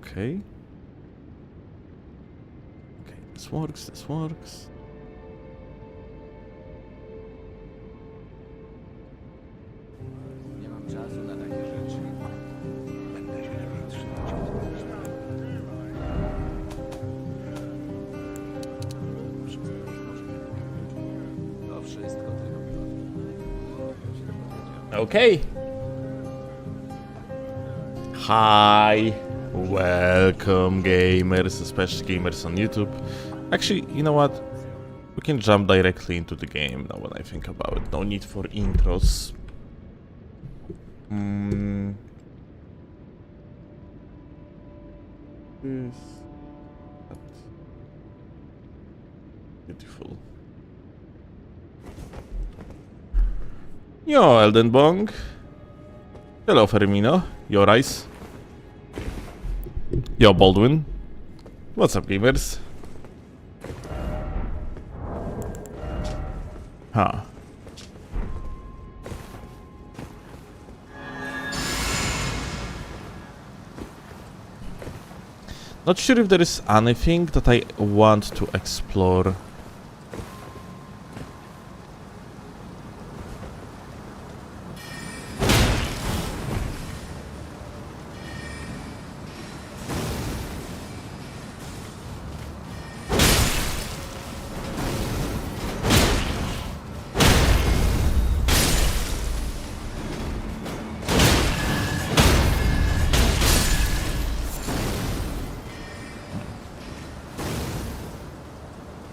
Okay. Okay, this works, this works. Nie mam czasu na takie rzeczy. Będę się trzymać. To wszystko tylko. Okay. Hi. Welcome, gamers, especially gamers on YouTube. Actually, you know what? We can jump directly into the game now when I think about it. No need for intros. Yes. Beautiful. Yo, Elden Bong. Hello, Fermino. Yo, Rice. Yo, Baldwin. What's up, gamers? Huh. Not sure if there is anything that I want to explore.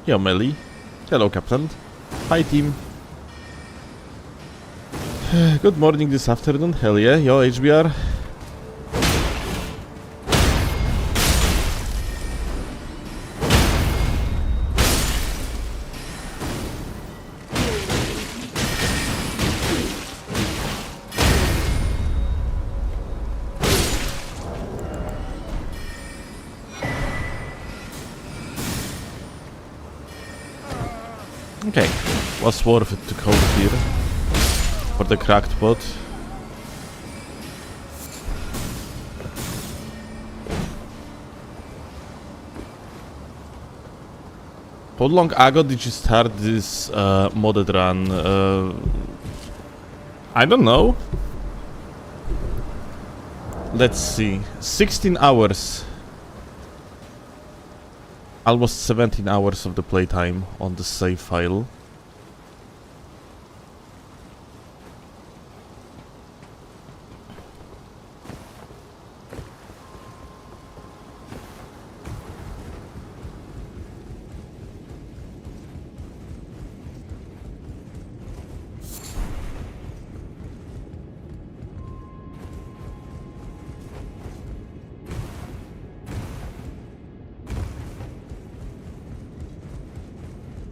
Yo, Melly. Hello, Captain. Hi, team. Good morning this afternoon. Hell yeah. Yo, HBR. Okay, was worth it to code here for the cracked pot. How long ago did you start this modded run? I don't know. Let's see, 16 hours. Almost 17 hours of the playtime on the save file.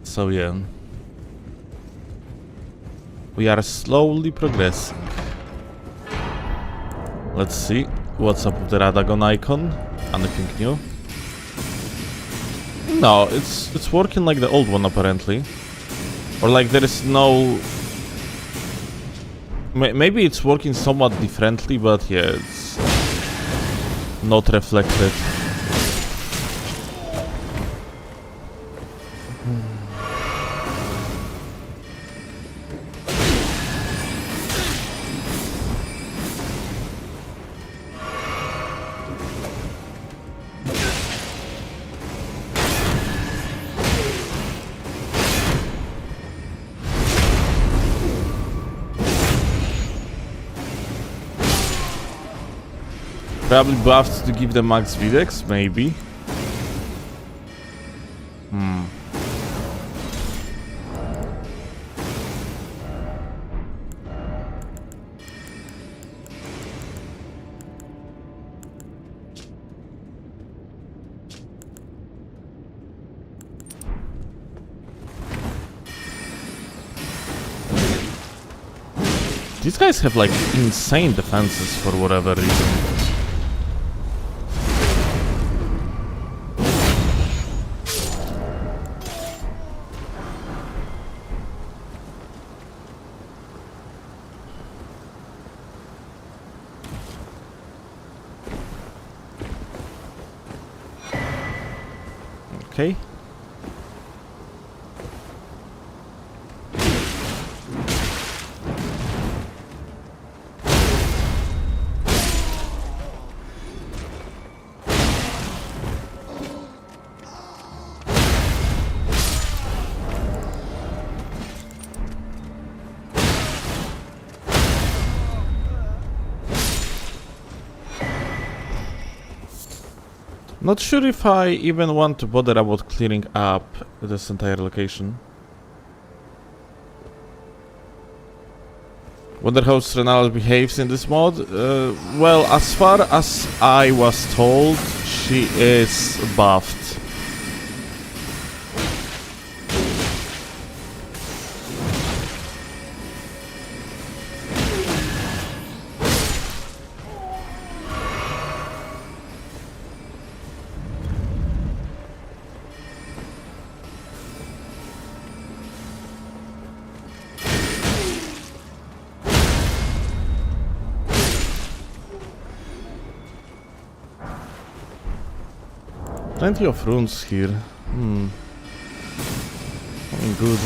So yeah, we are slowly progressing. Let's see what's up with the Radagon icon. Anything new? No, it's working like the old one apparently, or like there is no. Maybe it's working somewhat differently, but yeah, it's not reflected. Probably buffed to give them max Videx, maybe. These guys have like insane defenses for whatever reason. okay? Not sure if I even want to bother about clearing up this entire location. Wonder how Rennala behaves in this mod? Well, as far as I was told, she is buffed. Plenty of runes here. Something good.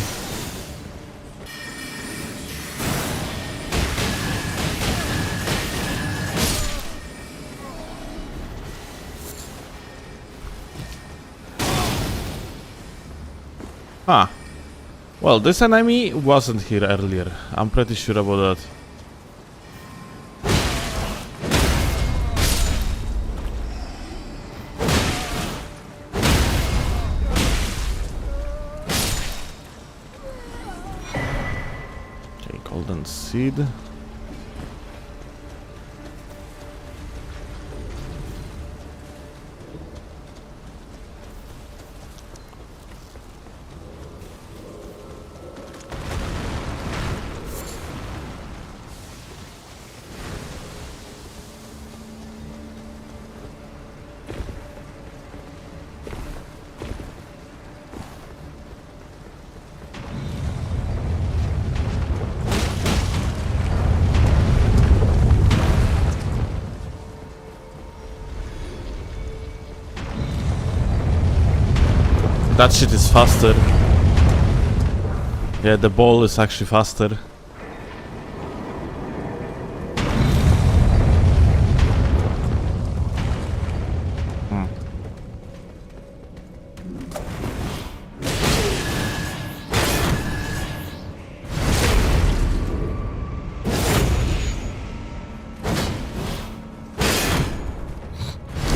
Ah. Well, this enemy wasn't here earlier. I'm pretty sure about that. Golden seed. That shit is faster. Yeah, the ball is actually faster.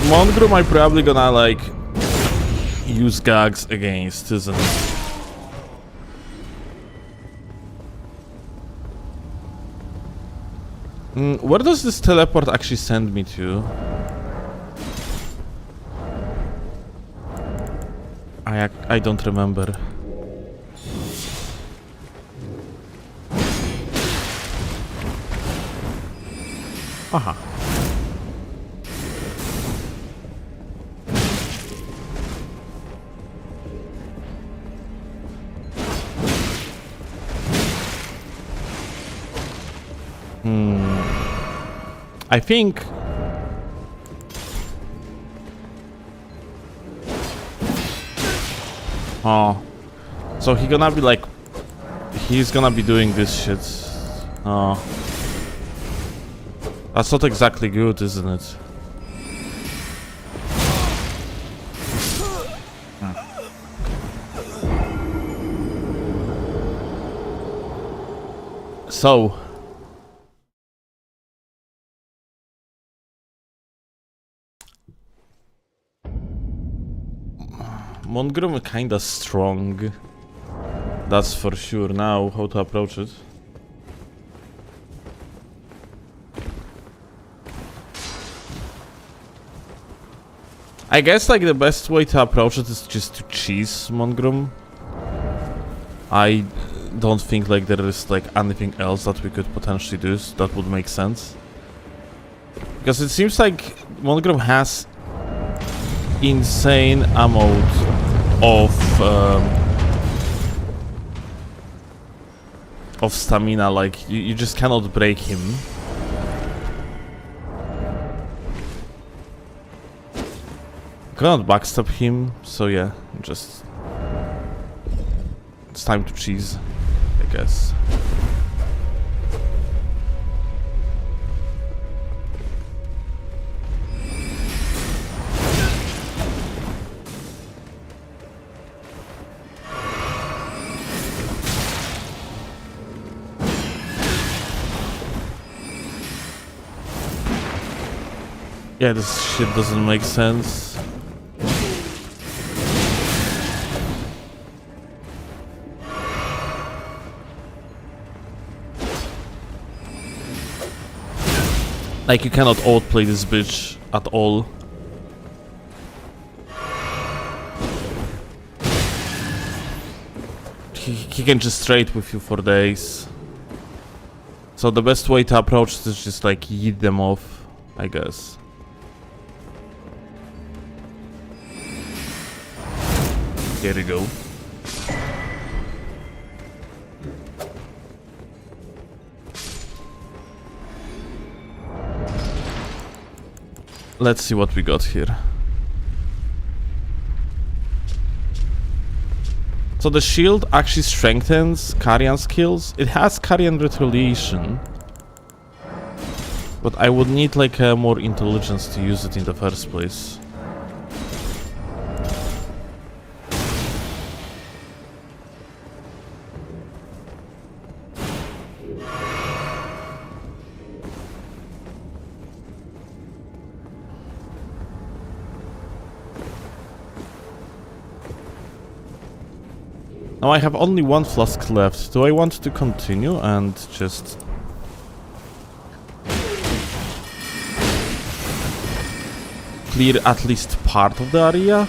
Moongroom I'm probably gonna like use gags against, isn't it? Where does this teleport actually send me to? I don't remember. Aha. I think oh, so he's gonna be doing this shit. Oh, that's not exactly good, isn't it? So Moongroom kinda strong. That's for sure. Now, how to approach it? I guess like the best way to approach it is just to cheese Moongroom. I don't think like there is like anything else that we could potentially do that would make sense. Because it seems like Moongroom has insane amount of stamina, like you just cannot break him. Cannot backstab him, so yeah, just... It's time to cheese, I guess. Yeah, this shit doesn't make sense. Like, you cannot outplay this bitch at all. He can just trade with you for days. So the best way to approach this is just like yeet them off, I guess. Here we go. Let's see what we got here. So the shield actually strengthens Carrion skills. It has Carrion retaliation. But I would need like more intelligence to use it in the first place. Now I have only one flask left. Do I want to continue and just... clear at least part of the area?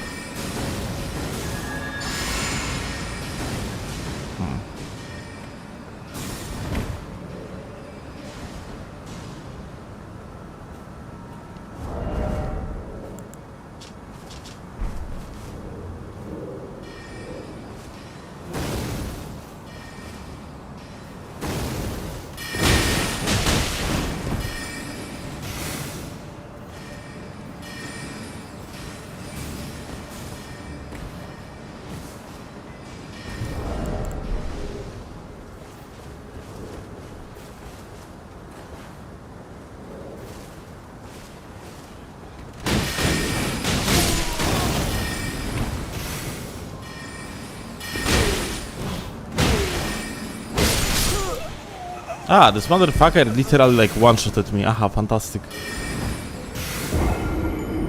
Ah, this motherfucker literally like one-shotted me. Aha, fantastic.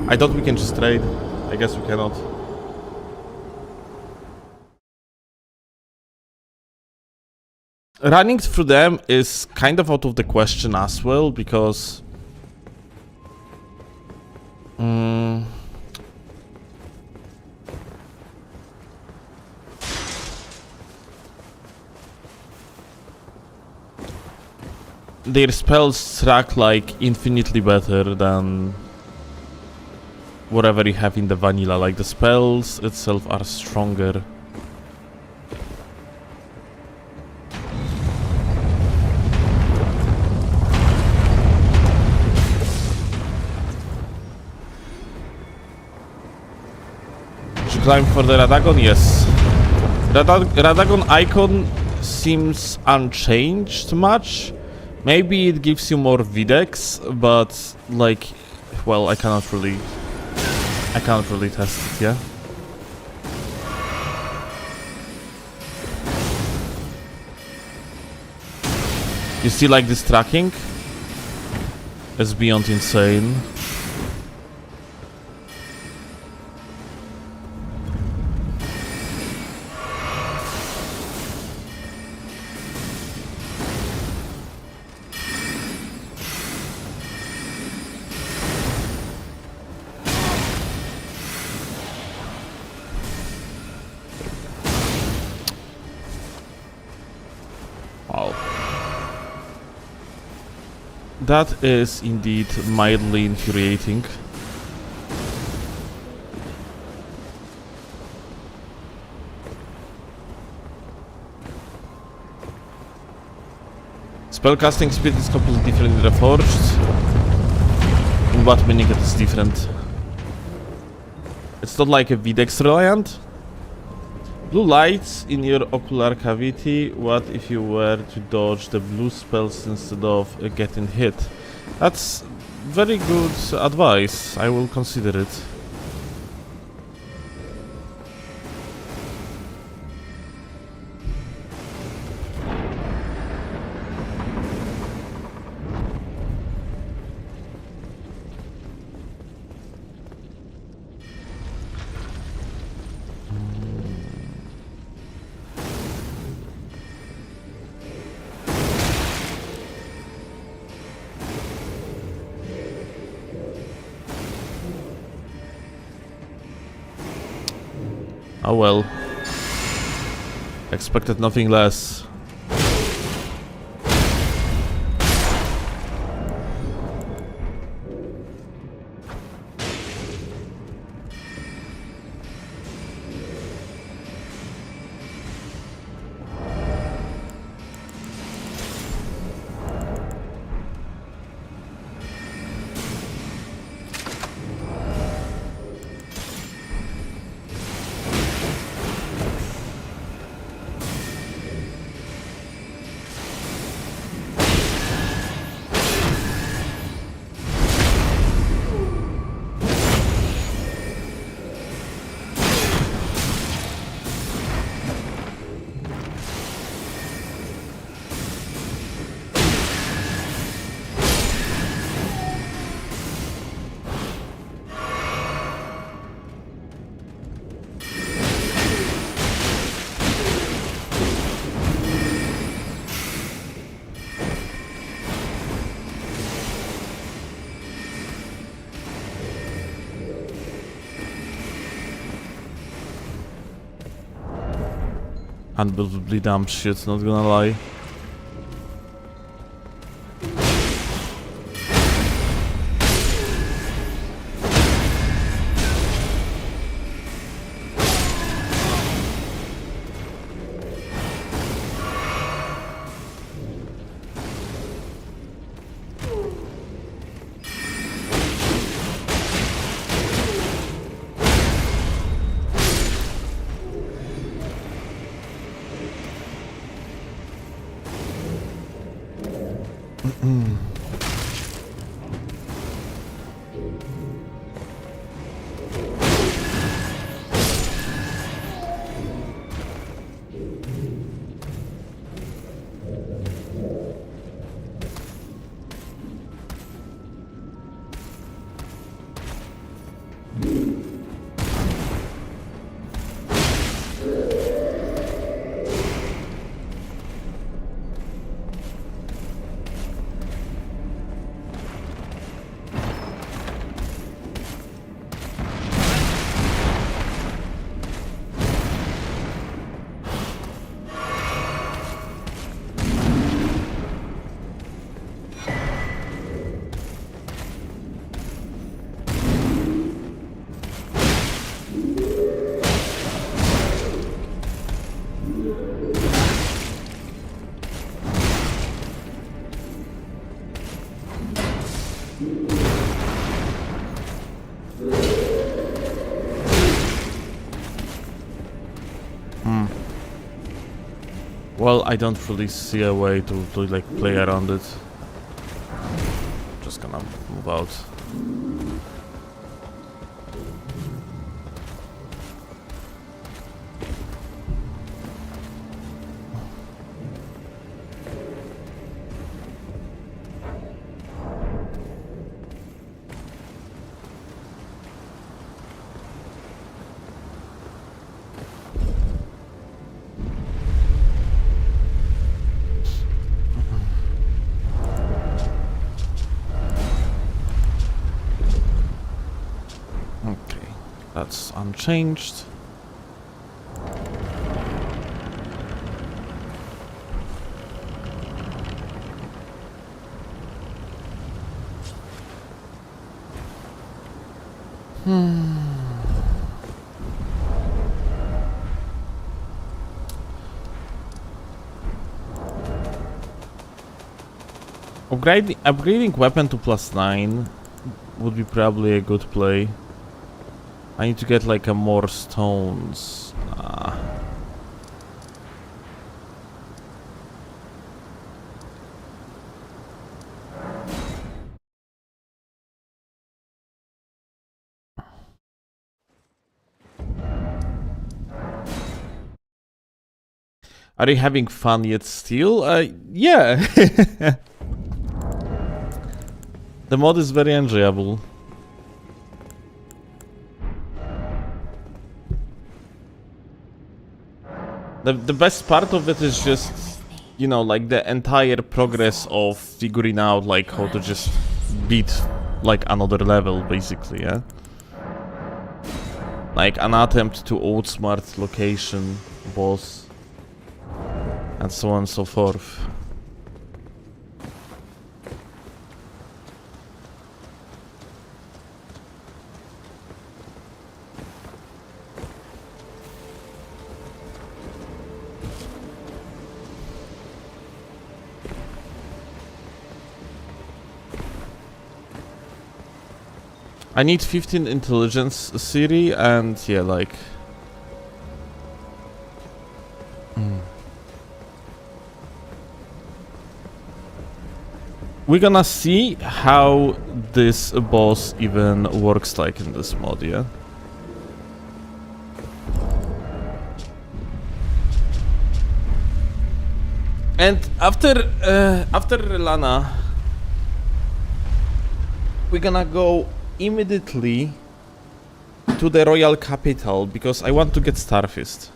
I thought we can just trade. I guess we cannot. Running through them is kind of out of the question as well, because... their spells track like infinitely better than whatever you have in the vanilla. Like the spells itself are stronger. Should you climb for the Radagon? Yes. Radagon icon seems unchanged much. Maybe it gives you more Videx, but like, well, I cannot really test it, yeah. You see, like this tracking is beyond insane. That is indeed mildly infuriating. Spellcasting speed is completely different in Reforged. In what meaning it is different? It's not like a Videx reliant. Blue lights in your ocular cavity. What if you were to dodge the blue spells instead of getting hit? That's very good advice. I will consider it. Oh well. Expected nothing less. Unbelievably dumb shit, not gonna lie. Well, I don't really see a way to like play around it. Just gonna move out. That's unchanged. Upgrading weapon to +9 would be probably a good play. I need to get like a more stones. Are you having fun yet still? Yeah. The mod is very enjoyable. The best part of it is just, you know, like the entire progress of figuring out like how to just beat like another level, basically, yeah? Like an attempt to outsmart location, boss, and so on and so forth. I need 15 intelligence, Siri, and yeah, like... We're gonna see how this boss even works like in this mod, yeah? And after Rennala, we're gonna go immediately to the royal capital because I want to get Starfist.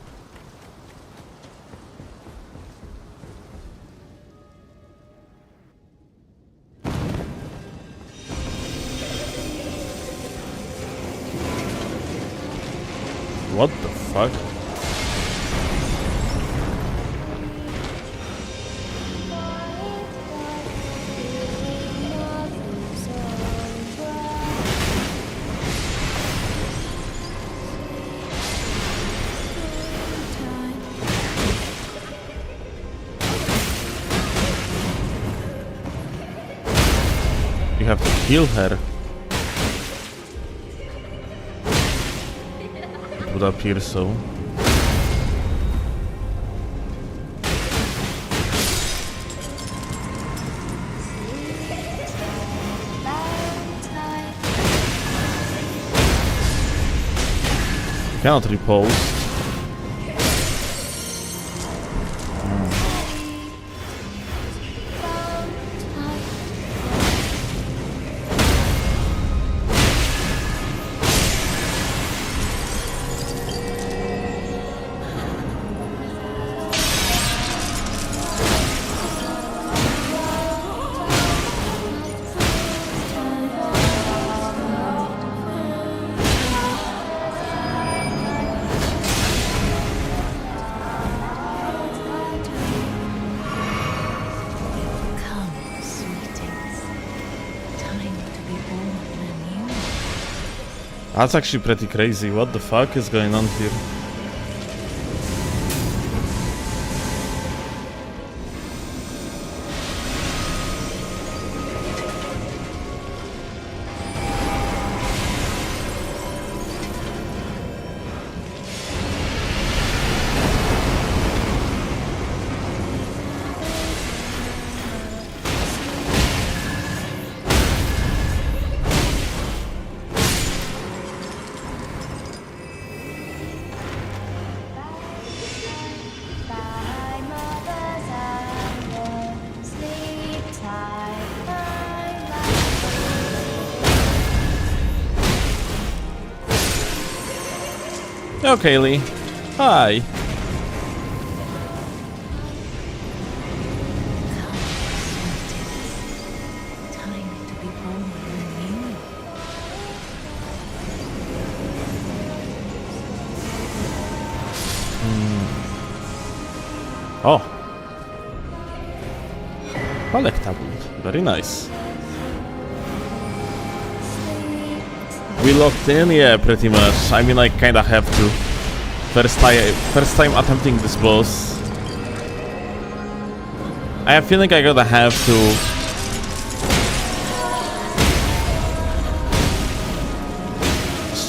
What the fuck? You have to kill her. It would appear so. Cannot repulse. That's actually pretty crazy. What the fuck is going on here? Okay, Lee. Hi. Oh. Collectible. Very nice. We locked in? Yeah, pretty much. I mean, I kinda have to. First time attempting this boss. I feel like I'm gonna have to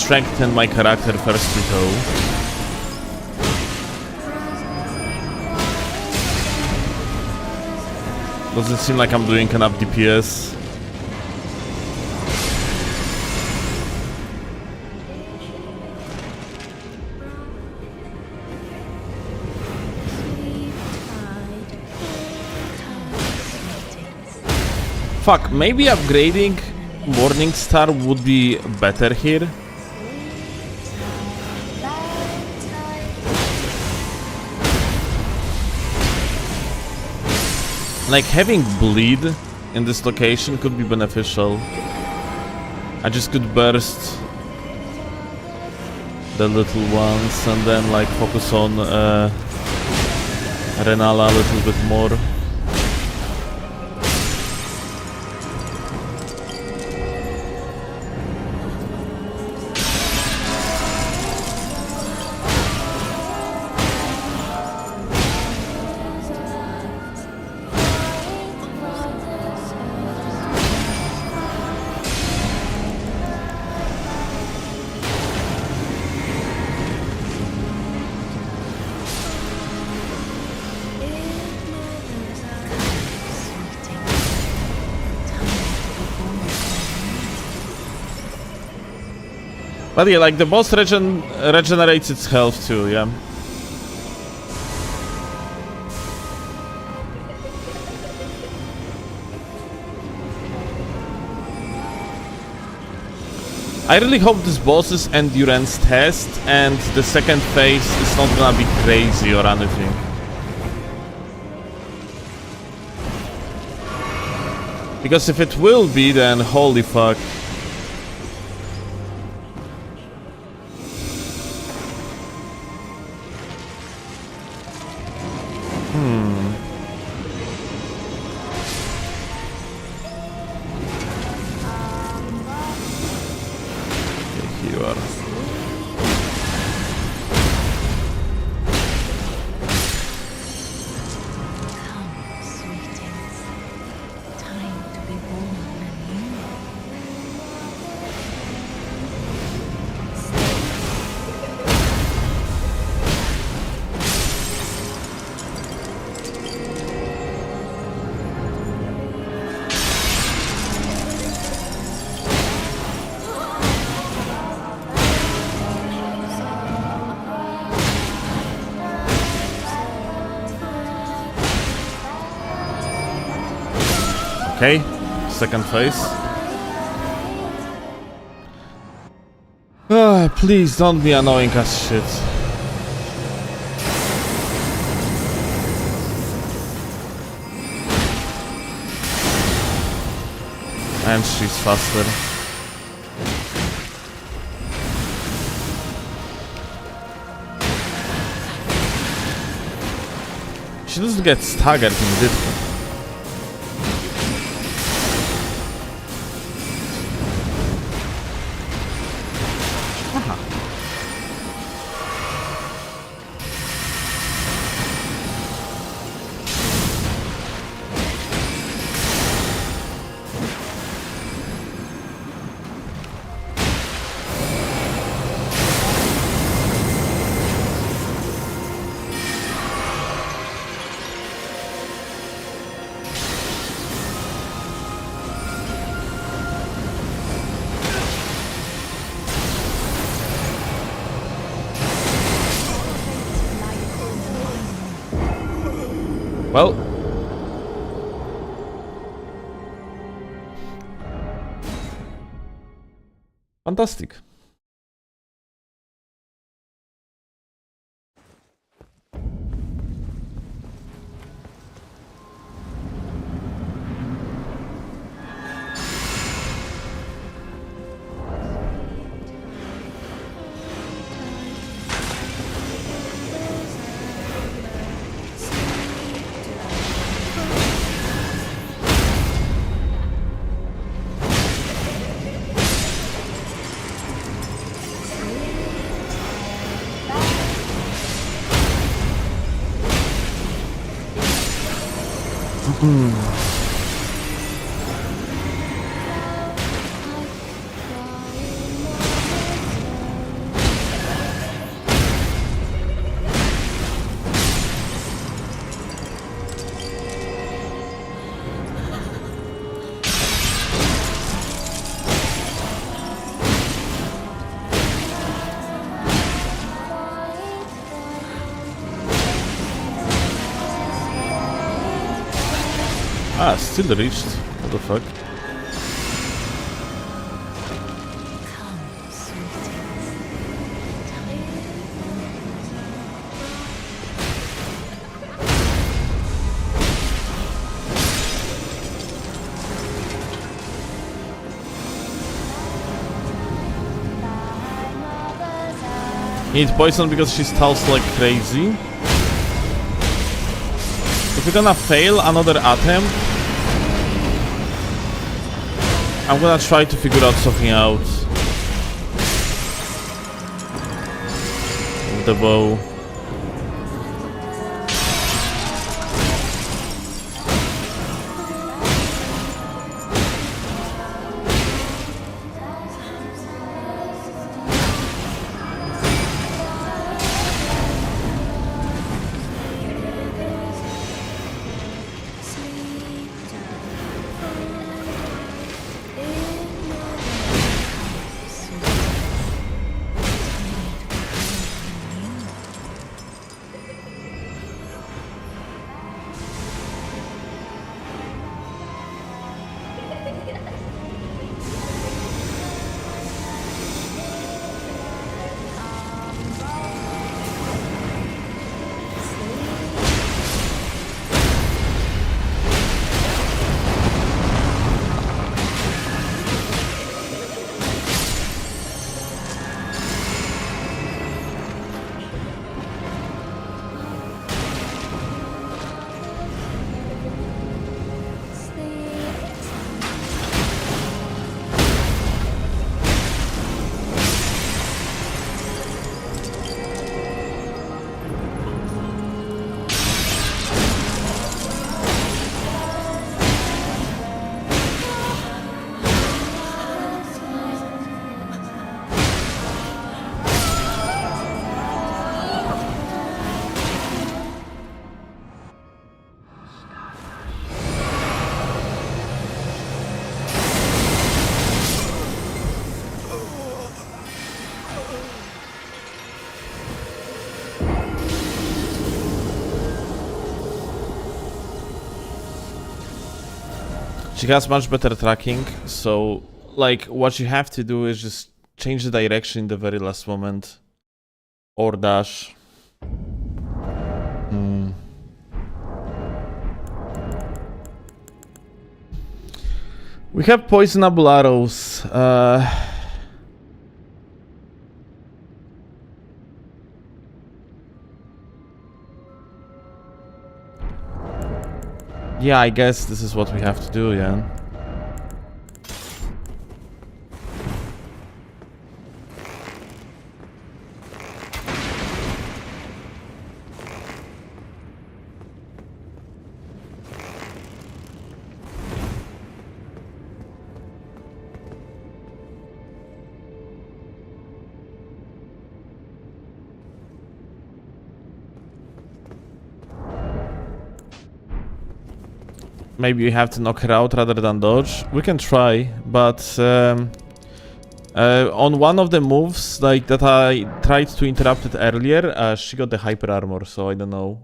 strengthen my character firstly though. Doesn't seem like I'm doing enough DPS. Fuck, maybe upgrading Morningstar would be better here. Like, having bleed in this location could be beneficial. I just could burst the little ones and then like focus on Rennala a little bit more. But yeah, like the boss regenerates its health too, yeah. I really hope this boss's endurance test and the second phase is not gonna be crazy or anything. Because if it will be, then holy fuck. Okay, second phase. Please don't be annoying as shit. And she's faster. She doesn't get staggered in this. Well, fantastic. Ah, still reached. What the fuck? Need poison because she stalls like crazy. If we're gonna fail another attempt, I'm gonna try to figure out something out with the bow. She has much better tracking, so like what you have to do is just change the direction in the very last moment. Or dash. We have poisonable arrows. Yeah, I guess this is what we have to do, yeah. Maybe you have to knock her out rather than dodge. We can try, but on one of the moves like that I tried to interrupt it earlier, she got the hyper armor, so I don't know.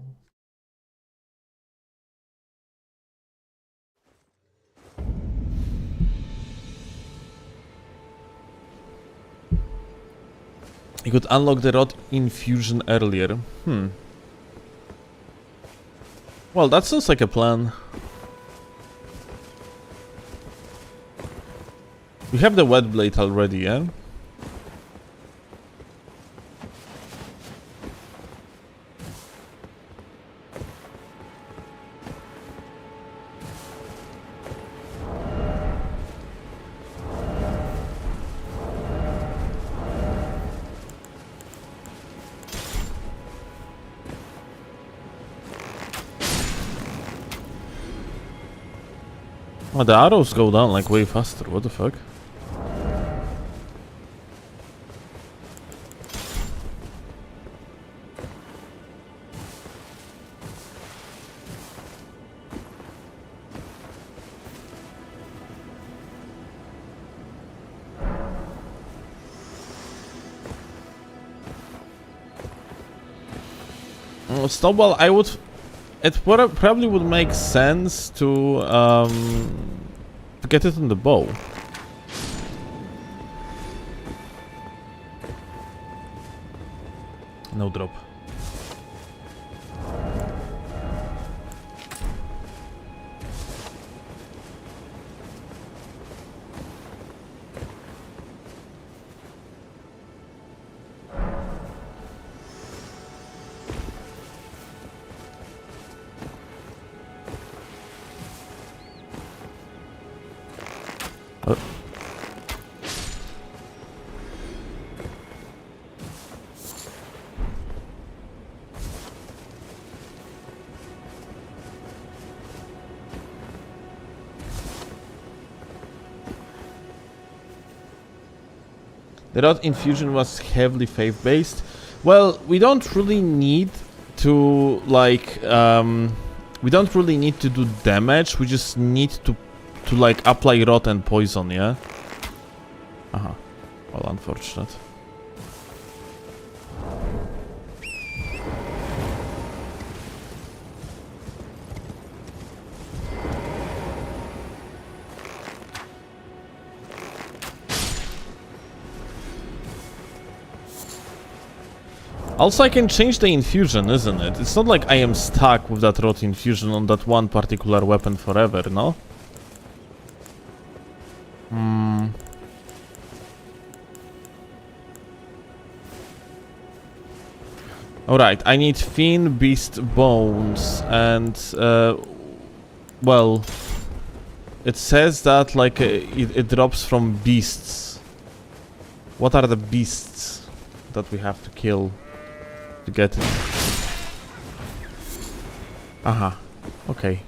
You could unlock the rod infusion earlier. Well, that sounds like a plan. We have the wet blade already, yeah? Oh, the arrows go down like way faster, what the fuck? Snowball, I would it probably would make sense to get it on the bow. No drop. The rod infusion was heavily faith-based. Well, we don't really need to like we don't really need to do damage. We just need to like apply rot and poison, yeah. Well, unfortunate. Also, I can change the infusion, isn't it? It's not like I am stuck with that rot infusion on that one particular weapon forever, no? Alright, I need Fiend Beast Bones and, well, it says that, like, it drops from beasts. What are the beasts that we have to kill to get it? Aha, okay.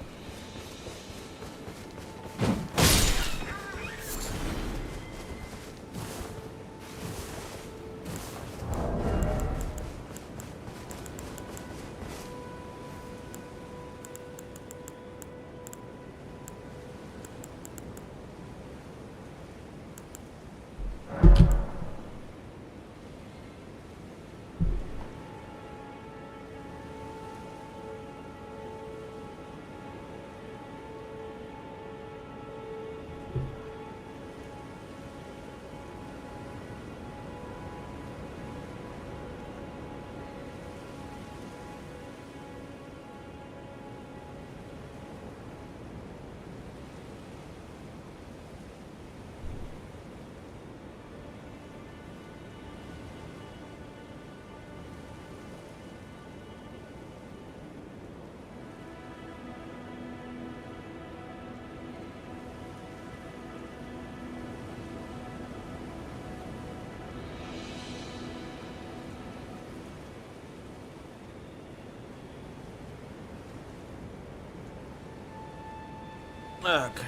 Okay.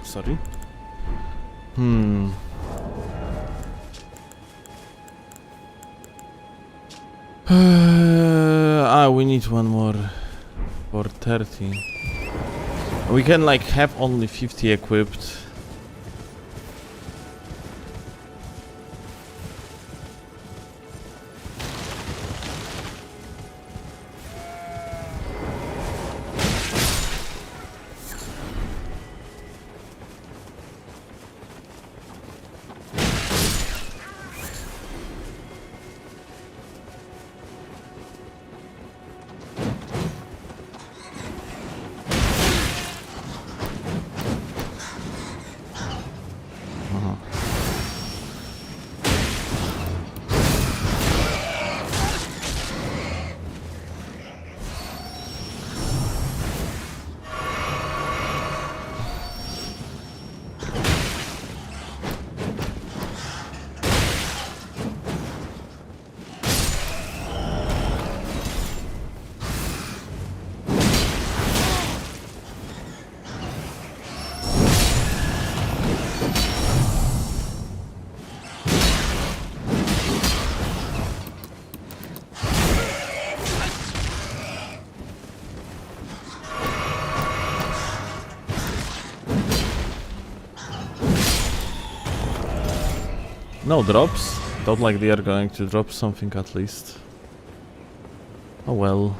Sorry. We need one more for 30. We can like have only 50 equipped. No drops. Don't like they are going to drop something at least. Oh well.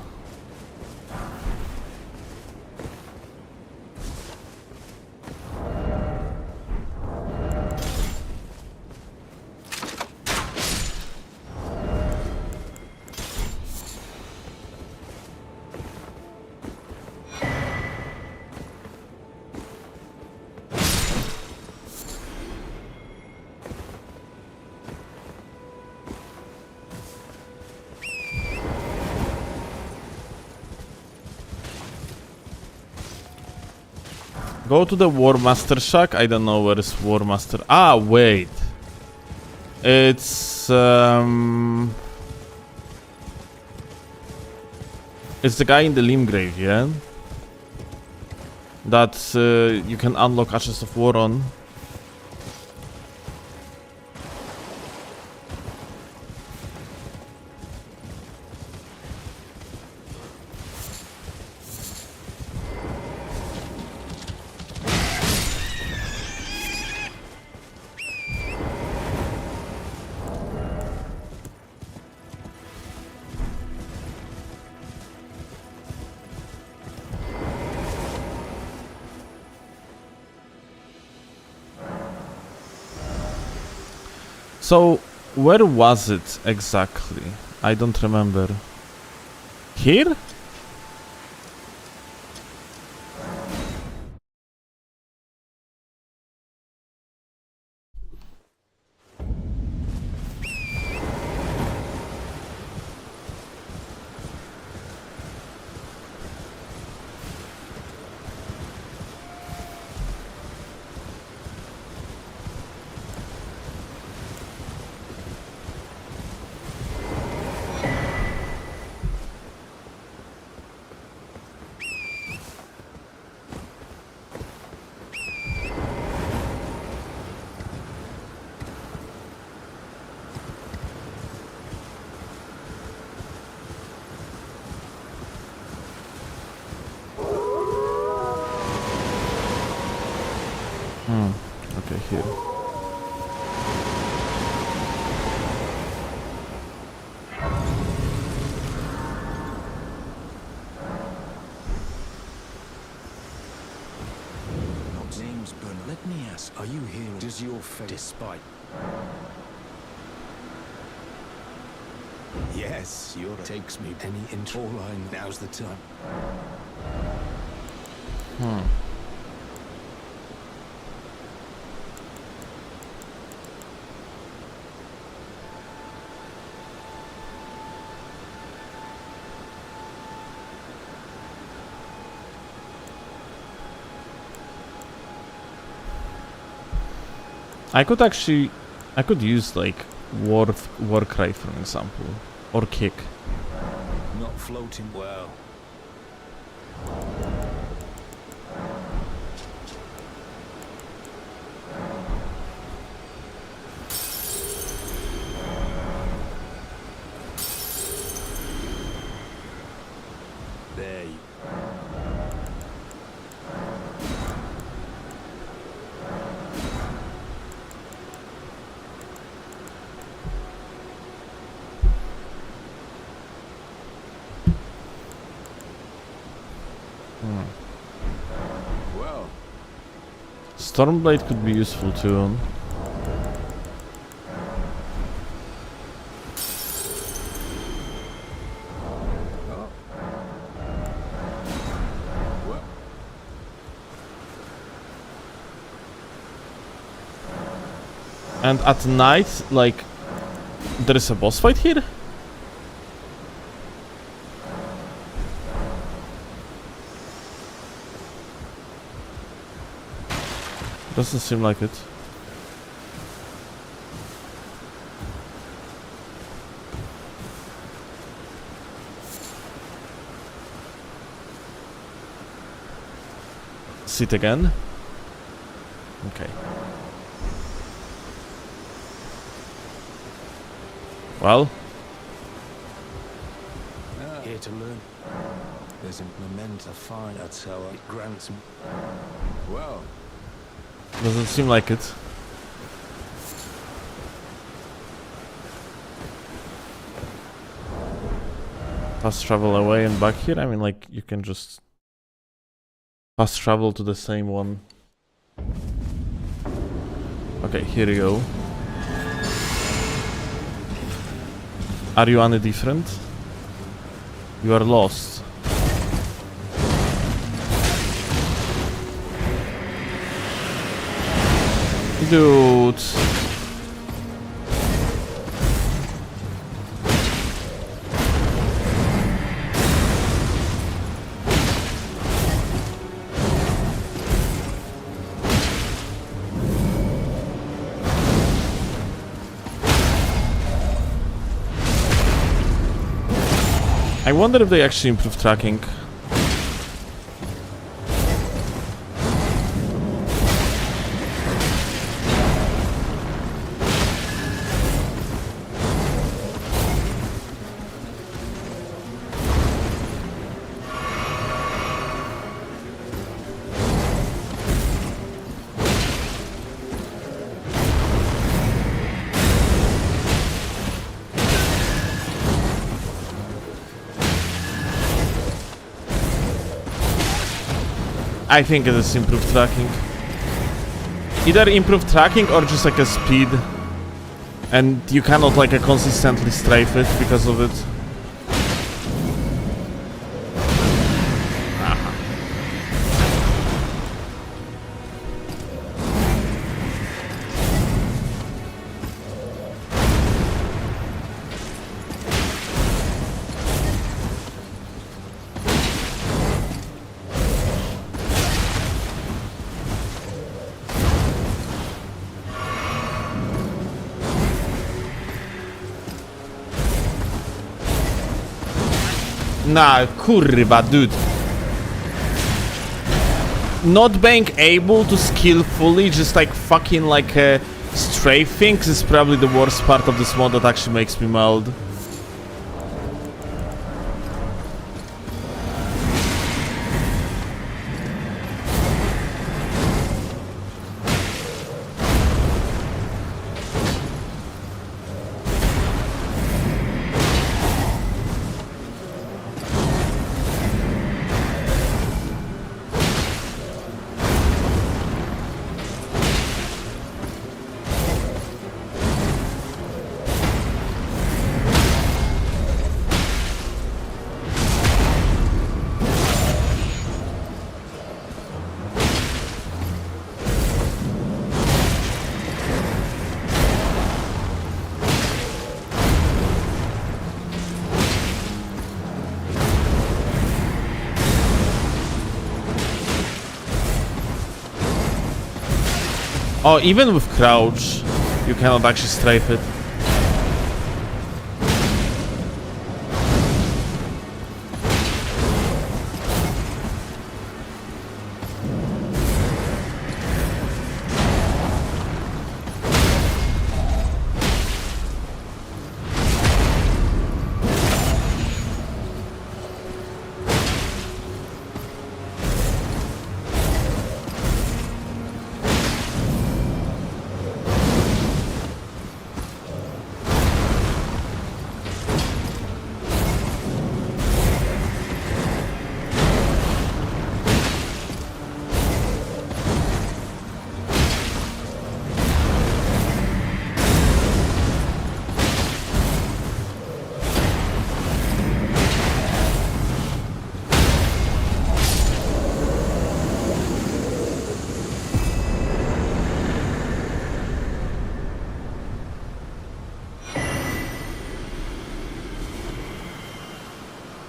Go to the War Master shack. I don't know where is War Master. Ah, wait. It's the guy in the Limgrave, yeah? That you can unlock Ashes of War on. So, where was it exactly? I don't remember. Here? Okay, here. James Byrne, let me ask, are you here? Does your fate despite? Yes, your takes me any into all I know. Now's the time. I could use like war cry for example, or kick. Not floating well. There you Well, Stormblade could be useful too. well, And at night, like, there is a boss fight here? Doesn't seem like it. Sit again. Okay. Well, here to learn. There's a memento fine at so it grants me. Well, doesn't seem like it. Fast travel away and back here? I mean, like, you can just fast travel to the same one. Okay, here you go. Are you any different? You are lost. Dude. I wonder if they actually improved tracking. I think it is improved tracking. Either improved tracking or just like a speed. And you cannot like consistently strafe it because of it. Nah, kurwa, dude. Not being able to skillfully just like fucking like strafe things is probably the worst part of this mod that actually makes me mad. Oh, even with crouch, you cannot actually strafe it.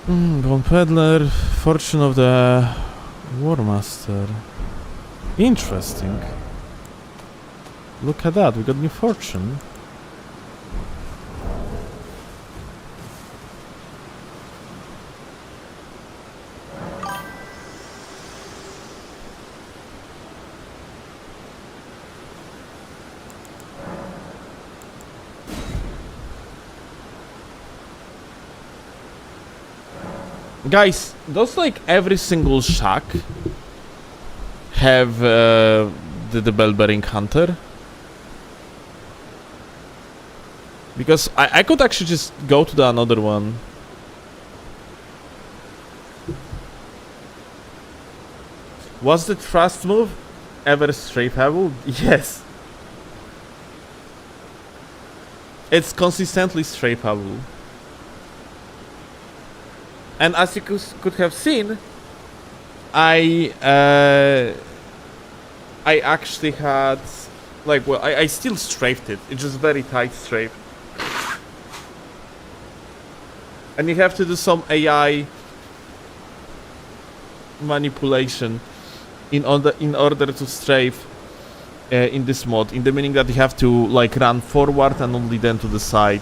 Bone Peddler, Fortune of the War Master. Interesting. Look at that, we got new fortune. Guys, does like every single shack have the bell-bearing hunter? Because I could actually just go to the another one. Was the thrust move ever strafeable? Yes. It's consistently strafeable. And as you could have seen, I actually had, like, well, I still strafed it. It's just very tight strafe. And you have to do some AI manipulation in order to strafe in this mod. In the meaning that you have to, like, run forward and only then to the side.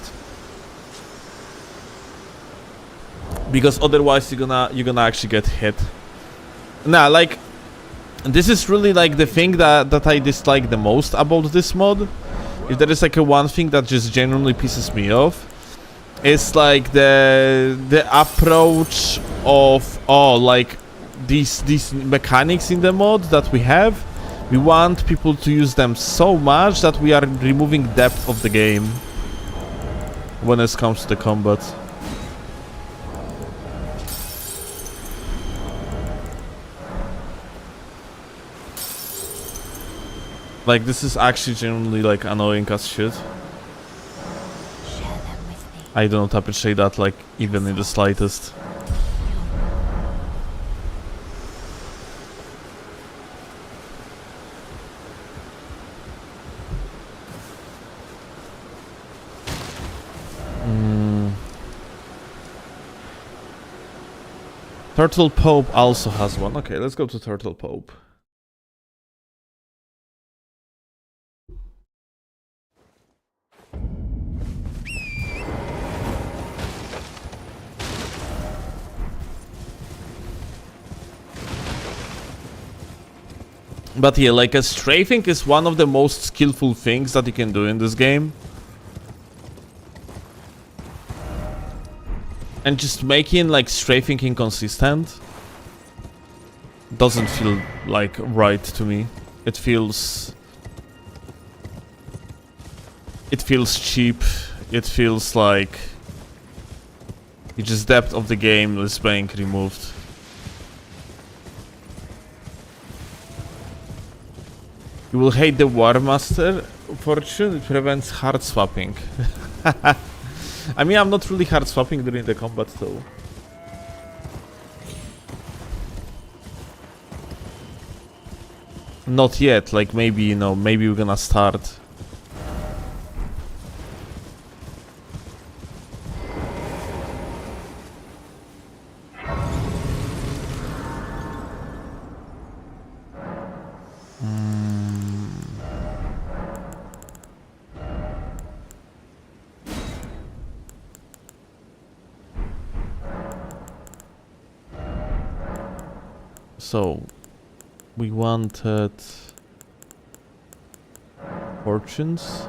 because otherwise you're gonna actually get hit. Nah, like, this is really like the thing that I dislike the most about this mod. If there is like a one thing that just genuinely pisses me off, it's like the approach of like these mechanics in the mod that we have. We want people to use them so much that we are removing depth of the game when it comes to the combat. Like, this is actually genuinely like annoying as shit. I don't appreciate that, like, even in the slightest. Turtle Pope also has one. Okay, let's go to Turtle Pope. But yeah, like, a strafing is one of the most skillful things that you can do in this game. And just making like strafing inconsistent doesn't feel like right to me. It feels cheap. It feels like it's just depth of the game is being removed. You will hate the War Master fortune. It prevents hard swapping. I mean, I'm not really hard swapping during the combat though. Not yet, like maybe, you know, maybe we're gonna start. So, we wanted fortunes.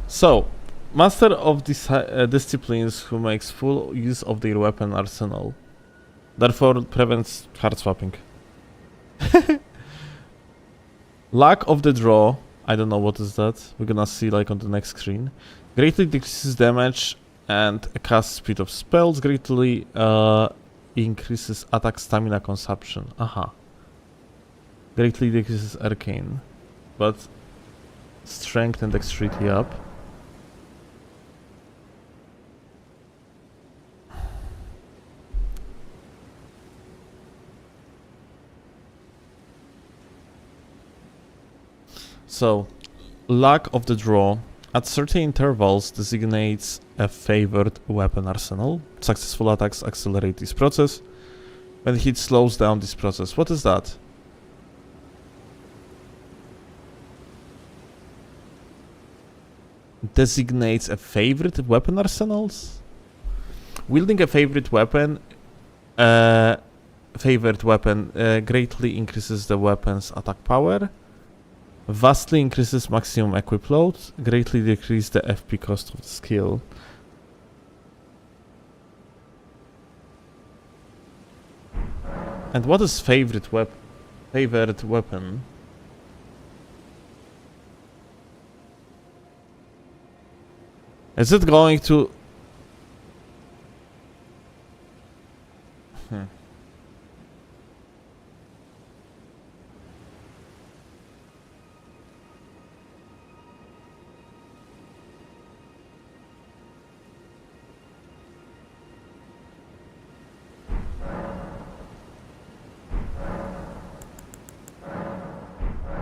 So, master of disciplines who makes full use of their weapon arsenal. Therefore, prevents hard swapping. Lack of the draw. I don't know what is that. We're gonna see like on the next screen. Greatly decreases damage and cast speed of spells. Greatly increases attack stamina consumption. Aha. Greatly decreases arcane. But strength and dexterity up. So, lack of the draw at certain intervals designates a favored weapon arsenal. Successful attacks accelerate this process. When hit slows down this process. What is that? Designates a favorite weapon arsenals? Wielding a favorite weapon greatly increases the weapon's attack power. Vastly increases maximum equip load. Greatly decrease the FP cost of the skill. And what is favorite weapon? Is it going to...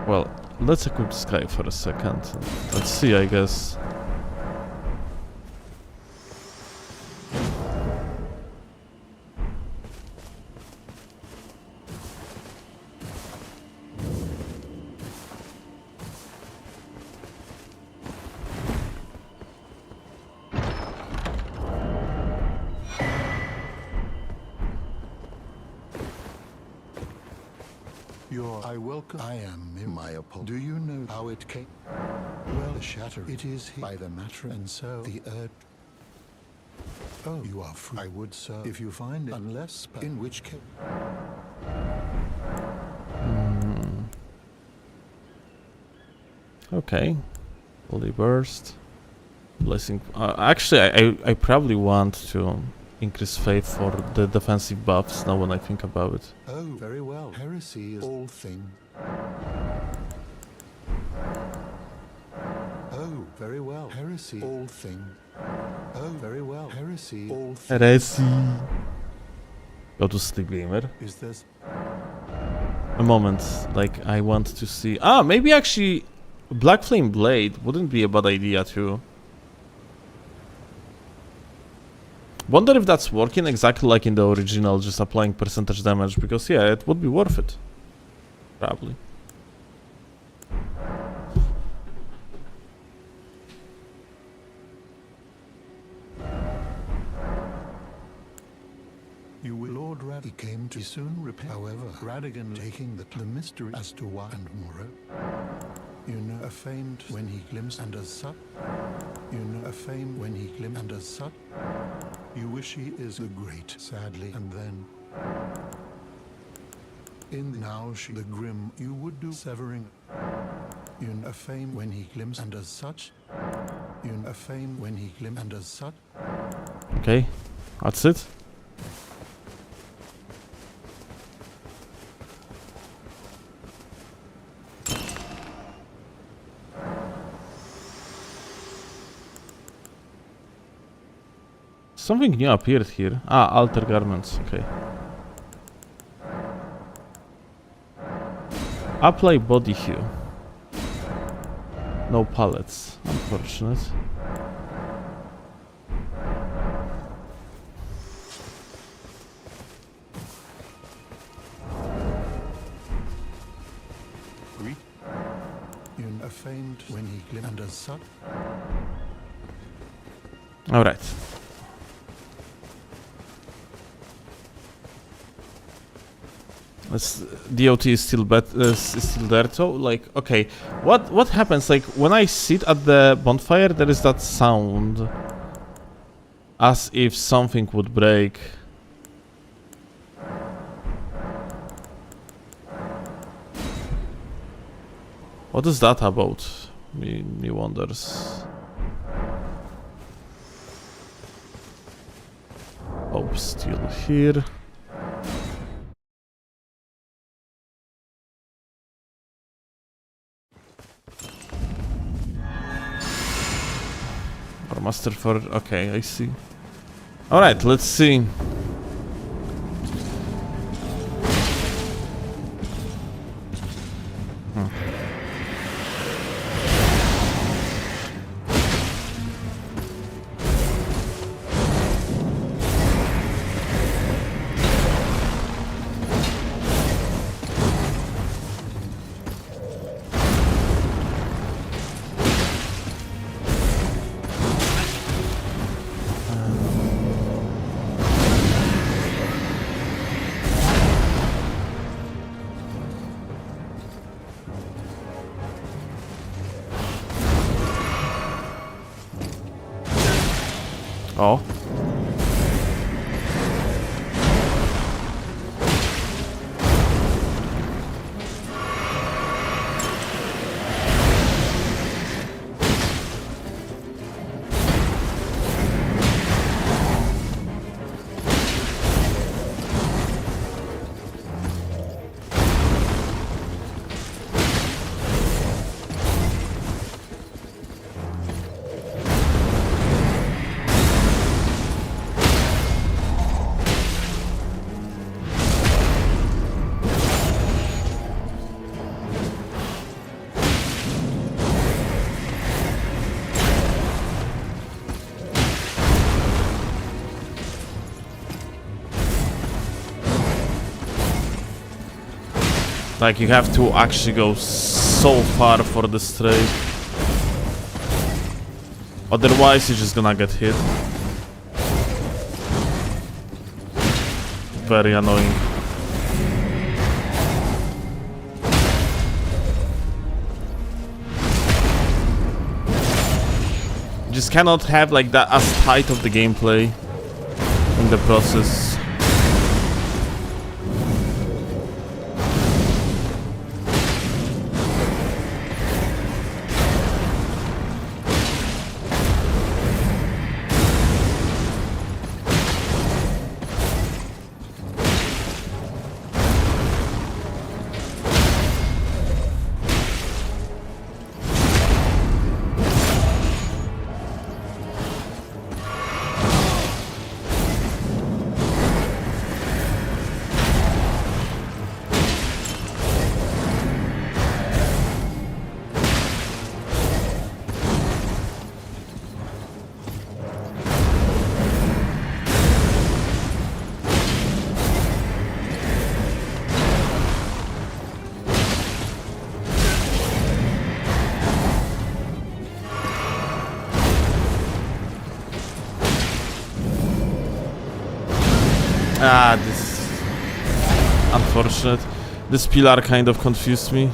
Well, let's equip this guy for a second. Let's see, I guess. I welcome. I am in my apple. Do you know how it came? Well, shatter. It is by the matter, and so the earth. Oh, you are free. I would, sir, if you find it, unless in which case. Okay. Holy burst. Blessing. Actually, I probably want to increase faith for the defensive buffs now when I think about it. Oh, very well. Heresy is all thing. Oh, very well. Heresy all thing. Oh, very well. Heresy all thing. Heresy. Go to sleep, gamer. Is this? A moment. Like, I want to see. Ah, maybe actually Black Flame Blade wouldn't be a bad idea too. Wonder if that's working exactly like in the original, just applying percentage damage, because yeah, it would be worth it. Probably. You will, Lord Rad. He came to soon repay. However, Radigan taking the mystery as to why and Moro. You know a famed when he glimpsed and as such. You know a fame when he glimpsed and as such. You wish he is the great, sadly, and then in now she the grim you would do severing. You know a fame when he glimpsed and as such. You know a fame when he glimpsed and as such. Okay, that's it. Something new appeared here. Ah, alter garments. Okay. Apply body hue. No pallets. Unfortunate. Greet. You know famed when he glimpsed and as such. All right. DOT is still there, so like, okay, what happens, like, when I sit at the bonfire, there is that sound as if something would break. What is that about? Me wonders. Oh, still here. Master for... okay, I see. Alright, let's see. Oh. Like, you have to actually go so far for the straight. Otherwise, you're just gonna get hit. Very annoying. Just cannot have like that as tight of the gameplay in the process. Ah, this is unfortunate. This pillar kind of confused me.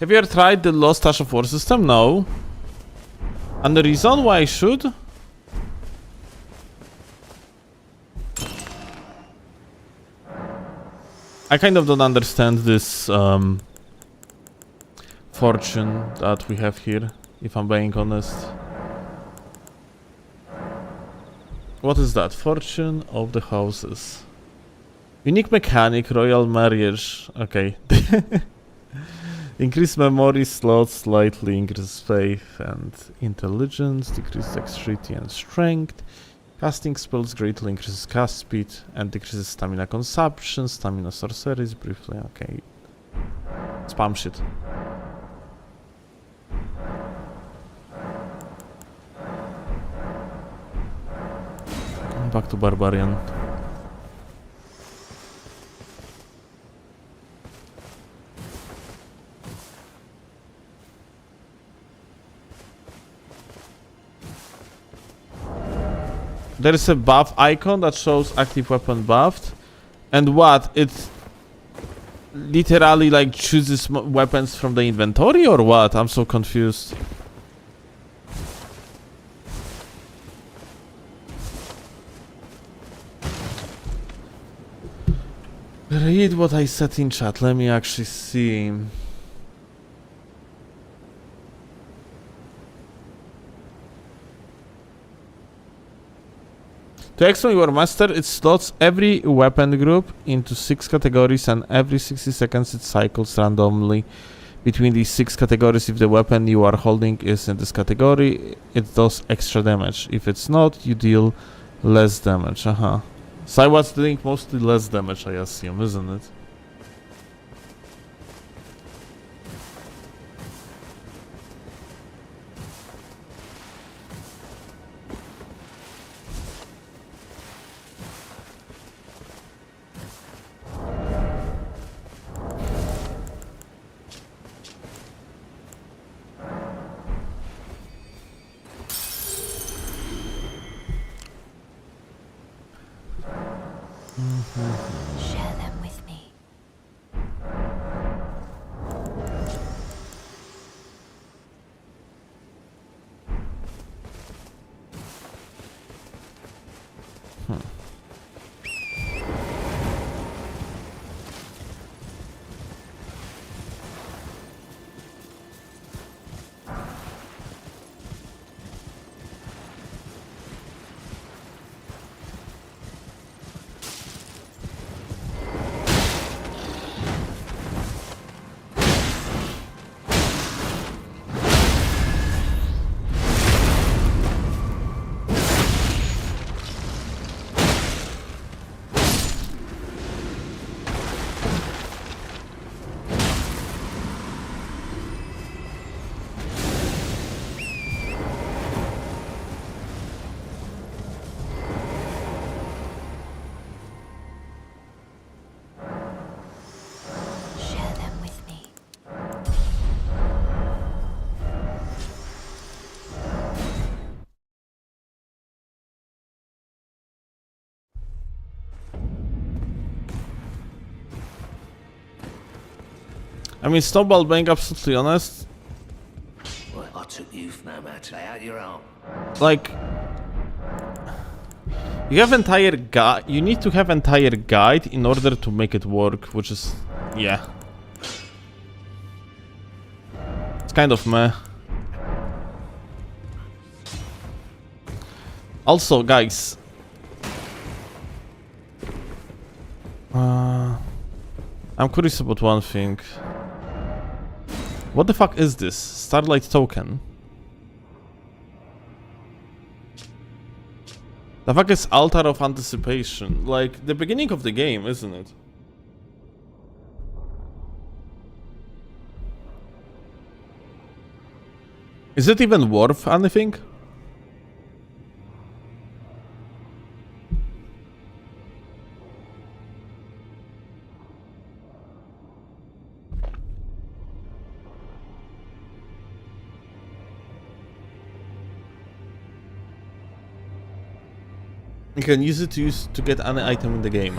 Have you ever tried the Lost Touch of War system? No. And the reason why I should? I kind of don't understand this fortune that we have here, if I'm being honest. What is that? Fortune of the houses. Unique mechanic, royal marriage. Okay. Increase memory slots, slightly increases faith and intelligence, decreases dexterity and strength. Casting spells greatly increases cast speed and decreases stamina consumption, stamina sorceries briefly. Okay. Spam shit. Back to Barbarian. There is a buff icon that shows active weapon buffed. And what? It literally like chooses weapons from the inventory or what? I'm so confused. Read what I said in chat. Let me actually see. To explain your master, it slots every weapon group into 6 categories and every 60 seconds it cycles randomly between these 6 categories. If the weapon you are holding is in this category, it does extra damage. If it's not, you deal less damage. So I was doing mostly less damage, I assume, isn't it? Share them with me. Share them with me. I mean, Snowball, being absolutely honest, Well, I took you no matter out your own. like, you have entire guide. You need to have entire guide in order to make it work, which is, yeah, it's kind of meh. Also, guys, I'm curious about one thing. What the fuck is this? Starlight token? The fuck is Altar of Anticipation? Like, the beginning of the game, isn't it? Is it even worth anything? You can use it to get any item in the game.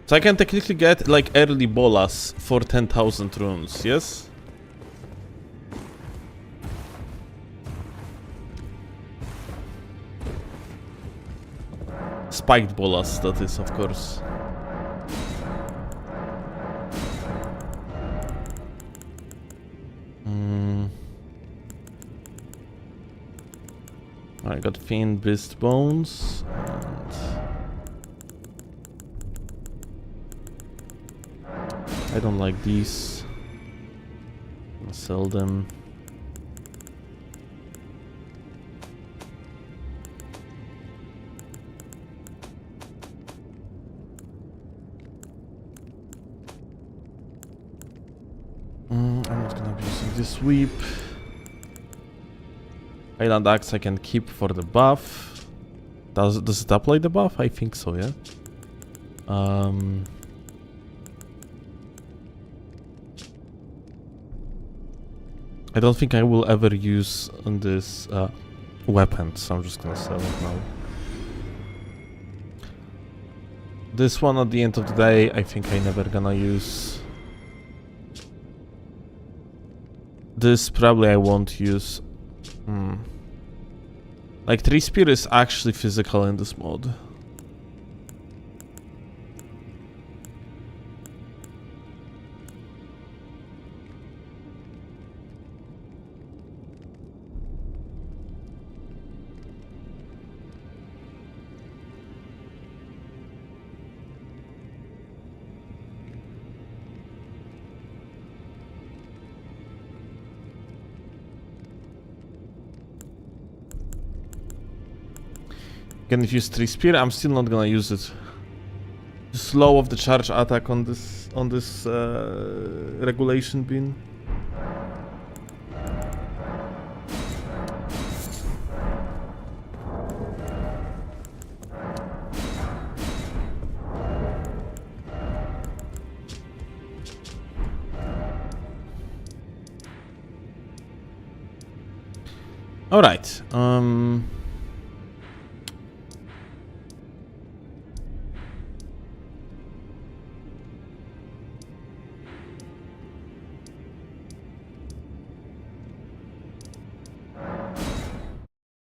So I can technically get like early bolas for 10,000 runes, yes? Spiked bolas, that is, of course. I got Fiend Beast Bones. I don't like these. I'll sell them. I'm not gonna be using this sweep. Island Axe I can keep for the buff. Does it apply the buff? I think so, yeah. I don't think I will ever use on this weapon, so I'm just gonna sell it now. This one at the end of the day, I think I never gonna use. This probably I won't use. Like, Tree Spear is actually physical in this mod. Can use Tree Spear? I'm still not gonna use it. Slow of the charge attack on this regulation bin. Alright,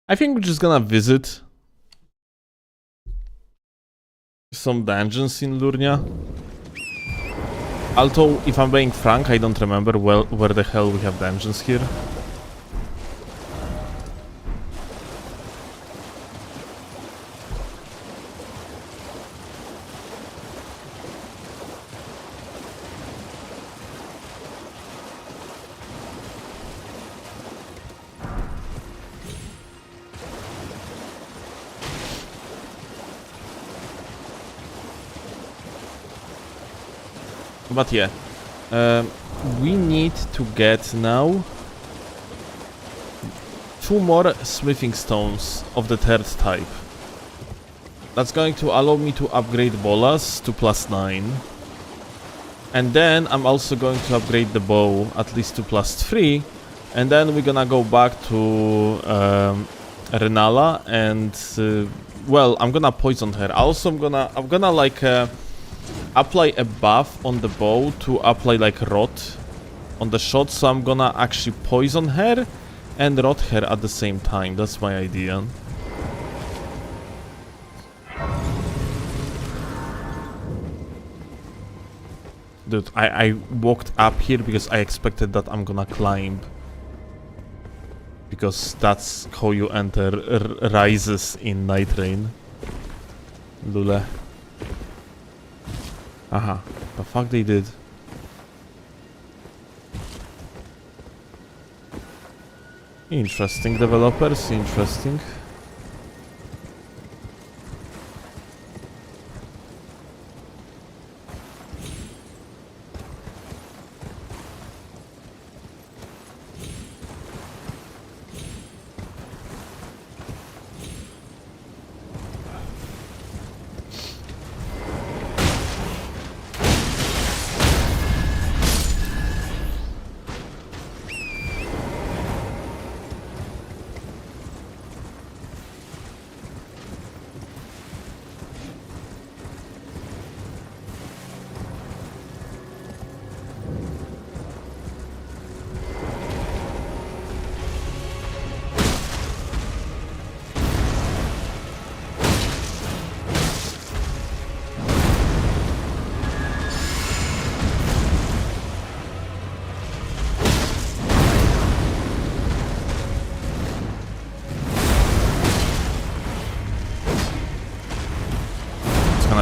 I think we're just gonna visit some dungeons in Lurnia. Although, if I'm being frank, I don't remember where the hell we have dungeons here. But yeah, we need to get now 2 more smithing stones of the 3rd type. That's going to allow me to upgrade bolas to +9. And then I'm also going to upgrade the bow at least to +3. And then we're gonna go back to Rennala and well, I'm gonna poison her. Also, I'm gonna like apply a buff on the bow to apply like rot on the shot, so I'm gonna actually poison her and rot her at the same time. That's my idea. Dude, I walked up here because I expected that I'm gonna climb. Because that's how you enter rises in Night Rain. Lule. Aha, the fuck they did. Interesting developers, interesting.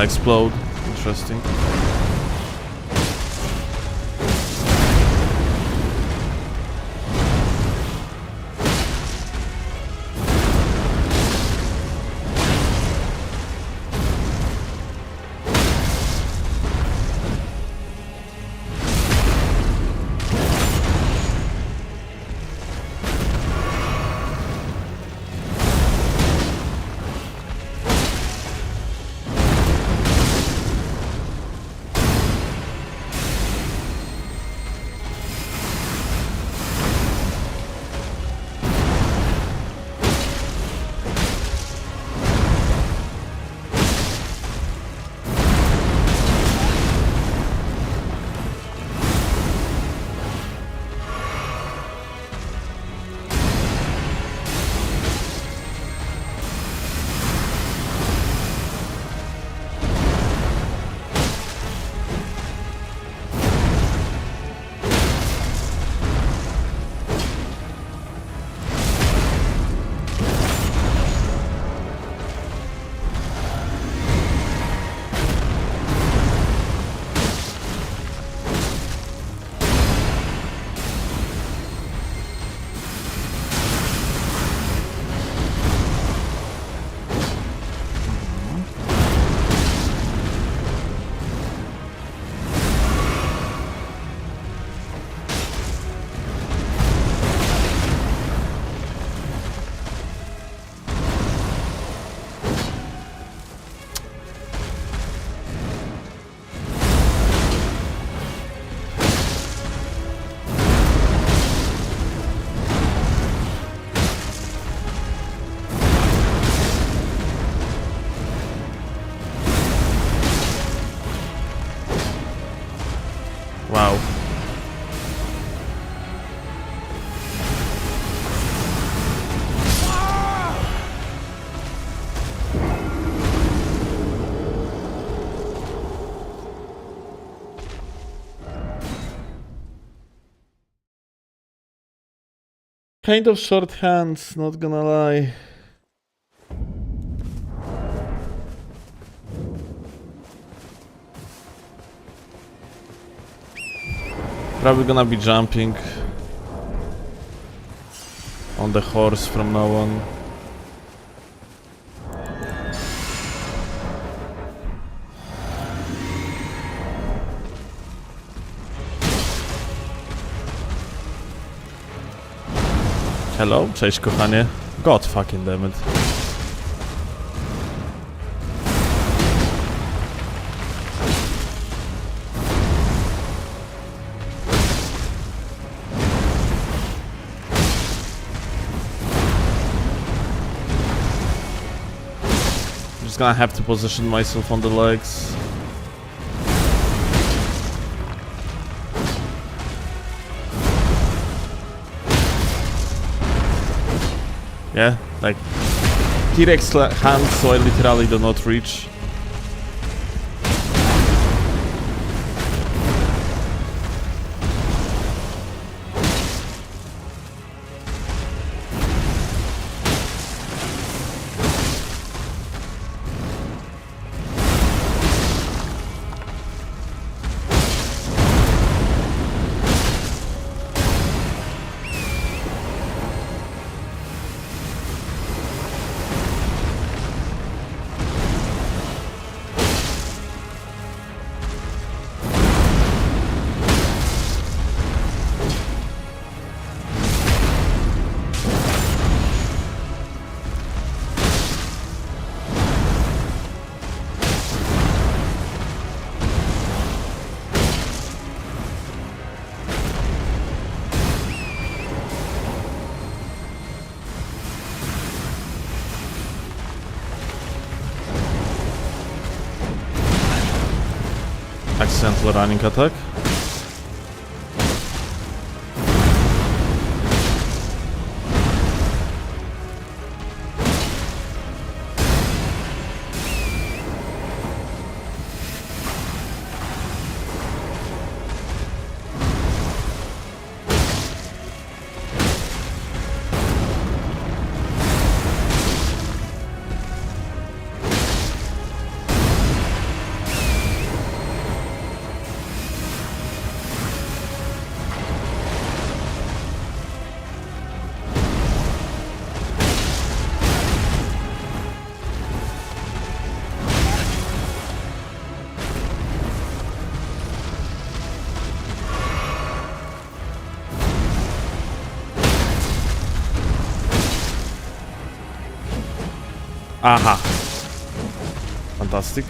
Explode. Interesting. Wow. Kind of short hands, not gonna lie. Probably gonna be jumping on the horse from now on. Hello, cześć kochanie. God fucking damn it. Just gonna have to position myself on the legs. Yeah, like T-Rex hands, so I literally do not reach. Accidental running attack. Aha. Fantastic.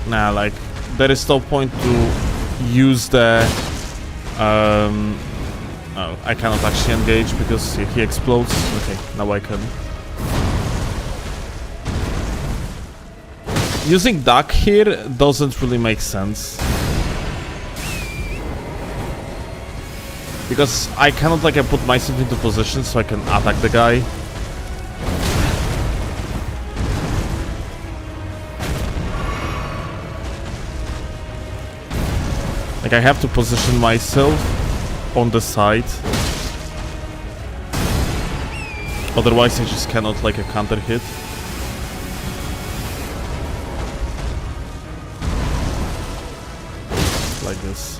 Nah, like, there is no point to use the... Oh, I cannot actually engage because he explodes. Okay, now I can. Using duck here doesn't really make sense. Because I cannot like I put myself into position so I can attack the guy. Like I have to position myself on the side. Otherwise I just cannot like a counter hit. Like this.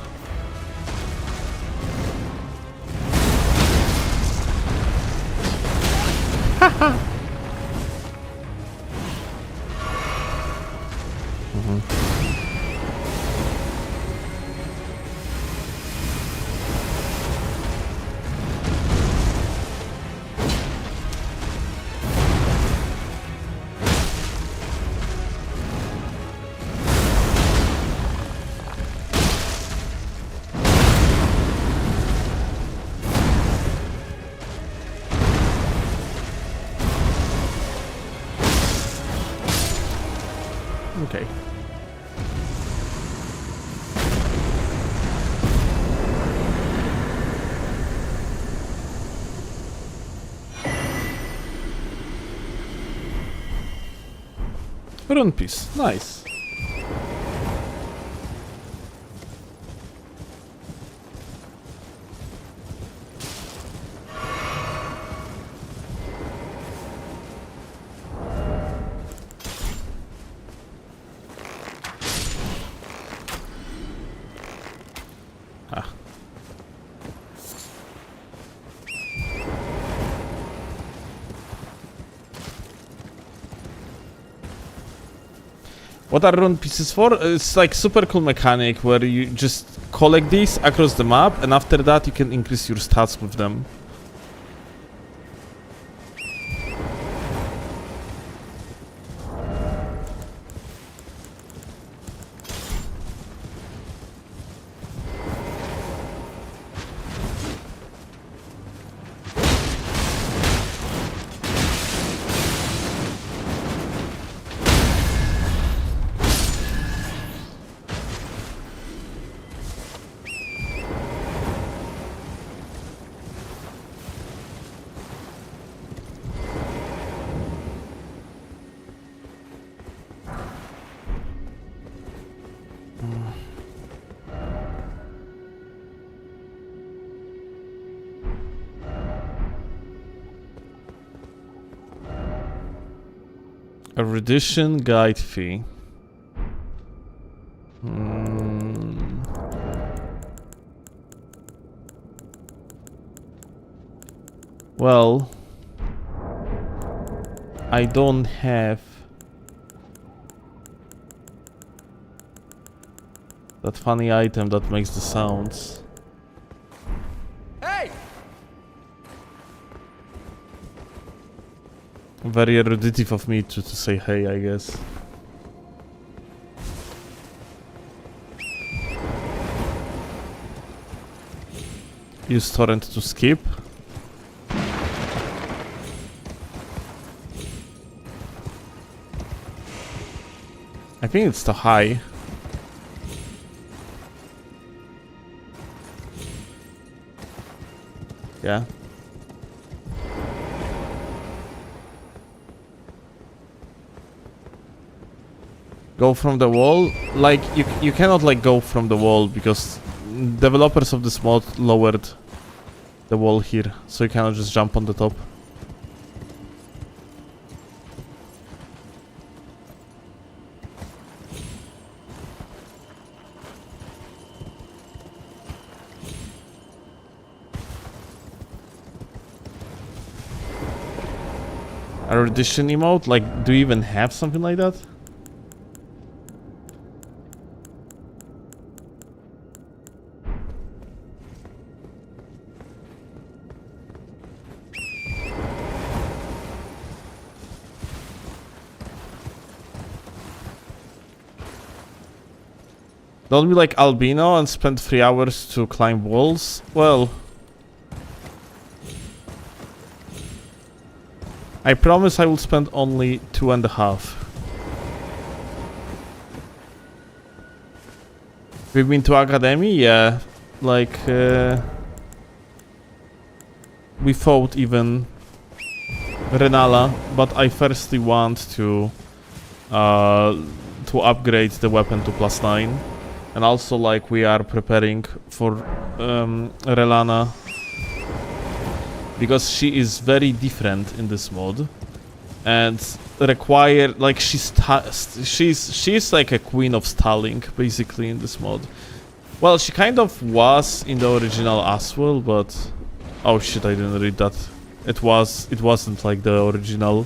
Okay. Rune piece, nice. What are rune pieces for? It's like super cool mechanic where you just collect these across the map and after that you can increase your stats with them. Erudition guide fee. Well, I don't have that funny item that makes the sounds. Hey! Very eruditive of me to say hey, I guess. Use torrent to skip. I think it's too high. Yeah. Go from the wall? Like, you cannot like go from the wall because developers of this mod lowered the wall here, so you cannot just jump on the top. Erudition emote? Like, do you even have something like that? Don't be like Albino and spend 3 hours to climb walls? Well, I promise I will spend only 2.5. We've been to Academy? Yeah. Like, we fought even Rennala, but I firstly want to upgrade the weapon to +9, and also like we are preparing for Rennala because she is very different in this mod and require like she's like a queen of stalling basically in this mod. Well, she kind of was in the original as well, but oh shit, I didn't read that. It wasn't like the original.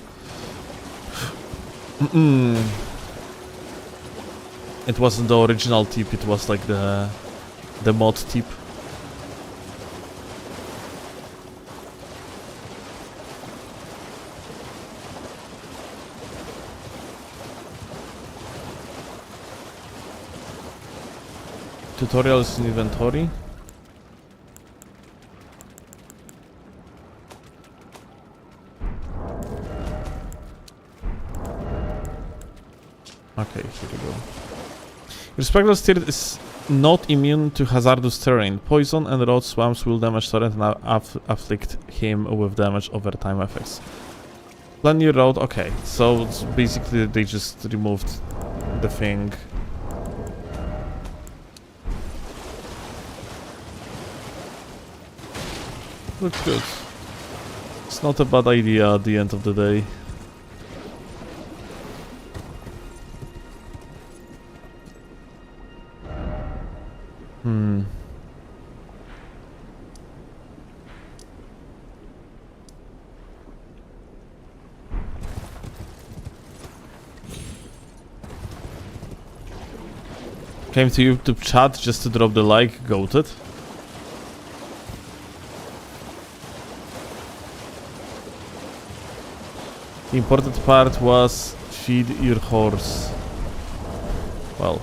It wasn't the original tip, it was like the mod tip. Tutorials in inventory. Okay, here we go. Your spectral steer is not immune to hazardous terrain. Poison and road swamps will damage torrent and afflict him with damage over time effects. Plan new road. Okay, so it's basically they just removed the thing. Looks good. It's not a bad idea at the end of the day. Came to YouTube chat just to drop the like, goated. The important part was feed your horse. Well.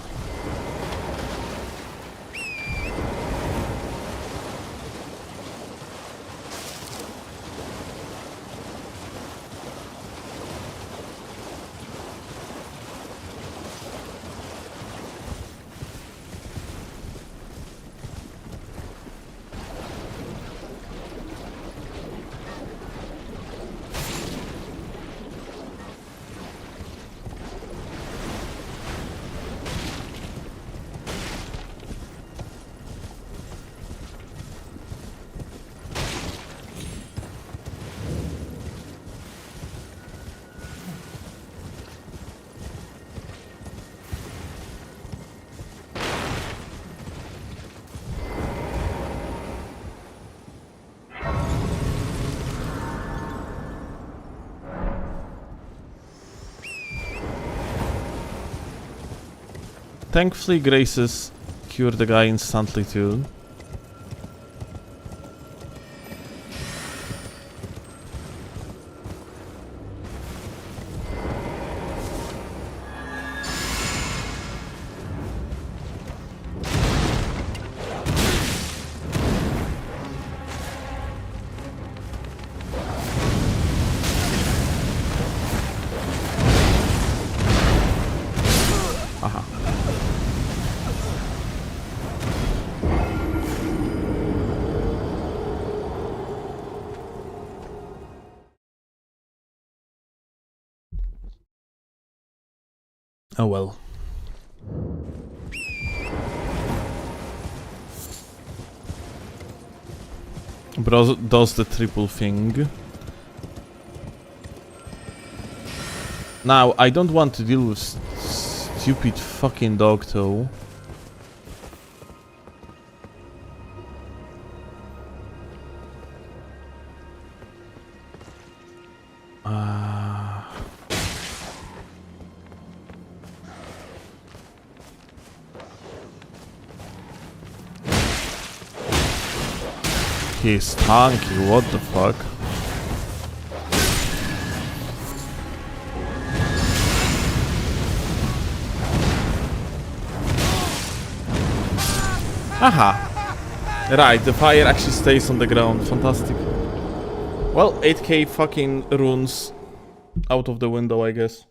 Thankfully, Graces cured the guy instantly too. Oh well. Bro does the triple thing. Now, I don't want to deal with stupid fucking dog though. He's tanky, what the fuck? Aha! Right, the fire actually stays on the ground, fantastic. Well, 8k fucking runes out of the window, I guess.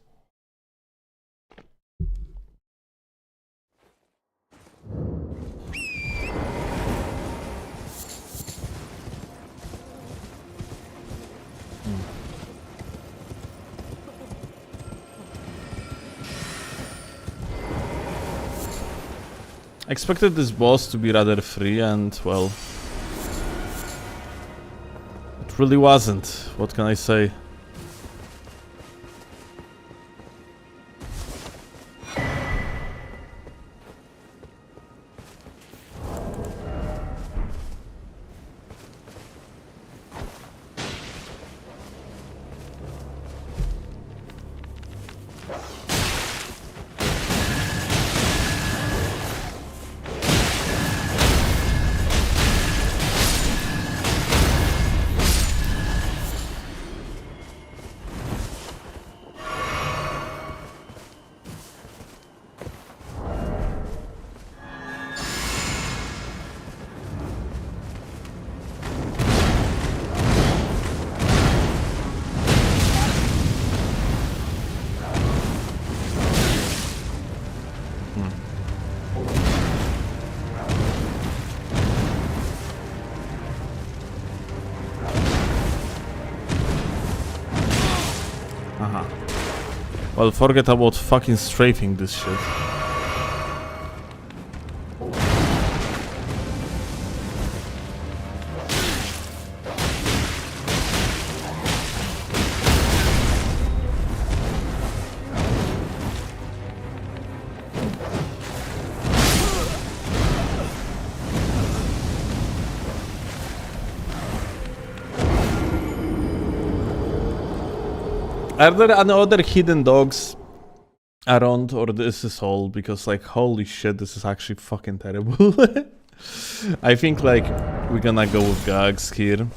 I expected this boss to be rather free and, well... it really wasn't. What can I say? Well, forget about fucking strafing this shit. Are there any other hidden dogs around, or this is all? Because, like, holy shit, this is actually fucking terrible. I think, like, we're gonna go with gags here.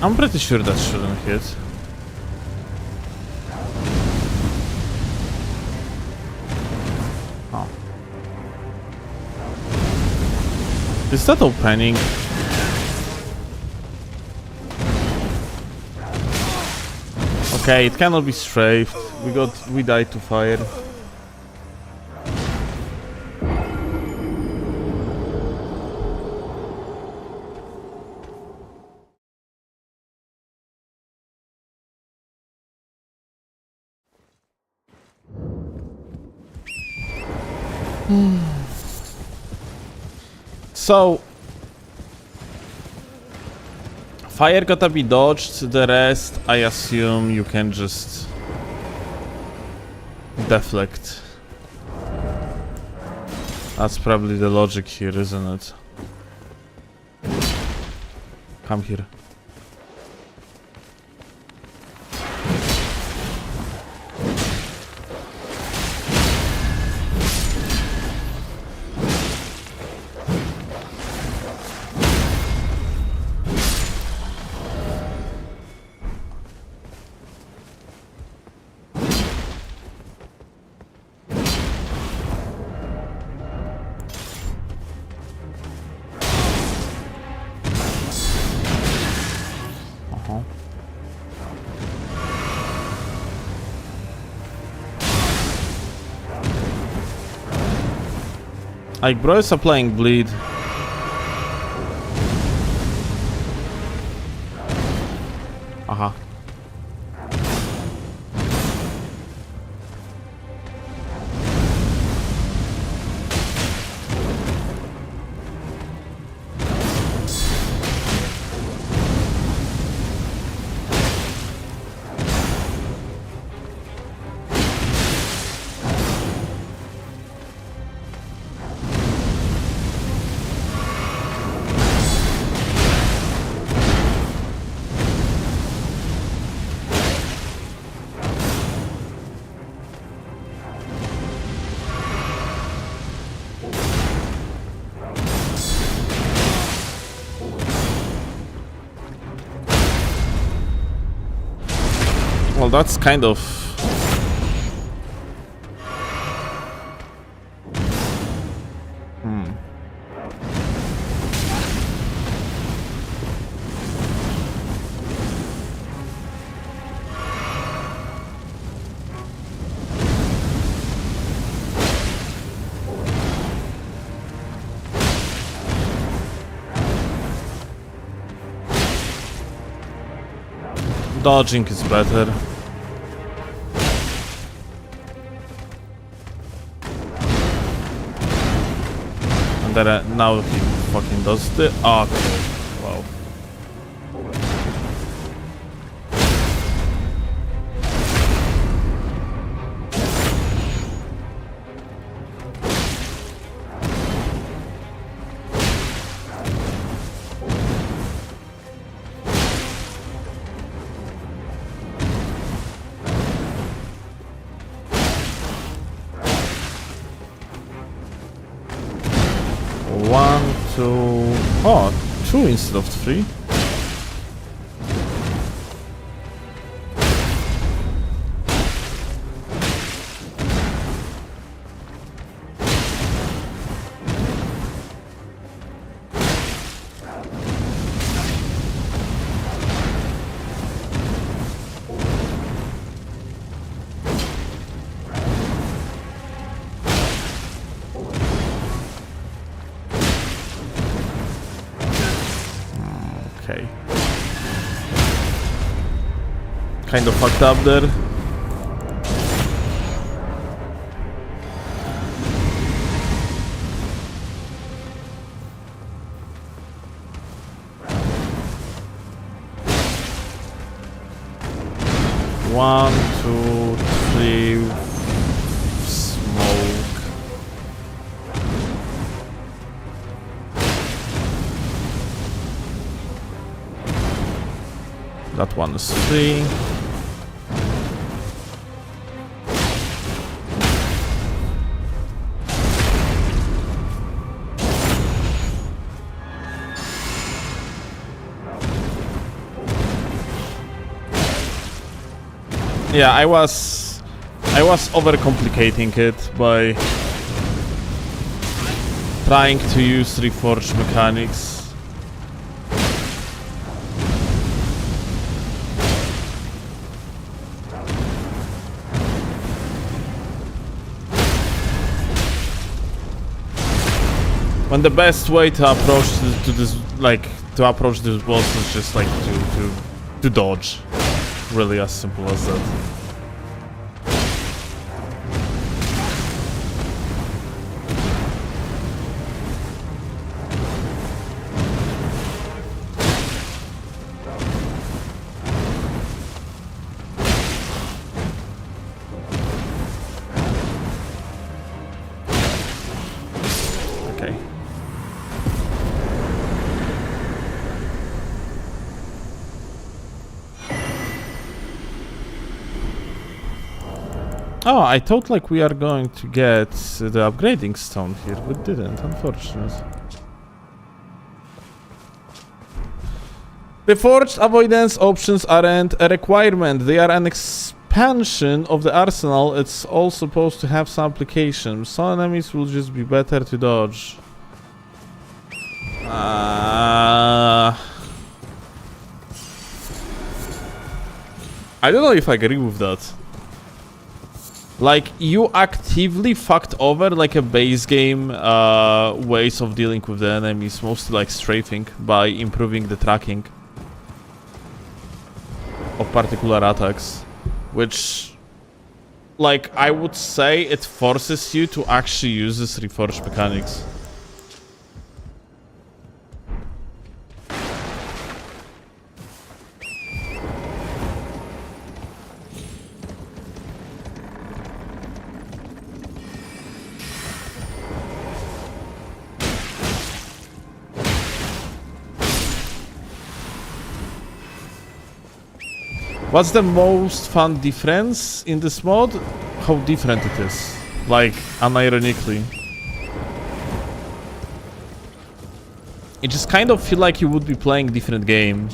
I'm pretty sure that shouldn't hit. Oh. Is that opening? Okay, it cannot be strafed. We died to fire. So, fire gotta be dodged, the rest I assume you can just deflect. That's probably the logic here, isn't it? Come here. Like, bro is applying bleed. Aha. Well, that's kind of... Dodging is better. And then now he fucking does the... Okay, wow. One, two... Oh, two instead of three. Okay. Kind of fucked up there. One, two, three. Smoke. That one is three. Yeah, I was overcomplicating it by trying to use Reforged mechanics. When the best way to approach this boss is just like to dodge. Really as simple as that. Okay. Oh, I thought like we are going to get the upgrading stone here, but didn't, unfortunately. Reforged avoidance options aren't a requirement, they are an expansion of the arsenal. It's all supposed to have some application. Some enemies will just be better to dodge. I don't know if I agree with that. Like, you actively fucked over like a base game ways of dealing with the enemies, mostly like strafing, by improving the tracking of particular attacks, which, like, I would say it forces you to actually use this Reforged mechanics. What's the most fun difference in this mod? How different it is. Like, unironically. It just kind of feel like you would be playing different game.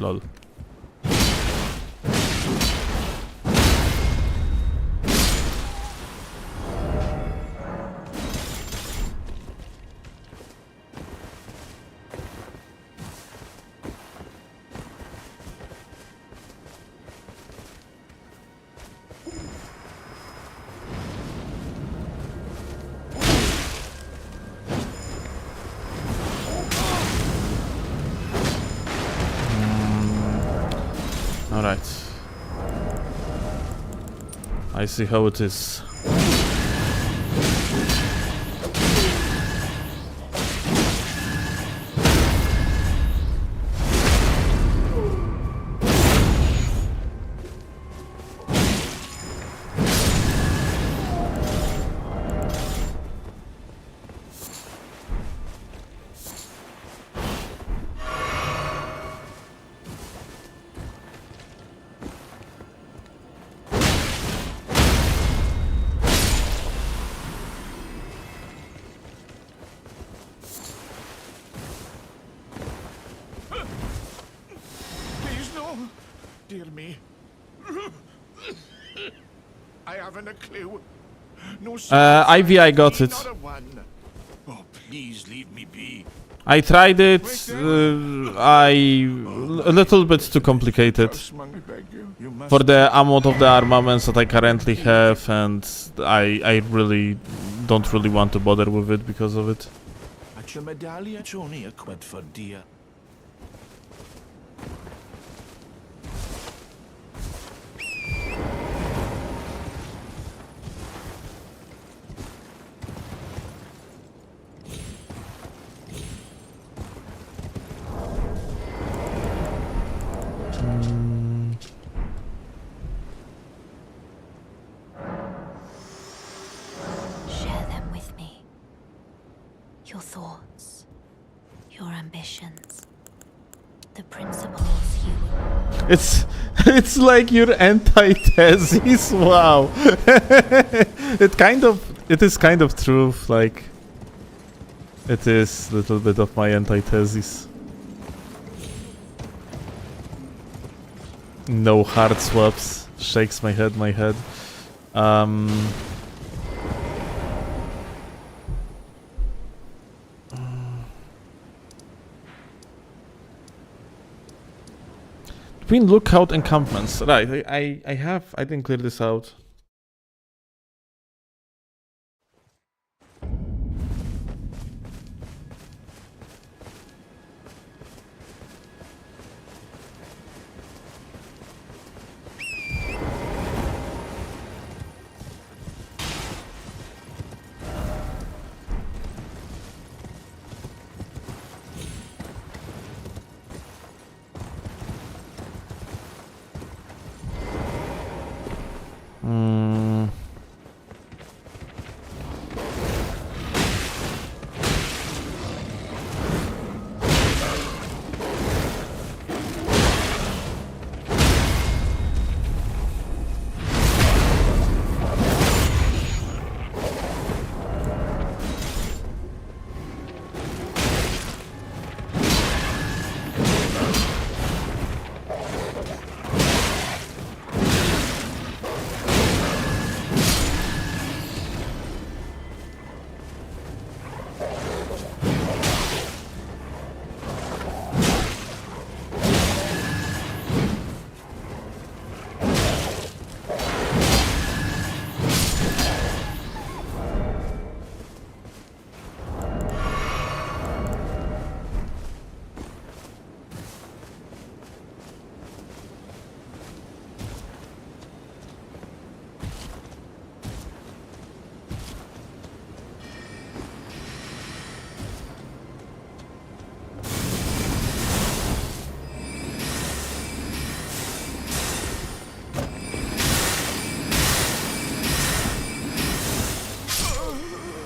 Lol. Alright. I see how it is. Please, no. Dear me. I haven't a clue. No Ivy, I got it. not a one. Oh, please leave me be. I tried it. A little bit too complicated I beg you. You must for the amount of the armaments that I currently have, and I really don't really want to bother with it because of it. at your medallion, only a quid for dear. Share them with me. Your thoughts, your ambitions, the principles you... It's like your antithesis. Wow. It is kind of true. Like, it is a little bit of my antithesis. No hard swaps. Shakes my head. Between lookout encampments. Right, I didn't clear this out.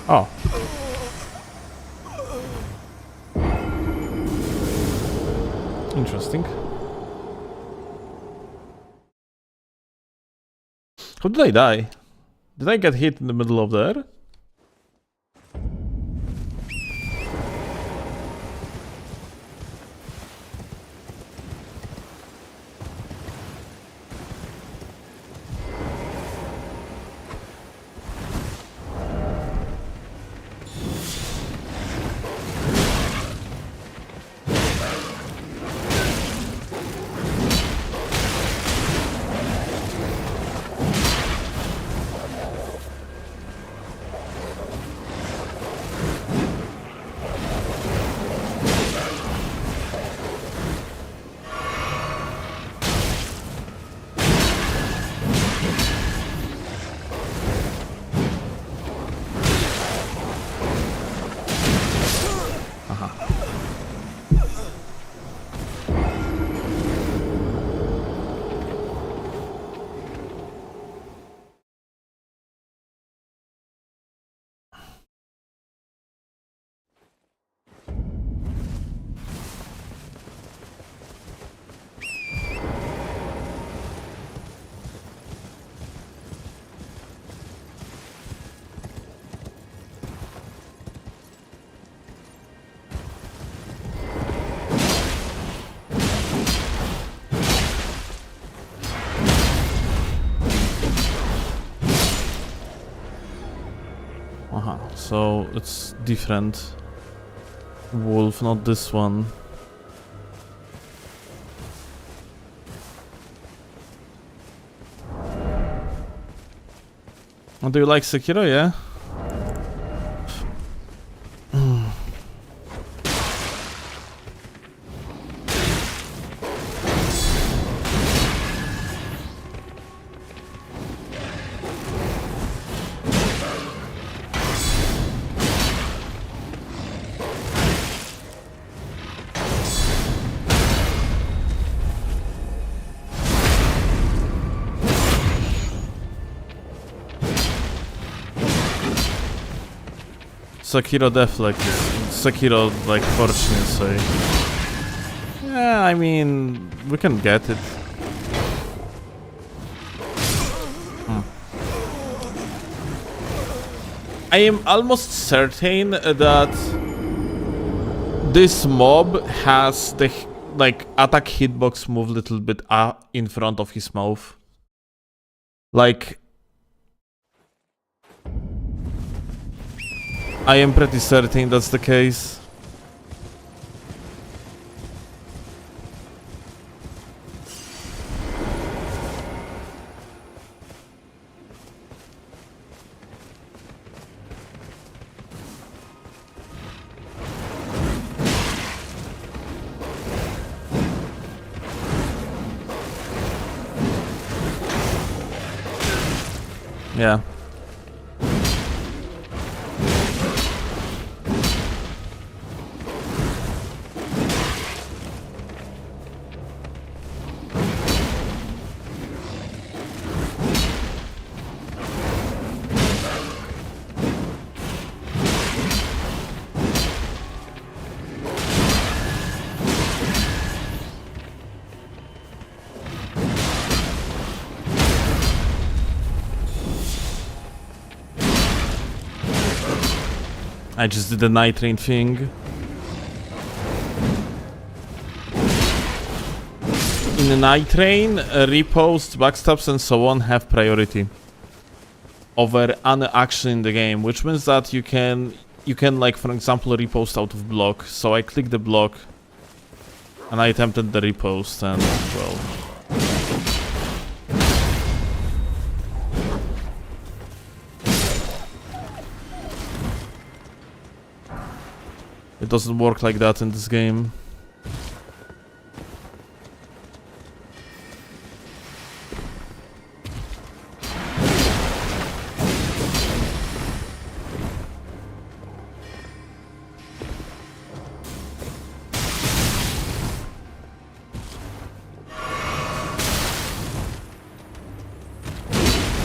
Oh. Interesting. How did I die? Did I get hit in the middle of there? so it's different wolf, not this one. Oh, do you like Sekiro? Yeah. Sekiro Deflect, Sekiro like fortune, say. Yeah, I mean, we can get it. I am almost certain that this mob has the like attack hitbox move little bit in front of his mouth. Like, I am pretty certain that's the case. Yeah. I just did the night train thing. In the night train, reposts, backstabs and so on have priority over any action in the game, which means that you can like, for example, repost out of block. So I clicked the block and I attempted the repost and, well, it doesn't work like that in this game.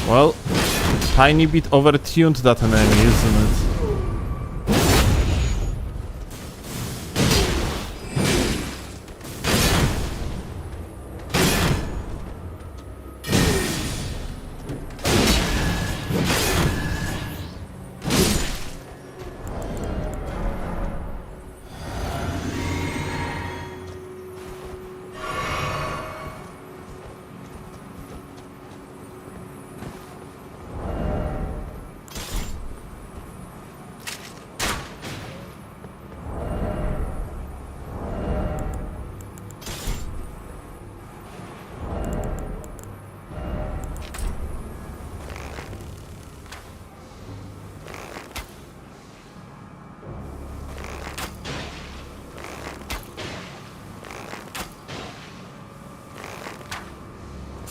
Well, tiny bit overtuned that enemy, isn't it?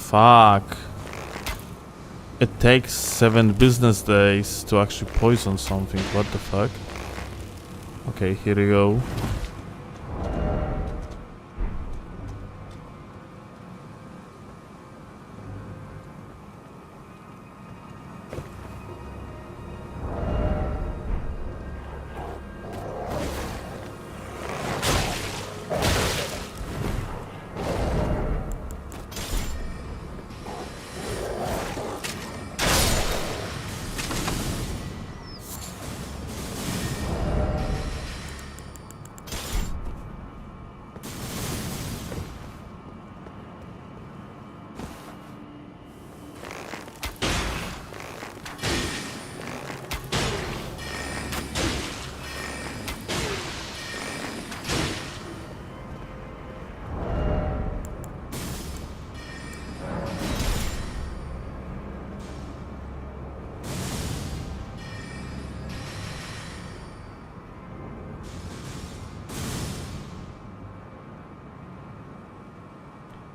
Fuck. It takes 7 business days to actually poison something. What the fuck? Okay, here we go.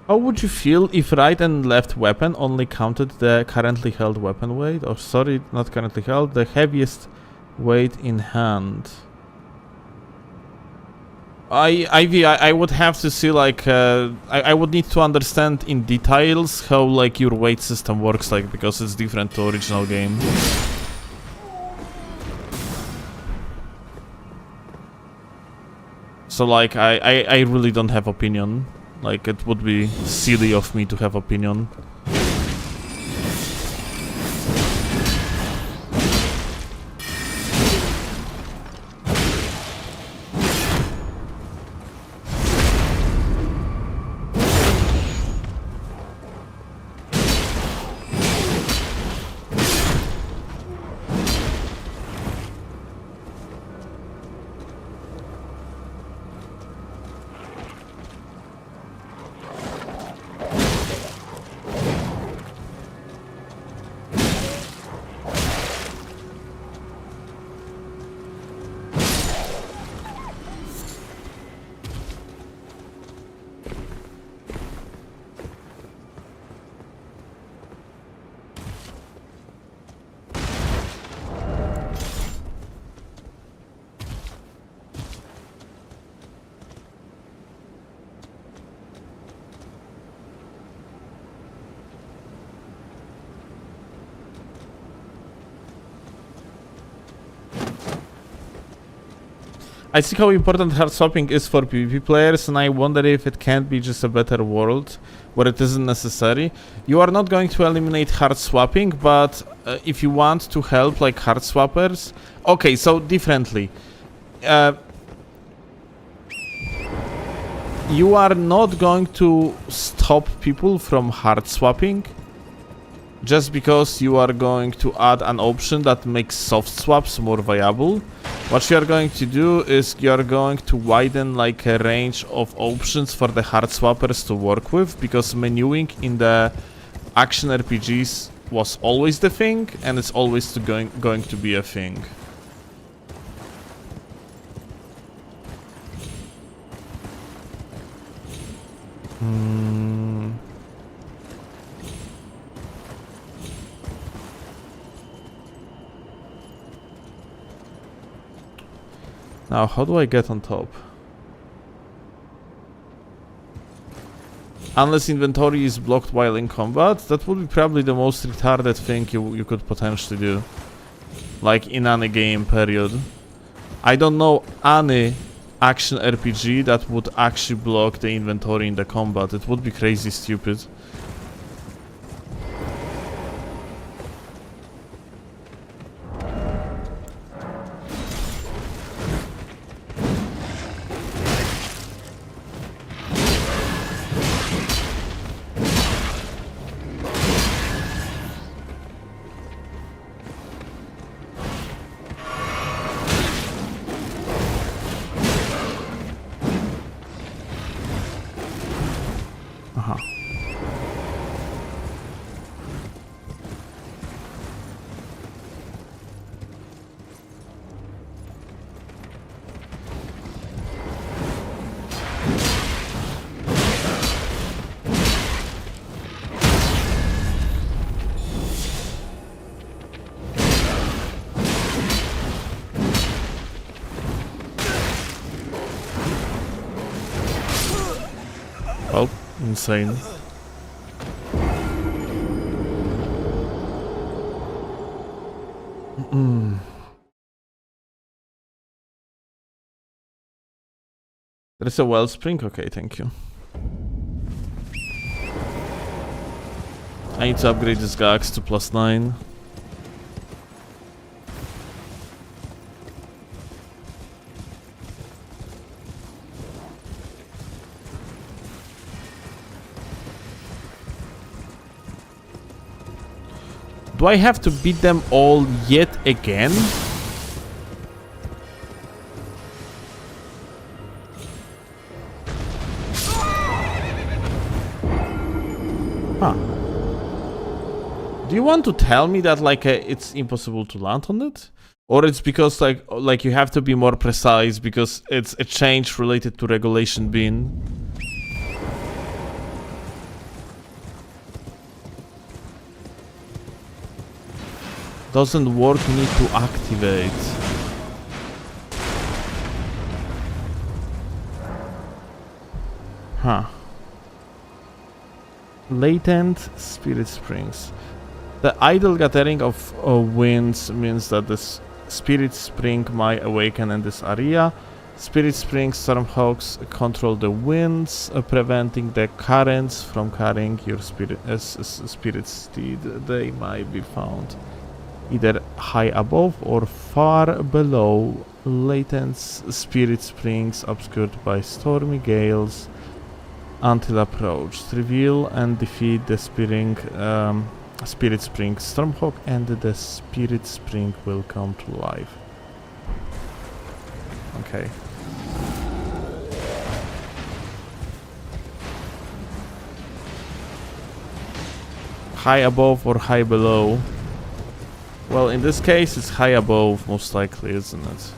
How would you feel if right and left weapon only counted the currently held weapon weight? Or sorry, not currently held, the heaviest weight in hand. I would have to see, like, I would need to understand in details how, like, your weight system works, like, because it's different to original game. So, like, I really don't have opinion. Like, it would be silly of me to have opinion. I see how important hard swapping is for PvP players, and I wonder if it can't be just a better world where it isn't necessary. You are not going to eliminate hard swapping, but if you want to help like hard swappers... Okay, so differently. You are not going to stop people from hard swapping just because you are going to add an option that makes soft swaps more viable. What you are going to do is you are going to widen like a range of options for the hard swappers to work with, because menuing in the action RPGs was always the thing, and it's always going to be a thing. Now, how do I get on top? Unless inventory is blocked while in combat, that would be probably the most retarded thing you could potentially do. Like in any game, period. I don't know any action RPG that would actually block the inventory in the combat. It would be crazy stupid. Well, insane. There's a wellspring? Okay, thank you. I need to upgrade this Gax to +9. Do I have to beat them all yet again? Huh. Do you want to tell me that like it's impossible to land on it? Or it's because like you have to be more precise because it's a change related to regulation bin? Doesn't work, need to activate. Huh. Latent spirit springs. The idle gathering of winds means that the spirit spring might awaken in this area. Spirit springs, stormhawks control the winds, preventing the currents from carrying your spirit steed. They might be found either high above or far below. Latent spirit springs obscured by stormy gales until approached. Reveal and defeat the spirit spring stormhawk and the spirit spring will come to life. Okay. High above or high below? Well, in this case it's high above most likely, isn't it?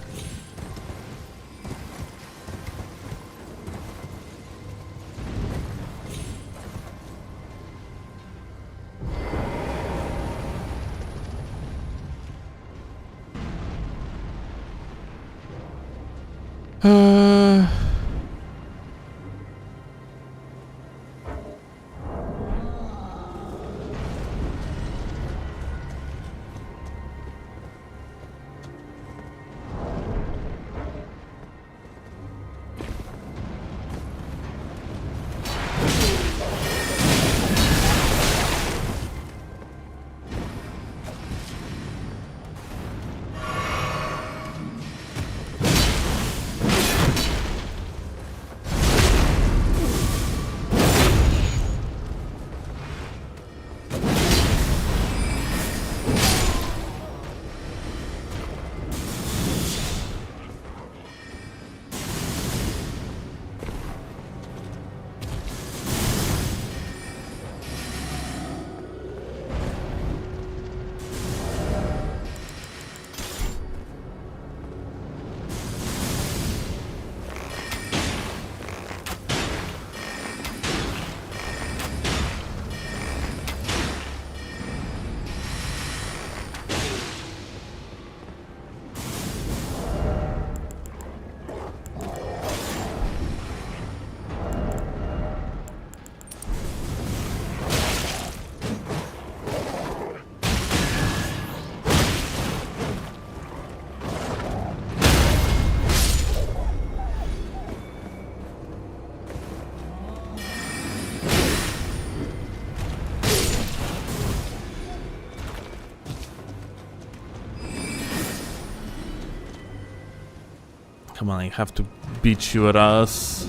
Come on, I have to beat your ass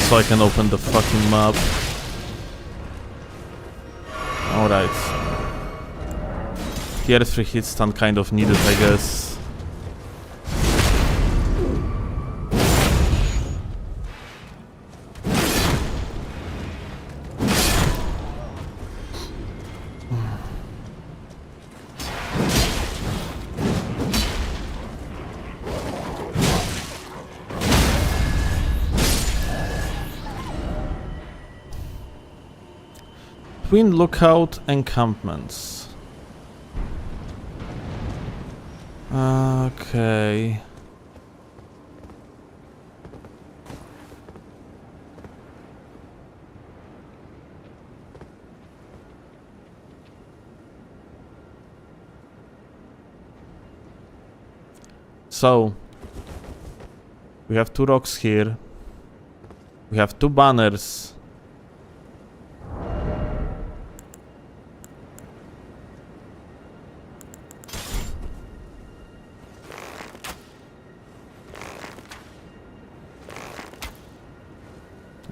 so I can open the fucking map. Alright. Tier 3 hit stun kind of needed, I guess. Twin lookout encampments. Okay. So, we have 2 rocks here. We have 2 banners.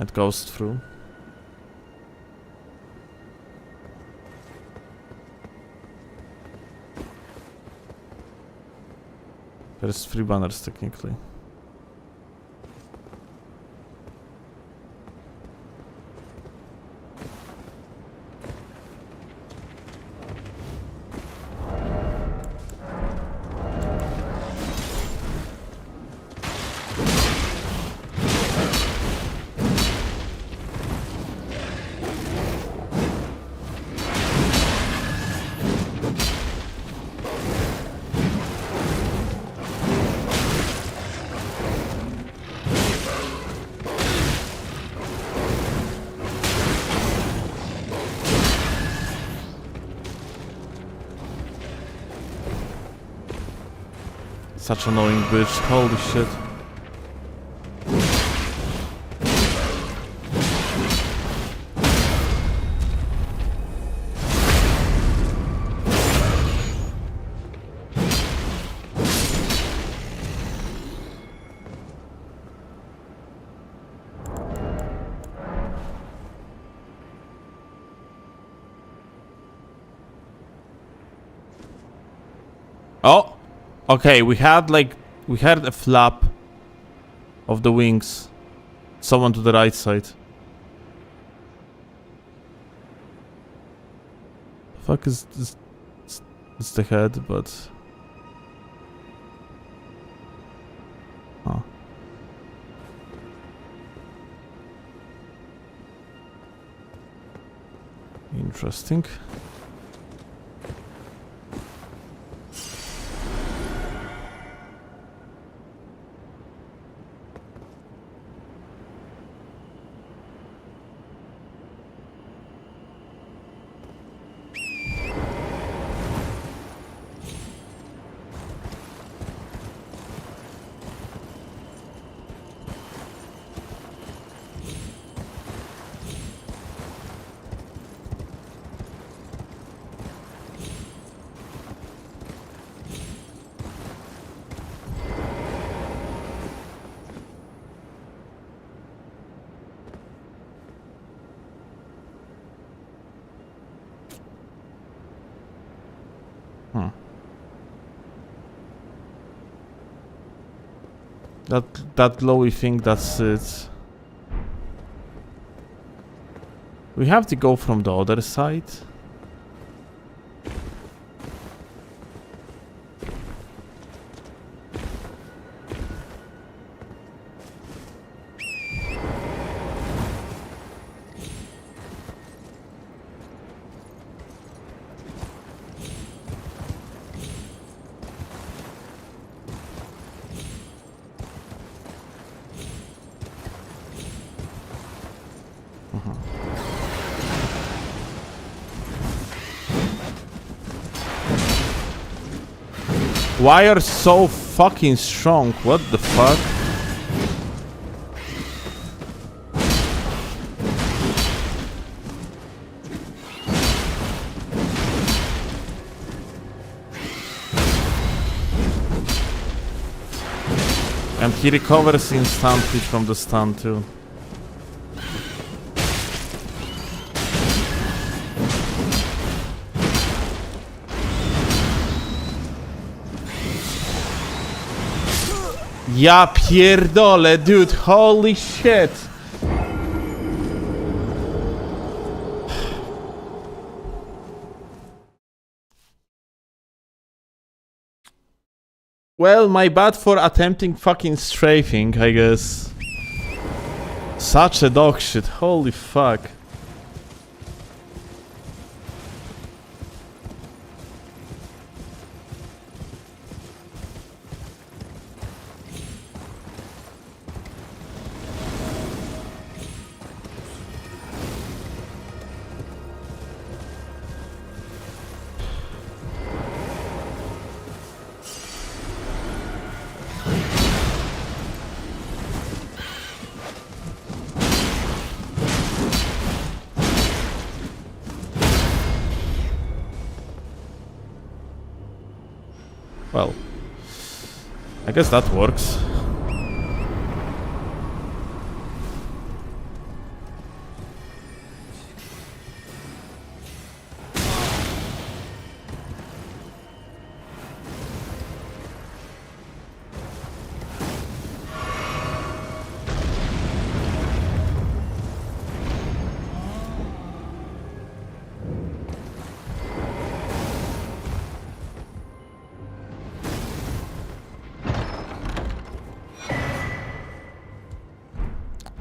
It goes through. There's 3 banners technically. Such annoying bitch. Holy shit. Oh, okay. We had a flap of the wings. Someone to the right side. Fuck is this? It's the head, but oh. Interesting. That glowy thing, that's it. We have to go from the other side. Why are so fucking strong? What the fuck? And he recovers instantly from the stun too. Ja pierdolę, dude, holy shit. Well, my bad for attempting fucking strafing, I guess. Such a dog shit, holy fuck. Well, I guess that works.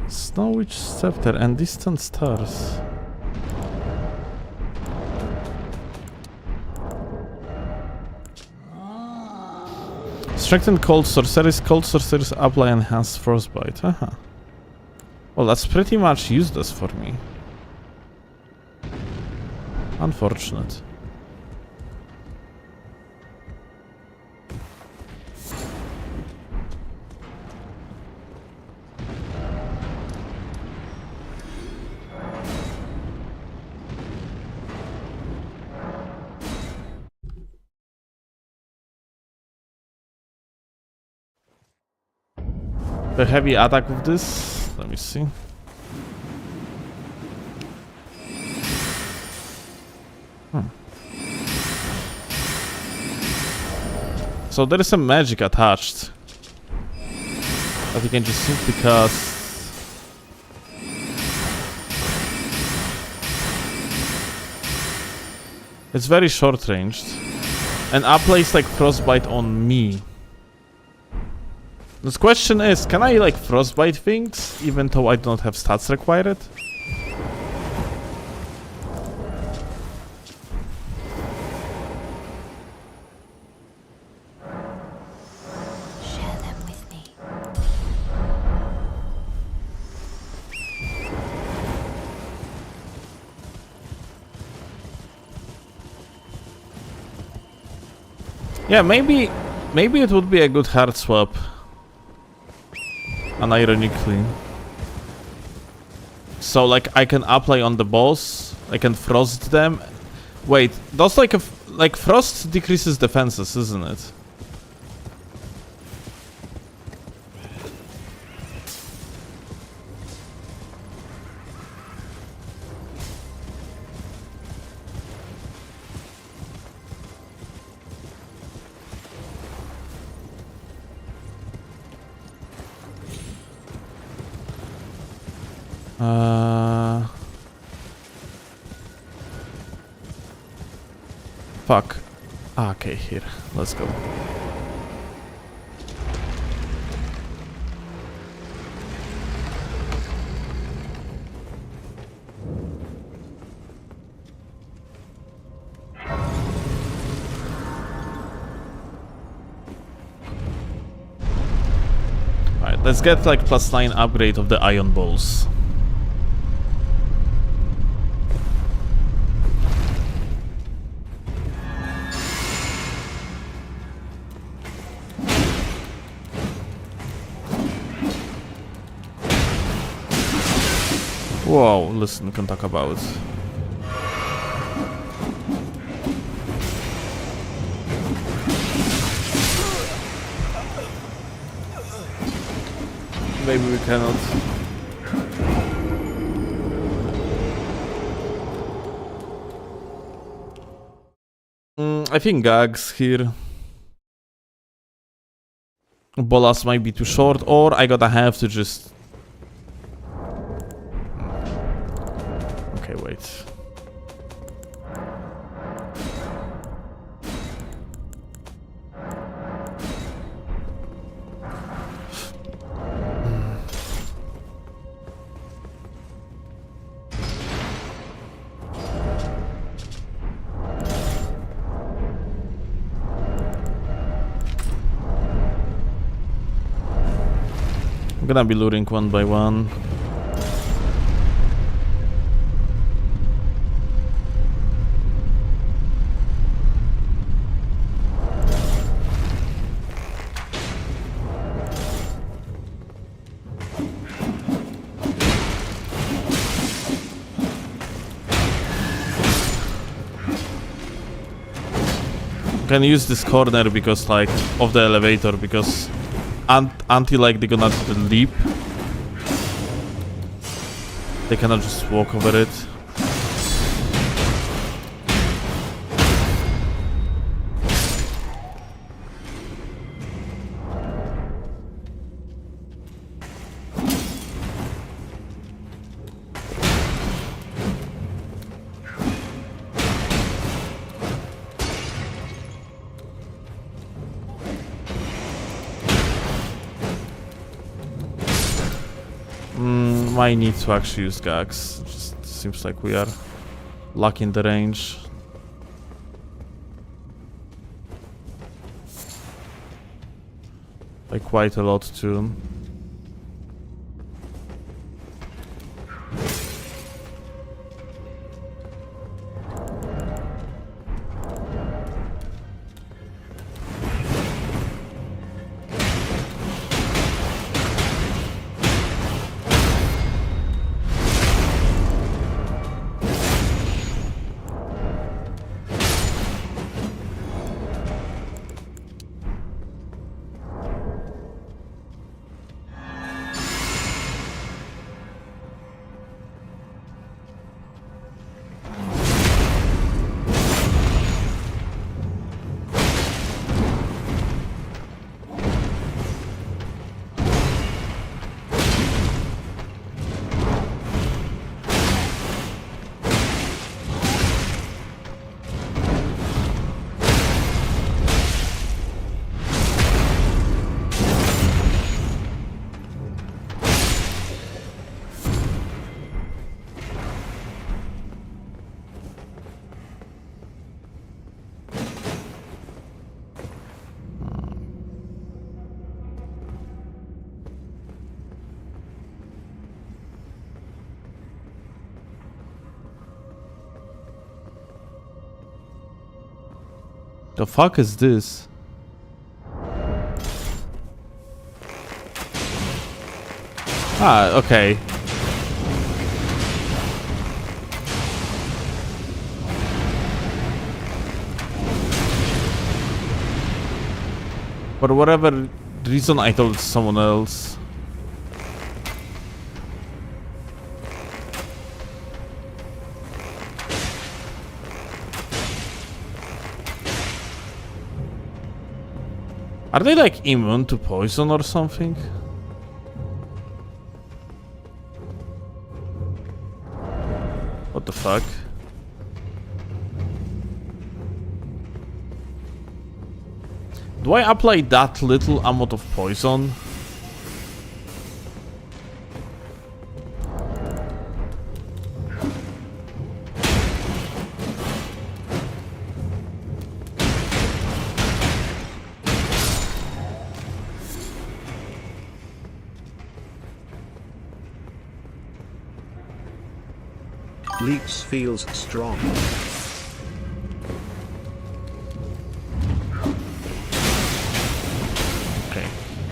Snow-Witch Scepter and Distant Stars. Strengthened Cold Sorceries apply enhanced frostbite. Well, that's pretty much useless for me. Unfortunate. The heavy attack with this. Let me see. So there is some magic attached that you can just simply cast. It's very short ranged, and applies like frostbite on me. The question is, can I like frostbite things even though I do not have stats required? Share them with me. Yeah, maybe it would be a good hard swap. Unironically. So like I can apply on the boss, I can frost them. Wait, those like frost decreases defenses, isn't it? Fuck. Ah, okay, here. Let's go. Alright, let's get like +9 upgrade of the iron balls. Whoa, listen, we can talk about. Maybe we cannot. I think gags here. Bolas might be too short, or I gotta have to just... Okay, wait. I'm gonna be luring one by one. Can use this corner because like of the elevator because until like they're gonna leap, they cannot just walk over it. Might need to actually use gags. It just seems like we are lacking the range. By quite a lot too. The fuck is this? Ah, okay. For whatever reason, I told someone else. Are they like immune to poison or something? What the fuck? Do I apply that little amount of poison? Leaps feels strong. Okay.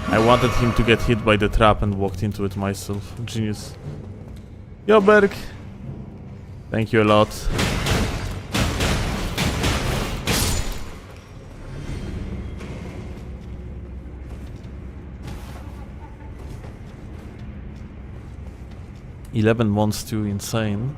I wanted him to get hit by the trap and walked into it myself. Genius. Yo, Berg. Thank you a lot. $11 months too insane.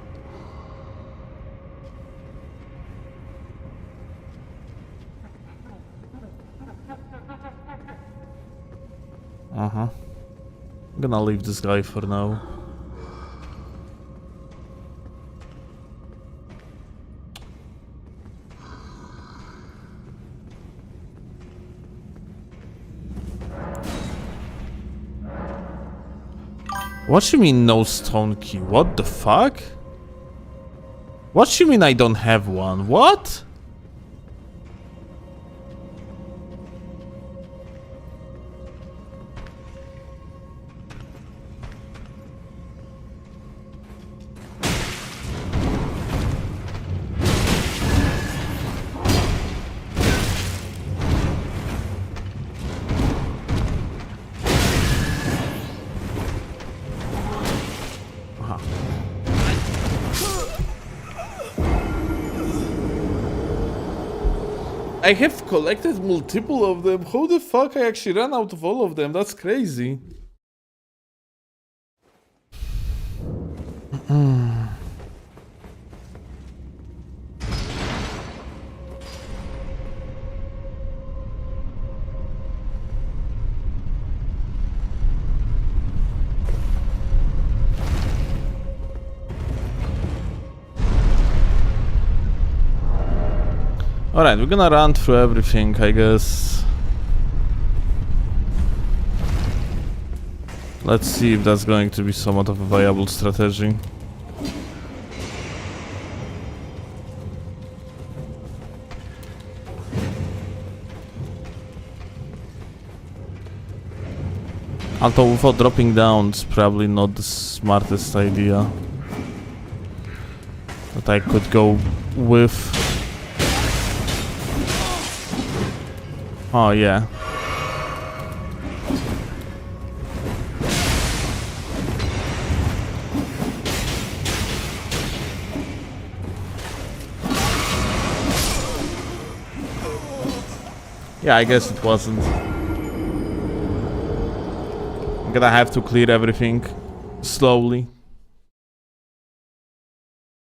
I'm gonna leave this guy for now. What you mean no stone key? What the fuck? What you mean I don't have one? What? I have collected multiple of them. How the fuck I actually ran out of all of them? That's crazy. Alright, we're gonna run through everything, I guess. Let's see if that's going to be somewhat of a viable strategy. Although without dropping down, it's probably not the smartest idea. But I could go with... Oh, yeah. Yeah, I guess it wasn't. I'm gonna have to clear everything slowly.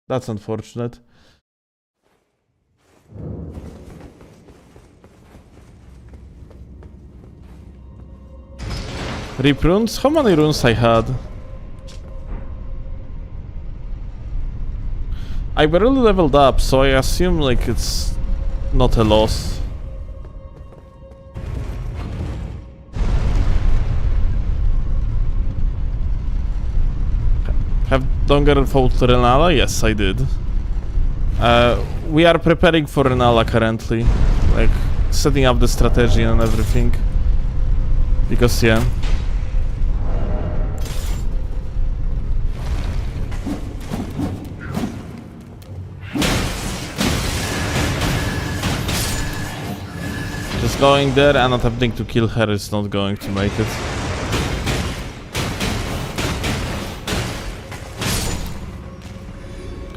That's unfortunate. Rip runes? How many runes I had? I barely leveled up, so I assume like it's not a loss. Have Donger fought Rennala? Yes, I did. We are preparing for Rennala currently, like setting up the strategy and everything. Because yeah. Just going there and attempting to kill her is not going to make it.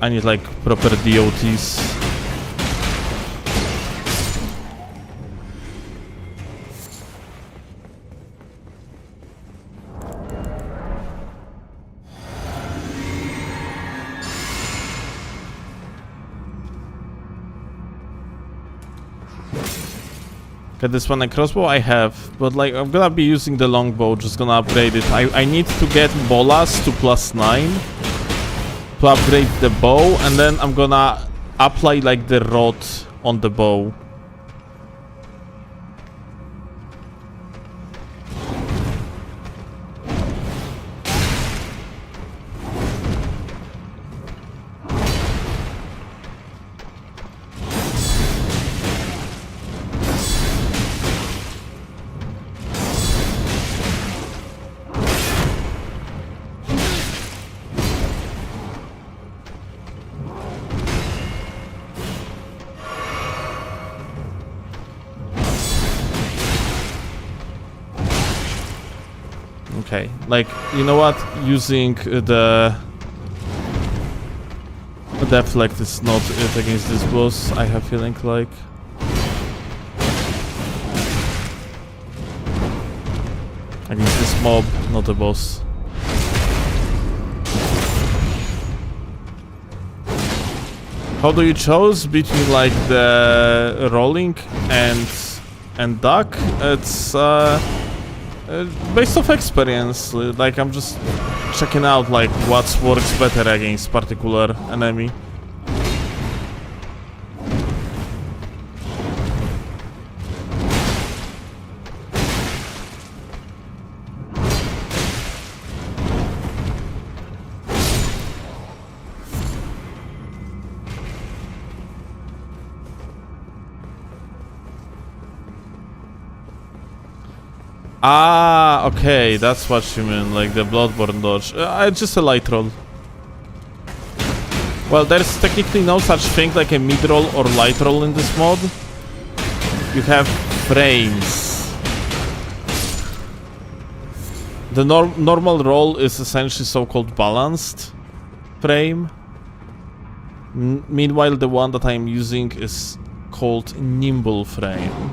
I need like proper DOTs. Okay, this one a crossbow I have, but like I'm gonna be using the longbow, just gonna upgrade it. I need to get bolas to +9 to upgrade the bow, and then I'm gonna apply like the rod on the bow. Okay, like, you know what? Using the deflect is not it against this boss, I have feeling like. Against this mob, not a boss. How do you choose between like the rolling and duck? It's based off experience. Like I'm just checking out like what works better against particular enemy. Ah, okay, that's what you mean, like the Bloodborne dodge. Just a light roll. Well, there's technically no such thing like a mid-roll or light roll in this mod. You have frames. The normal roll is essentially so-called balanced frame. Meanwhile, the one that I'm using is called nimble frame.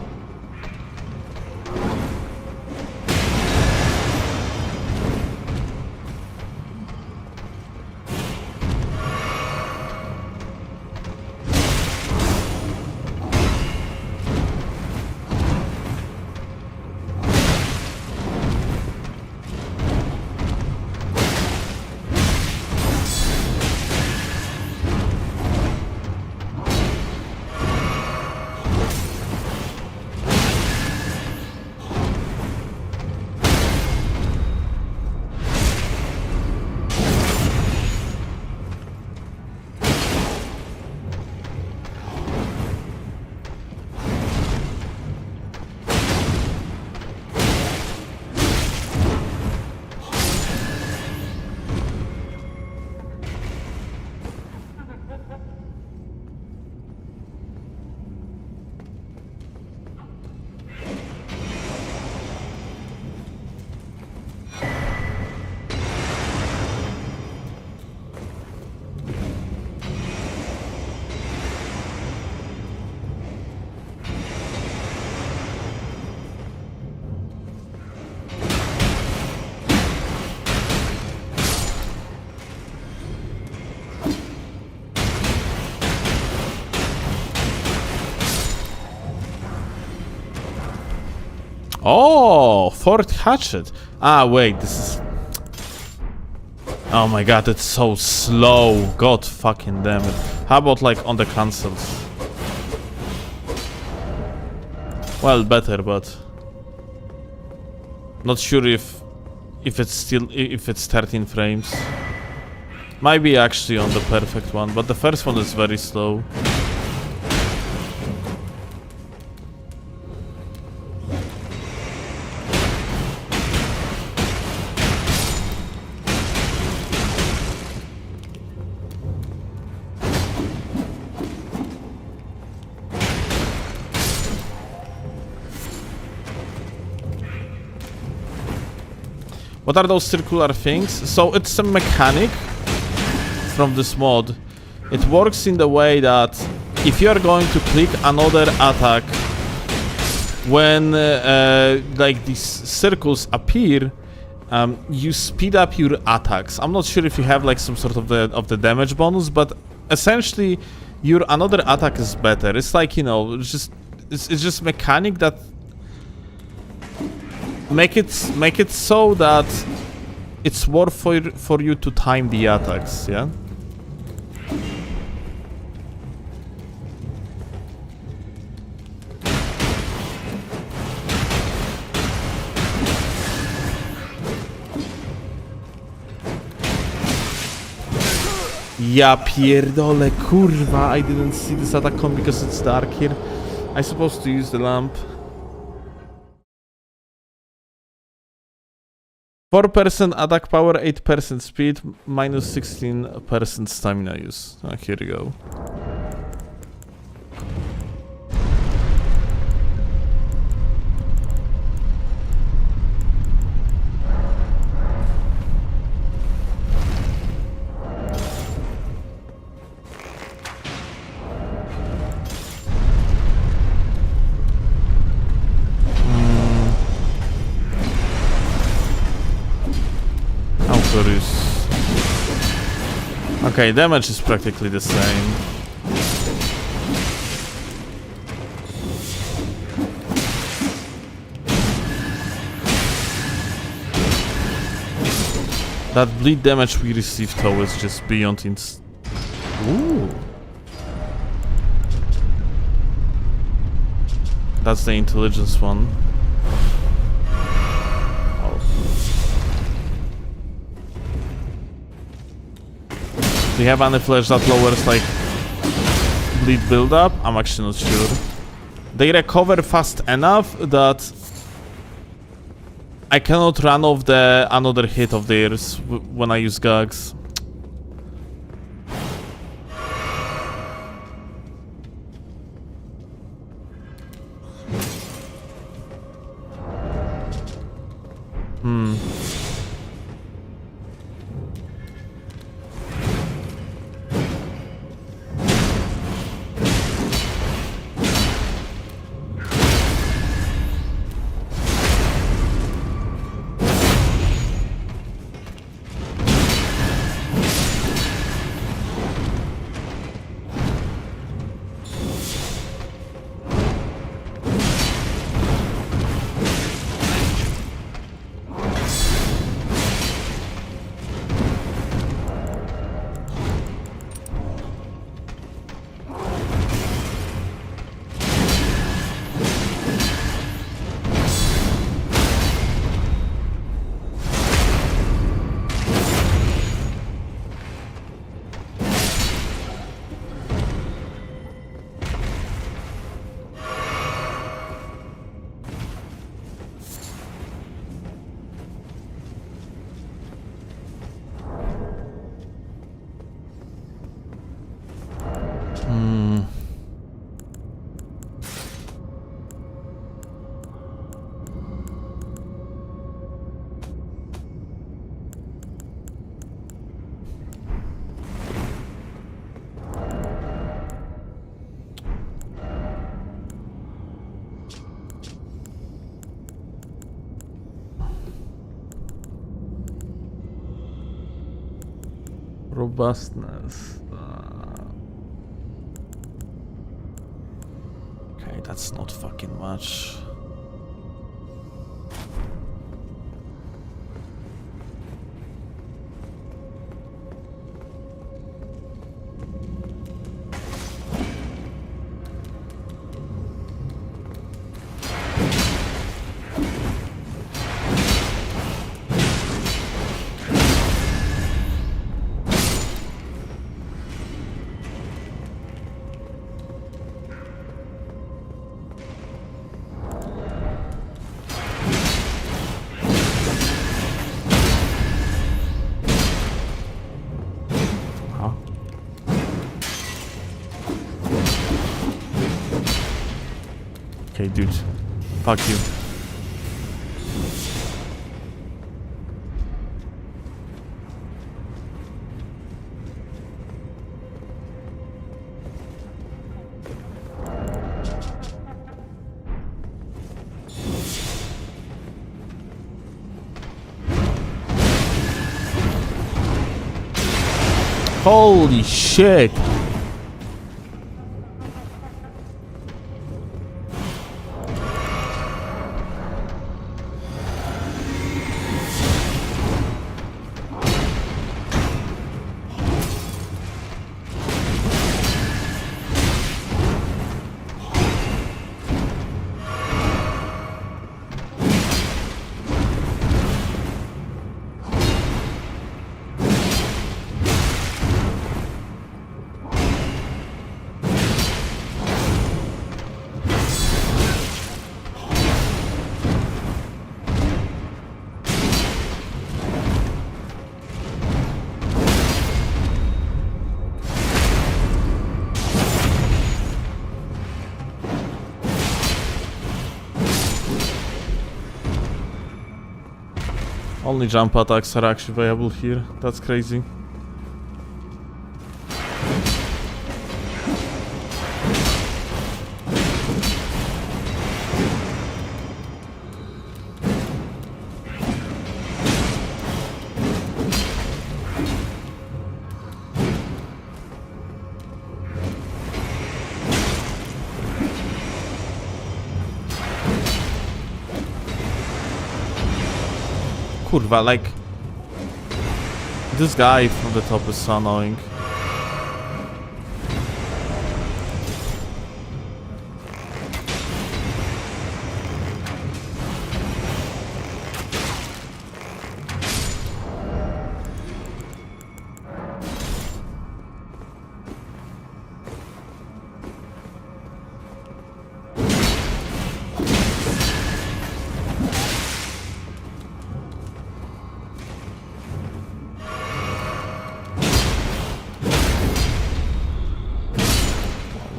Oh, fourth hatchet. Ah, wait, this is... Oh my god, it's so slow. God fucking damn it. How about like on the cancels? Well, better, but... Not sure if it's 13 frames. Might be actually on the perfect one, but the first one is very slow. What are those circular things? So it's a mechanic from this mod. It works in the way that if you are going to click another attack when like these circles appear, you speed up your attacks. I'm not sure if you have like some sort of the damage bonus, but essentially your another attack is better. It's like, you know, it's just mechanic that make it so that it's worth for you to time the attacks, yeah? Ja pierdolę, kurwa, I didn't see this attack come because it's dark here. I supposed to use the lamp. 4% attack power, 8% speed, minus 16% stamina use. Ah, here you go. Okay, damage is practically the same. That bleed damage we received though is just beyond Ooh. That's the intelligence one. Do you have any flash that lowers like bleed buildup? I'm actually not sure. They recover fast enough that I cannot run off the another hit of theirs when I use gags. Robustness. Okay, that's not fucking much. Okay, dude. Fuck you. Holy shit! Only jump attacks are actually viable here. That's crazy. Kurwa, like... This guy from the top is so annoying.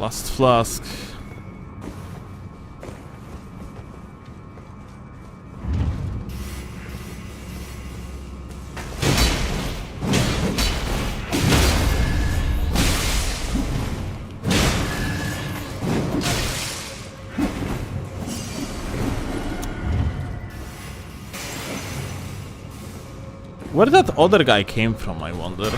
Last flask. Where that other guy came from, I wonder.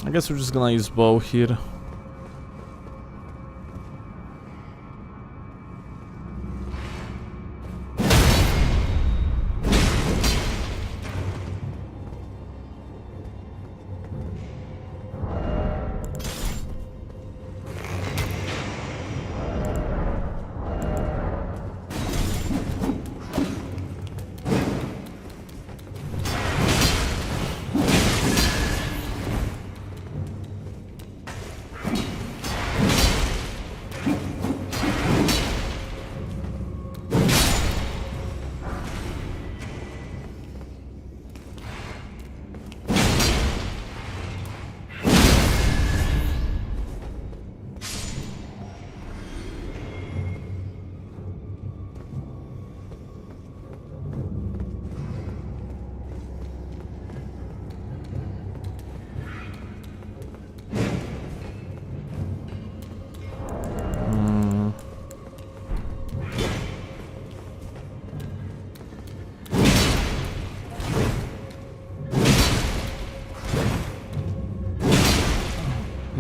I guess we're just gonna use bow here.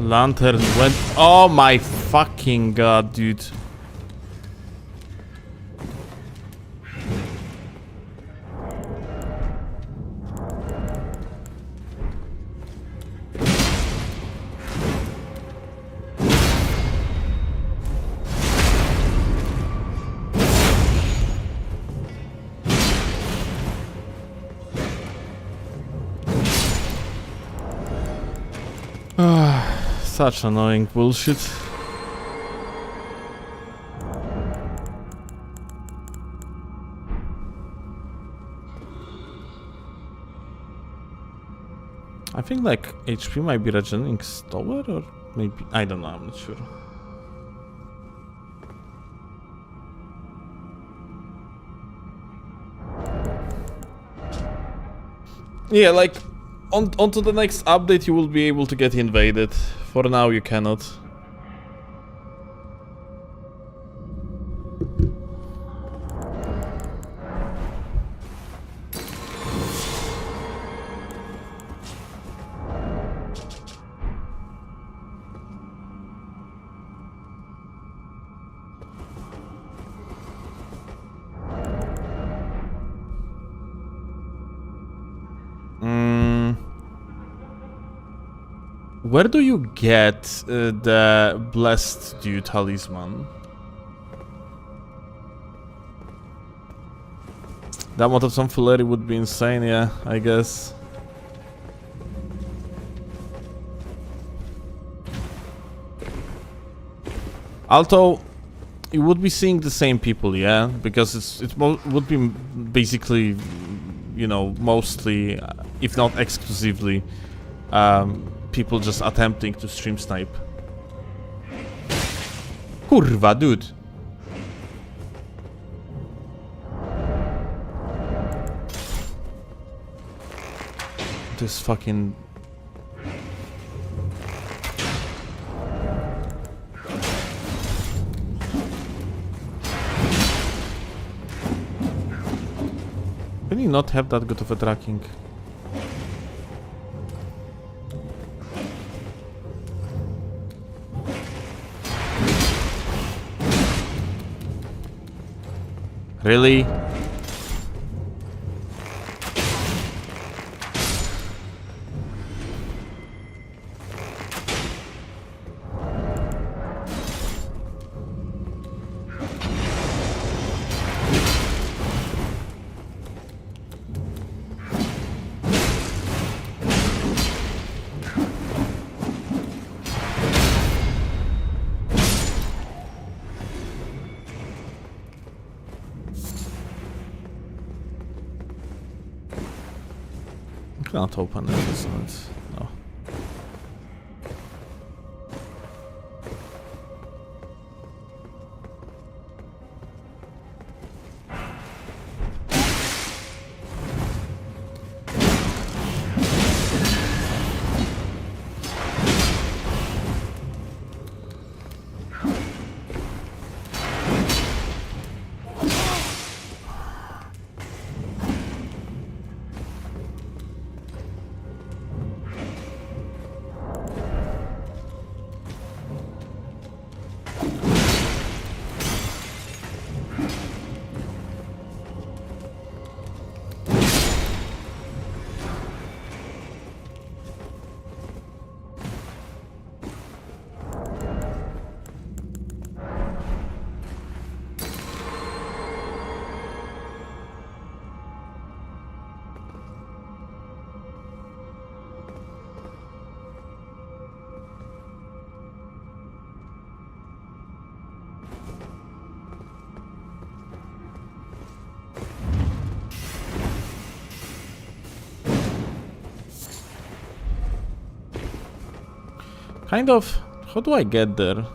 Lantern went. Oh my fucking god, dude. Such annoying bullshit. I think like HP might be regenerating slower, or maybe I don't know. I'm not sure. Yeah, like onto the next update, you will be able to get invaded. For now, you cannot. Where do you get the Blessed Dew Talisman? That amount of tomfoolery would be insane, yeah, I guess. Although, you would be seeing the same people, yeah? Because it would be basically, you know, mostly, if not exclusively, people just attempting to stream snipe. Kurwa, dude. This fucking... Can you not have that good of a tracking? Really? Can't open it, isn't it? No. Kind of. How do I get there?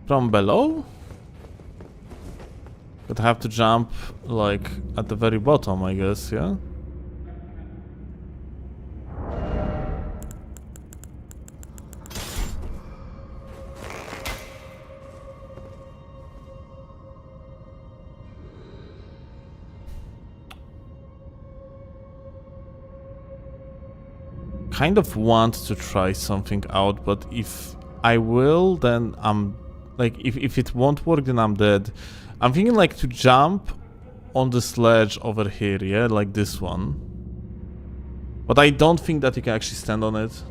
From below? But I have to jump, like, at the very bottom, I guess, yeah? Kind of want to try something out, but if I will, then I'm like, if it won't work, then I'm dead. I'm thinking like to jump on this ledge over here, yeah, like this one. But I don't think that you can actually stand on it.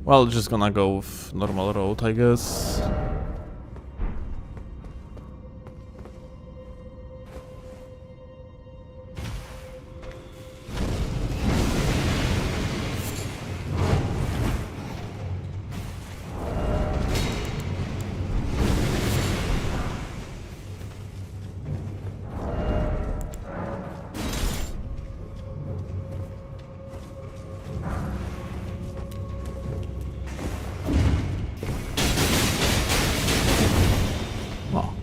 Well, just gonna go with normal road, I guess. Wow.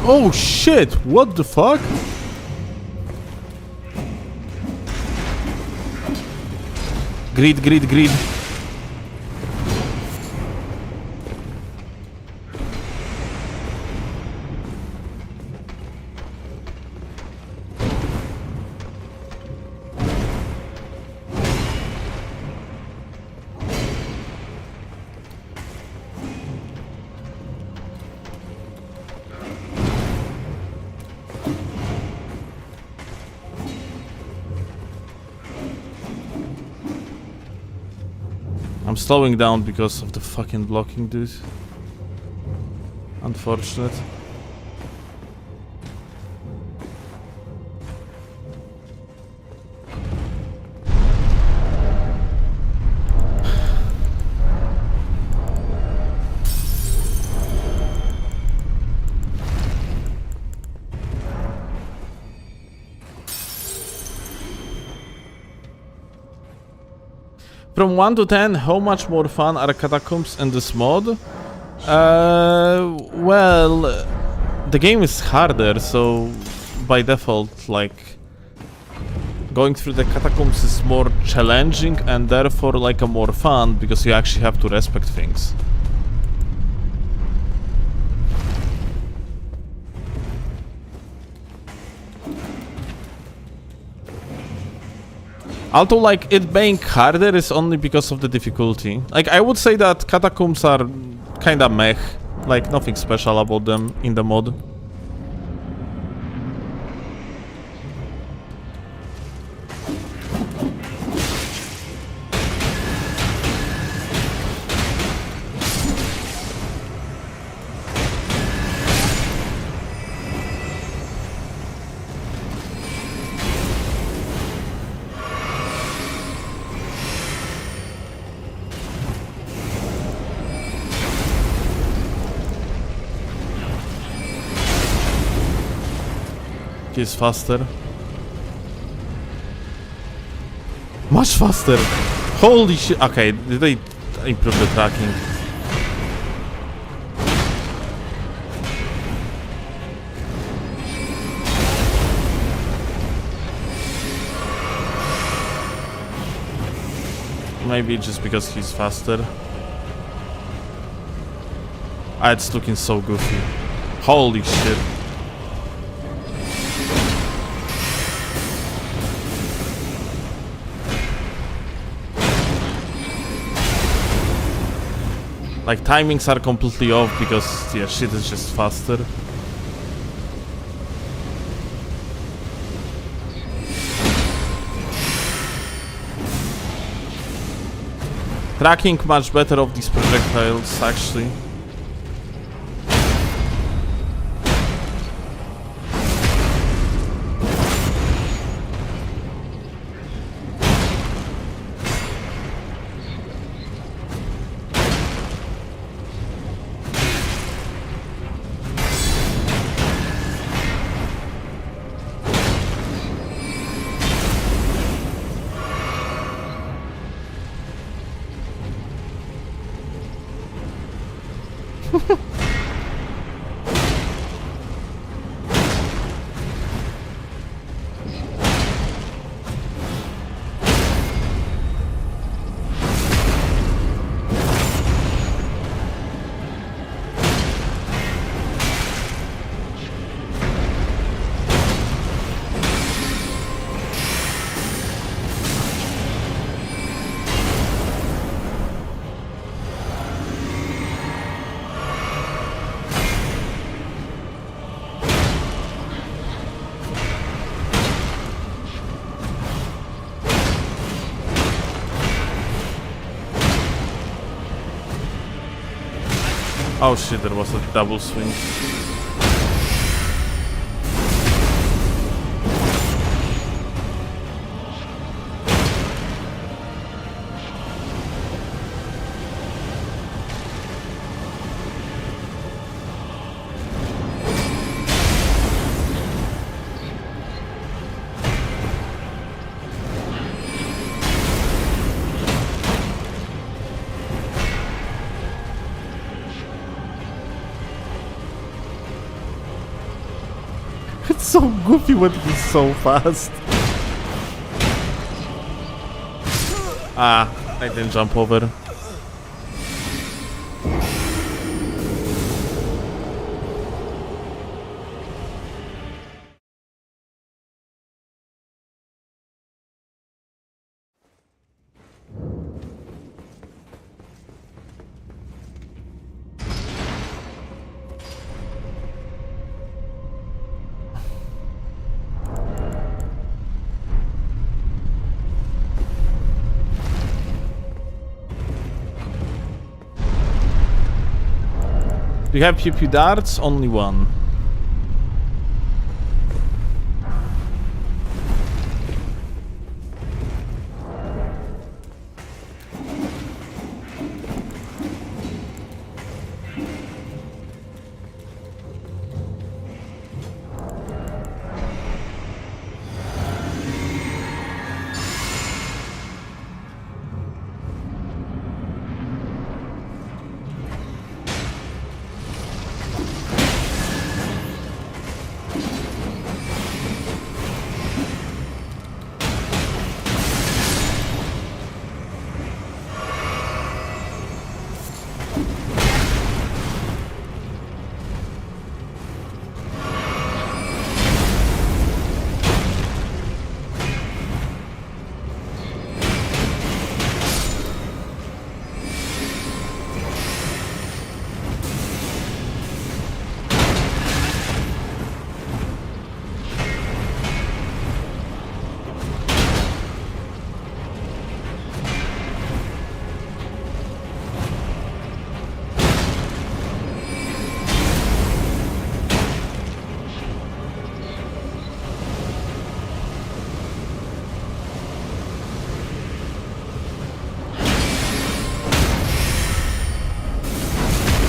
Oh shit! What the fuck? Greed, greed, greed. I'm slowing down because of the fucking blocking, dude. Unfortunate. From 1 to 10, how much more fun are catacombs in this mod? Well, the game is harder, so by default, like, going through the catacombs is more challenging and therefore like a more fun because you actually have to respect things. Although, like, it being harder is only because of the difficulty. Like, I would say that catacombs are kinda meh. Like, nothing special about them in the mod. Is faster. Much faster! Holy shit! Okay, did they improve the tracking? Maybe just because he's faster. Ah, it's looking so goofy. Holy shit. Like, timings are completely off because, yeah, shit is just faster. Tracking much better of these projectiles, actually. Oh shit, there was a double swing. It's so goofy when he's so fast. Ah, I didn't jump over. Do you have pew pew darts? Only one.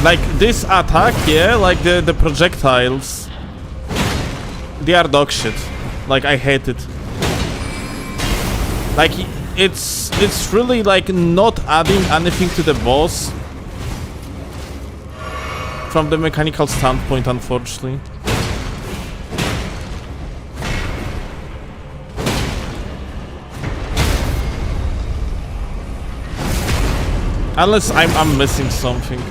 Like this attack, yeah, like the projectiles, they are dog shit. Like I hate it. Like it's really like not adding anything to the boss from the mechanical standpoint, unfortunately. Unless I'm missing something.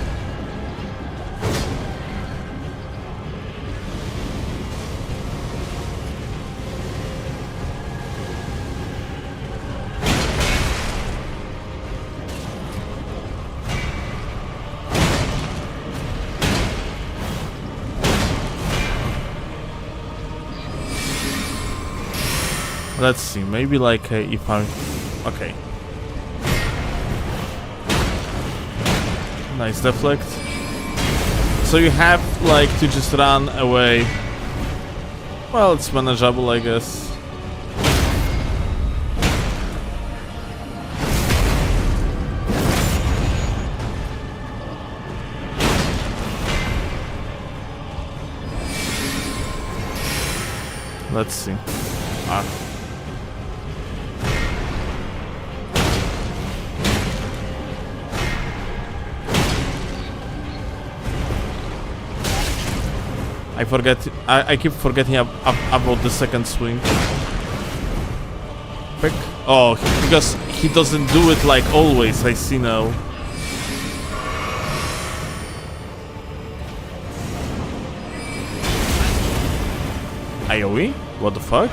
Let's see, maybe like if I... Okay. Nice deflect. So you have like to just run away. Well, it's manageable, I guess. Let's see. Ah. I keep forgetting about the second swing. Quick. Oh, because he doesn't do it like always, I see now. AoE? What the fuck?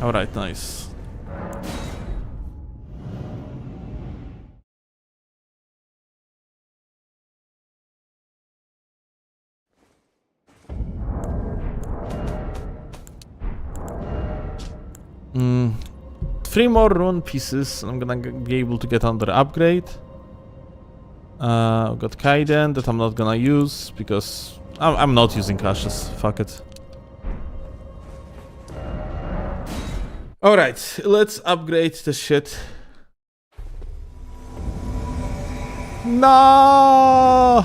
Alright, nice. 3 more rune pieces. I'm gonna be able to get another upgrade. Got Kaiden that I'm not gonna use because I'm not using ashes. Fuck it. Alright, let's upgrade the shit. No!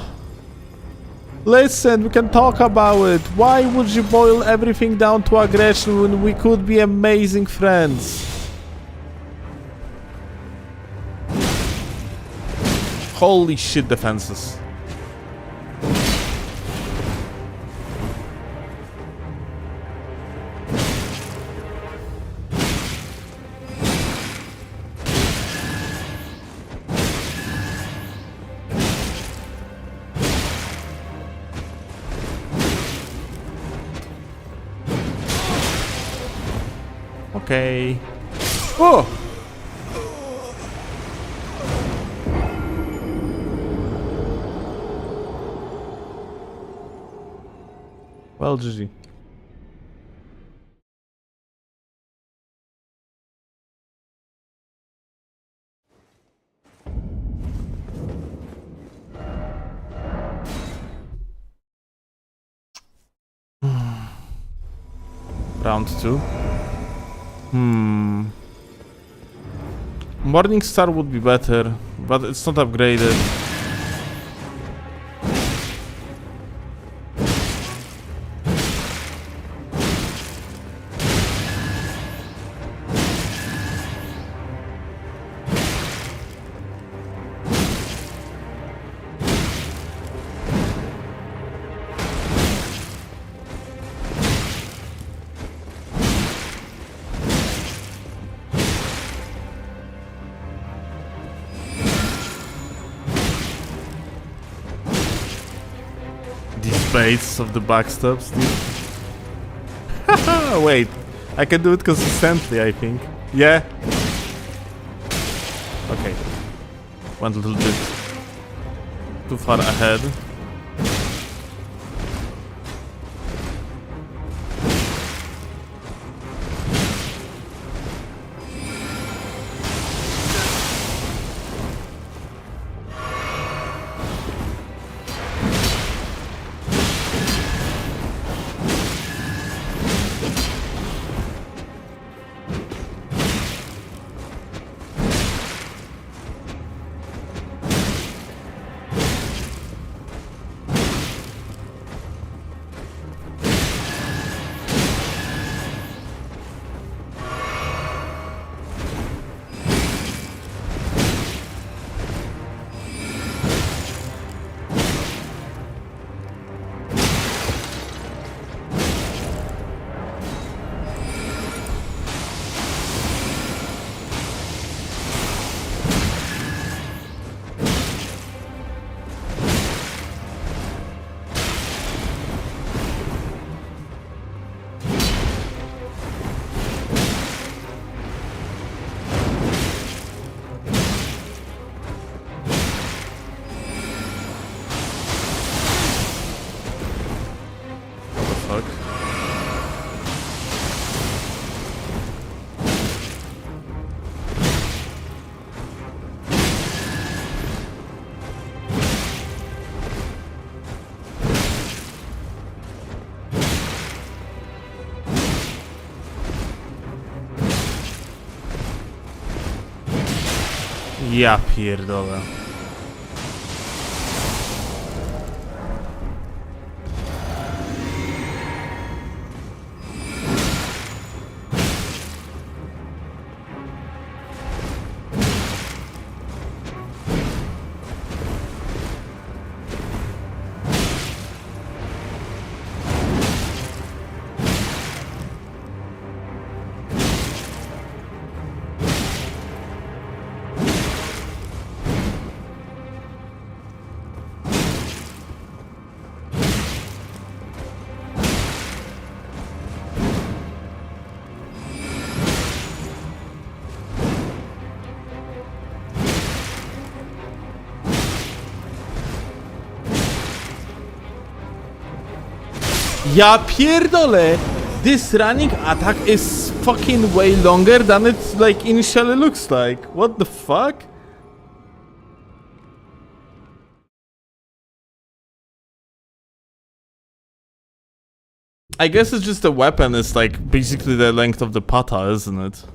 Listen, we can talk about it. Why would you boil everything down to aggression when we could be amazing friends? Holy shit, defenses. Okay. Oh! Well, GG. Round 2. Morning Star would be better, but it's not upgraded. Baits of the backstabs, dude. Wait, I can do it consistently, I think. Yeah. Okay. Went a little bit too far ahead. Ja pierdolę. Ja pierdolę! this running attack is fucking way longer than it like initially looks like. What the fuck? I guess it's just the weapon is like basically the length of the pata, isn't it?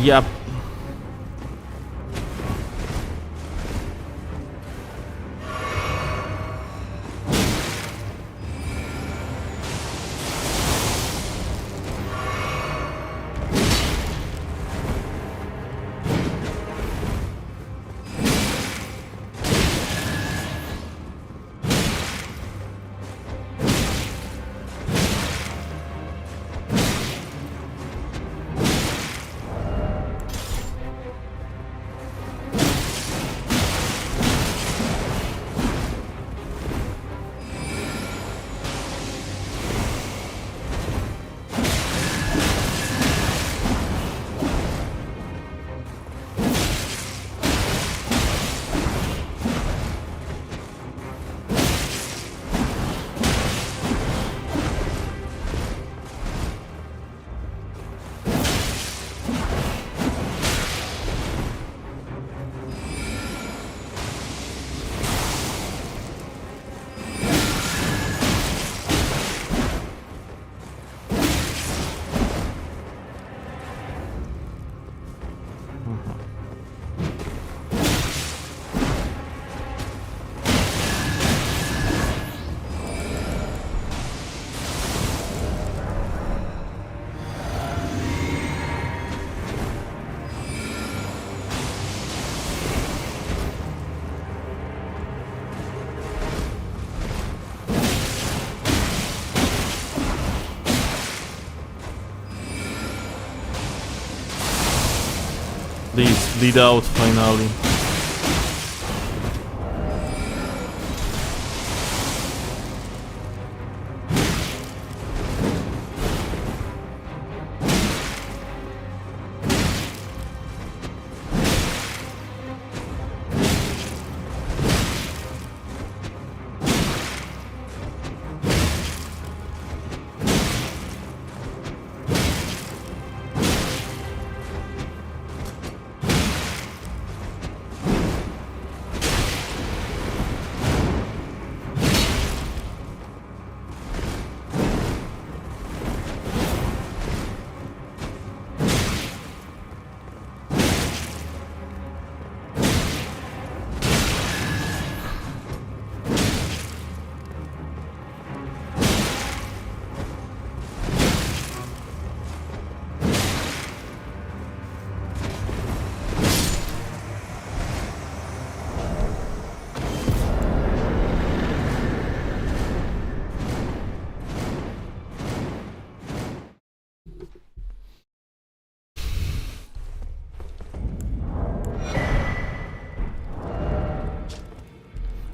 Yep. Please, lead out finally.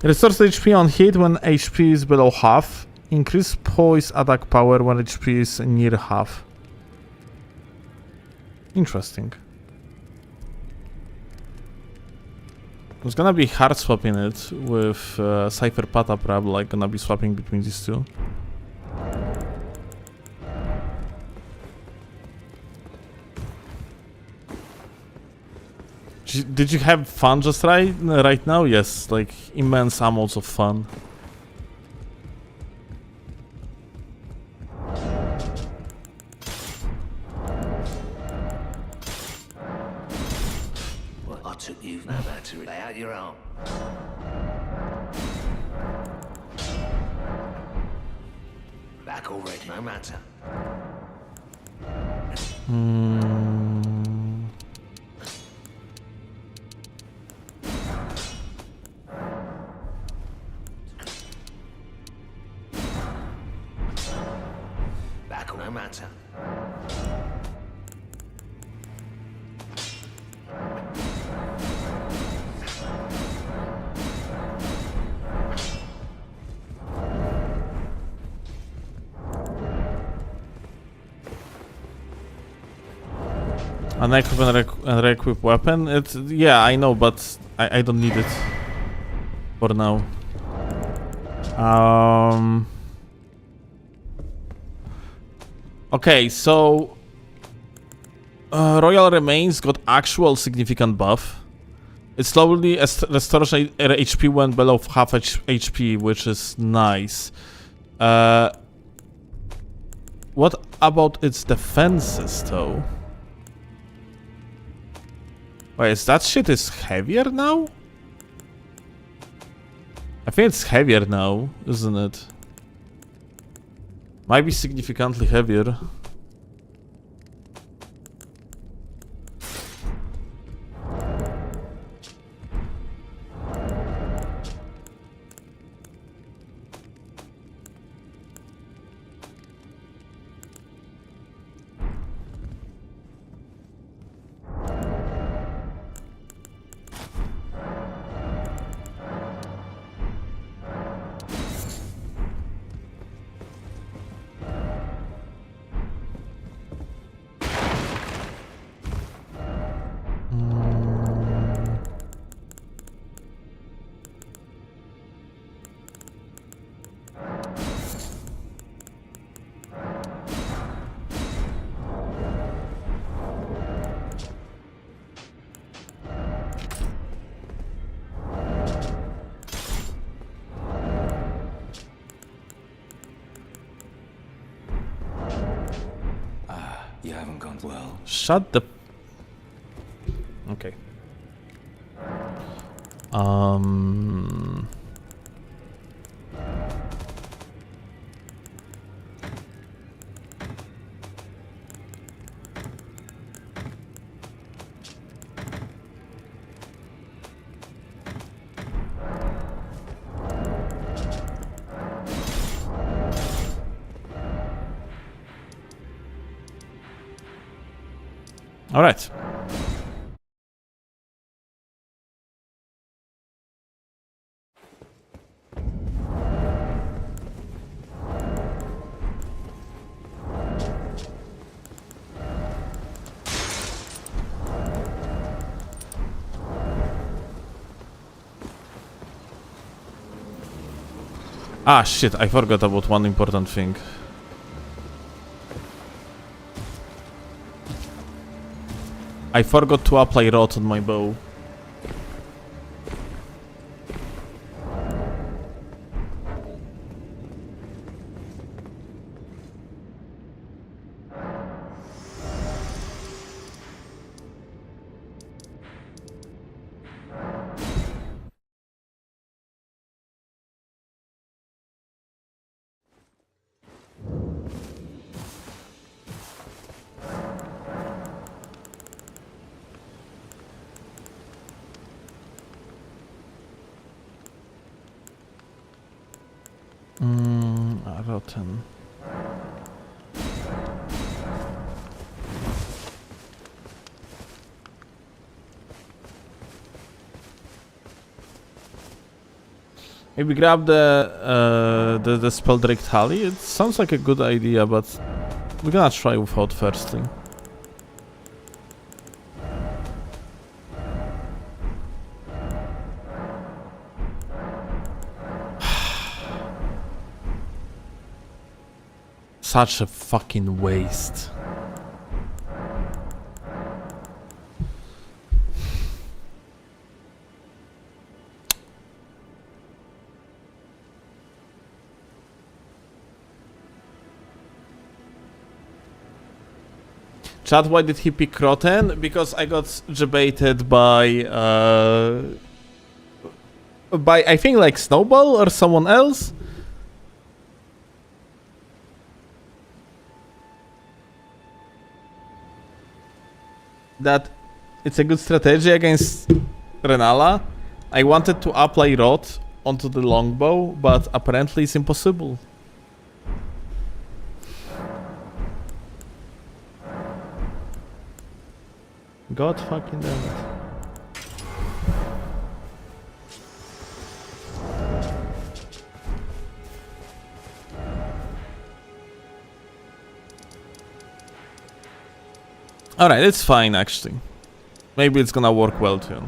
Restores HP on hit when HP is below half. Increase poise attack power when HP is near half. Interesting. I was gonna be hard swapping it with Cypher Pata, probably like gonna be swapping between these two. Did you have fun just right now? Yes, like immense amounts of fun. Well, I took you no matter lay out your arm. Back already, no matter. Back no matter. Unequip and re-equip weapon? Yeah, I know, but I don't need it for now. Okay, so Royal Remains got actual significant buff. It slowly restores HP when below half HP, which is nice. What about its defenses, though? Wait, that shit is heavier now? I think it's heavier now, isn't it? Might be significantly heavier. You haven't gone well. Shut the... Okay. All right. Ah, shit, I forgot about one important thing. I forgot to apply rot on my bow. Rotten. Maybe grab the Spelldrake Tally. It sounds like a good idea, but we're gonna try without firstly. Such a fucking waste. Chat, why did he pick Croten? Because I got debated by I think like Snowball or someone else. That it's a good strategy against Rennala. I wanted to apply Rot onto the longbow, but apparently it's impossible. God fucking damn it. Alright, it's fine actually. Maybe it's gonna work well too.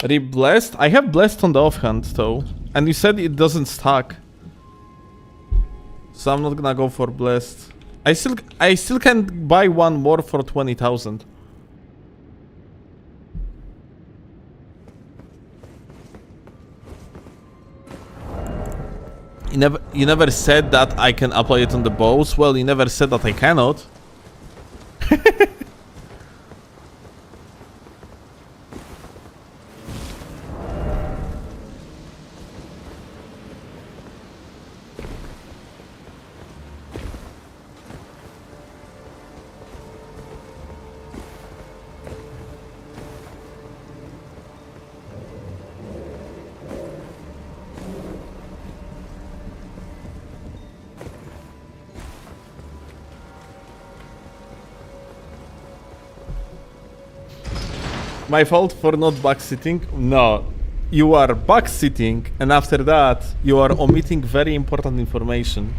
Rip Blessed? I have Blessed on the offhand though. And you said it doesn't stack. So I'm not gonna go for Blessed. I still can buy one more for 20,000. You never said that I can apply it on the bows. Well, you never said that I cannot. My fault for not backsitting? No. You are backsitting, and after that, you are omitting very important information.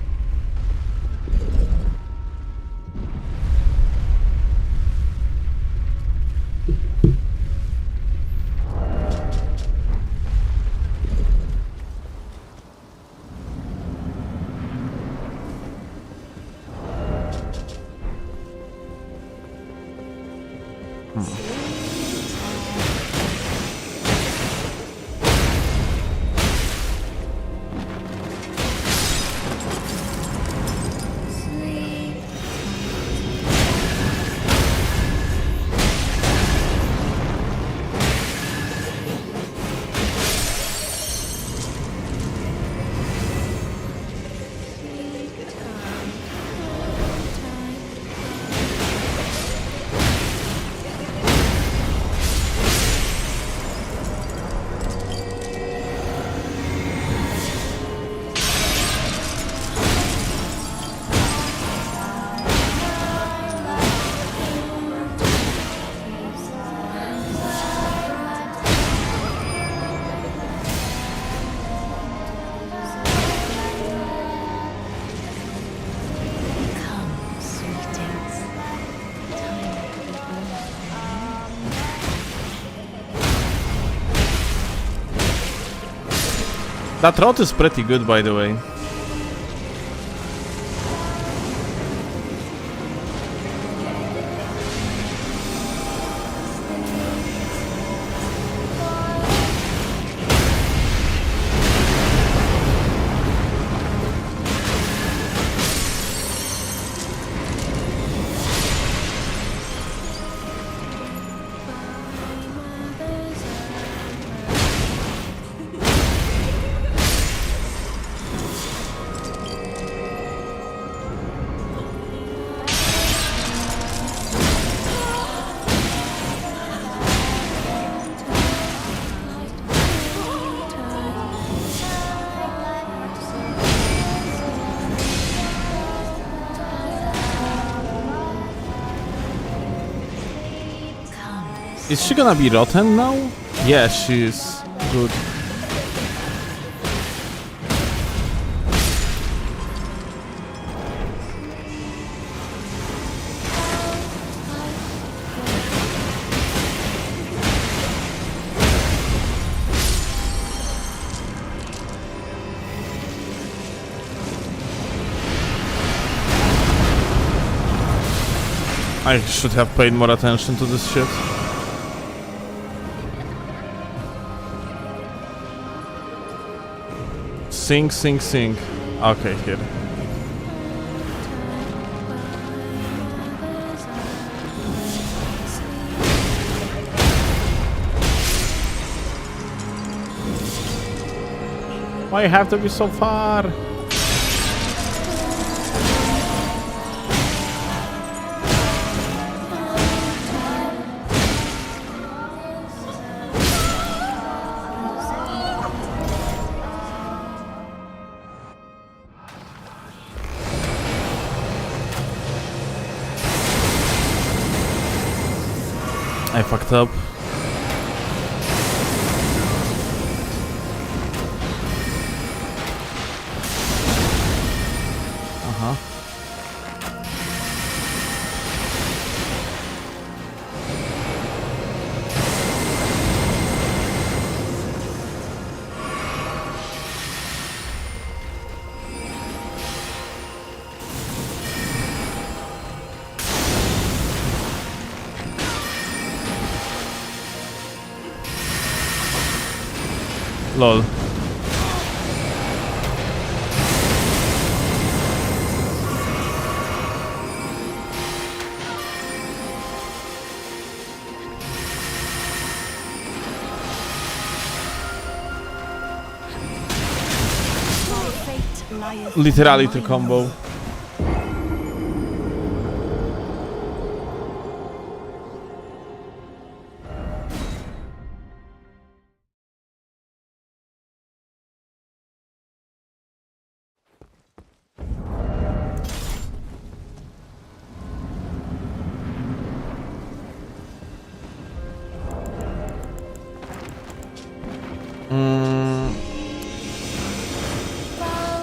That rot is pretty good, by the way. Is she gonna be rotten now? Yeah, she is. Good. I should have paid more attention to this shit. Sing, sing, sing. Okay, here. Why you have to be so far? I fucked up. Lol. Literally to combo.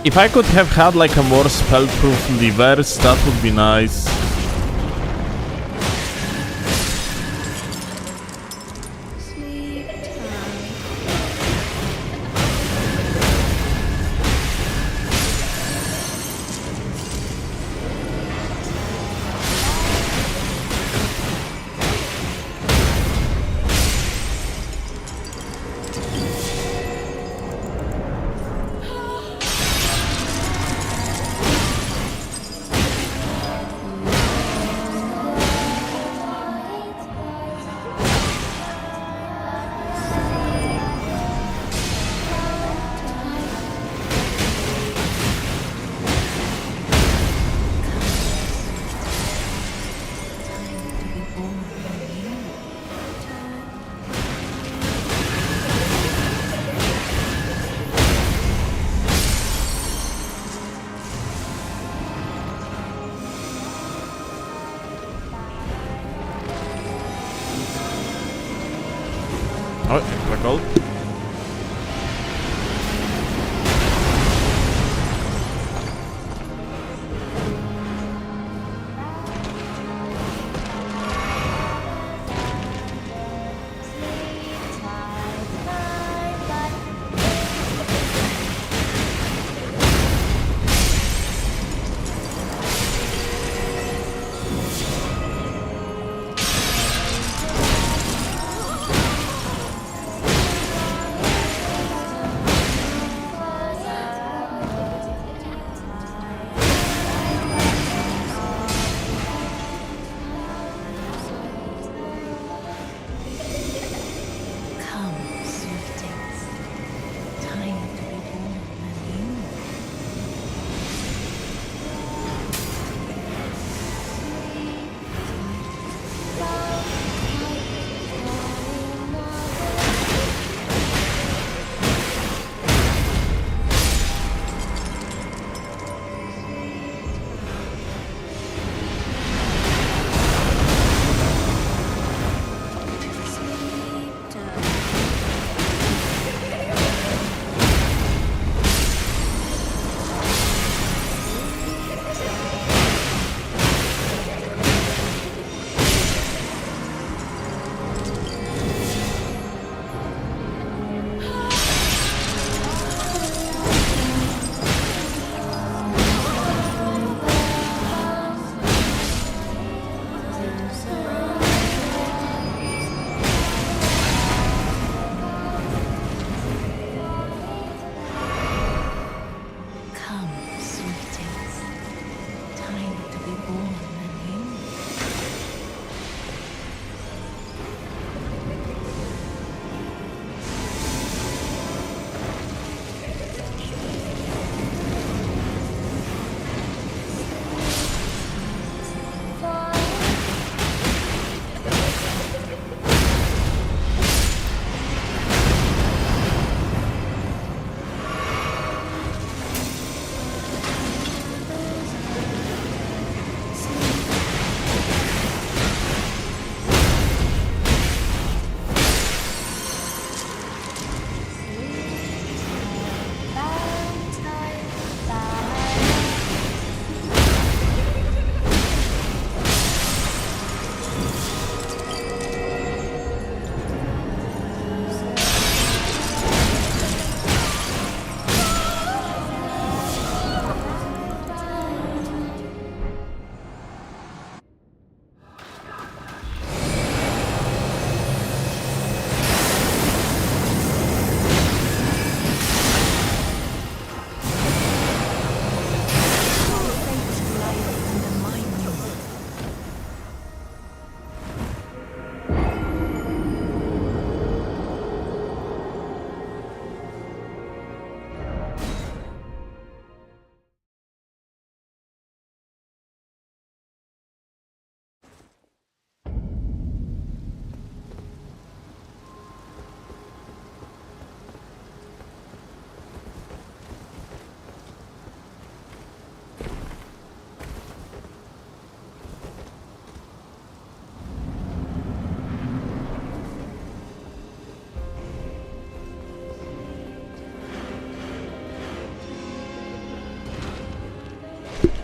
If I could have had like a more spell-proof levers, that would be nice. Oh, black gold.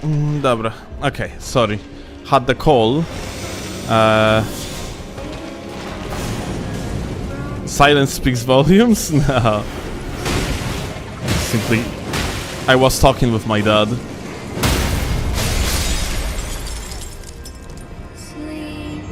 Dobra, okay, sorry. Had the call. Silence speaks volumes? No. Simply, I was talking with my dad. Sleep.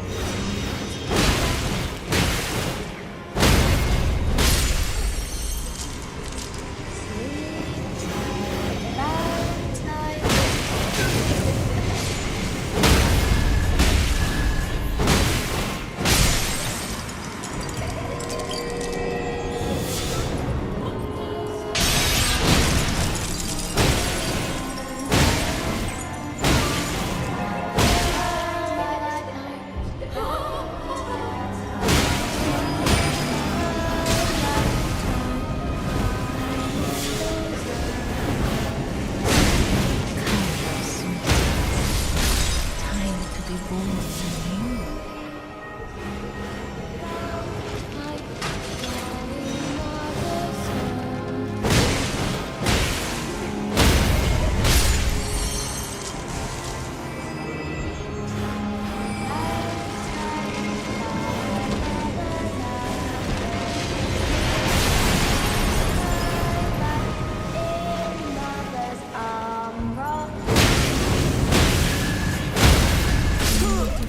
Time to be born anew.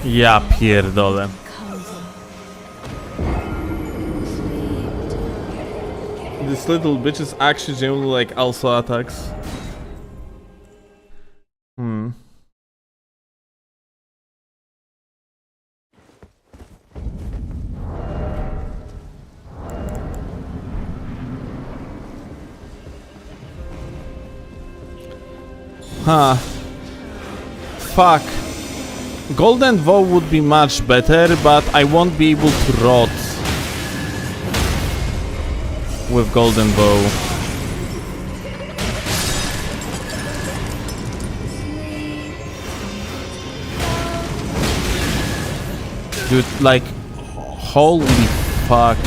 Ja pierdolę. This little bitch is actually genuinely like also attacks. Huh. Fuck. Golden Bow would be much better, but I won't be able to rot with Golden Bow. Dude, like, holy fuck.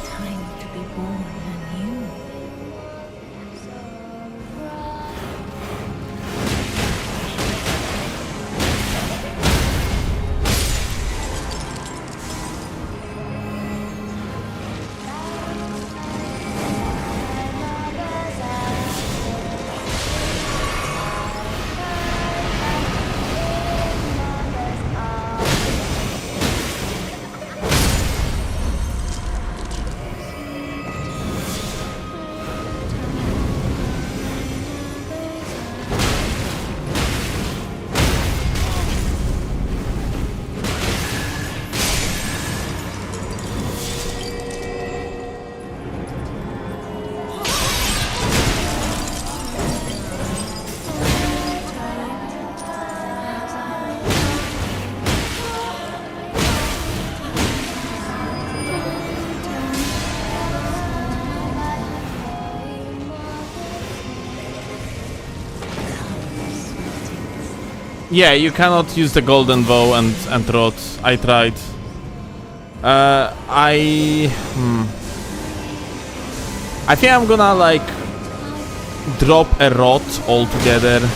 Time to be born anew. Yeah, you cannot use the Golden Bow and rot. I tried. I think I'm gonna like drop a rot altogether.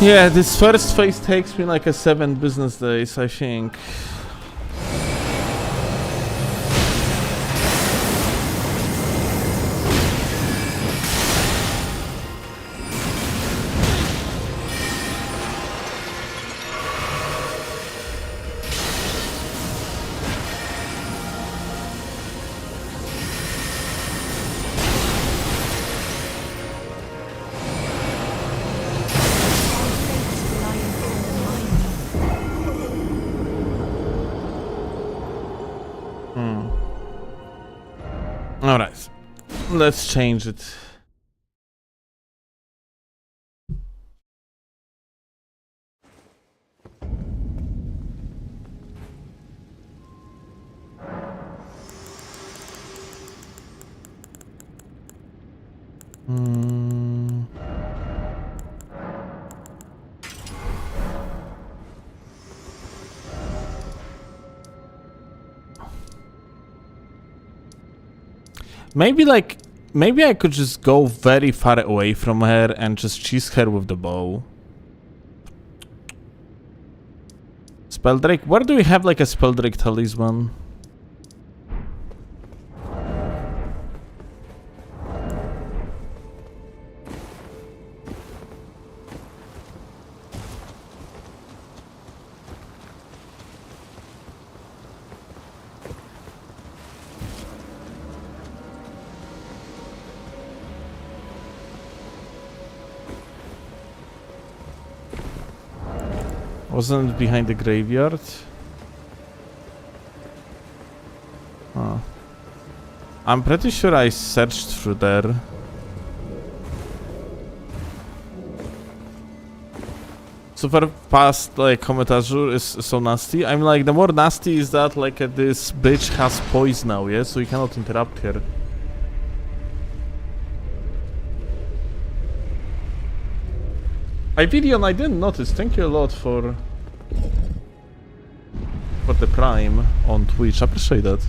Yeah, this first phase takes me like 7 business days, I think. Alright, let's change it. Maybe I could just go very far away from her and just cheese her with the bow. Spelldrake, where do we have like a Spelldrake talisman? Wasn't it behind the graveyard? Huh. I'm pretty sure I searched through there. Super past like komentarzu is so nasty. I'm like, the more nasty is that like this bitch has poison now, yeah? So you cannot interrupt her. Ividion, I didn't notice. Thank you a lot for the Prime on Twitch. I appreciate that.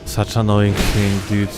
Such annoying thing, dude.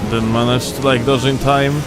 Didn't manage to like dodge in time.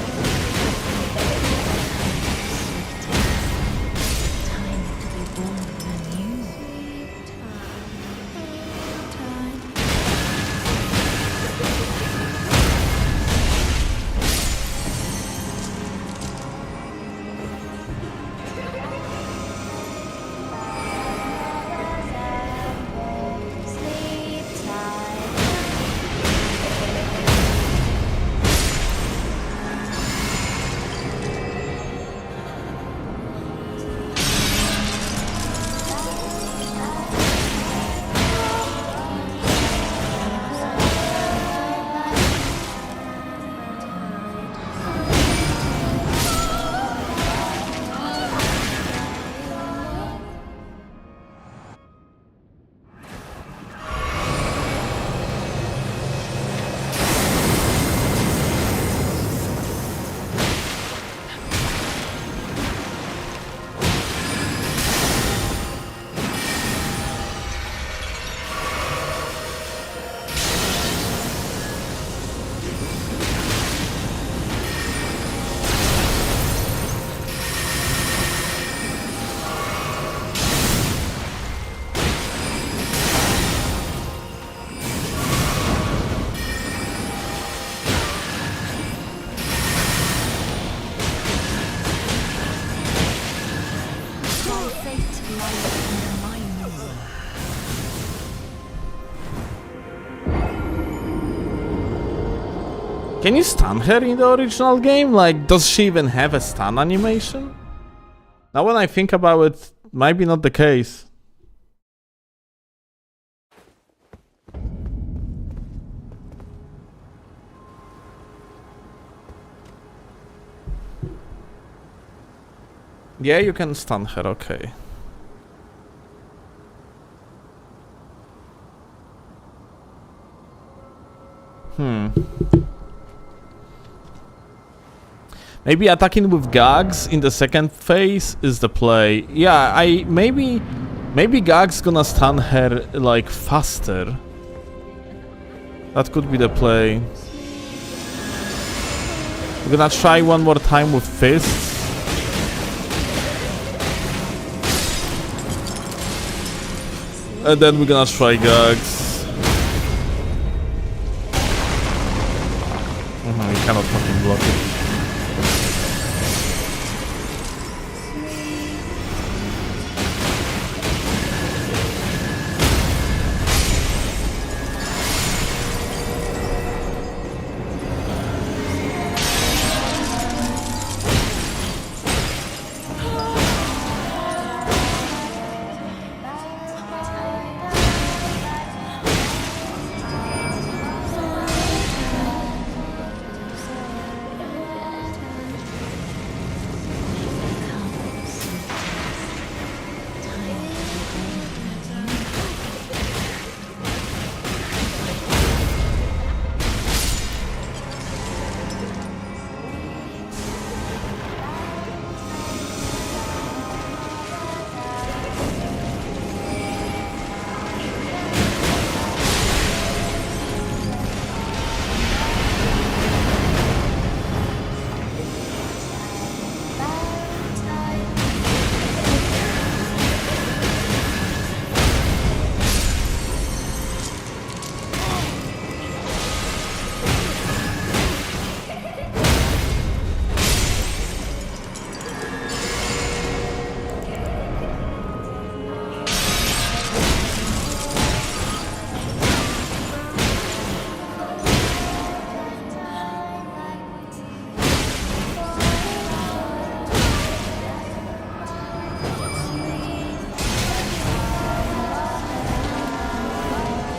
Can you stun her in the original game? Like, does she even have a stun animation? Now when I think about it, might be not the case. Yeah, you can stun her, okay. Maybe attacking with gags in the second phase is the play. Yeah, maybe gags gonna stun her like faster. That could be the play. We're gonna try one more time with fists. And then we're gonna try gags. You cannot fucking block it.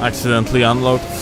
Accidentally unlocked.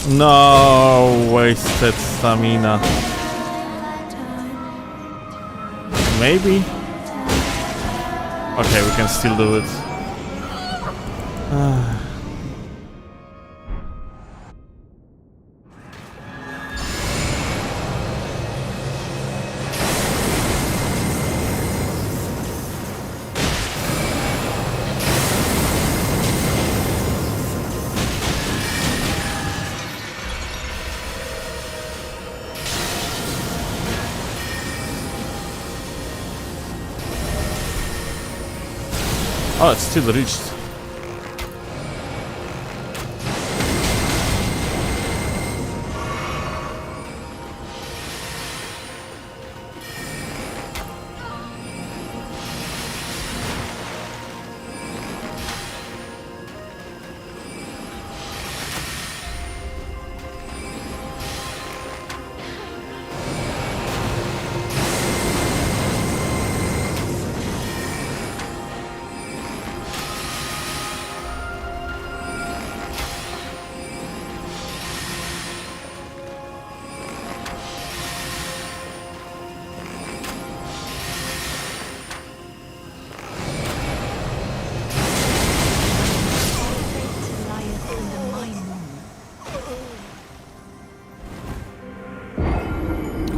No, wasted stamina. Maybe? Okay, we can still do it. Oh, it's still reached.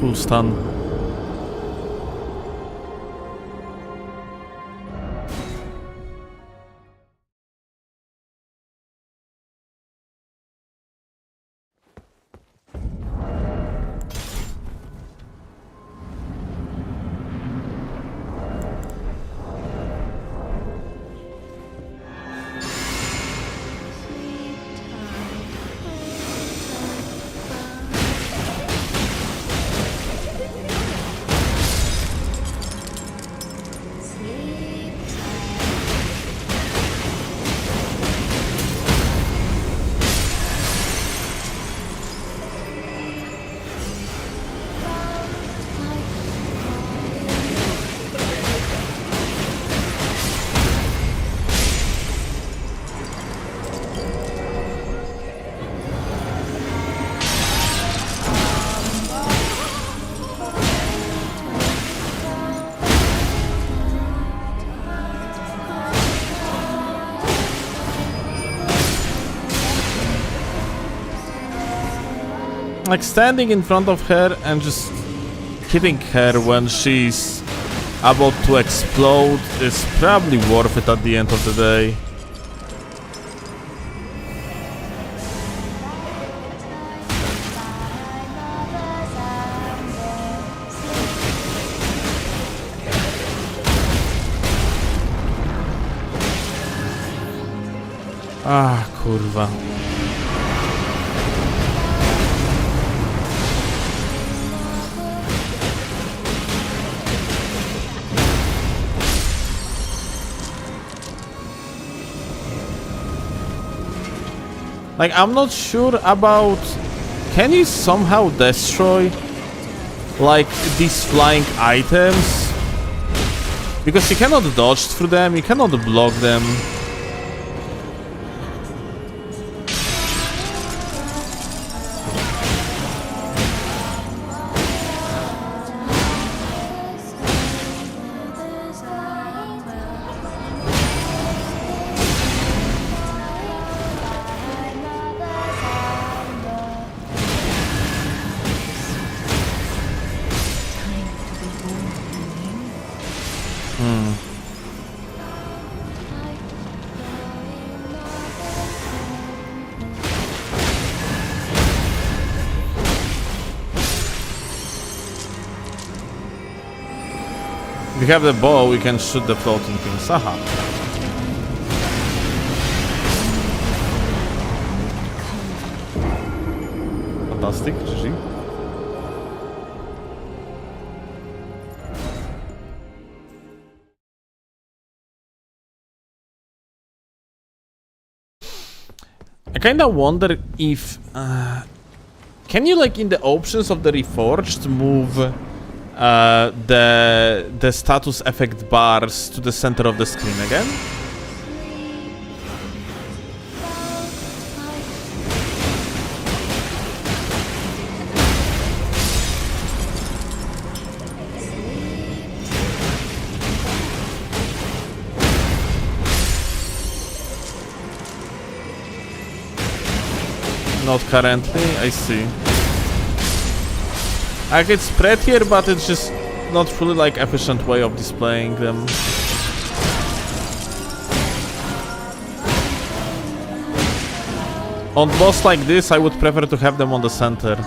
Cool stun. Like standing in front of her and just hitting her when she's about to explode is probably worth it at the end of the day. Ah, kurwa. Like, I'm not sure about... Can you somehow destroy, like, these flying items? Because you cannot dodge through them, you cannot block them. If we have the bow, we can shoot the floating things. Aha. Fantastic, GG. I kinda wonder if... can you, like, in the options of the Reforged, move the status effect bars to the center of the screen again? Not currently, I see. Like, it's prettier, but it's just not fully, like, efficient way of displaying them. On boss like this, I would prefer to have them on the center.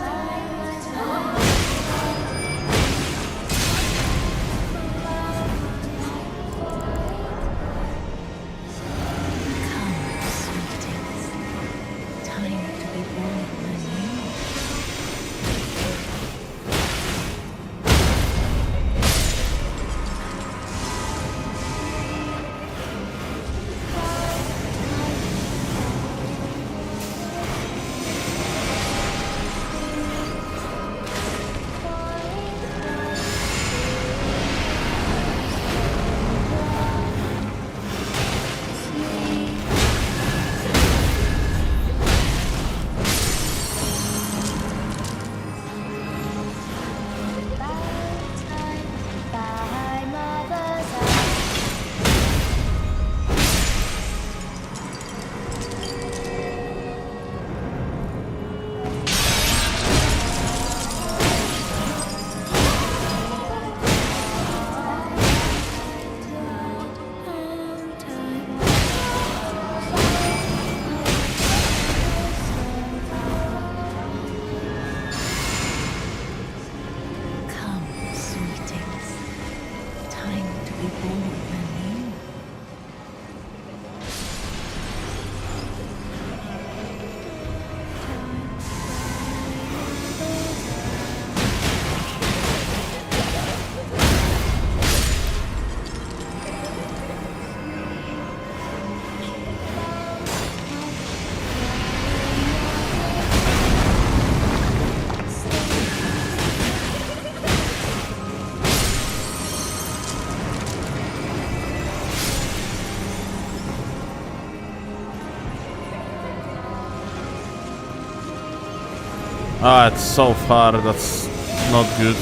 Ah, it's so far. That's not good.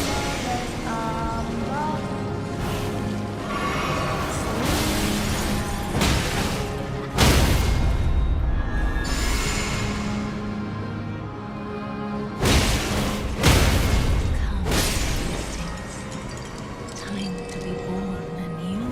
Time to be born anew.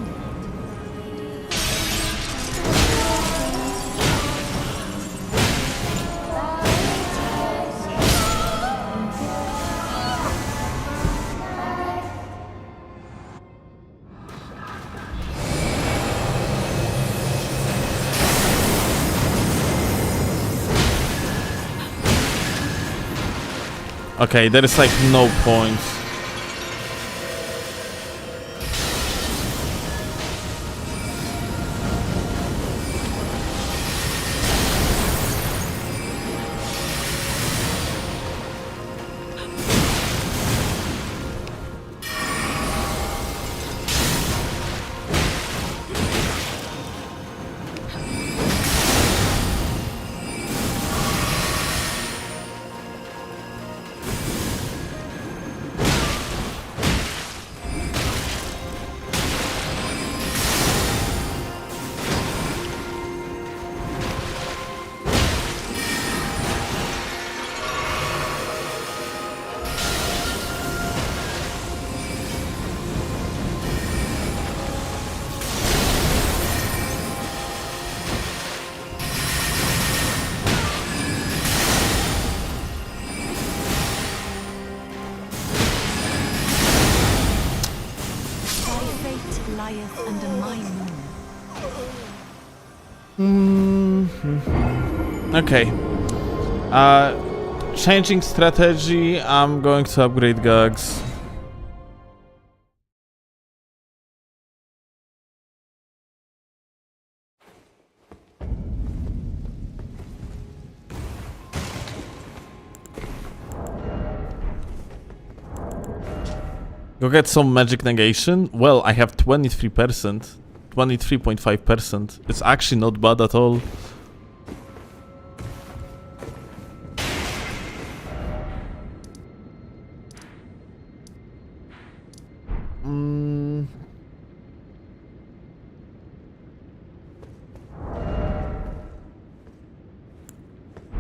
Okay, there is like no point. Thy fate lieth under my moon. Okay. Changing strategy. I'm going to upgrade Gags. Go get some magic negation. Well, I have 23%. 23.5%. It's actually not bad at all.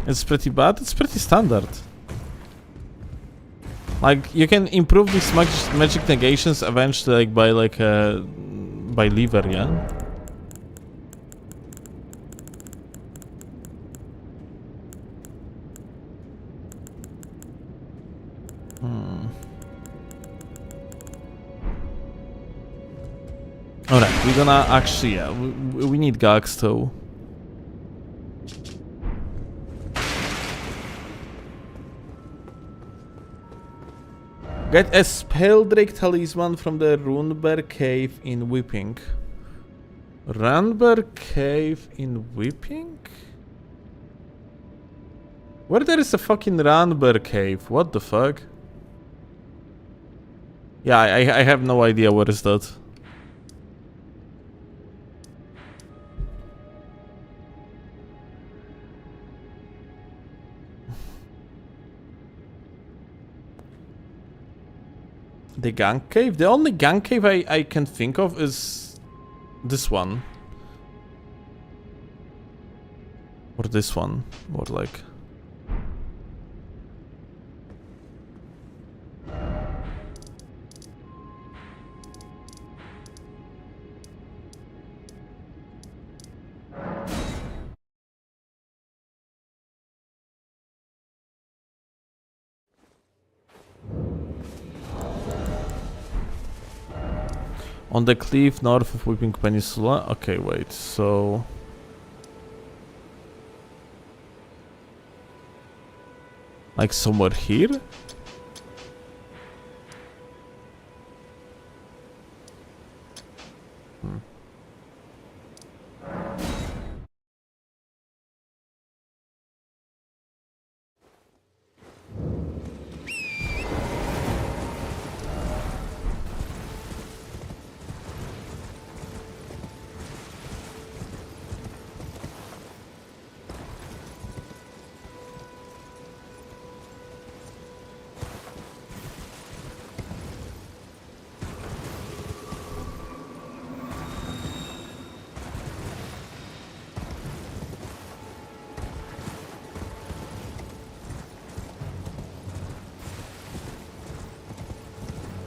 It's pretty bad. It's pretty standard. Like, you can improve these magic negations eventually, like by lever, yeah. Alright, we're gonna actually, yeah, we need Gags though. Get a Spelldrake talisman from the Runberg Cave in Weeping. Runberg Cave in Weeping? Where there is a fucking Runberg Cave? What the fuck? Yeah, I have no idea what is that. The gang cave? The only gang cave I can think of is this one. Or this one. More like. On the cliff north of Weeping Peninsula. Okay, wait, so... like somewhere here?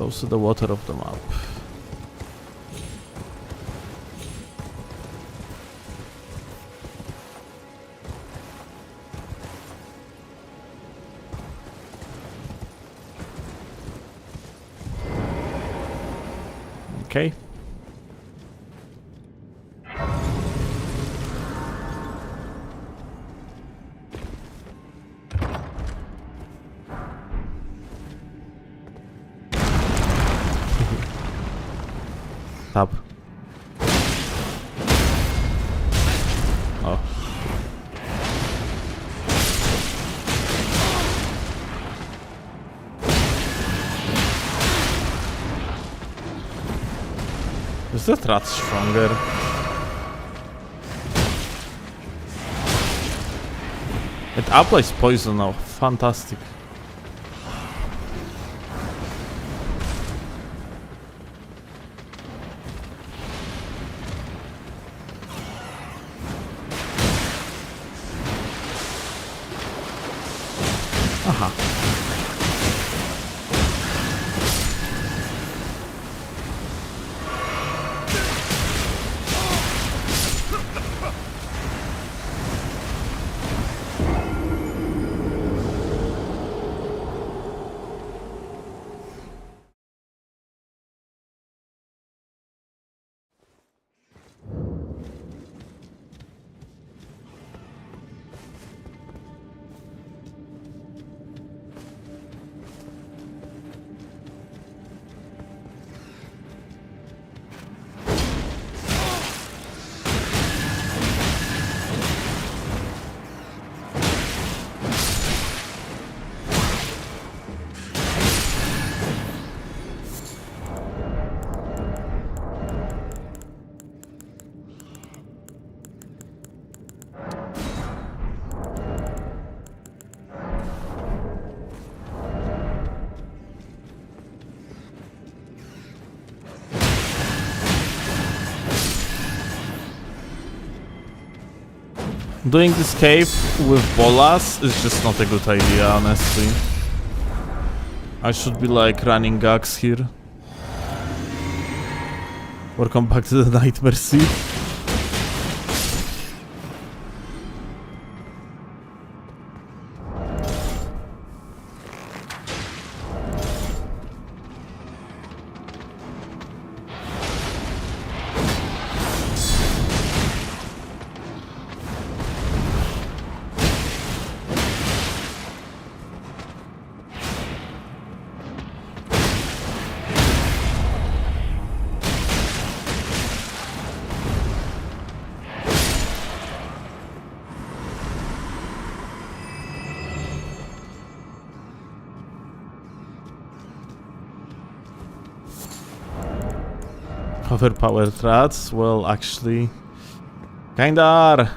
Close to the water of the map. Okay. Tab. Oh. Is that rat stronger? It applies poison now. Fantastic. Aha. Doing this cave with bolas is just not a good idea, honestly. I should be like running gags here. Welcome back to the Nightmare Sea. Overpowered rats? Well, actually, kinda are.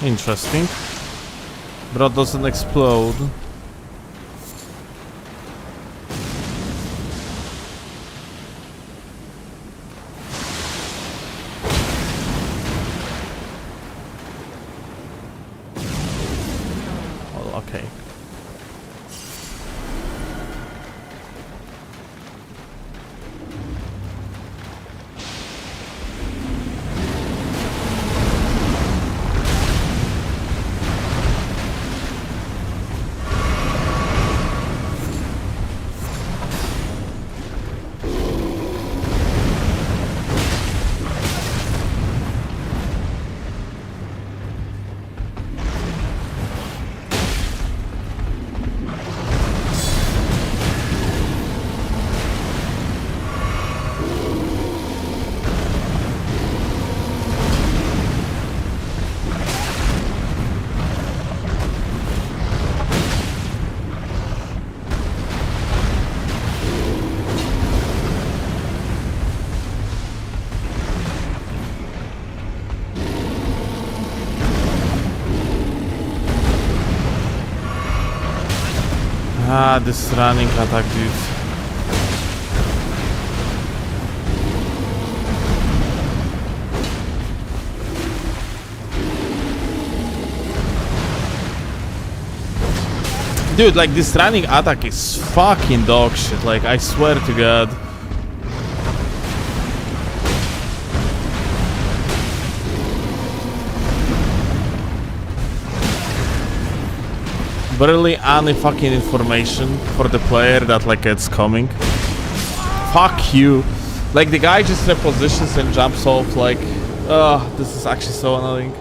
Interesting. Bro doesn't explode. Well, okay. Ah, this running attack, dude. Dude, like this running attack is fucking dog shit, like I swear to god. Barely any fucking information for the player that like it's coming. Fuck you. Like the guy just repositions and jumps off like, this is actually so annoying.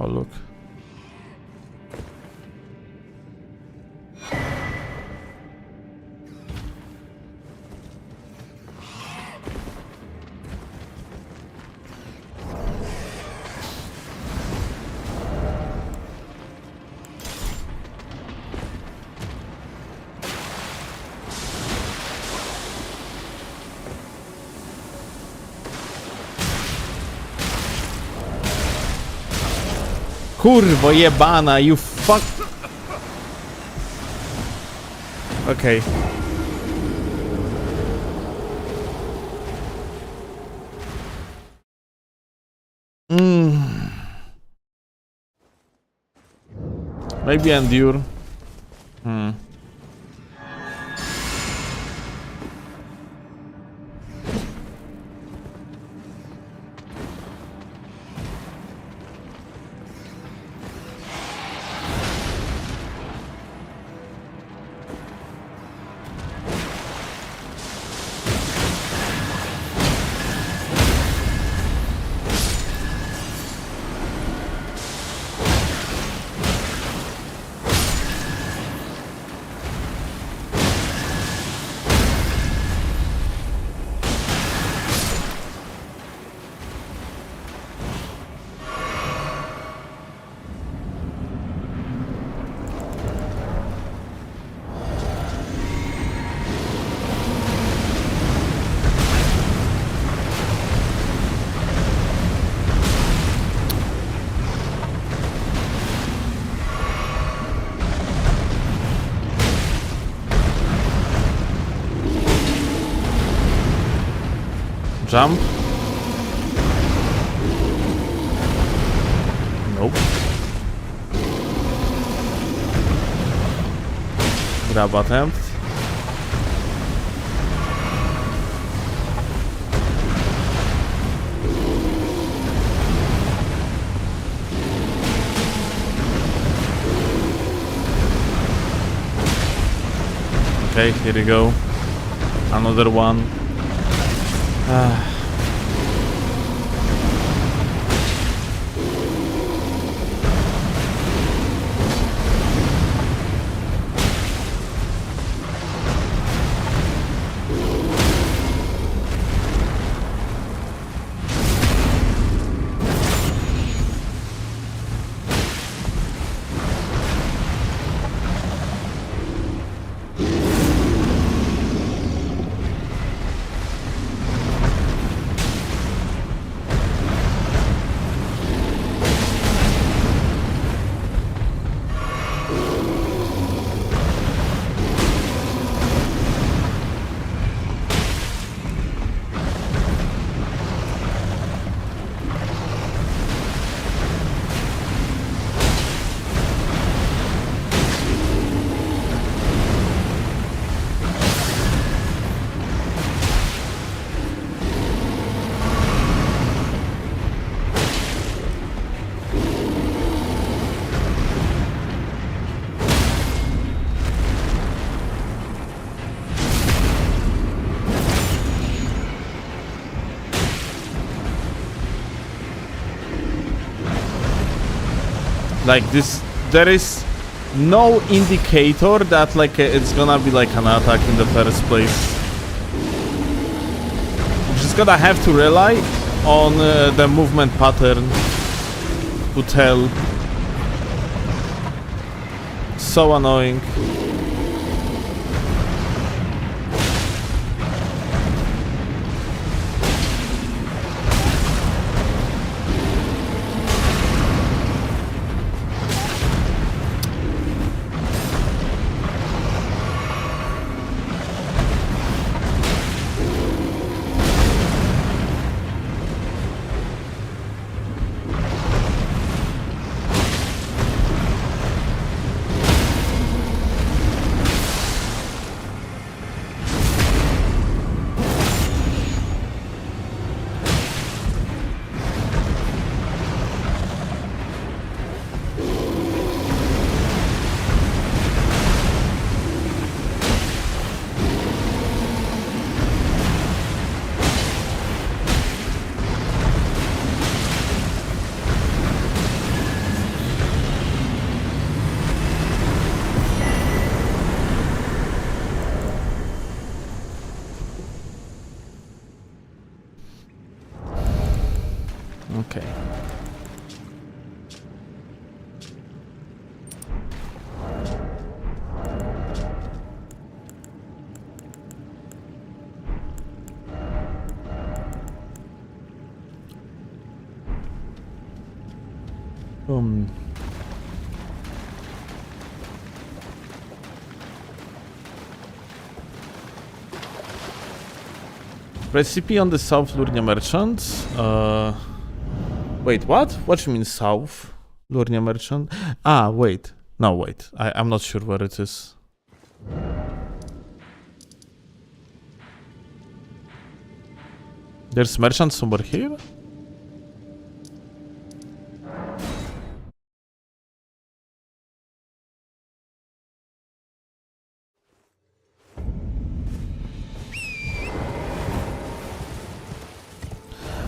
Oh look. Kurwo jebana, you fuck. Okay. Maybe endure. Jump. Nope. Grab attempt. Okay, here we go. Another one. Like this, there is no indicator that like it's gonna be like an attack in the first place. You're just gonna have to rely on the movement pattern to tell. So annoying. Okay. Recipe on the South Lurnia Merchant. Wait, what? What do you mean South Lurnia Merchant? Ah, wait. No, wait. I'm not sure where it is. There's merchants somewhere here?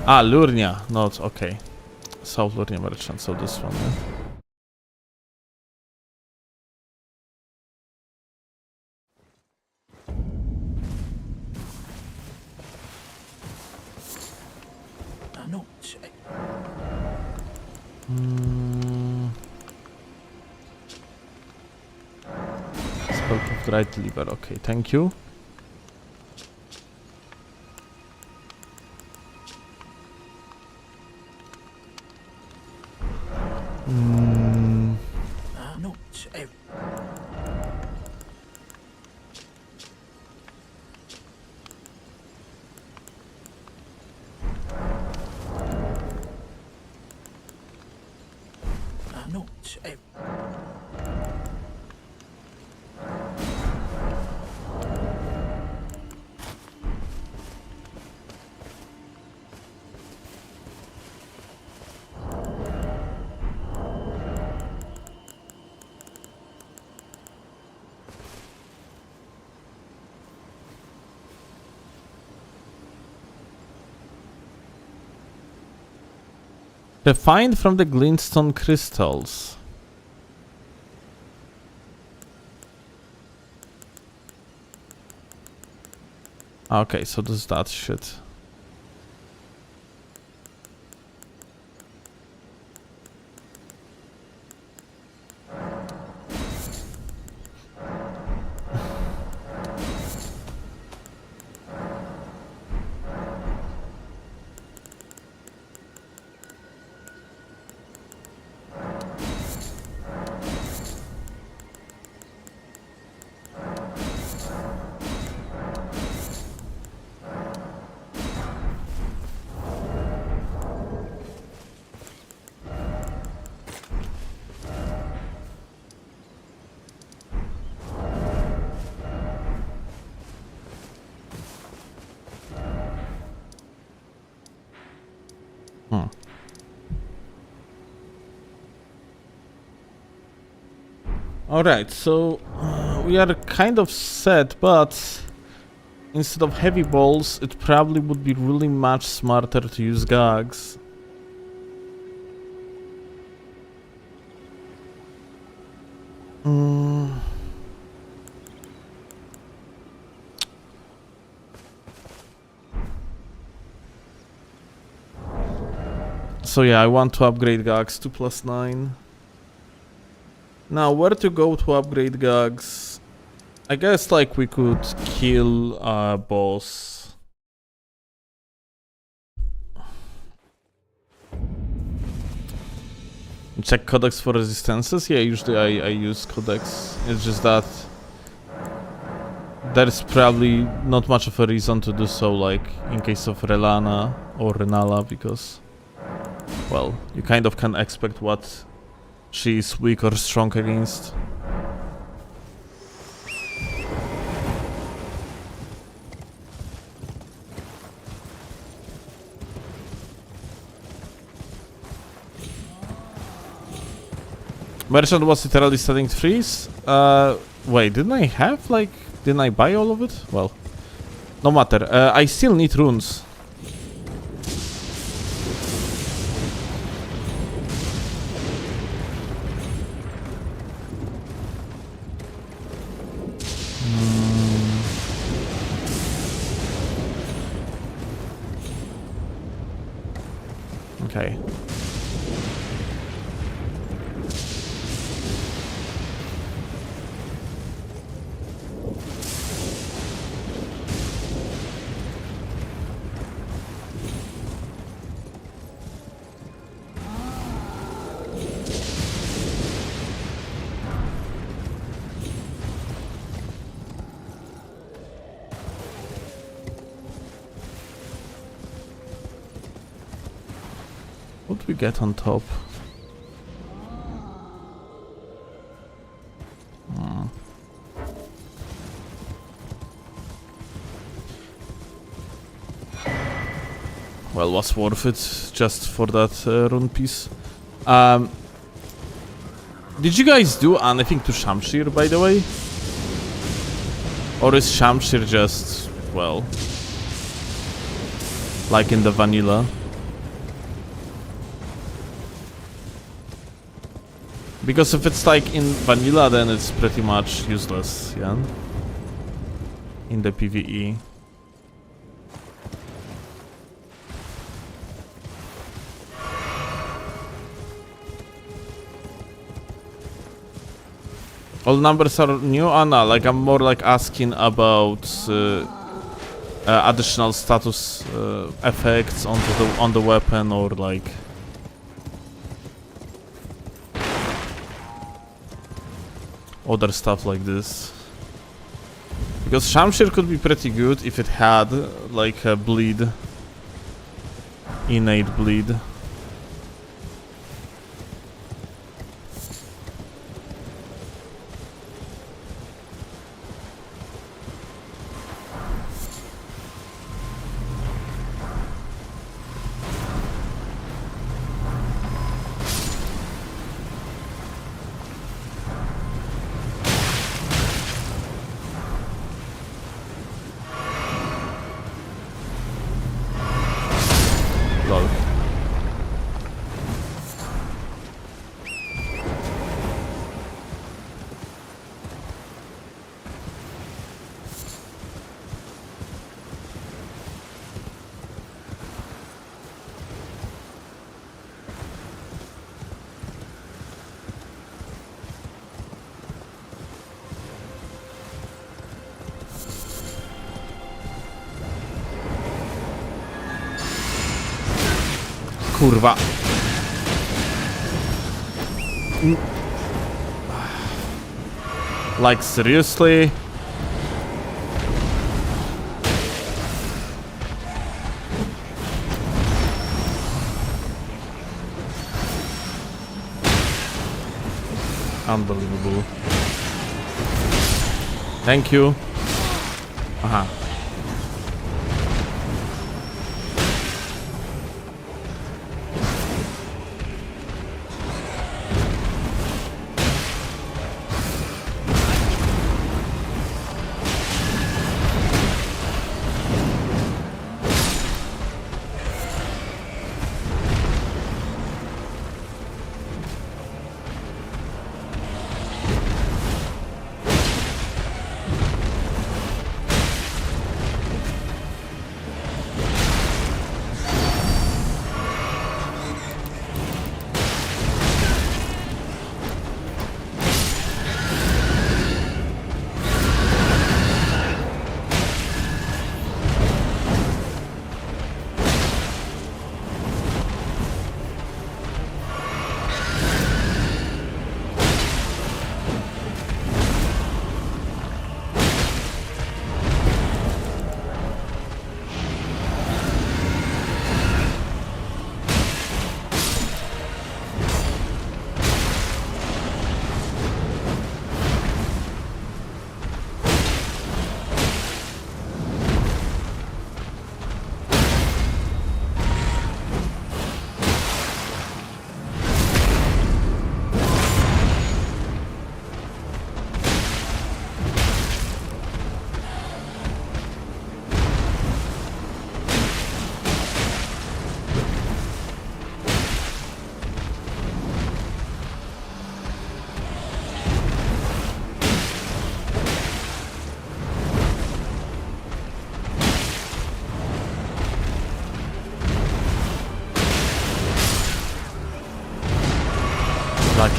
Ah, Lurnia, not okay. South Lurnia Merchant, so this one, yeah. No. Spell of dried liver, okay, thank you. No. No. Refined from the glintstone crystals. Okay, so does that shit. Alright, so we are kind of set, but instead of heavy balls, it probably would be really much smarter to use gags. So yeah, I want to upgrade Gags to +9. Now, where to go to upgrade Gags? I guess like we could kill a boss. Check codex for resistances. Yeah, usually I use codex. It's just that there's probably not much of a reason to do so, like in case of Rennala or Rennala, because, well, you kind of can expect what she is weak or strong against. Merchant was literally studying trees. Wait, didn't I have, like, didn't I buy all of it? Well, no matter. I still need runes. Okay. What do we get on top? Well, was worth it just for that rune piece. Did you guys do anything to Shamshir, by the way? Or is Shamshir just, well, like in the vanilla? Because if it's like in vanilla, then it's pretty much useless, yeah? In the PvE. All numbers are new? Oh no, like I'm more like asking about additional status effects on the weapon, or like other stuff like this. Because Shamshir could be pretty good if it had like a bleed, innate bleed. Kurwa. Like, seriously? Unbelievable. Thank you. Aha.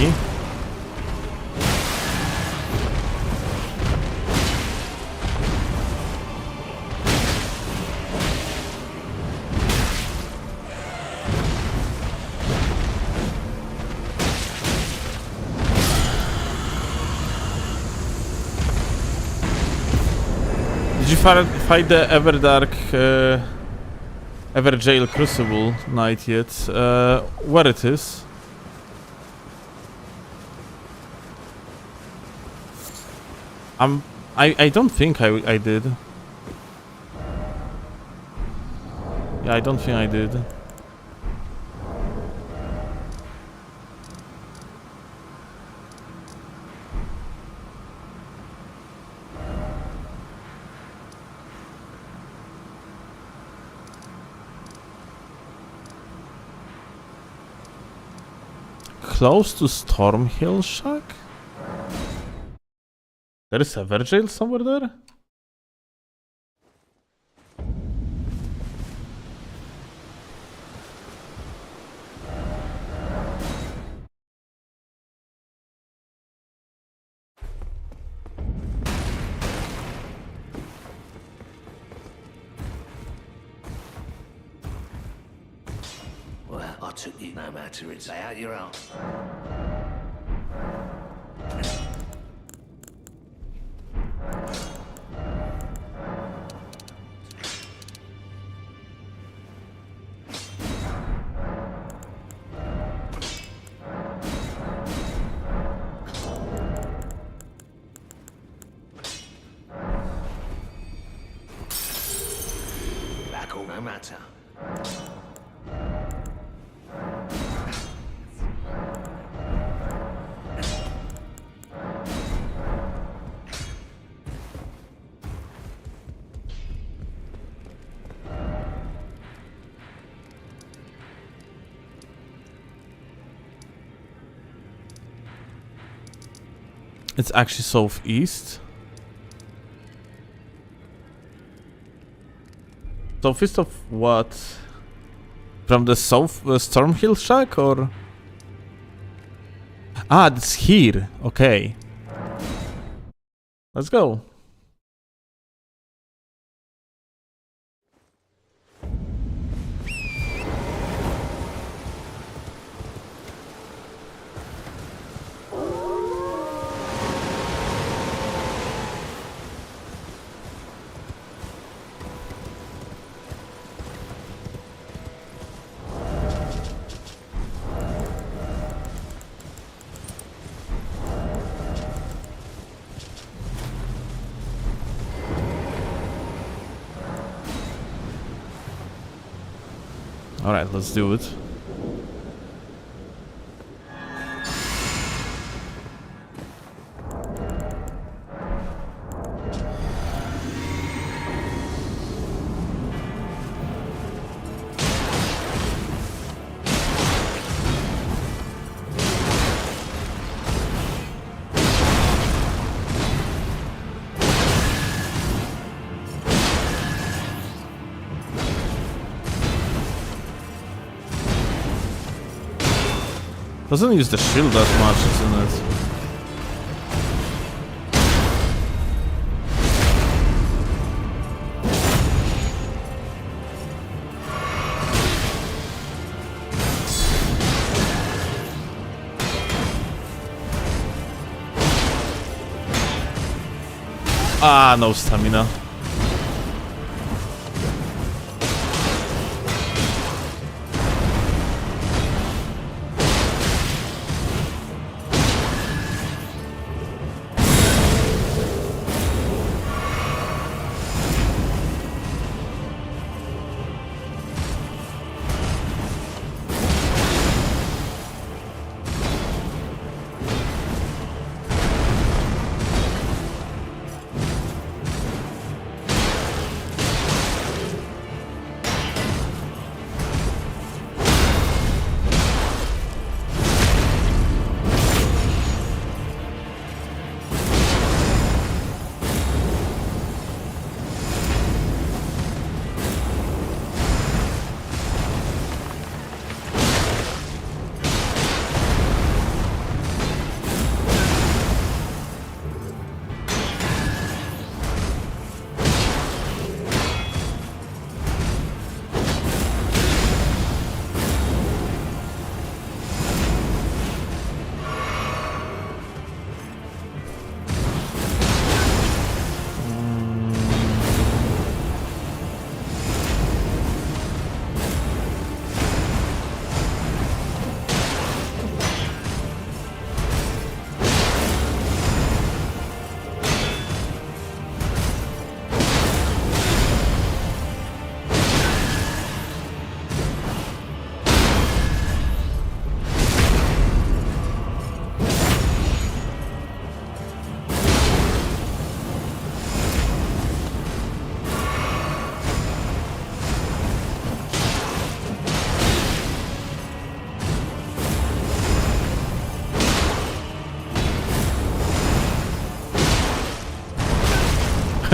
Dzięki. Did you fight the Everdark, Everjail Crucible Knight yet? Where it is? I don't think I did. Yeah, I don't think I did. Close to Stormhill Shack? There is a Everjail somewhere there? Well, I took you no matter it's out your ass. Back all no matter. It's actually southeast. Southeast of what? From the south Stormhill Shack or? Ah, it's here. Okay. Let's go. Alright, let's do it. Doesn't use the shield that much, isn't it? Ah, no stamina.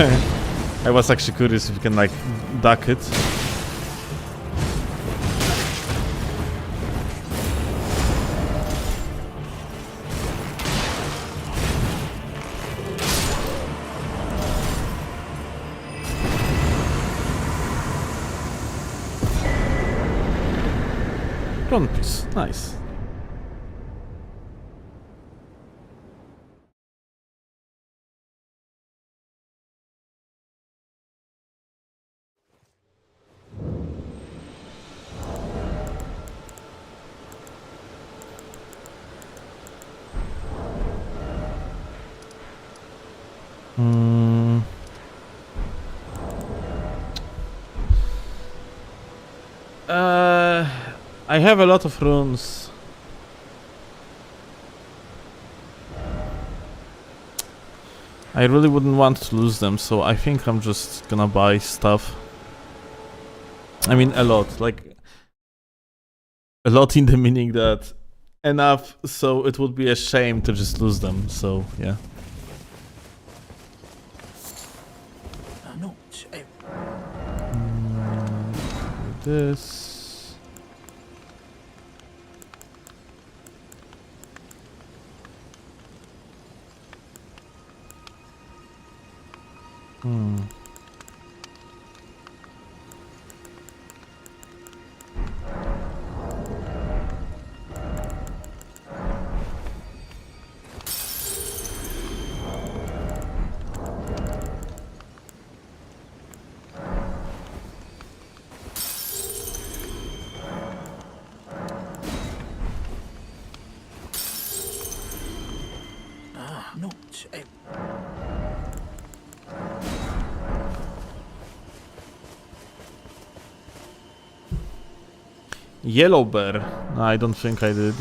I was actually curious if you can like duck it. One piece, nice. I have a lot of runes. I really wouldn't want to lose them, so I think I'm just gonna buy stuff. I mean, a lot. Like, a lot in the meaning that enough, so it would be a shame to just lose them, so yeah. No. This. No. Yellow bear. No, I don't think I did.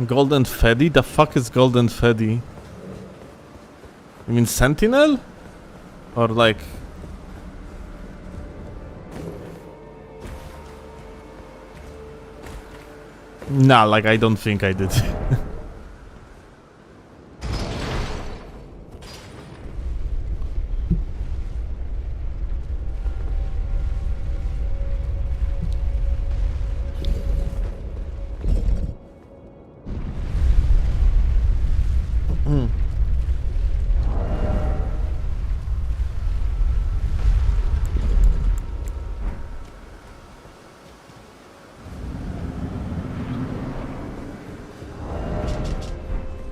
Golden Freddy? The fuck is Golden Freddy? You mean Sentinel? Or like... Nah, like I don't think I did.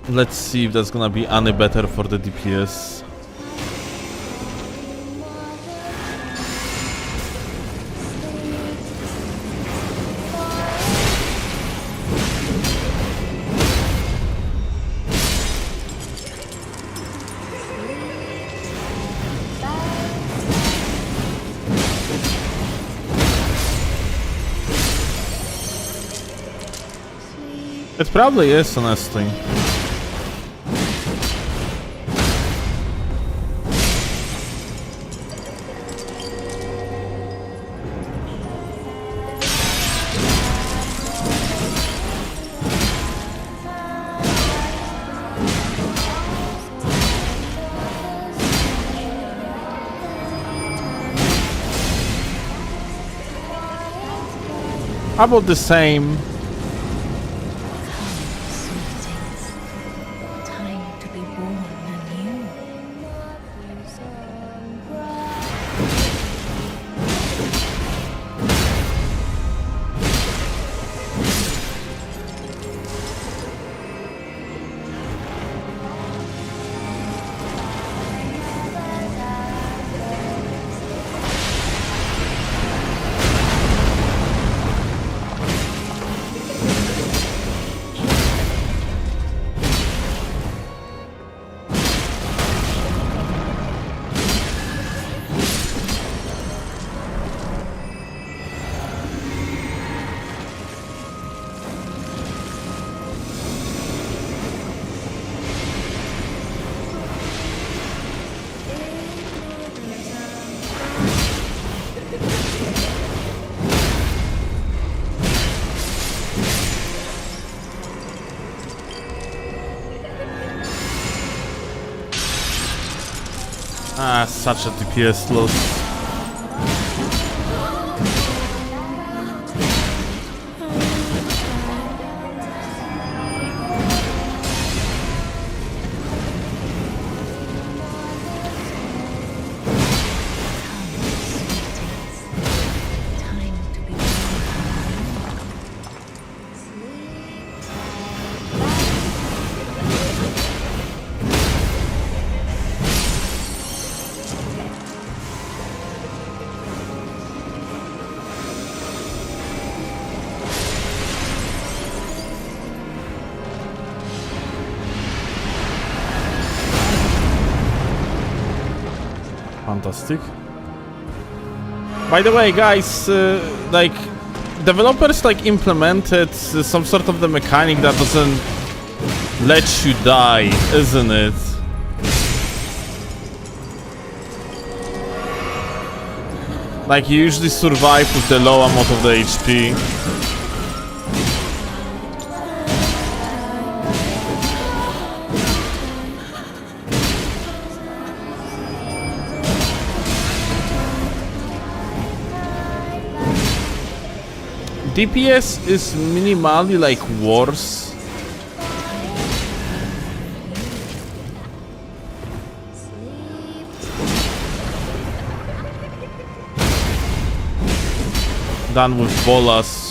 Let's see if that's gonna be any better for the DPS. It probably is, honestly. How about the same? Sweetings. Time to be born anew. Ah, such a DPS loss. Time to be Fantastic. By the way, guys, like developers like implemented some sort of the mechanic that doesn't let you die, isn't it? Like you usually survive with the low amount of the HP. DPS is minimally like worse. Than with bolas.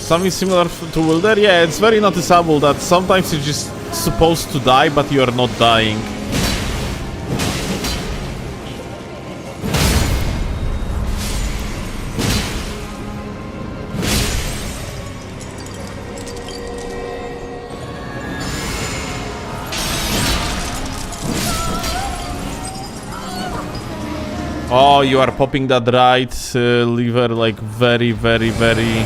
Something similar to Wilder? Yeah, it's very noticeable that sometimes you're just supposed to die, but you're not dying. Oh, you are popping that right lever like very, very, very...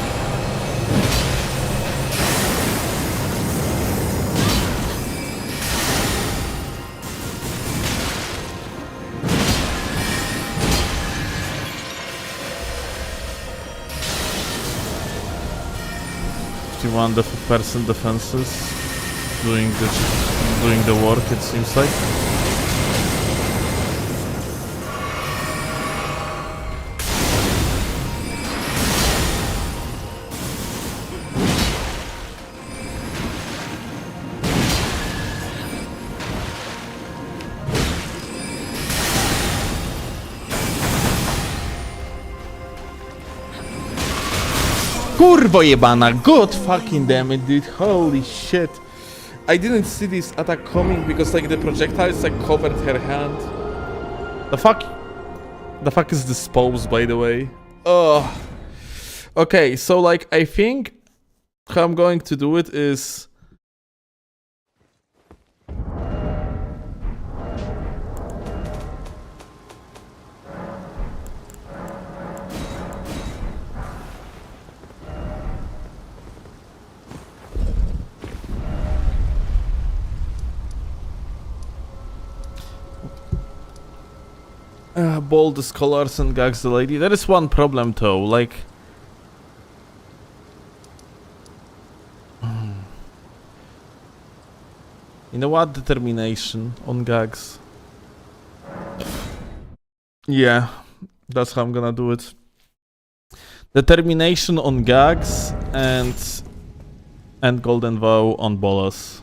One person defenses doing the work, it seems like. Kurwo jebana, god fucking damn it, dude, holy shit. I didn't see this attack coming because like the projectiles like covered her hand. The fuck is this pose, by the way? Oh. Okay, so like I think how I'm going to do it is bold scholars and gags the lady. There is one problem though, like... You know what? Determination on gags. Yeah, that's how I'm gonna do it. Determination on gags and golden vow on bolas.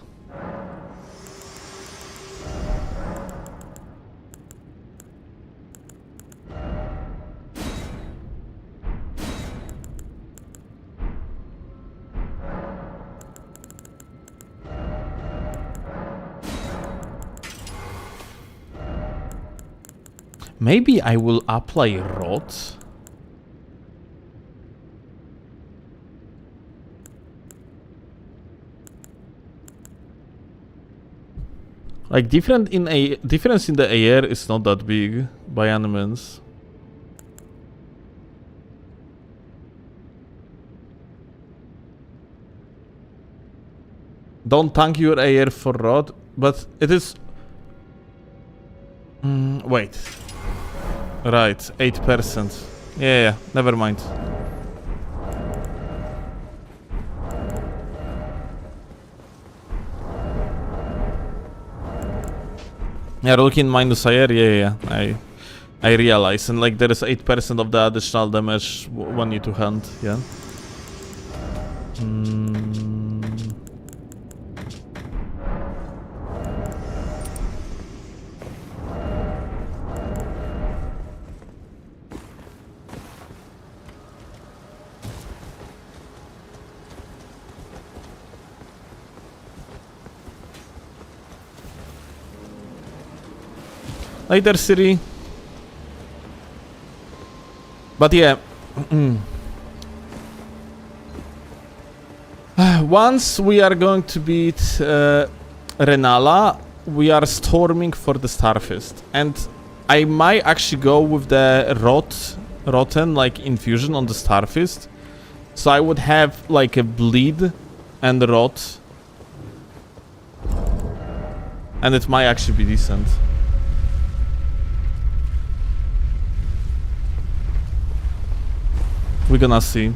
Maybe I will apply rot. Like difference in the air is not that big by any means. Don't tank your AR for rod, but it is... wait. Right, 8%. Yeah, never mind. Yeah, looking minus AR, yeah, I realize. And like there is 8% of the additional damage one need to hand, yeah. Later, Siri. But yeah. Once we are going to beat Rennala, we are storming for the Starfist. And I might actually go with the rotten like infusion on the Starfist. So I would have like a bleed and rot. And it might actually be decent. We're gonna see.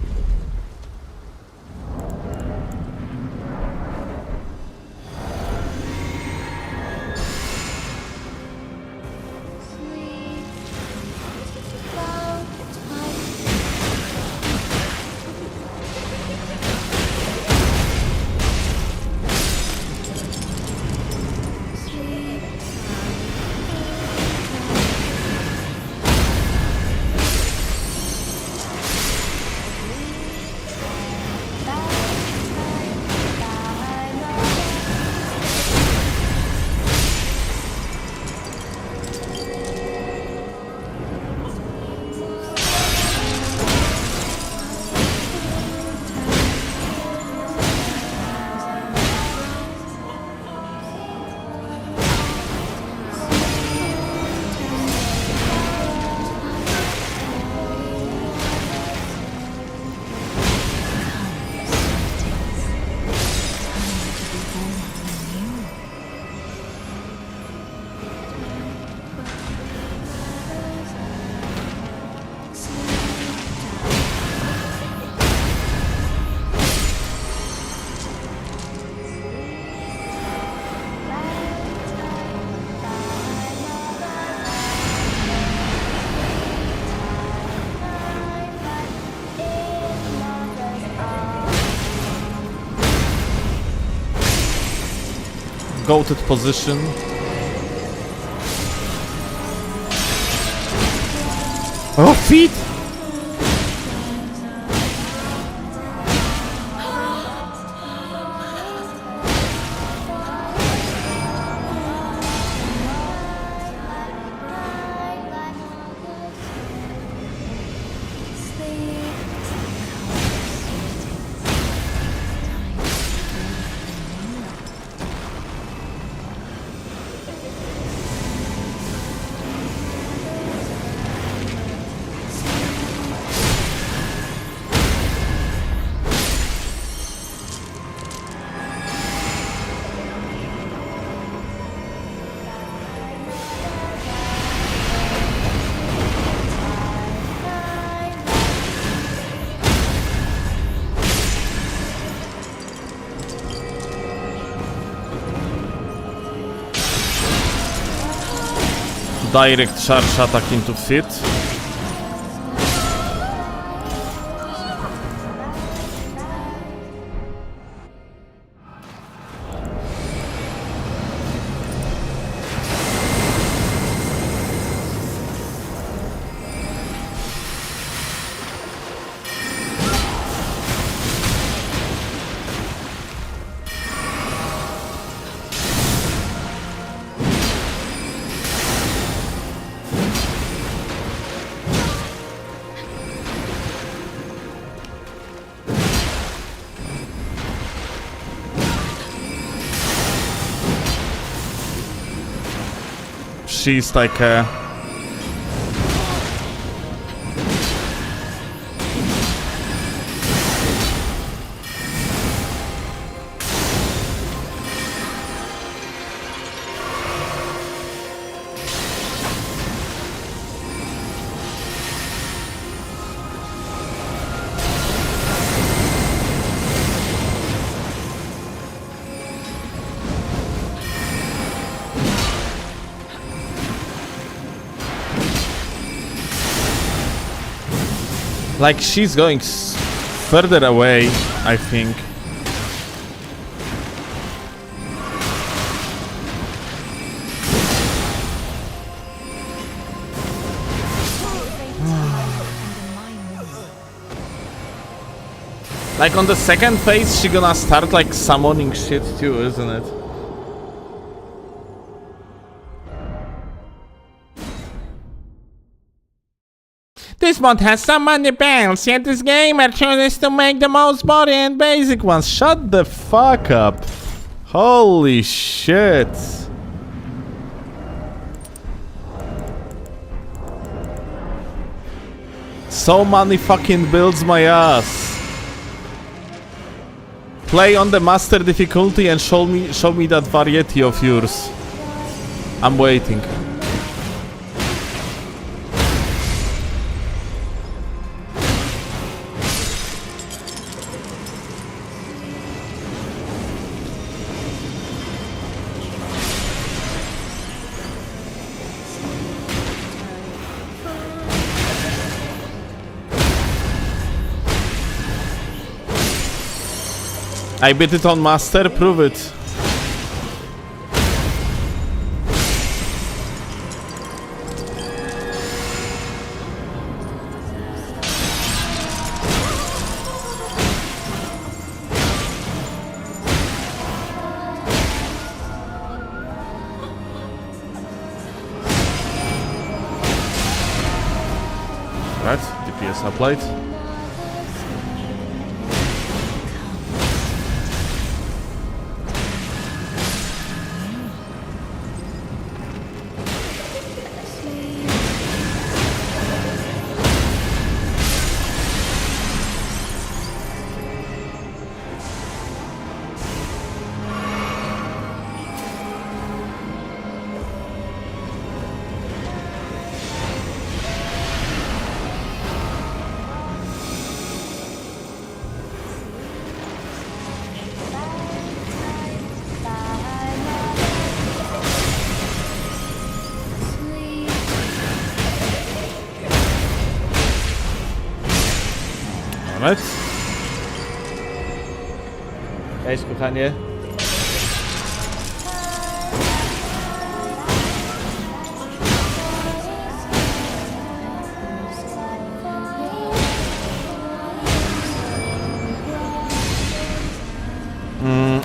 Goated position. Oh, feet! Direct charge attack into fit. She's like a... Like, she's going further away, I think. Like, on the second phase, she gonna start, like, summoning shit too, isn't it? This mod has so many bells, yet this gamer chooses to make the most boring and basic ones. Shut the fuck up. Holy shit. So many fucking builds, my ass. Play on the master difficulty and show me that variety of yours. I'm waiting. I beat it on master, prove it. Right, DPS applied. Alright. Cześć, kochanie.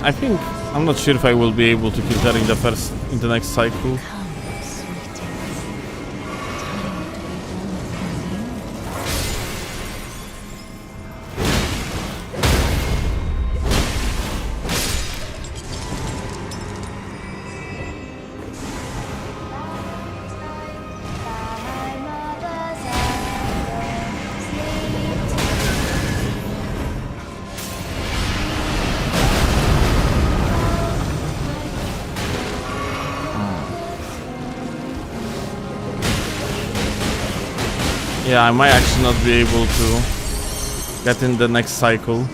I think I'm not sure if I will be able to kill her in the next cycle. Yeah, I might actually not be able to get in the next cycle.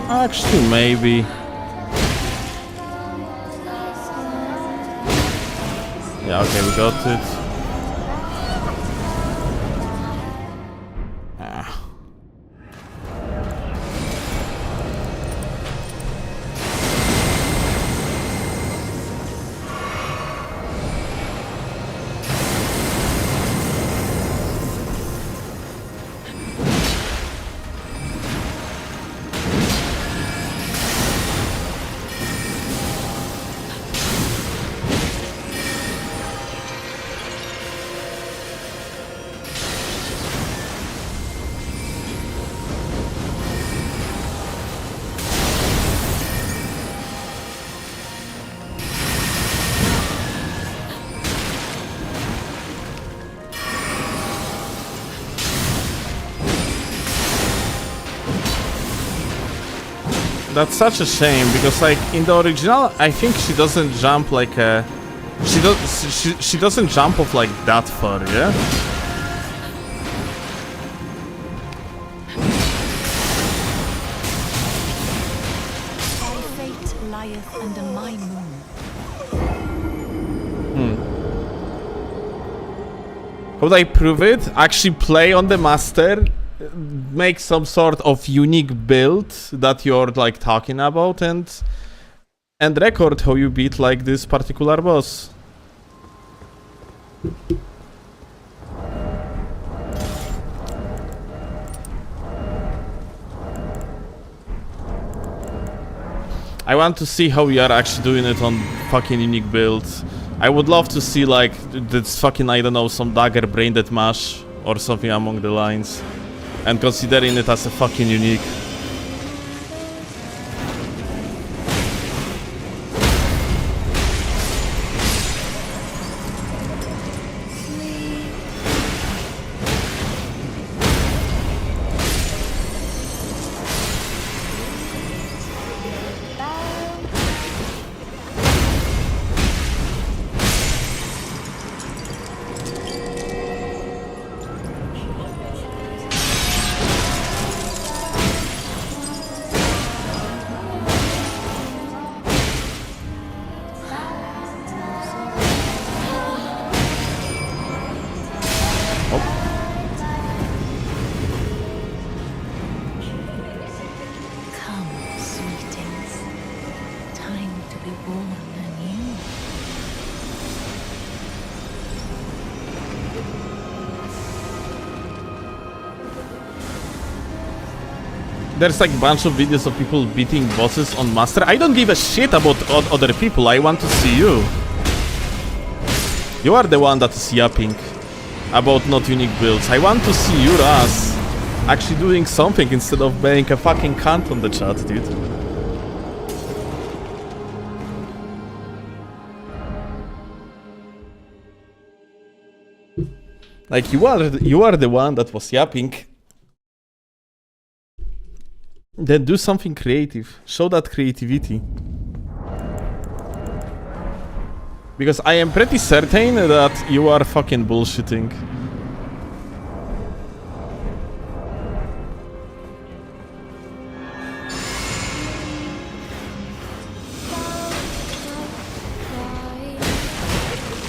Actually, maybe. Yeah, okay, we got it. Ah. That's such a shame because, like, in the original, I think she doesn't jump like a She doesn't jump off like that far, yeah? Thy fate lieth under my moon. How would I prove it? Actually play on the master, make some sort of unique build that you're like talking about, and record how you beat like this particular boss. I want to see how we are actually doing it on fucking unique builds. I would love to see like this fucking, I don't know, some dagger brain dead mash or something along the lines, and considering it as a fucking unique. Come, sweetings. Time to be born anew. There's like a bunch of videos of people beating bosses on master. I don't give a shit about other people. I want to see you. You are the one that is yapping about not unique builds. I want to see your ass actually doing something instead of being a fucking cunt on the chat, dude. Like you are the one that was yapping. Then do something creative. Show that creativity. Because I am pretty certain that you are fucking bullshitting.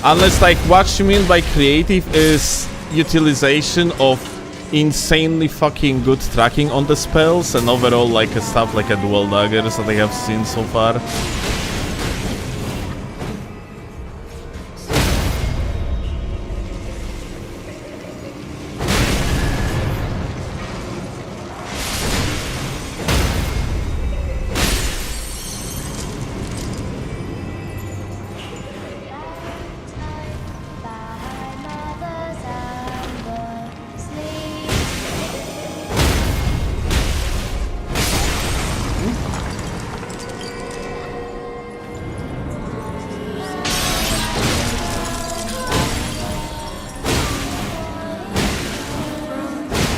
Unless like what you mean by creative is utilization of insanely fucking good tracking on the spells and overall like stuff like a dual daggers that I have seen so far.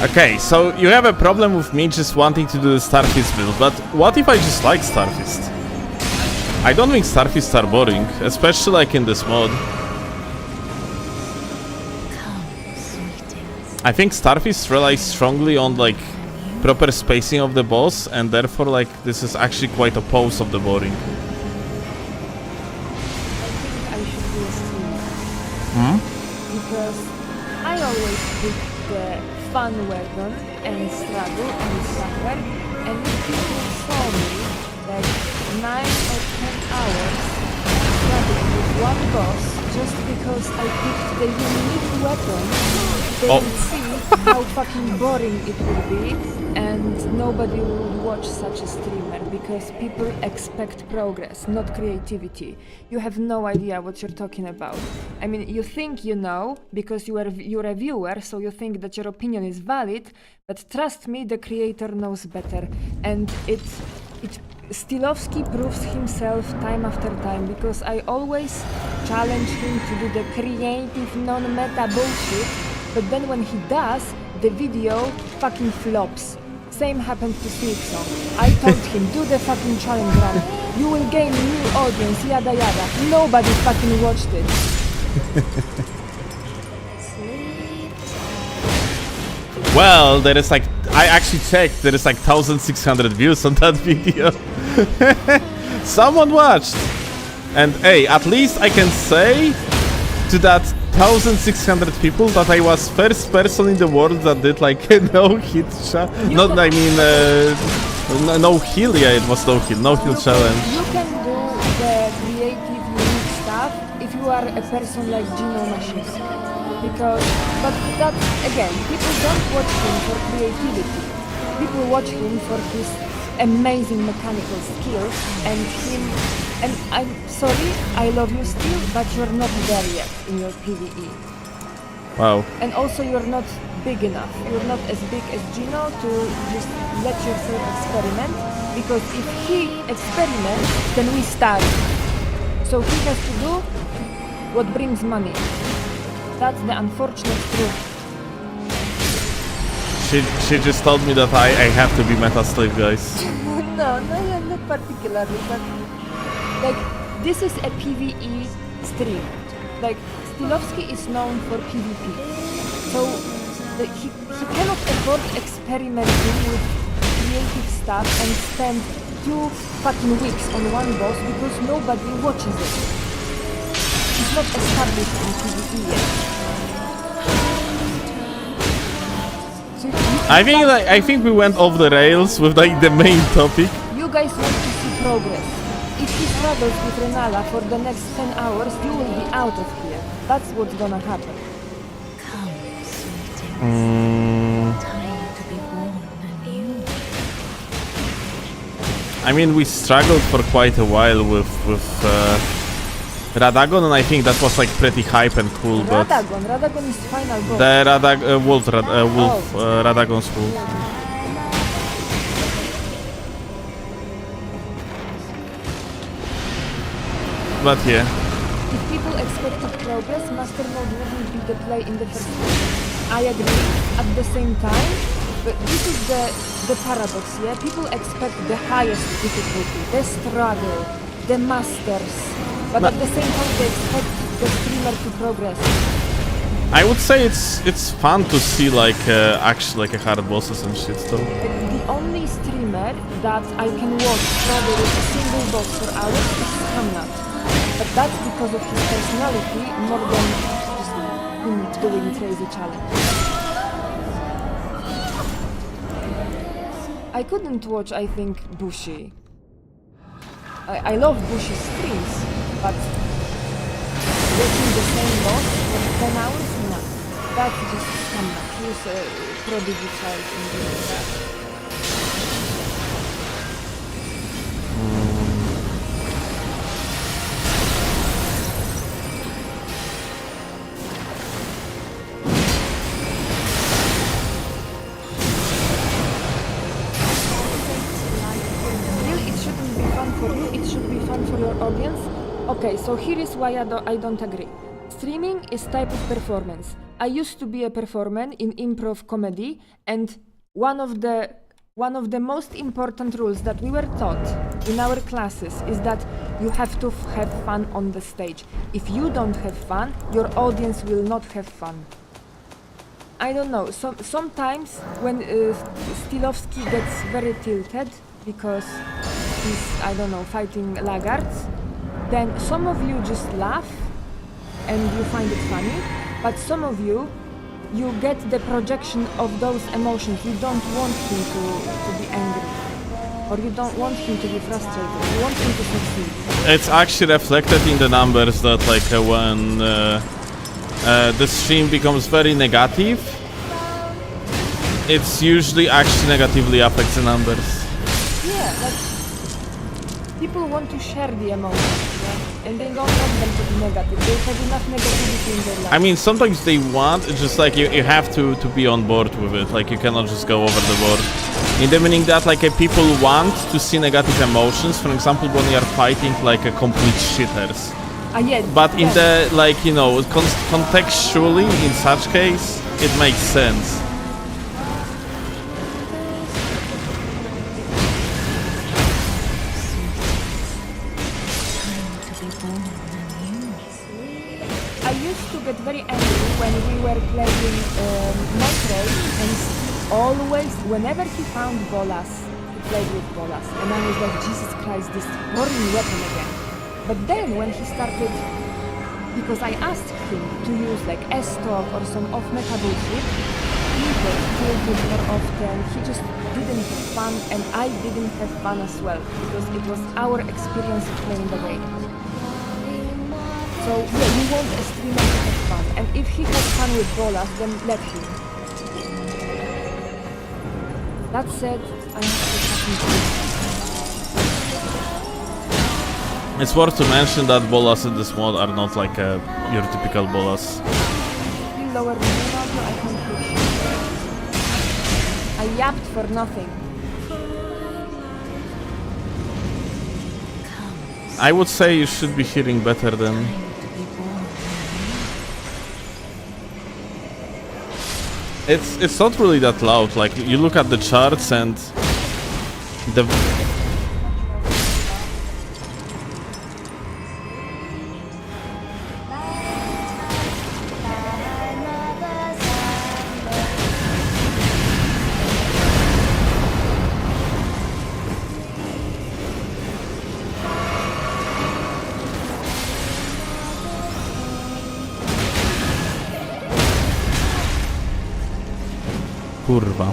Okay, so you have a problem with me just wanting to do the Starfist build, but what if I just like Starfist? I don't think Starfists are boring, especially like in this mod. Come, sweetings. I think Starfists rely strongly on like proper spacing of the boss, and therefore like this is actually quite opposed of the boring. I should do a stream. Because I always pick the fun weapon and struggle and suffer, and if people saw me like 9 or 10 hours struggling with one boss just because I picked the unique weapon, they would see how fucking boring it would be, and nobody would watch such a streamer because people expect progress, not creativity. You have no idea what you're talking about. I mean, you think you know because you're a viewer, so you think that your opinion is valid, but trust me, the creator knows better, and Steelovsky proves himself time after time because I always challenge him to do the creative non-meta bullshit, but then when he does, the video fucking flops. same happened to Silksong. I told him, do the fucking challenge run. You will gain new audience, yada yada. Nobody fucking watched it. Well, there is like, I actually checked, there is like 1,600 views on that video. Someone watched. And hey, at least I can say to that 1,600 people that I was first person in the world that did like a no hit challenge. Not, I mean, no heal, yeah, it was no heal challenge. You can do the creative unique stuff if you are a person like Gino Machis. Because, but that, again, people don't watch him for creativity. People watch him for his amazing mechanical skills and him, and I'm sorry, I love you still, but you're not there yet in your PvE. Wow. And also you're not big enough. You're not as big as Gino to just let yourself experiment, because if he experiments, then we start. So he has to do what brings money. That's the unfortunate truth. She just told me that I have to be meta slave, guys. No, not particularly, but like this is a PvE stream. Like Steelovsky is known for PvP, so he cannot afford experimenting with creative stuff and spend 2 fucking weeks on one boss because nobody watches it. He's not established in PvE yet. So I think we went off the rails with like the main topic. you guys want to see progress. If he struggles with Rennala for the next 10 hours, you will be out of here. That's what's gonna happen. Come, sweetest. Time to be born anew. I mean, we struggled for quite a while with Radagon, and I think that was like pretty hype and cool. But Radagon is final boss. the Radagon's wolf. But yeah, If people expected progress, Master Mode wouldn't be the play in the first place. I agree. At the same time, but this is the paradox, yeah? People expect the highest difficulty, the struggle, the masters, but at the same time they expect the streamer to progress. I would say it's fun to see like actually like a hard bosses and shit though. The only streamer that I can watch struggle with a single boss for hours is Hamnat. But that's because of his personality more than just him doing crazy challenge. I couldn't watch, I think, Bushi. I love Bushi's streams, but watching the same boss for 10 hours? No. That's just Hamnat. He's a prodigy child in doing that. Audience? Okay, so here is why I don't agree. Streaming is type of performance. I used to be a performer in improv comedy, and one of the most important rules that we were taught in our classes is that you have to have fun on the stage. If you don't have fun, your audience will not have fun. I don't know, sometimes when Steelovsky gets very tilted because he's, I don't know, fighting laggards, then some of you just laugh and you find it funny, but some of you get the projection of those emotions. You don't want him to be angry, or you don't want him to be frustrated. You want him to succeed. It's actually reflected in the numbers that like when the stream becomes very negative, it's usually actually negatively affects the numbers. Yeah, like people want to share the emotions, yeah? And they don't want them to be negative. They have enough negativity in their life. I mean, sometimes they want, it's just like you have to be on board with it. Like you cannot just go over the board. In the meaning that like people want to see negative emotions. For example, when you are fighting like a complete shitters. Yeah, But in the like contextually in such case, it makes sense. to get very angry when we were playing Night Raid, and always, whenever he found Bolas, he played with Bolas, and I was like, Jesus Christ, this boring weapon again. But then when he started, because I asked him to use like S-Talk or some off-meta bullshit, he got killed it more often, he just didn't have fun, and I didn't have fun as well, because it was our experience of playing the game. So yeah, we want a streamer to have fun, and if he has fun with Bolas, then let him. That said, I have to fucking do. It's worth to mention that bolas in this mod are not like your typical bolas. Lower Ronaldo, I can't push. I yapped for nothing. I would say you should be hearing better than... It's not really that loud, like you look at the charts and the... Kurwa.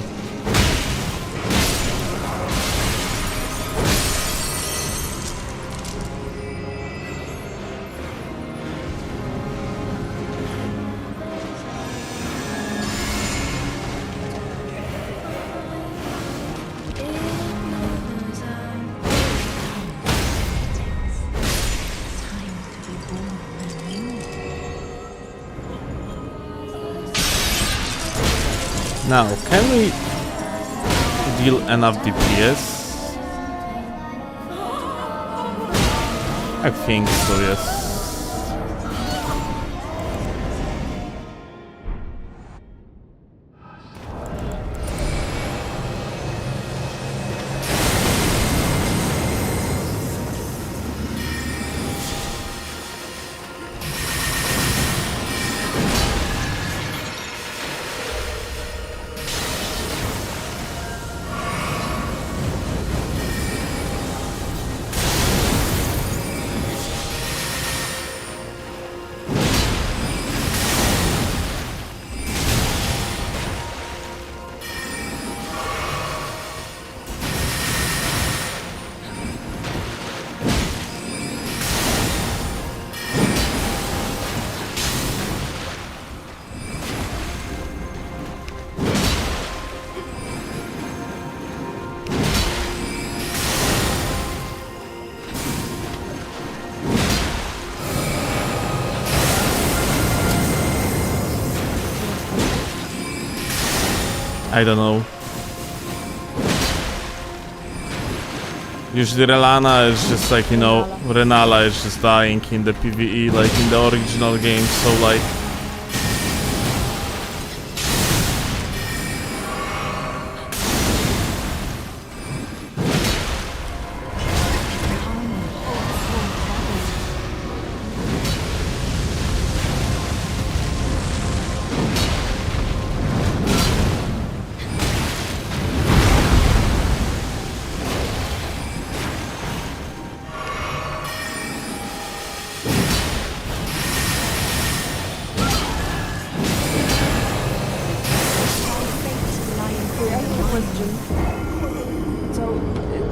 Now, can we deal enough DPS? I think so, yes. I don't know. Usually Rennala is just like, you know, Rennala is just dying in the PvE like in the original game, so like... So,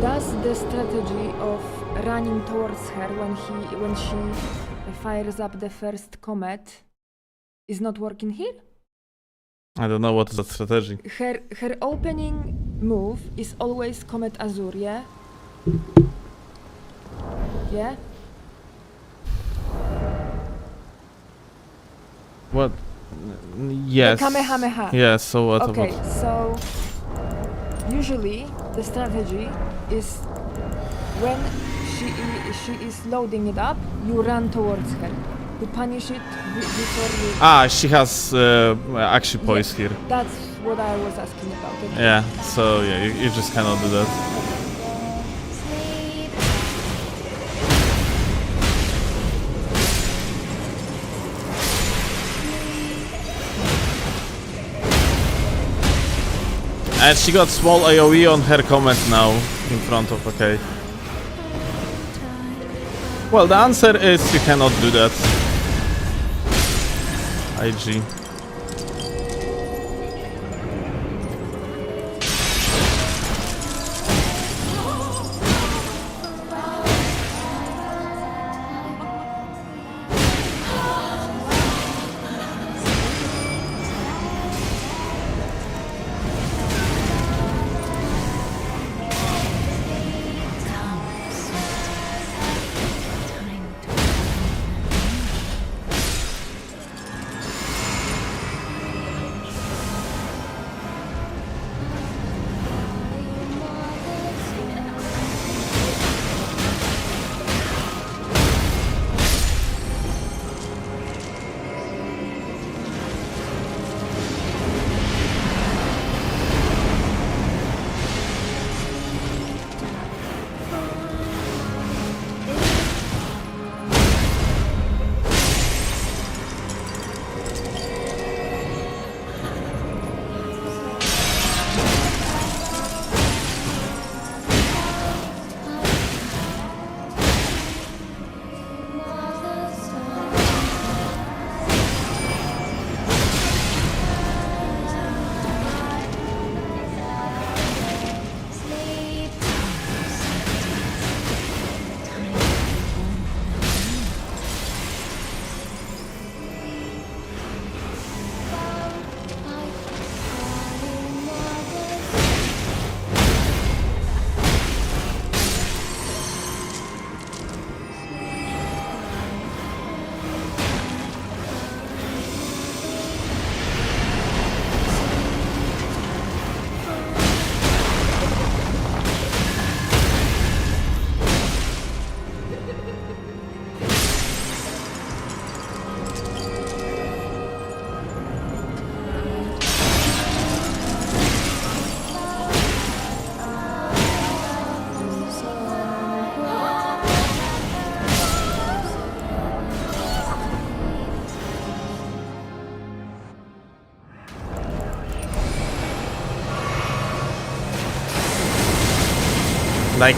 does the strategy of running towards her when she fires up the first comet is not working here? I don't know what is that strategy. Her opening move is always Comet Azure, yeah? Yeah? What? Yes. The Kamehameha. Yeah, so what Okay, about... so usually the strategy is when she is loading it up, you run towards her to punish it before you... Ah, she has action poise here. That's what I was asking about. Okay. Yeah, so yeah, you just cannot do that. And she got small AoE on her comment now in front of, okay. Well, the answer is you cannot do that. IG. Like,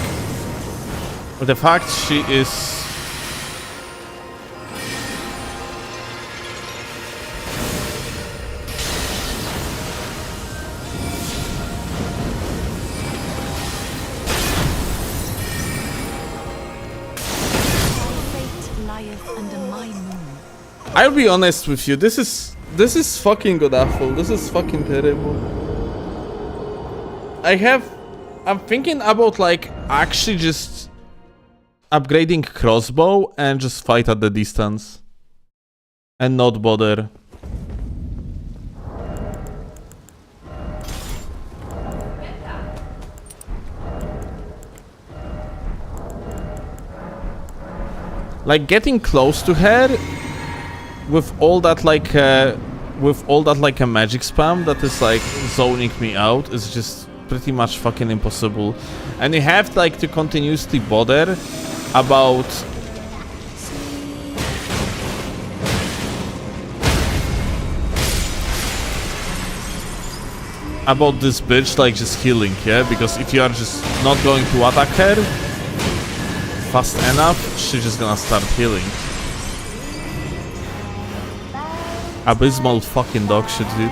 the fact she is... Fate lieth under my moon. I'll be honest with you, this is fucking god awful. This is fucking terrible. I'm thinking about like actually just upgrading crossbow and just fight at the distance and not bother. Like getting close to her with all that like a magic spam that is like zoning me out is just pretty much fucking impossible. And you have like to continuously bother about this bitch like just healing, yeah? Because if you are just not going to attack her fast enough, she's just gonna start healing. Abysmal fucking dog shit, dude.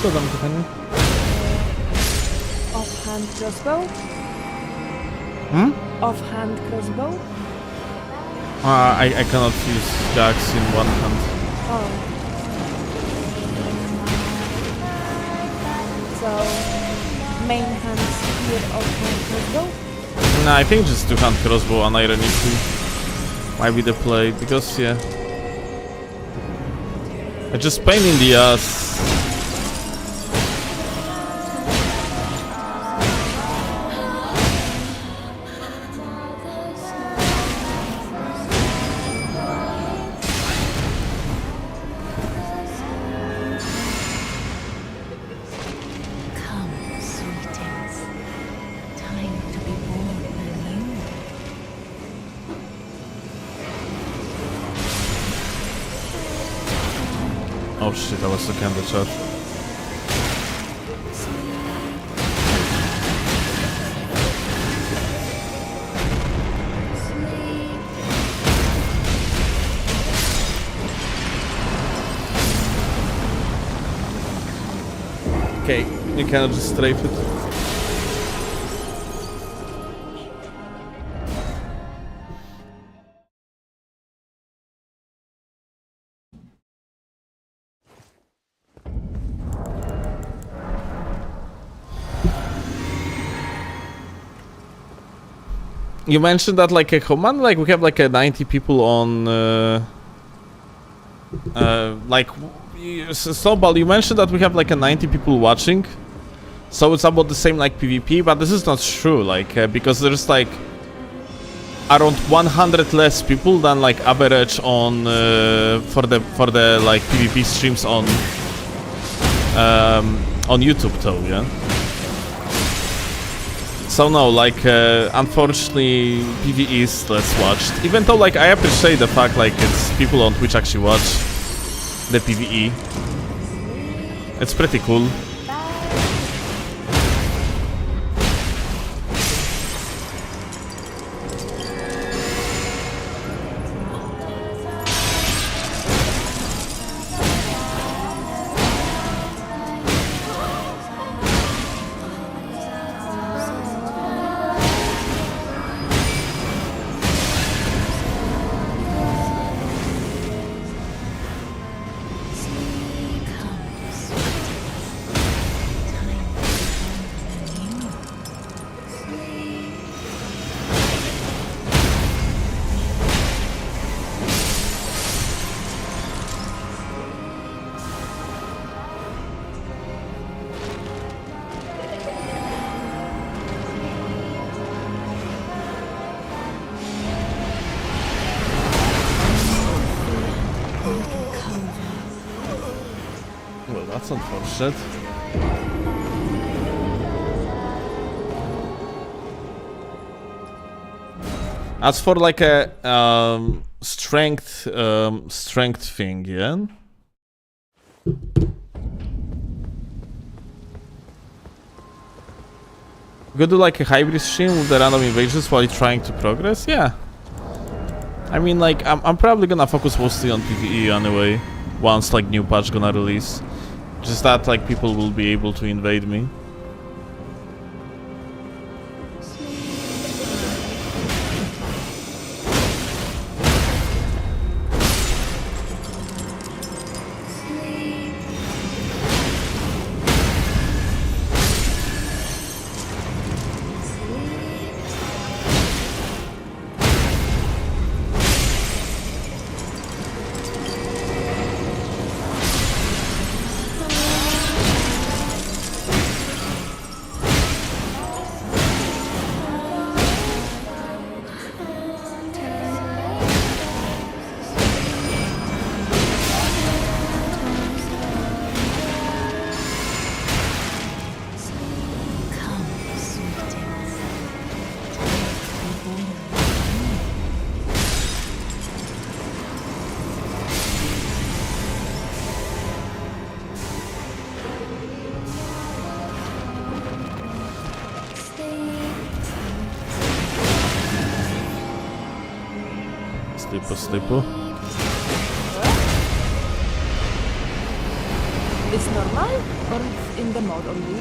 Co tam pytanie? Offhand crossbow? Offhand crossbow? I cannot use gags in one hand. Oh. So, main hand spear offhand crossbow? Nah, I think just two-hand crossbow unironically might be the play, because yeah. It's just pain in the ass. Come, sweetings. Time to be born anew. Oh shit, I was looking at the chat. Okay, you cannot just strafe it. You mentioned that like a command, like we have like a 90 people on like Snowball, you mentioned that we have like a 90 people watching, so it's about the same like PvP, but this is not true, like because there's like around 100 less people than like average on for the like PvP streams on YouTube though, yeah. So no, like unfortunately PvE is less watched, even though like I appreciate the fact like it's people on Twitch actually watch the PvE. It's pretty cool. Well, that's unfortunate. As for like a strength thing, yeah. We could do like a hybrid stream with the random invasions while you're trying to progress, yeah. I mean, like I'm probably gonna focus mostly on PvE anyway. Once like new patch gonna release, just that like people will be able to invade me. Sleepo. It's normal or it's in the mod only?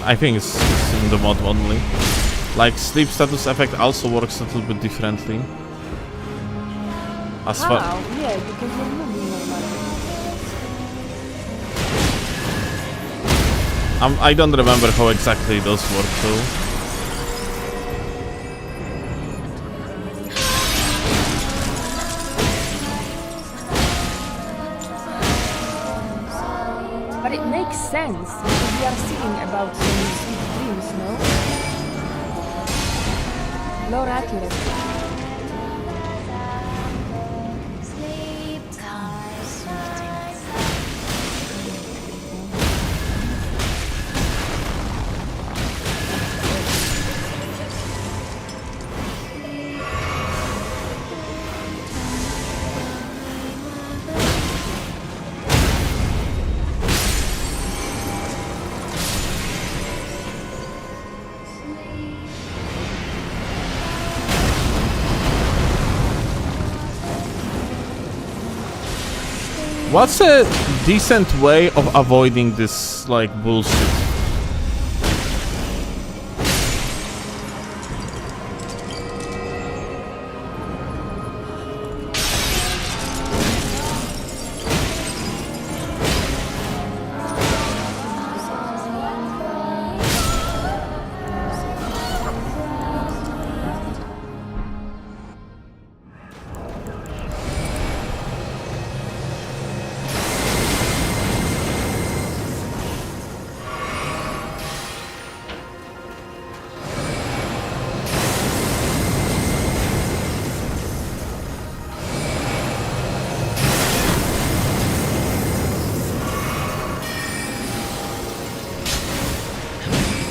I think it's in the mod only. Like sleep status effect also works a little bit differently. As far Yeah, because you're moving normally. I don't remember how exactly those work though. makes sense. We are singing about some sweet dreams, no? Lore accurate. What's a decent way of avoiding this, like, bullshit?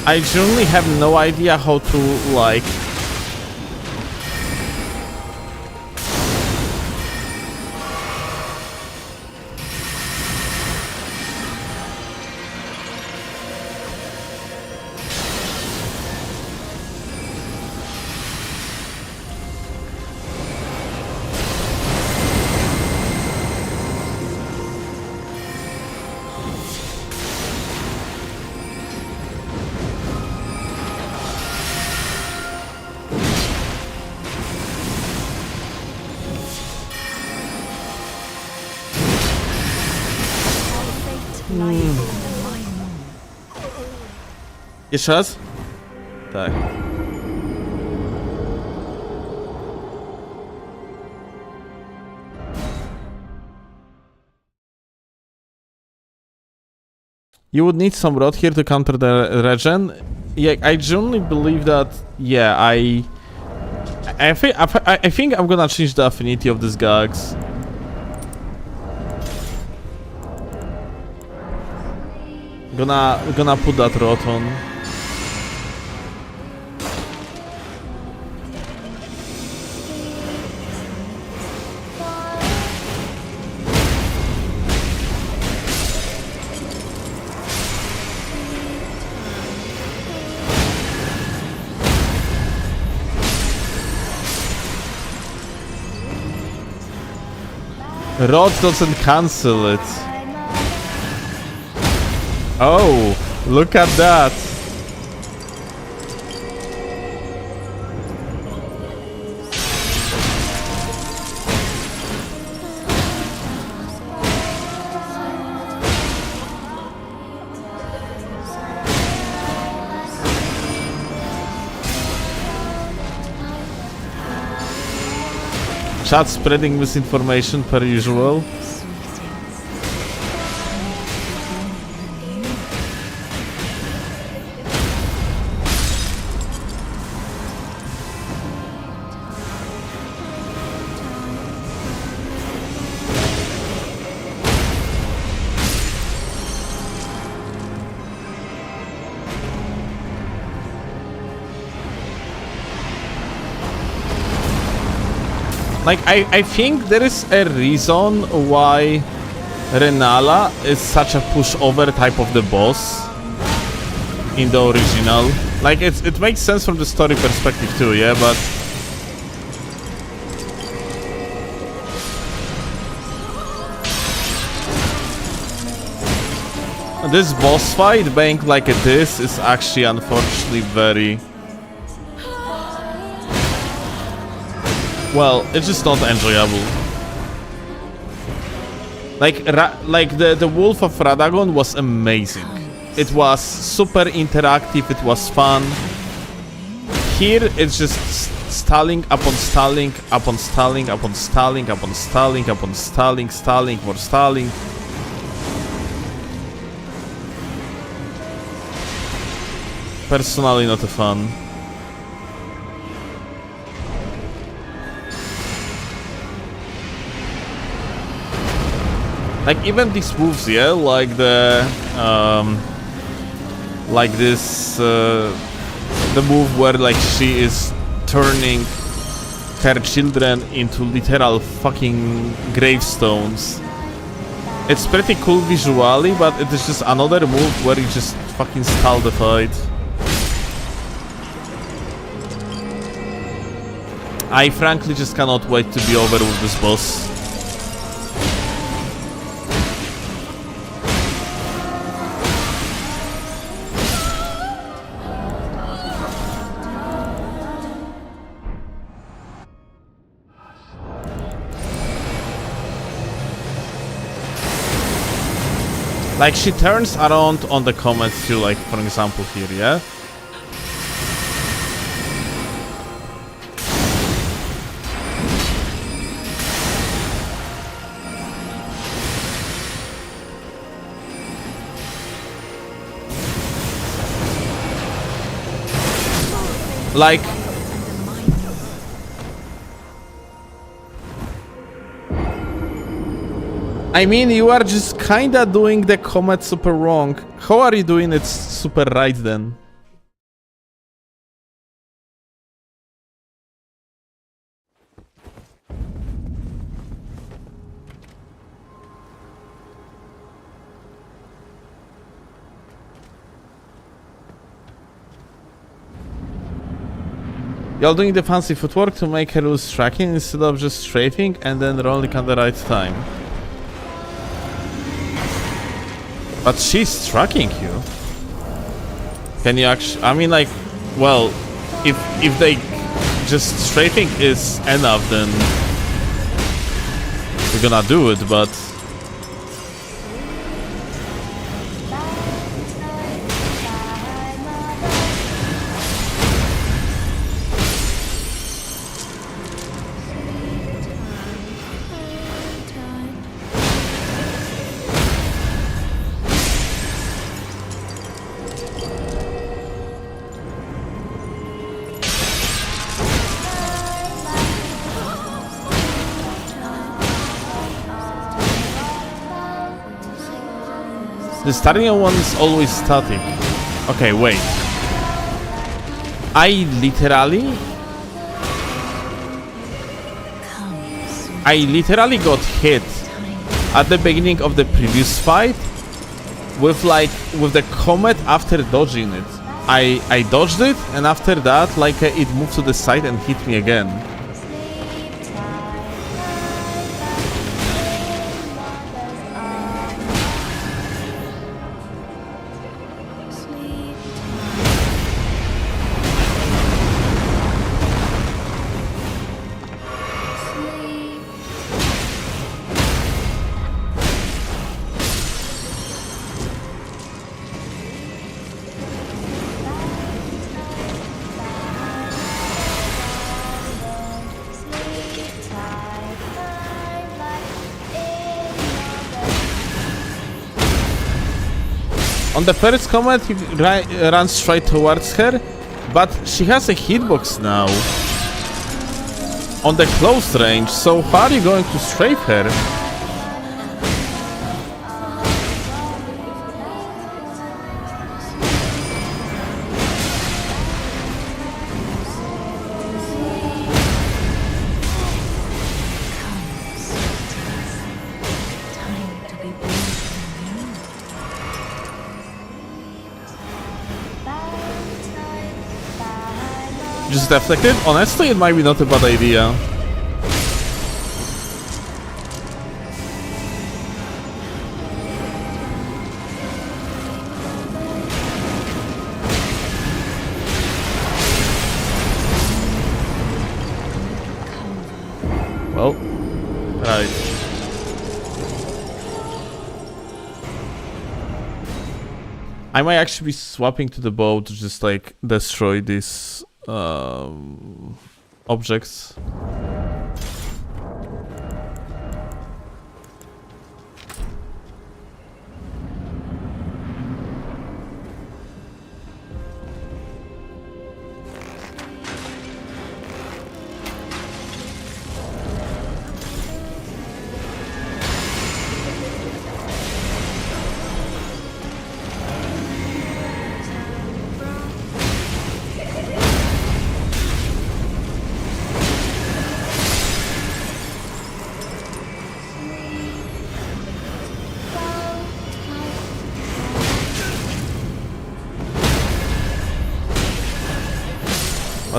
I genuinely have no idea how to, like... Jeszcze raz? Tak. You would need some rod here to counter the regen. Yeah, I genuinely believe that. Yeah, I think I'm gonna change the affinity of these gags. Gonna put that rod on. Rod doesn't cancel it. Oh, look at that. Chat spreading misinformation per usual. Like, I think there is a reason why Rennala is such a pushover type of the boss in the original. Like, it makes sense from the story perspective too, yeah, but... This boss fight, being like it is actually unfortunately very... Well, it's just not enjoyable. Like the Wolf of Radagon was amazing. It was super interactive, it was fun. Here, it's just stalling upon stalling, upon stalling, upon stalling, upon stalling, upon stalling, stalling for stalling. personally not a fan. Like even these moves, yeah, like the like this the move where like she is turning her children into literal fucking gravestones. It's pretty cool visually, but it is just another move where you just fucking stall the fight. I frankly just cannot wait to be over with this boss. Like, she turns around on the comets too, like, for example here, yeah? Like... I mean, you are just kinda doing the comet super wrong. How are you doing it super right then? You're doing the fancy footwork to make her lose tracking instead of just strafing and then rolling at the right time. But she's tracking you. Can you actually... I mean, like... Well, if they... Just strafing is enough, then... We're gonna do it, but... The starting one is always static. Okay, wait. I literally got hit at the beginning of the previous fight with the comet after dodging it. I dodged it, and after that, like, it moved to the side and hit me again. On the first comet, he runs straight towards her, but she has a hitbox now on the close range, so how are you going to strafe her? Just deflected? Honestly, it might be not a bad idea. Well, right. I might actually be swapping to the bow to just like destroy this objects.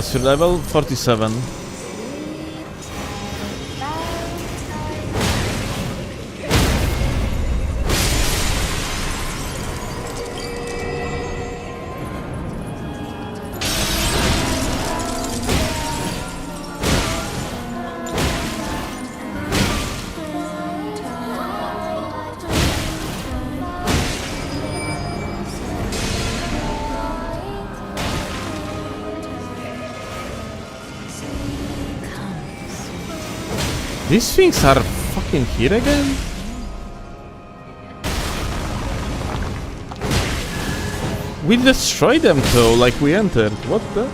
What's your level? 47. These things are fucking here again? We destroyed them though, like we entered. What the?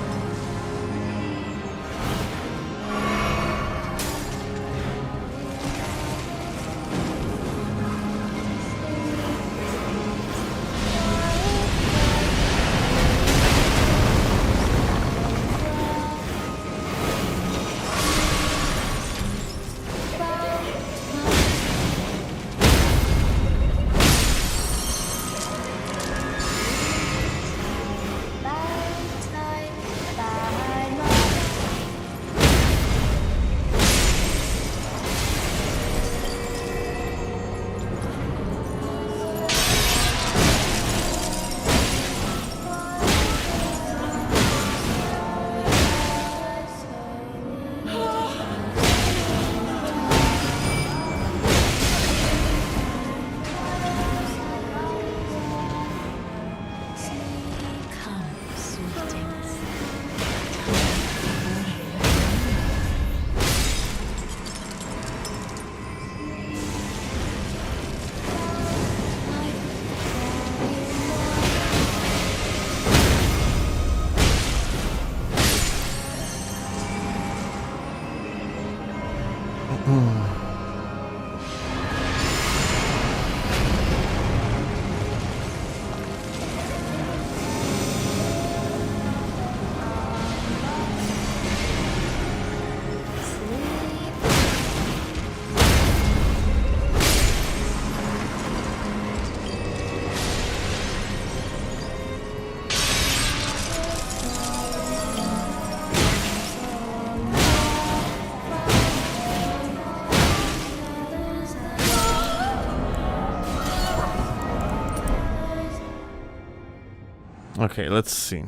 Okay, let's see.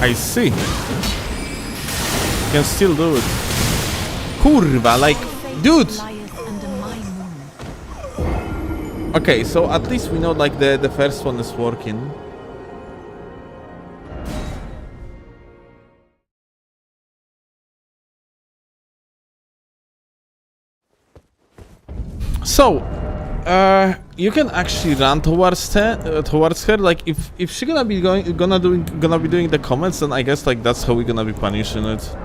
I see. You can still do it. Kurwa, like, dude! Okay, so at least we know like the first one is working. So, you can actually run towards her. Like, if she gonna be doing the comments, then I guess like that's how we're gonna be punishing it.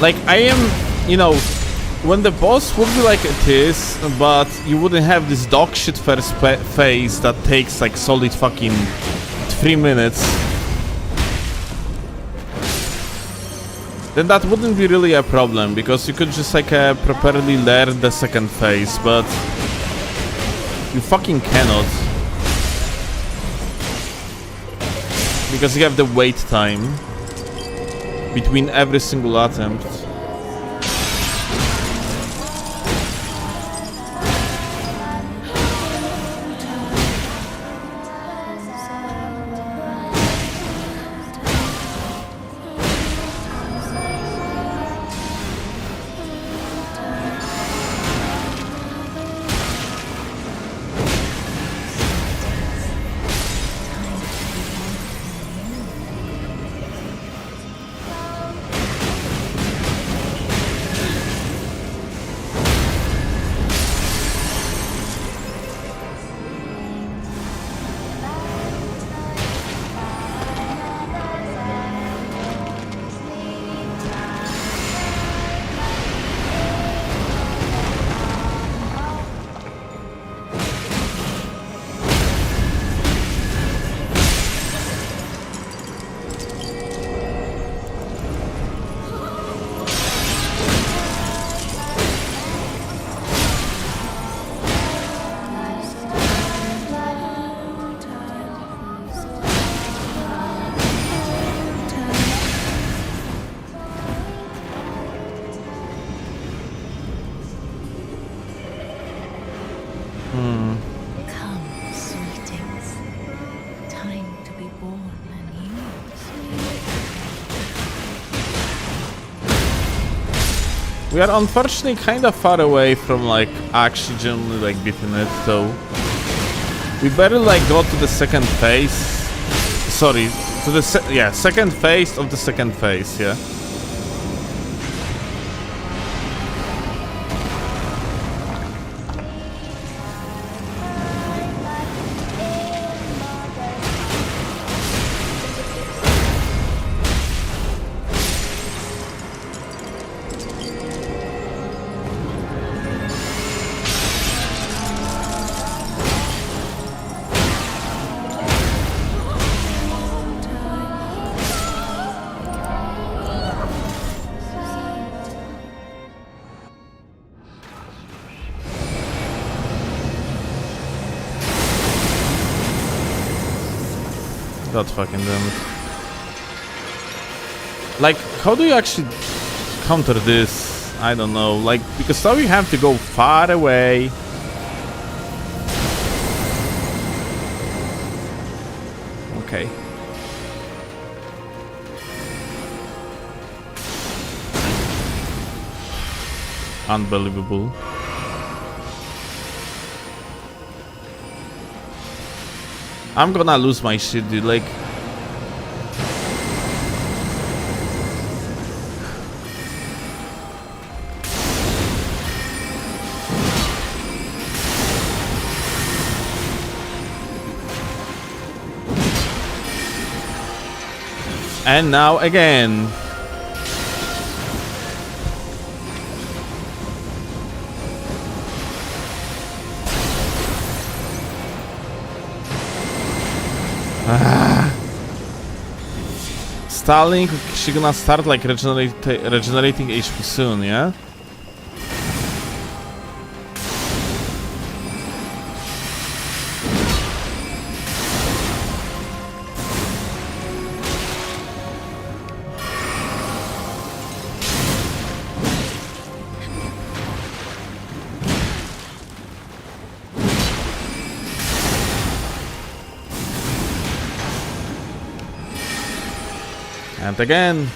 Like, I am, you know, when the boss would be like it is, but you wouldn't have this dog shit first phase that takes like solid fucking 3 minutes, then that wouldn't be really a problem, because you could just like properly learn the second phase, but you fucking cannot. Because you have the wait time between every single attempt. Come, sweetings. Time to be born anew. We are unfortunately kind of far away from like actually genuinely like beating it, so we better like go to the second phase. Sorry, to the second phase of the second phase, yeah. God fucking damn it. Like, how do you actually counter this? I don't know. Like, because now you have to go far away. Okay. Unbelievable. I'm gonna lose my shit, dude, like... And now again. Stalling, she gonna start like regenerating HP soon, yeah? And again.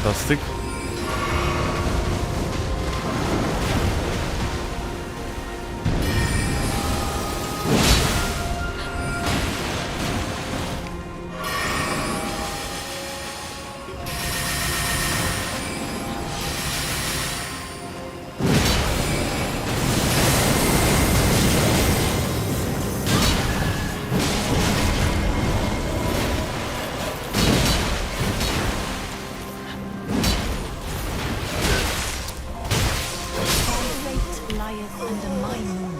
fantastic. Fate lieth under my moon.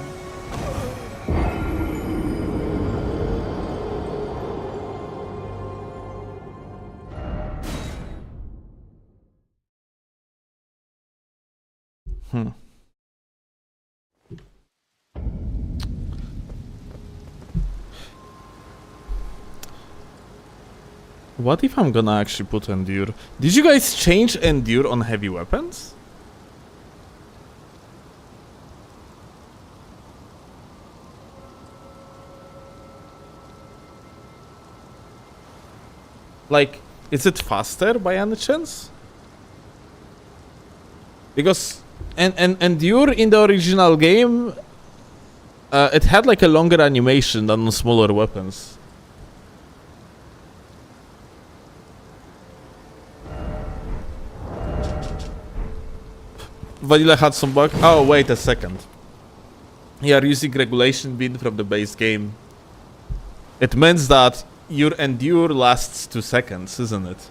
What if I'm gonna actually put Endure? Did you guys change Endure on heavy weapons? Like, is it faster by any chance? Because Endure in the original game, it had like a longer animation than on smaller weapons. Vanilla had some bug. Oh, wait a second. You are using regulation bin from the base game. It means that your endure lasts 2 seconds, isn't it?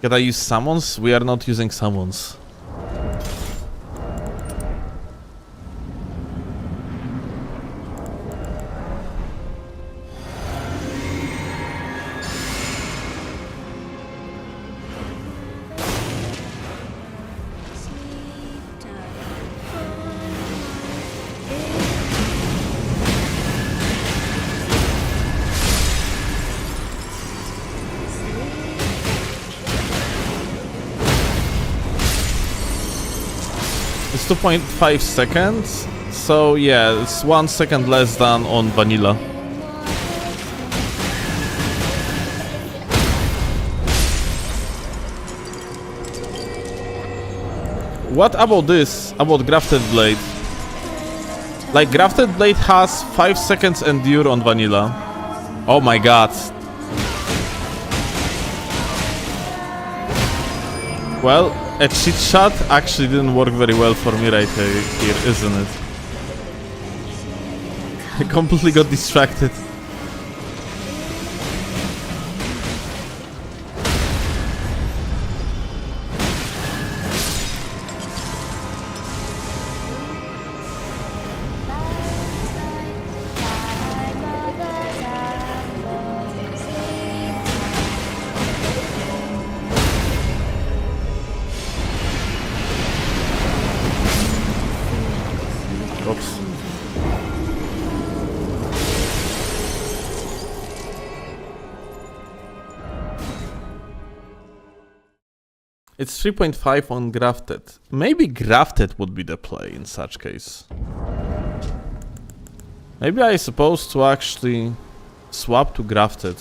Can I use summons? We are not using summons. It's 2.5 seconds, so yeah, it's 1 second less than on vanilla. What about this? About Grafted Blade? Like, Grafted Blade has 5 seconds endure on vanilla. Oh my god. Well, a cheat shot actually didn't work very well for me right here, isn't it? I completely got distracted. Oops. It's 3.5 on Grafted. Maybe Grafted would be the play in such case. Maybe I supposed to actually swap to Grafted.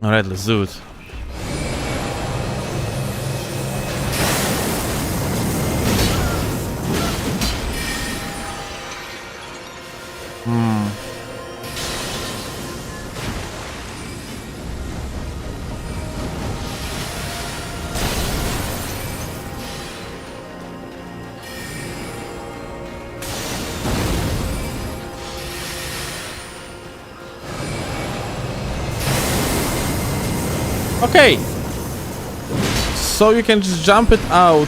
Alright, let's do it. Okay, so you can just jump it out.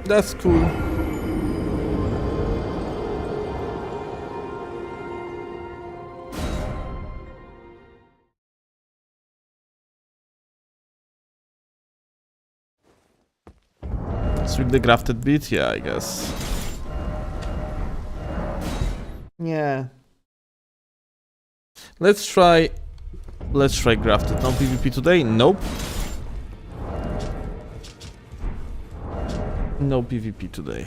That's cool. Sweep the grafted bit, yeah, I guess. Yeah. Let's try grafted. No PvP today? Nope. No PvP today.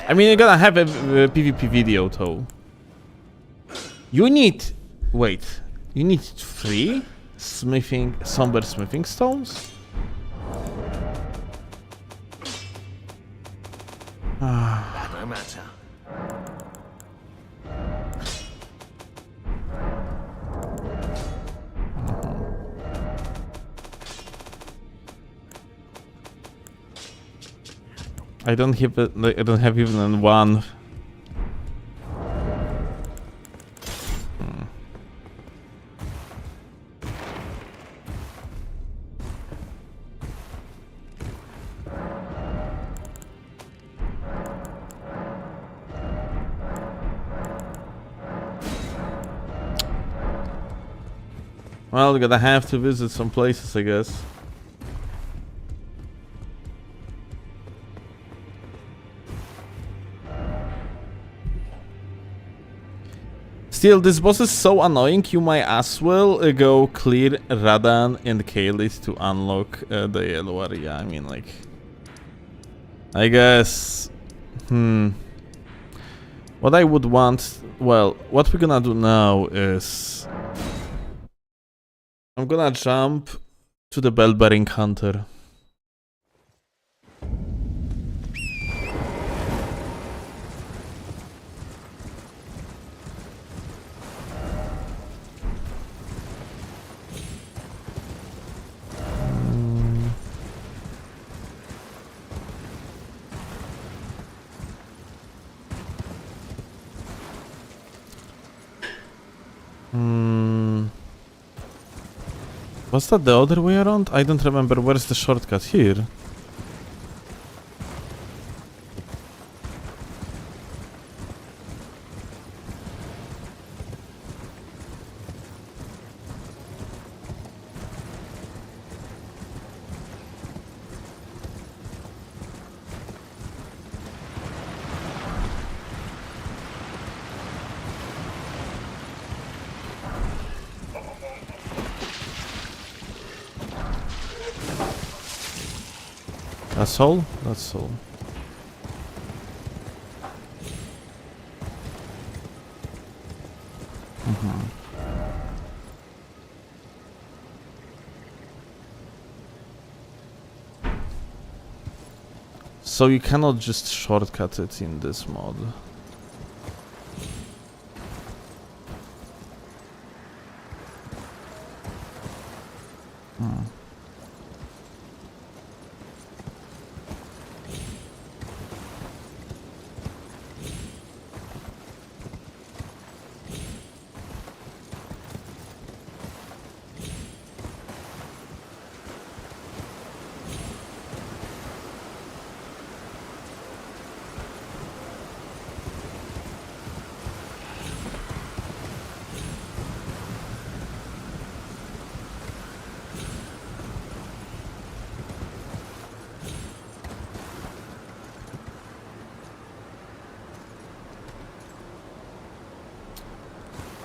I mean, you're gonna have a PvP video though. You need... Wait. You need 3 somber smithing stones? No matter. I don't have even one. Well, we're gonna have to visit some places, I guess. Still, this boss is so annoying, you might as well go clear Radan and Kalis to unlock the yellow area. I mean, like... I guess... What I would want... Well, what we're gonna do now is... I'm gonna jump to the bell-bearing hunter. Was that the other way around? I don't remember. Where's the shortcut here? That's all? That's all. So you cannot just shortcut it in this mod.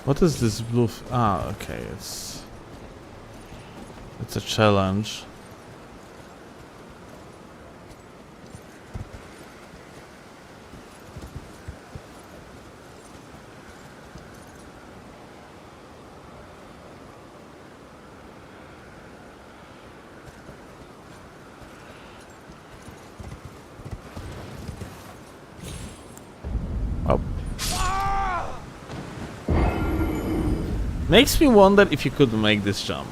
What is this blue? Okay, it's a challenge. Oh. Makes me wonder if you could make this jump.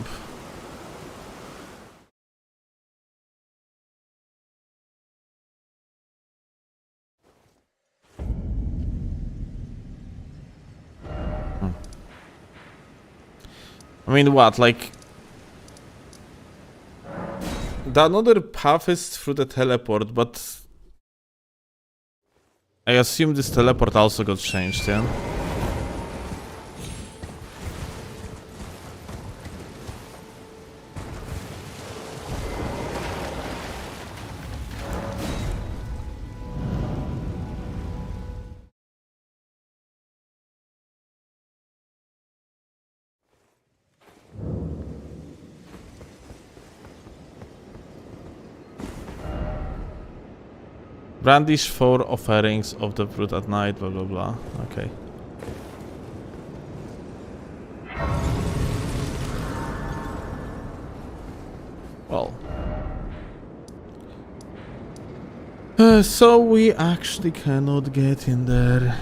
I mean, what, like... The another path is through the teleport, but... I assume this teleport also got changed, yeah? Brandish 4 offerings of the fruit at night, blah blah blah. Okay. Well. So we actually cannot get in there.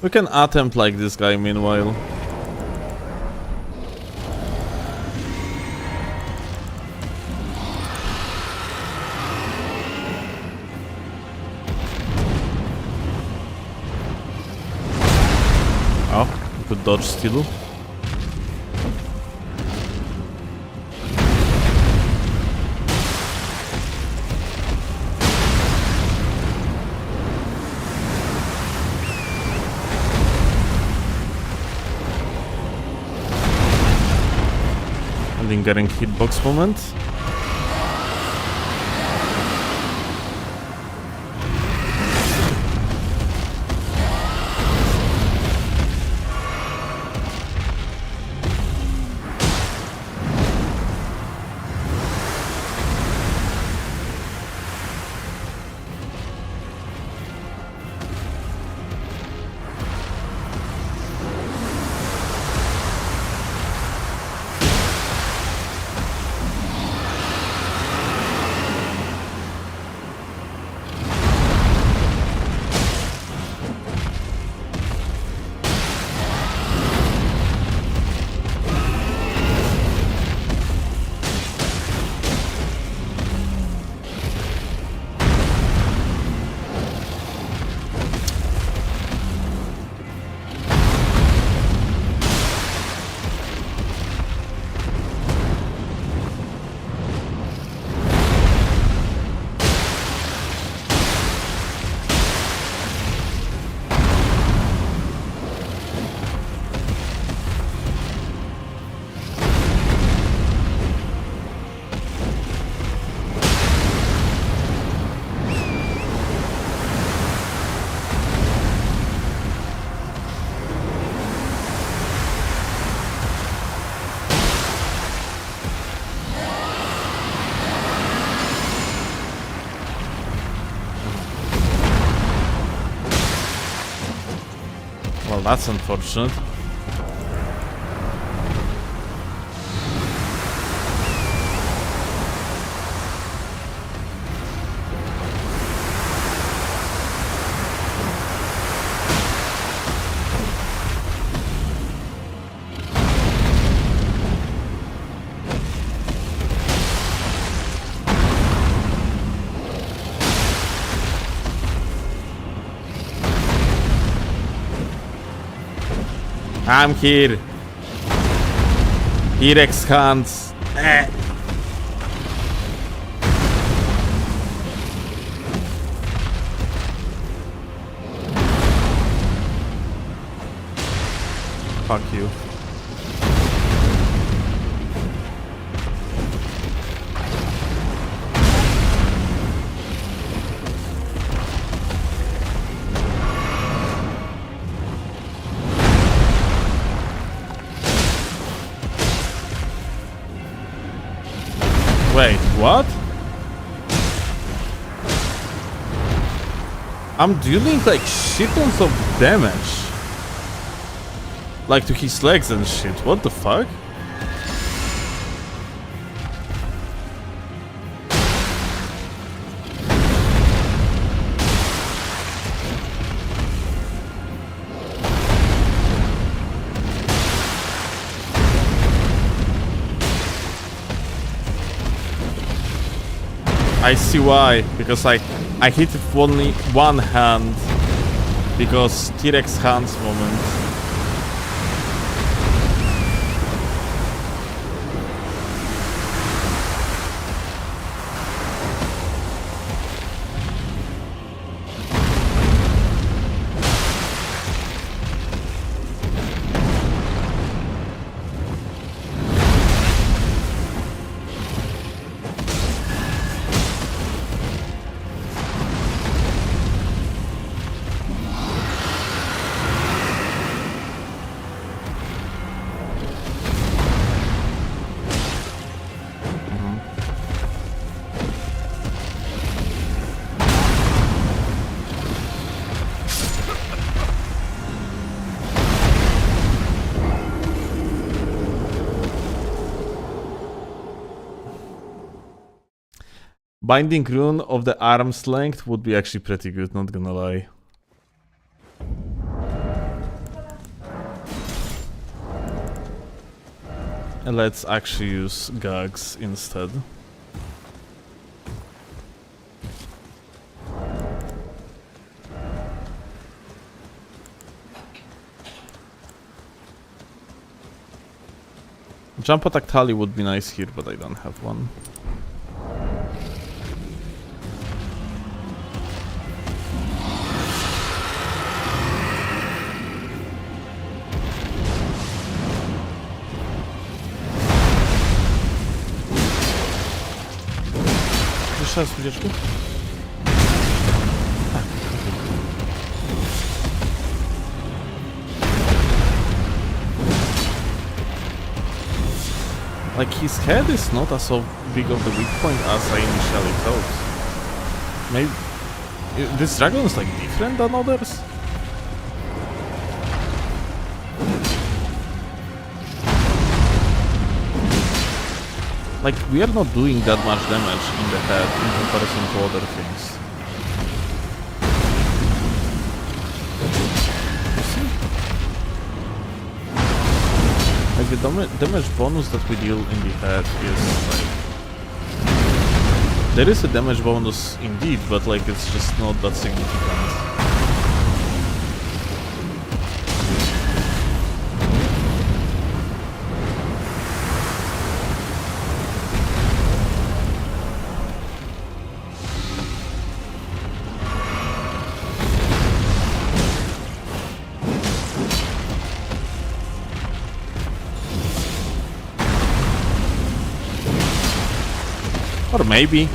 We can attempt like this guy meanwhile. Oh, good dodge still. Getting hitbox moment. Well, that's unfortunate. I'm here. T-Rex hands. Fuck you. Wait, what? I'm dealing like shit tons of damage. Like to his legs and shit. What the fuck? I see why, because I hit it with only one hand, because T-Rex hands moment. Binding rune of the arm's length would be actually pretty good, not gonna lie. And let's actually use Gags instead. Jump attack tally would be nice here, but I don't have one. Jeszcze raz, widzieczku? Like, his head is not as so big of a weak point as I initially thought. Maybe... this dragon is like different than others? Like, we are not doing that much damage in the head in comparison to other things. Like, the damage bonus that we deal in the head is like... there is a damage bonus indeed, but like, it's just not that significant. Or maybe.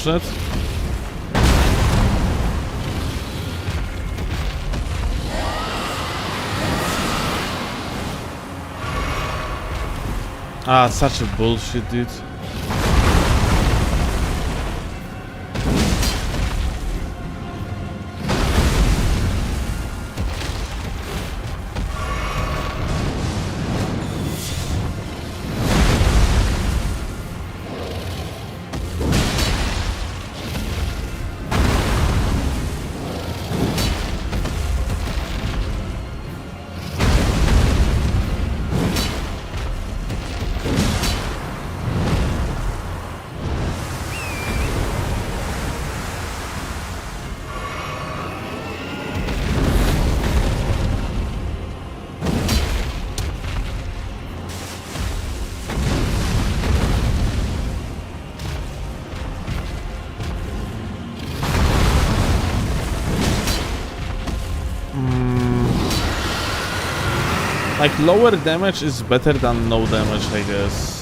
unfortunate. Ah, such a bullshit, dude. Like, lower damage is better than no damage, I guess.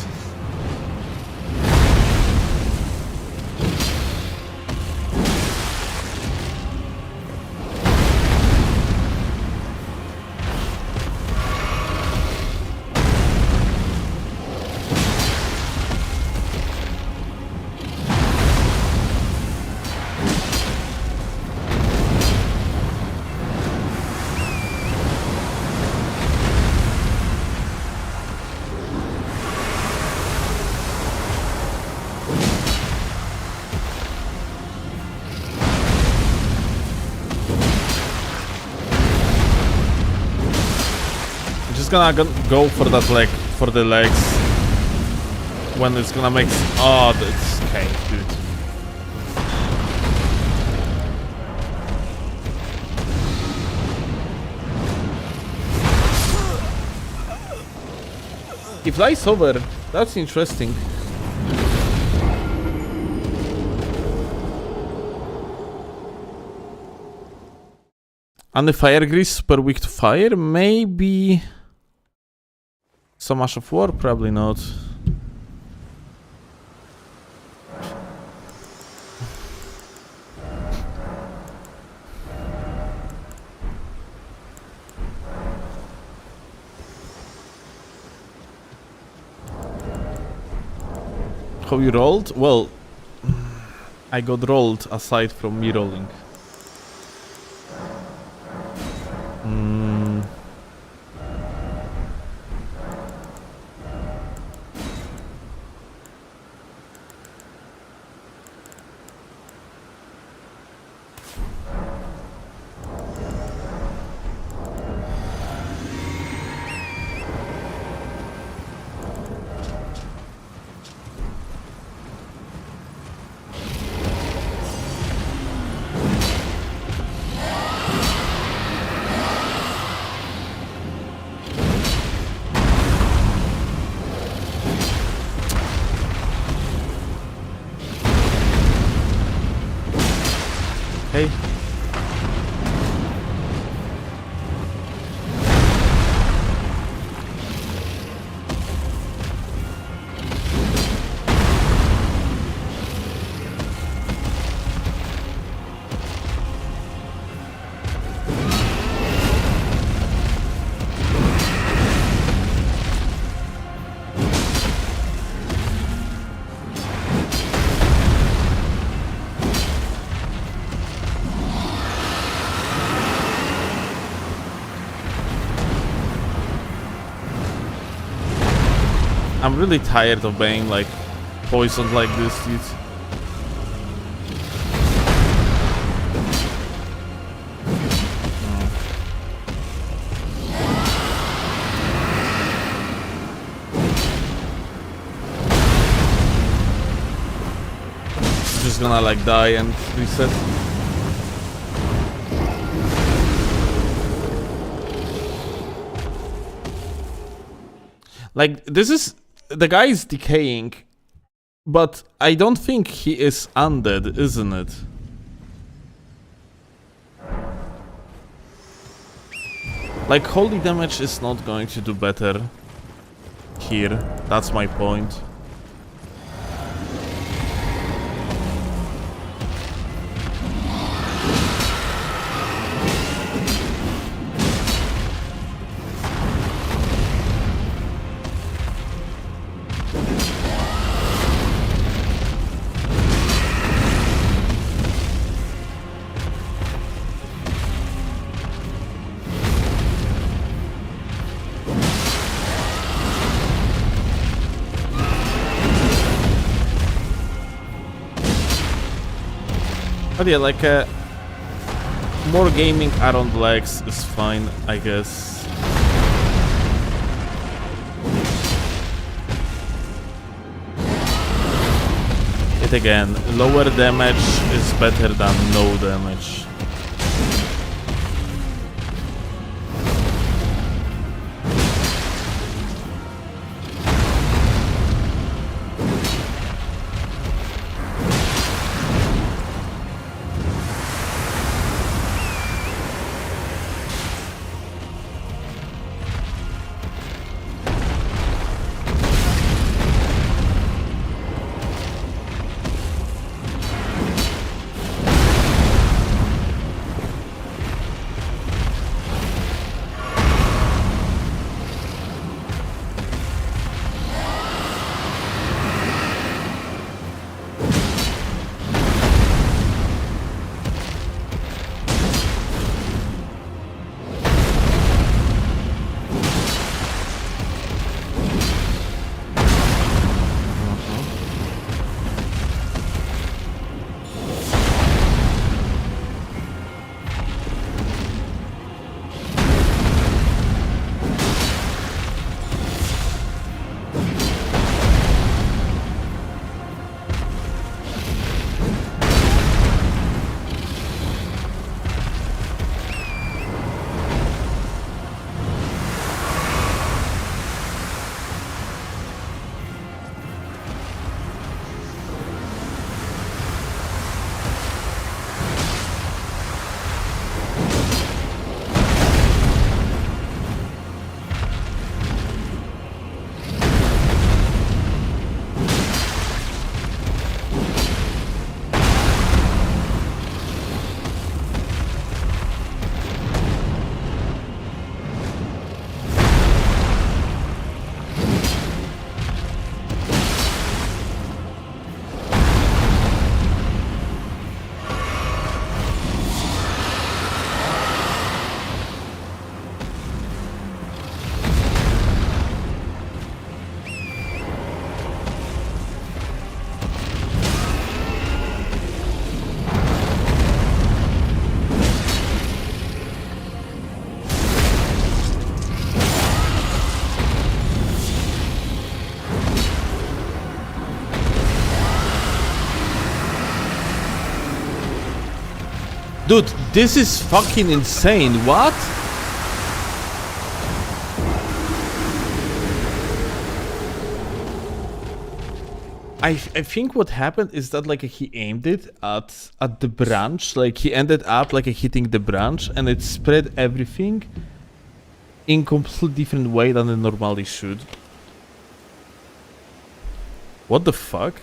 Just gonna go for that leg, for the legs, when it's gonna make. Oh, that's okay, dude. He flies over. That's interesting. And the fire grease super weak to fire? Maybe. Some Ash of War? Probably not. How you rolled? Well, I got rolled aside from me rolling. Hey. I'm really tired of being like poisoned like this, dude. I'm just gonna like die and reset. Like, this is... The guy is decaying, but I don't think he is undead, isn't it? Like, holy damage is not going to do better here. That's my point. But yeah, like more gaming around legs is fine, I guess. Yet again, lower damage is better than no damage. Dude, this is fucking insane. What? I think what happened is that like he aimed it at the branch, like he ended up like hitting the branch and it spread everything in completely different way than it normally should. What the fuck?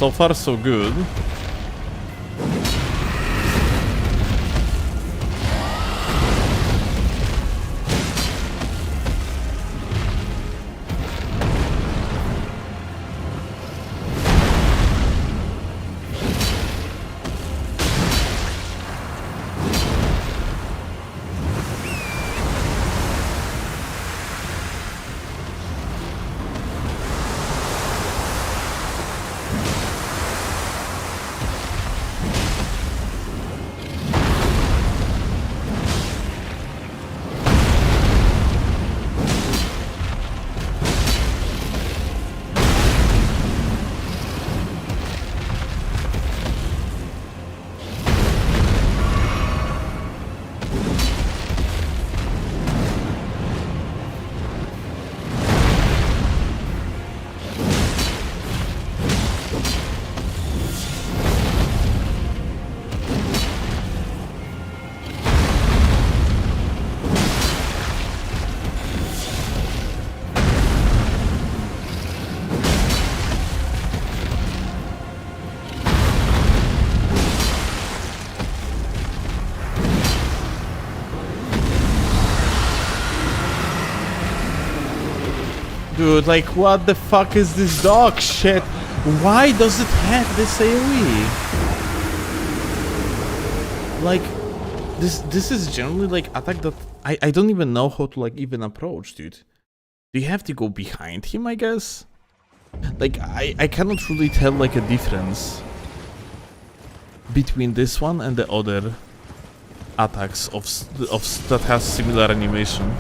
So far, so good. Dude, like, what the fuck is this dog shit? Why does it have this AoE? Like, this is generally like attack that I don't even know how to like even approach, dude. Do you have to go behind him, I guess? Like, I cannot really tell like a difference between this one and the other attacks of that has similar animation.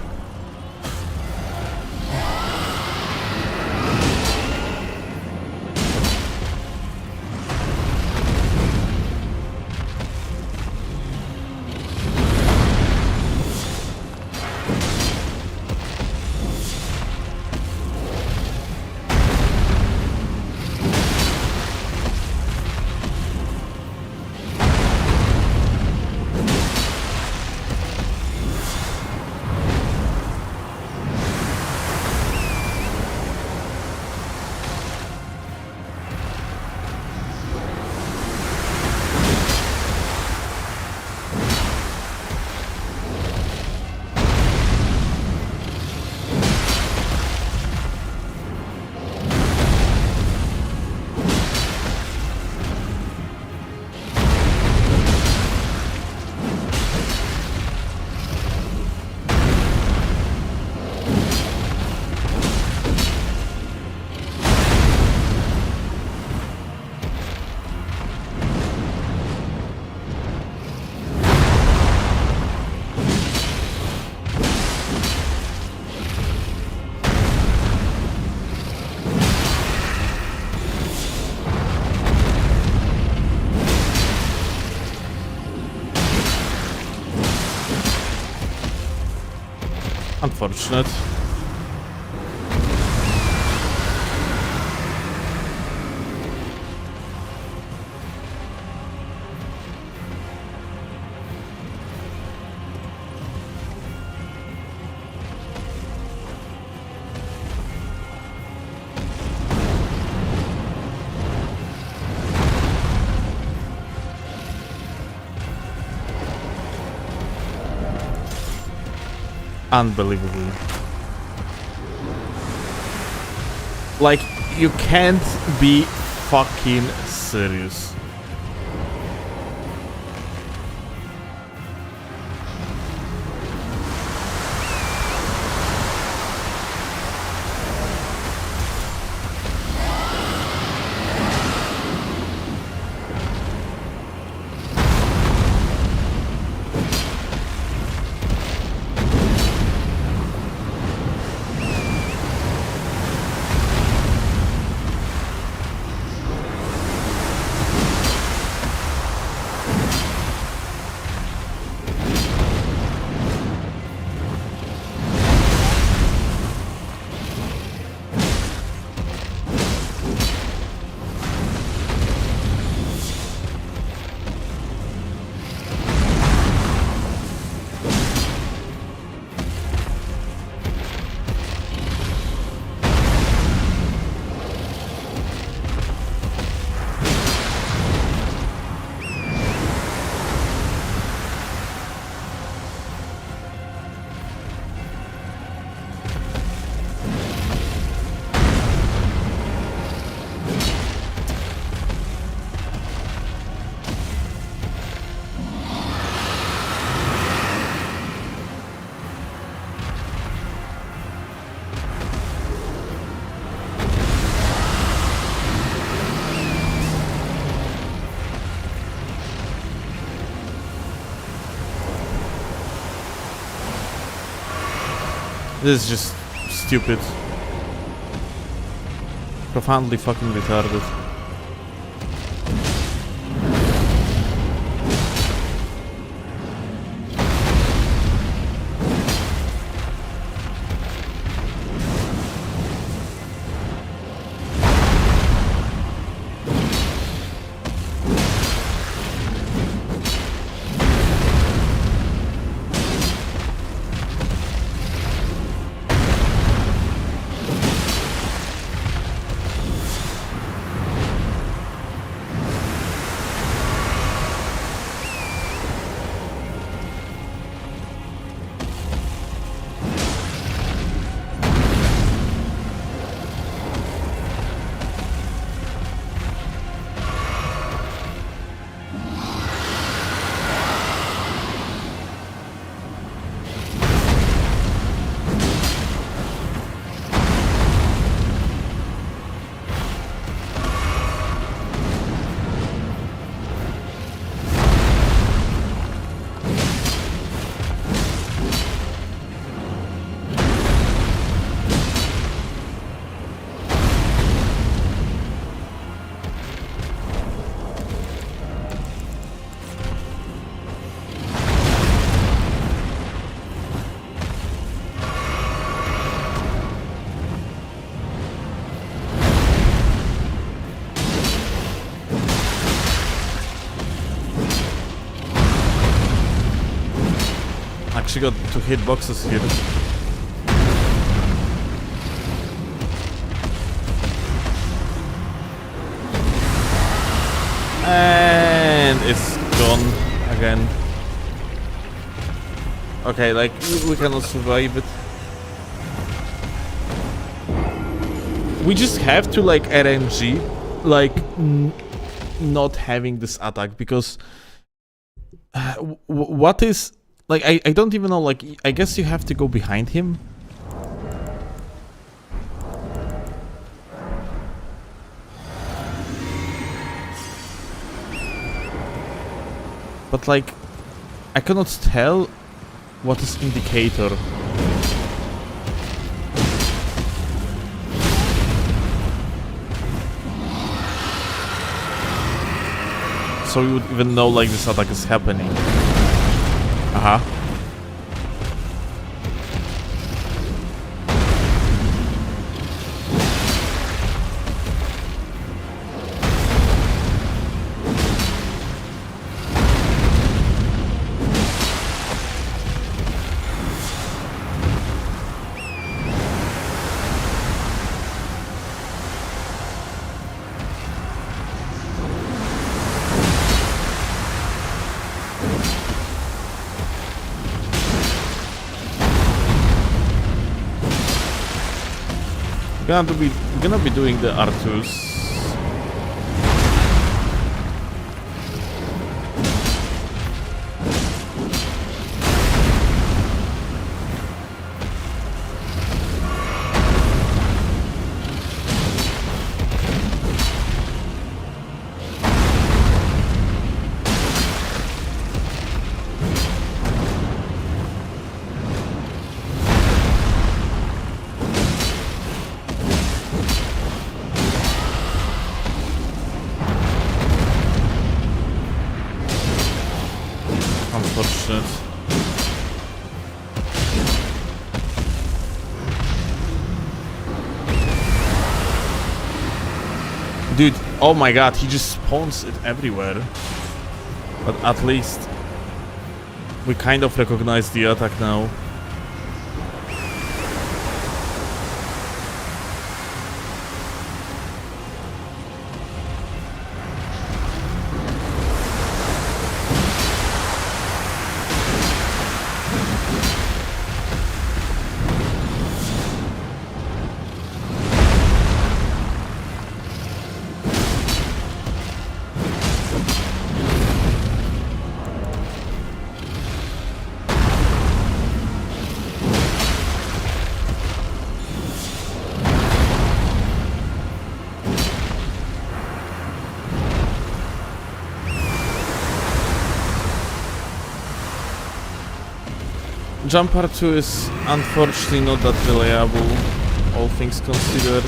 Unfortunate. Unbelievable. Like, you can't be fucking serious. This is just stupid. Profoundly fucking retarded. Actually got 2 hitboxes here. And it's gone again. Okay, like, we cannot survive it. We just have to, like, RNG, like, not having this attack, because what is... Like, I don't even know, like, I guess you have to go behind him. But, like, I cannot tell what is indicator. So you would even know, like, this attack is happening. Uh-huh. We're gonna be doing the R2s. Unfortunate. Dude, oh my god, he just spawns it everywhere. But at least we kind of recognize the attack now. jump part 2 is unfortunately not that reliable, all things considered.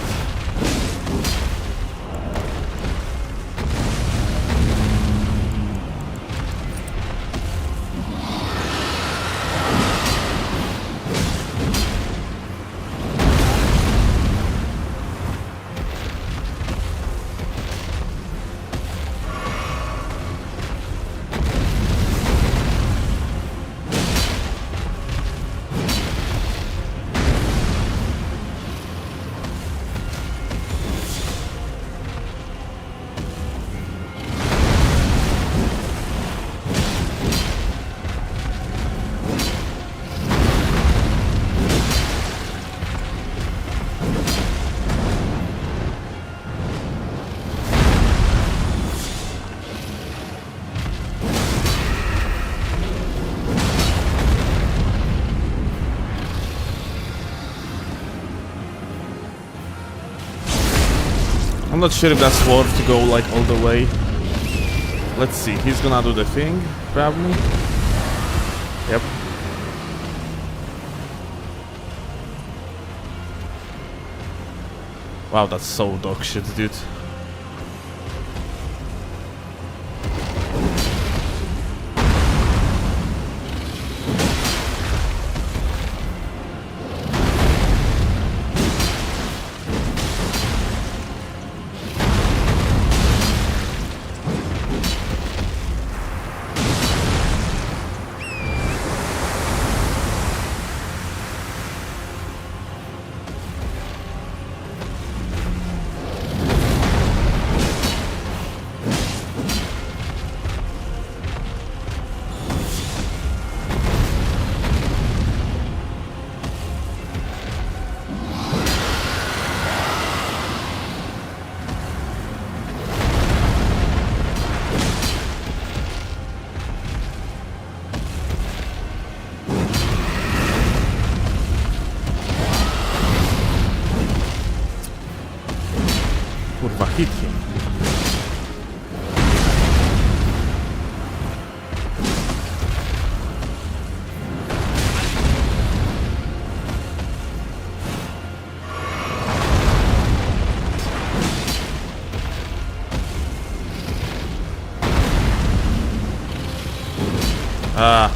I'm not sure if that's worth to go like all the way. Let's see, he's gonna do the thing, probably. Yep. Wow, that's so dog shit, dude. Kurwa, hit him. Ah.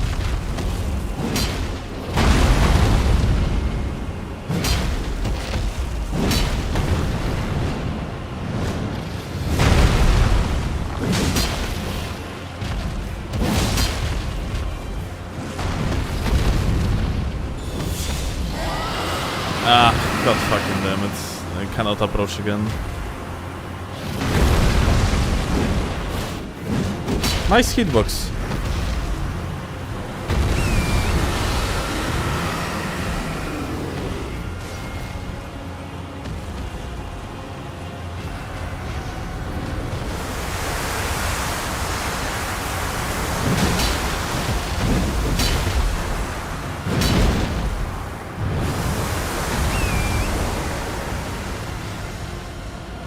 Ah, god fucking damn it. I cannot approach again. Nice hitbox.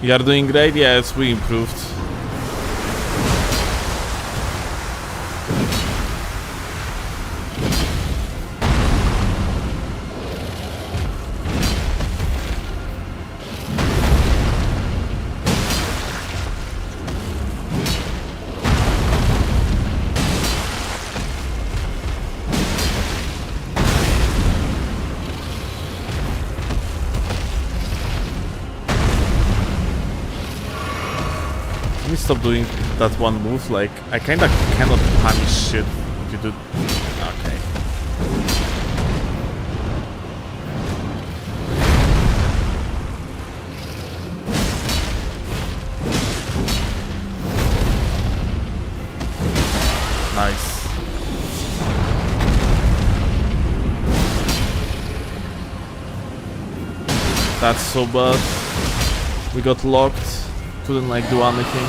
You are doing great, yes, we improved. Let me stop doing that one move, like, I kinda cannot punish shit if you do... Okay. Nice. That's so bad. We got locked. Couldn't like do anything.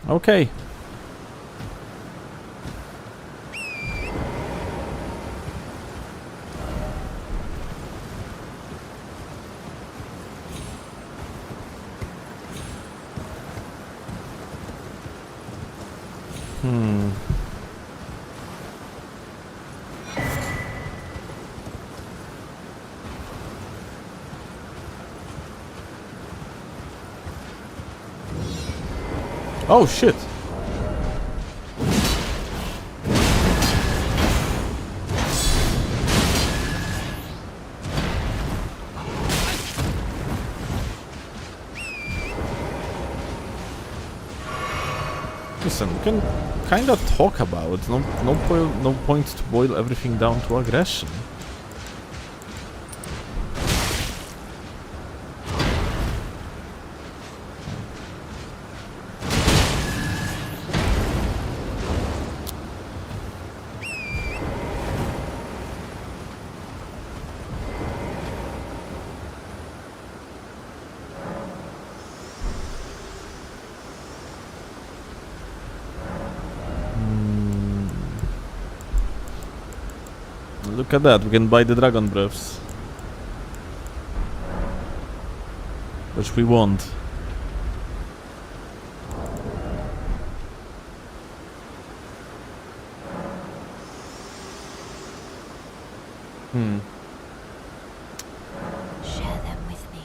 Okay. Oh shit. Listen, we can kinda talk about it. No point to boil everything down to aggression. Look at that, we can buy the dragon breaths. Which we want. Share them with me.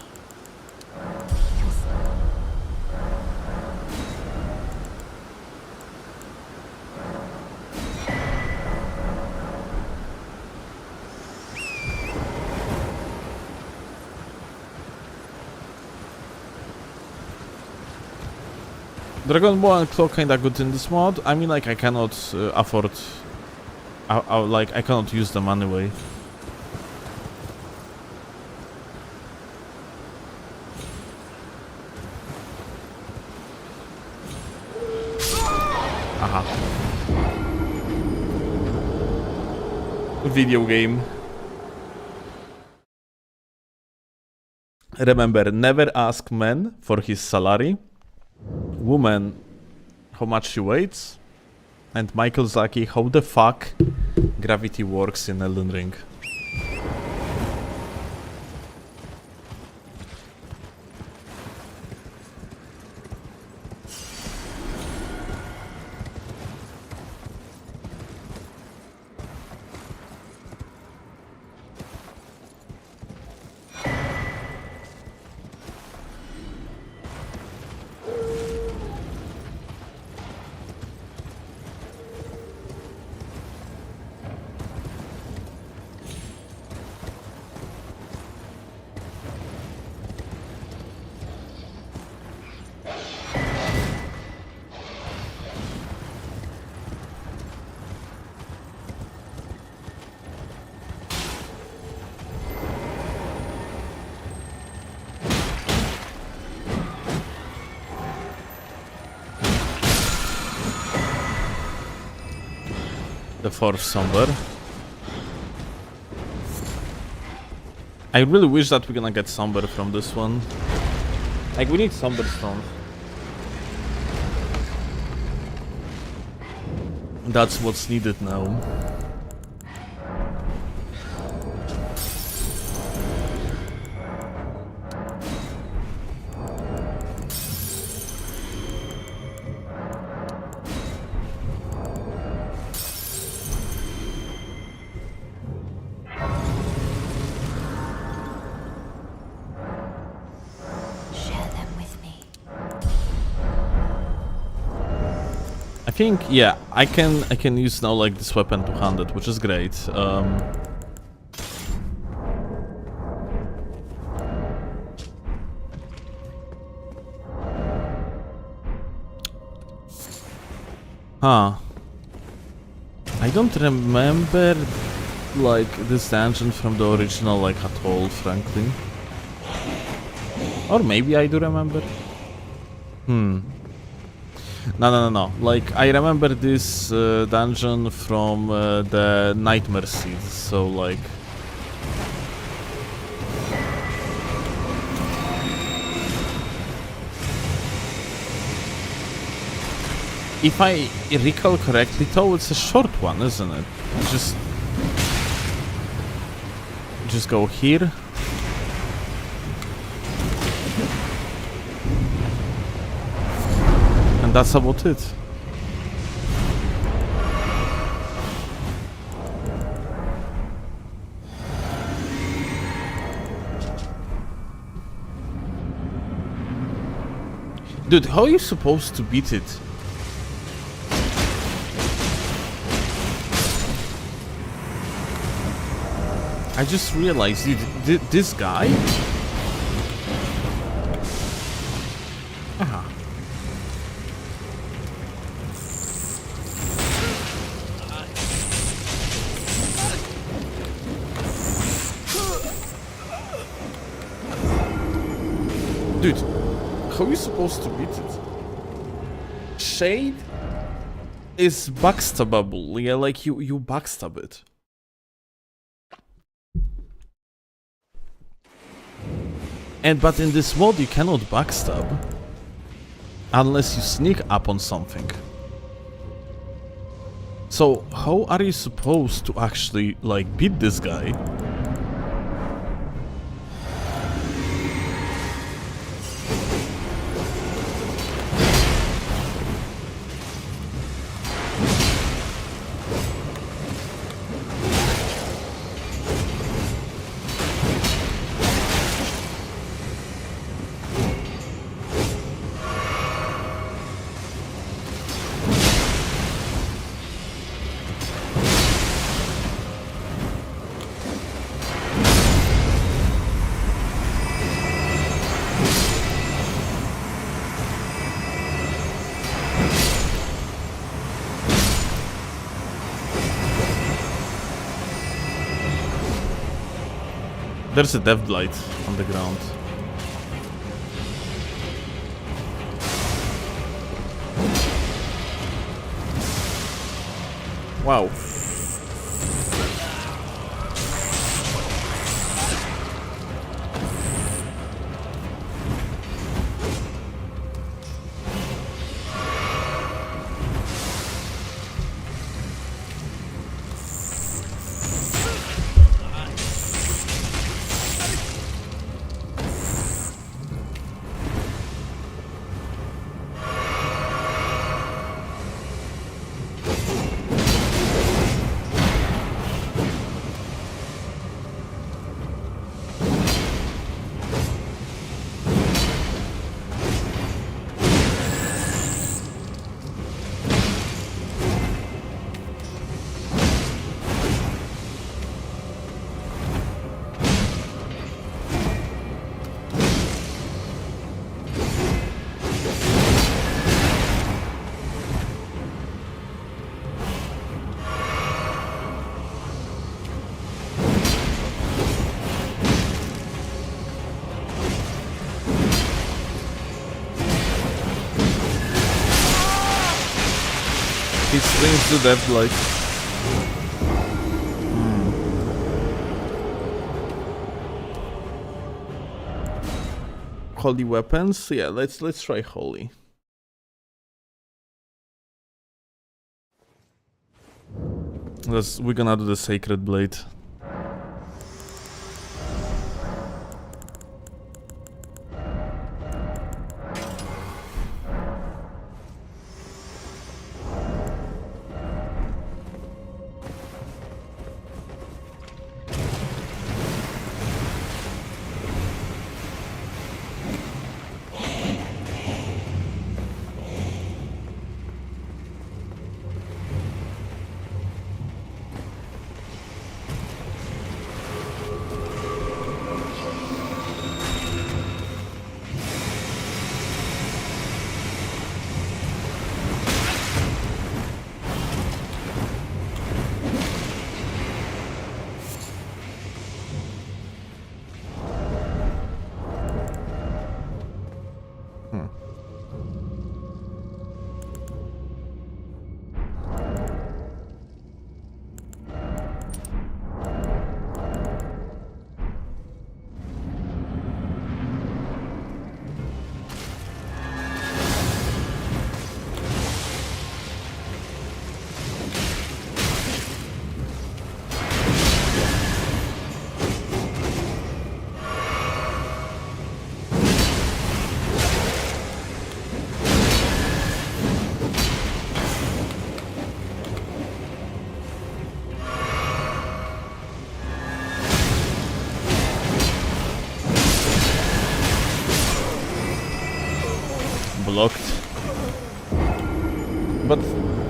Dragon Ball and Claw kinda good in this mod. I mean, like, I cannot afford... I cannot use them anyway. Aha. Video game. Remember, never ask man for his salary. Woman, how much she weighs, and Michael Zaki, how the fuck gravity works in Elden Ring. The fourth somber. I really wish that we're gonna get somber from this one. Like, we need somber stone. That's what's needed now. I think, yeah, I can use now like this weapon two-handed, which is great. I don't remember like this dungeon from the original like at all, frankly. Or maybe I do remember. No. Like, I remember this dungeon from the Nightmare Seed, so like... if I recall correctly, though, it's a short one, isn't it? Just go here. And that's about it. Dude, how are you supposed to beat it? I just realized, dude, this guy? Aha. Dude, how are you supposed to beat it? Shade is backstabbable. Yeah, like you backstab it. But in this mode you cannot backstab unless you sneak up on something. So how are you supposed to actually like beat this guy? There's a death blight on the ground. Wow. He swings to death blight. Holy weapons? Yeah, let's try holy. We're gonna do the sacred blade.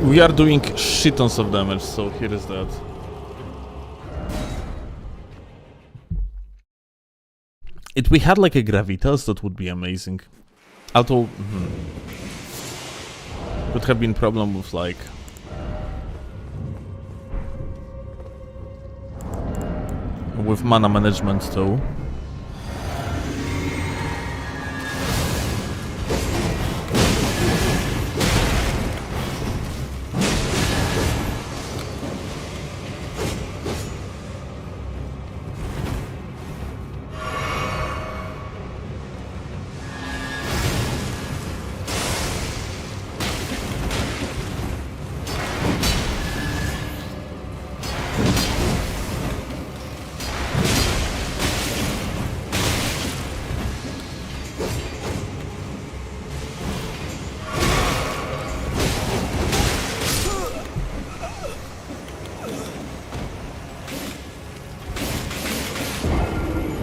we are doing shit tons of damage, so here is that. If we had like a gravitas, that would be amazing. Although, could have been problem with like with mana management though.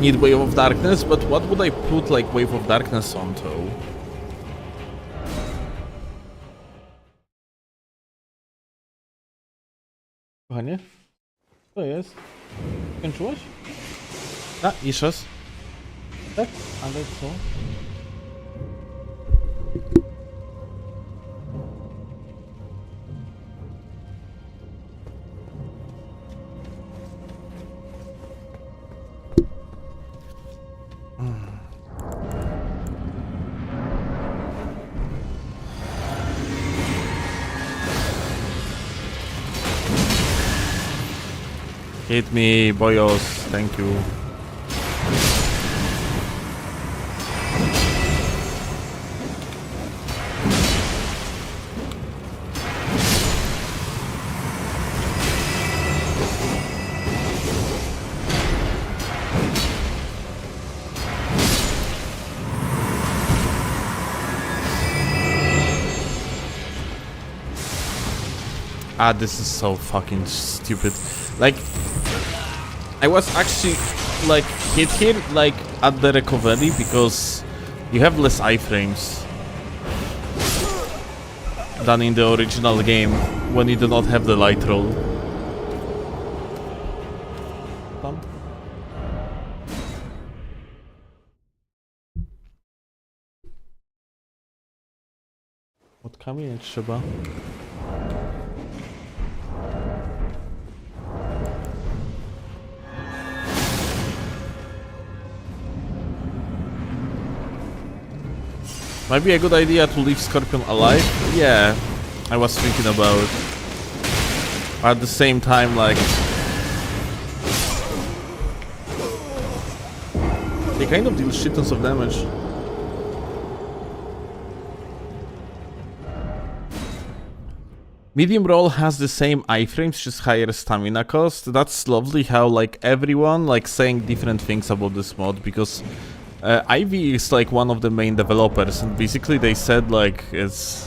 Need Wave of Darkness, but what would I put like Wave of Darkness on though? Kochanie? Co jest? Skończyłaś? A, jeszcze raz. Tak? Ale co? Hit me, boyos, thank you. Ah, this is so fucking stupid. Like, I was actually like hit here like at the recovery because you have less iframes than in the original game when you do not have the light roll. Tam. Od kamienia trzeba. Might be a good idea to leave Scorpion alive. Yeah, I was thinking about. At the same time, like, they kind of deal shit tons of damage. Medium roll has the same iframes, just higher stamina cost. That's lovely how like everyone like saying different things about this mod because Ivy is like one of the main developers, and basically they said like it's,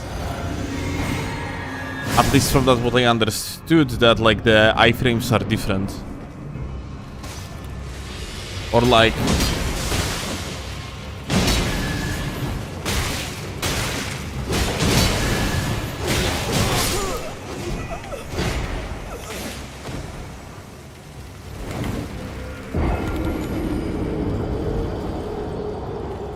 at least from that what I understood, that like the iframes are different, or like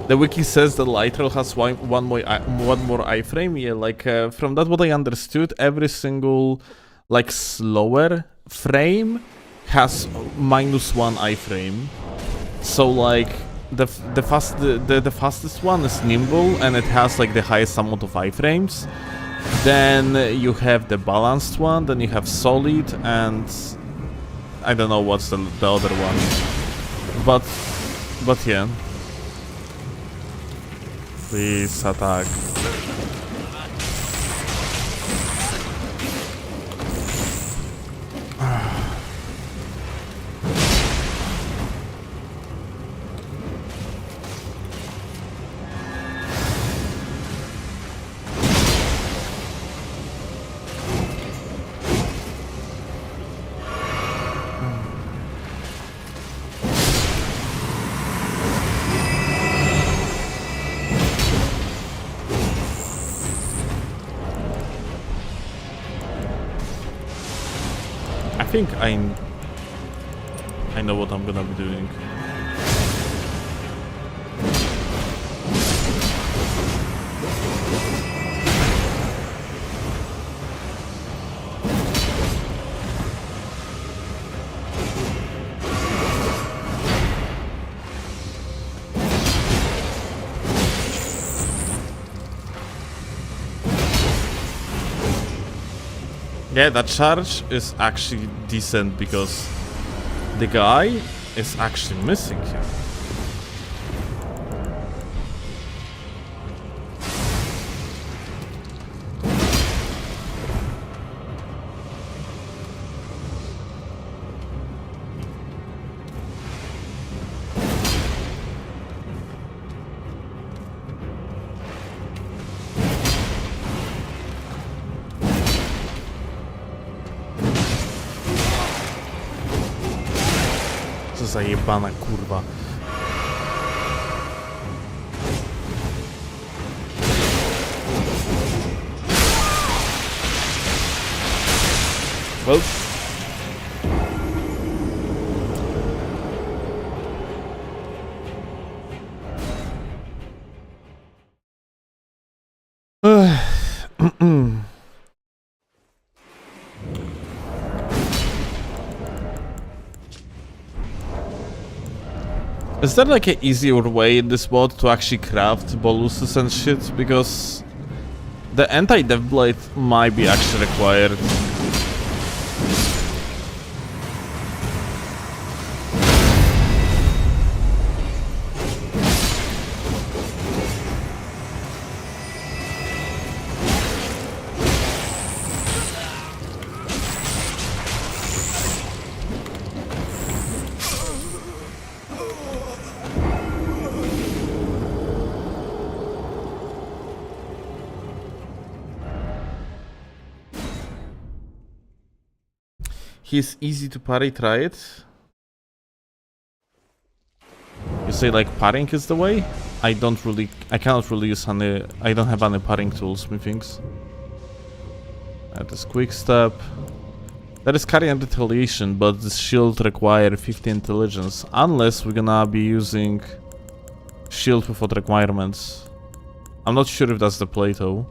the wiki says that Lightroll has one more iframe. Yeah, like from that what I understood, every single like slower frame has -1 iframe. So like the fastest one is Nimble and it has like the highest amount of iframes. Then you have the balanced one. Then you have Solid, and I don't know what's the other one. But yeah. Please attack. I think I know what I'm gonna be doing. Yeah, that charge is actually decent because the guy is actually missing here. Co za jebana kurwa. Well. Is there like an easier way in this mod to actually craft boluses and shit? Because the anti-dev blade might be actually required. He's easy to parry, try it. You say like parrying is the way? I cannot really use any, I don't have any parrying tools, methinks. That is quick step. That is carry and retaliation, but this shield require 50 intelligence, unless we're gonna be using shield without requirements. I'm not sure if that's the play though.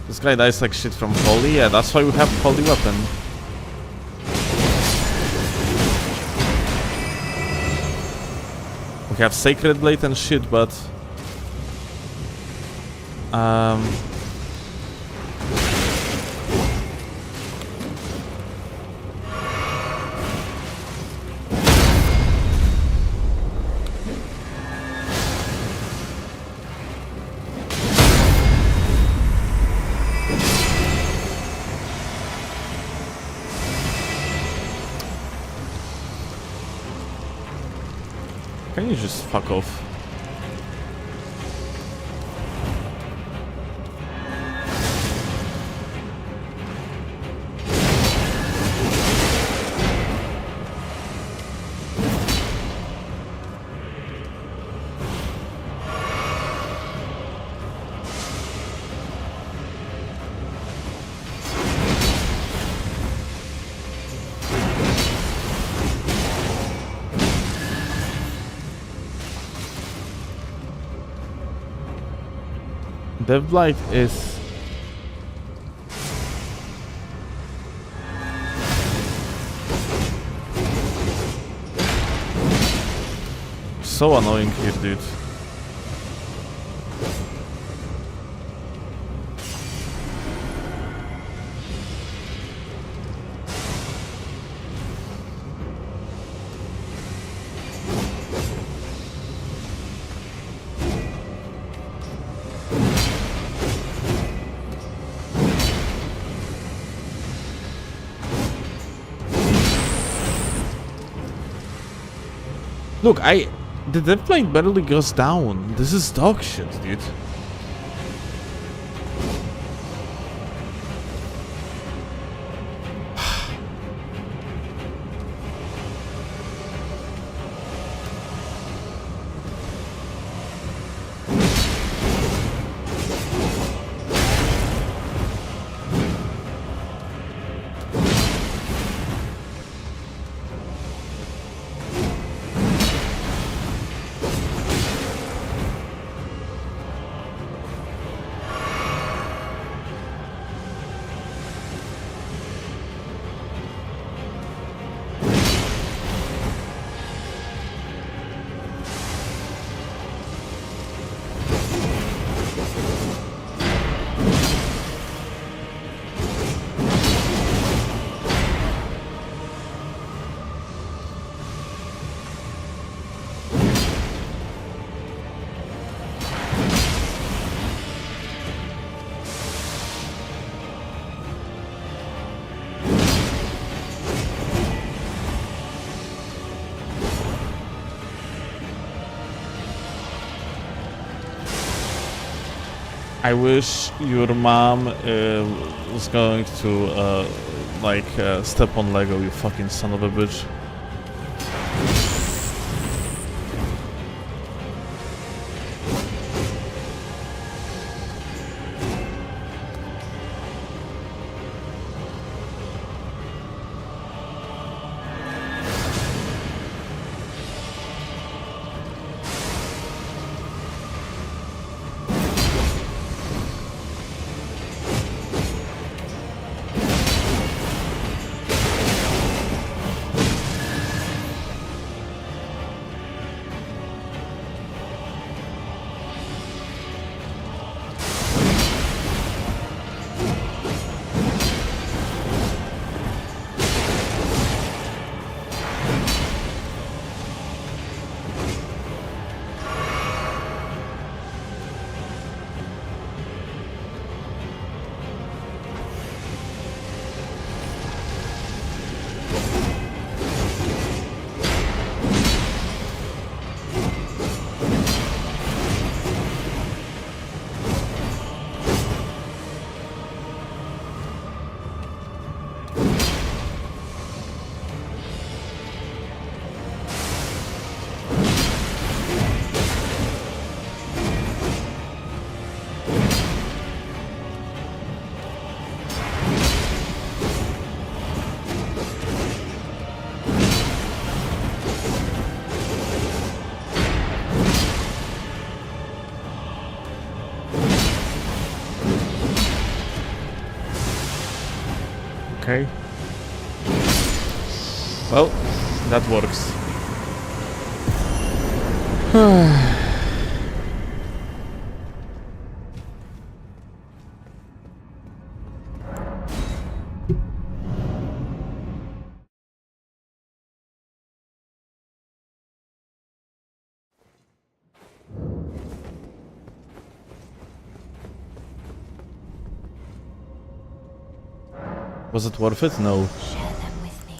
This guy dies like shit from holy, yeah, that's why we have holy weapon. We have sacred blade and shit, but can you just fuck off? Dev Blight is so annoying here, dude. Look, the dev plane barely goes down. This is dog shit, dude. I wish your mom was going to step on Lego, you fucking son of a bitch. Okay. Well, that works. Was it worth it? No. Share them with me.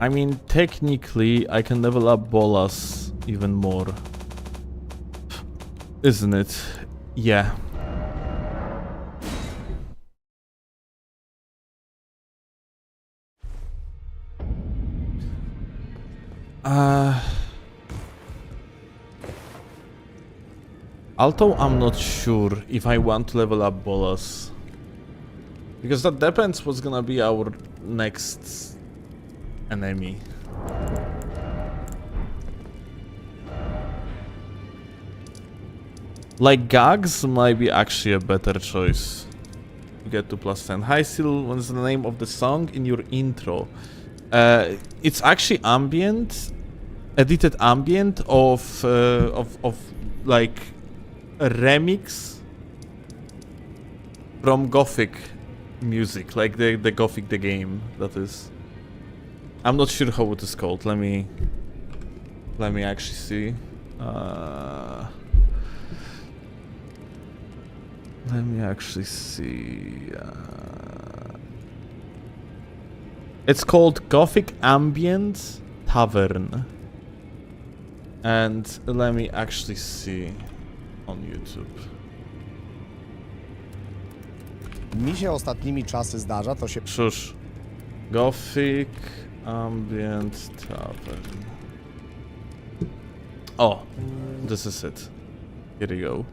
I mean, technically, I can level up Bolas even more. Isn't it? Yeah. Although I'm not sure if I want to level up Bolas. Because that depends what's gonna be our next enemy. Like Gags might be actually a better choice. You get to +10. Hi Sil, what's the name of the song in your intro? It's actually ambient, edited ambient of like a remix from Gothic music, like the Gothic the game, that is. I'm not sure how it is called. Let me actually see. Let me actually see. It's called Gothic Ambient Tavern. And let me actually see on YouTube. Mi się ostatnimi czasy zdarza, to się... Shush. Gothic Ambient Tavern. Oh, this is it. Here you go.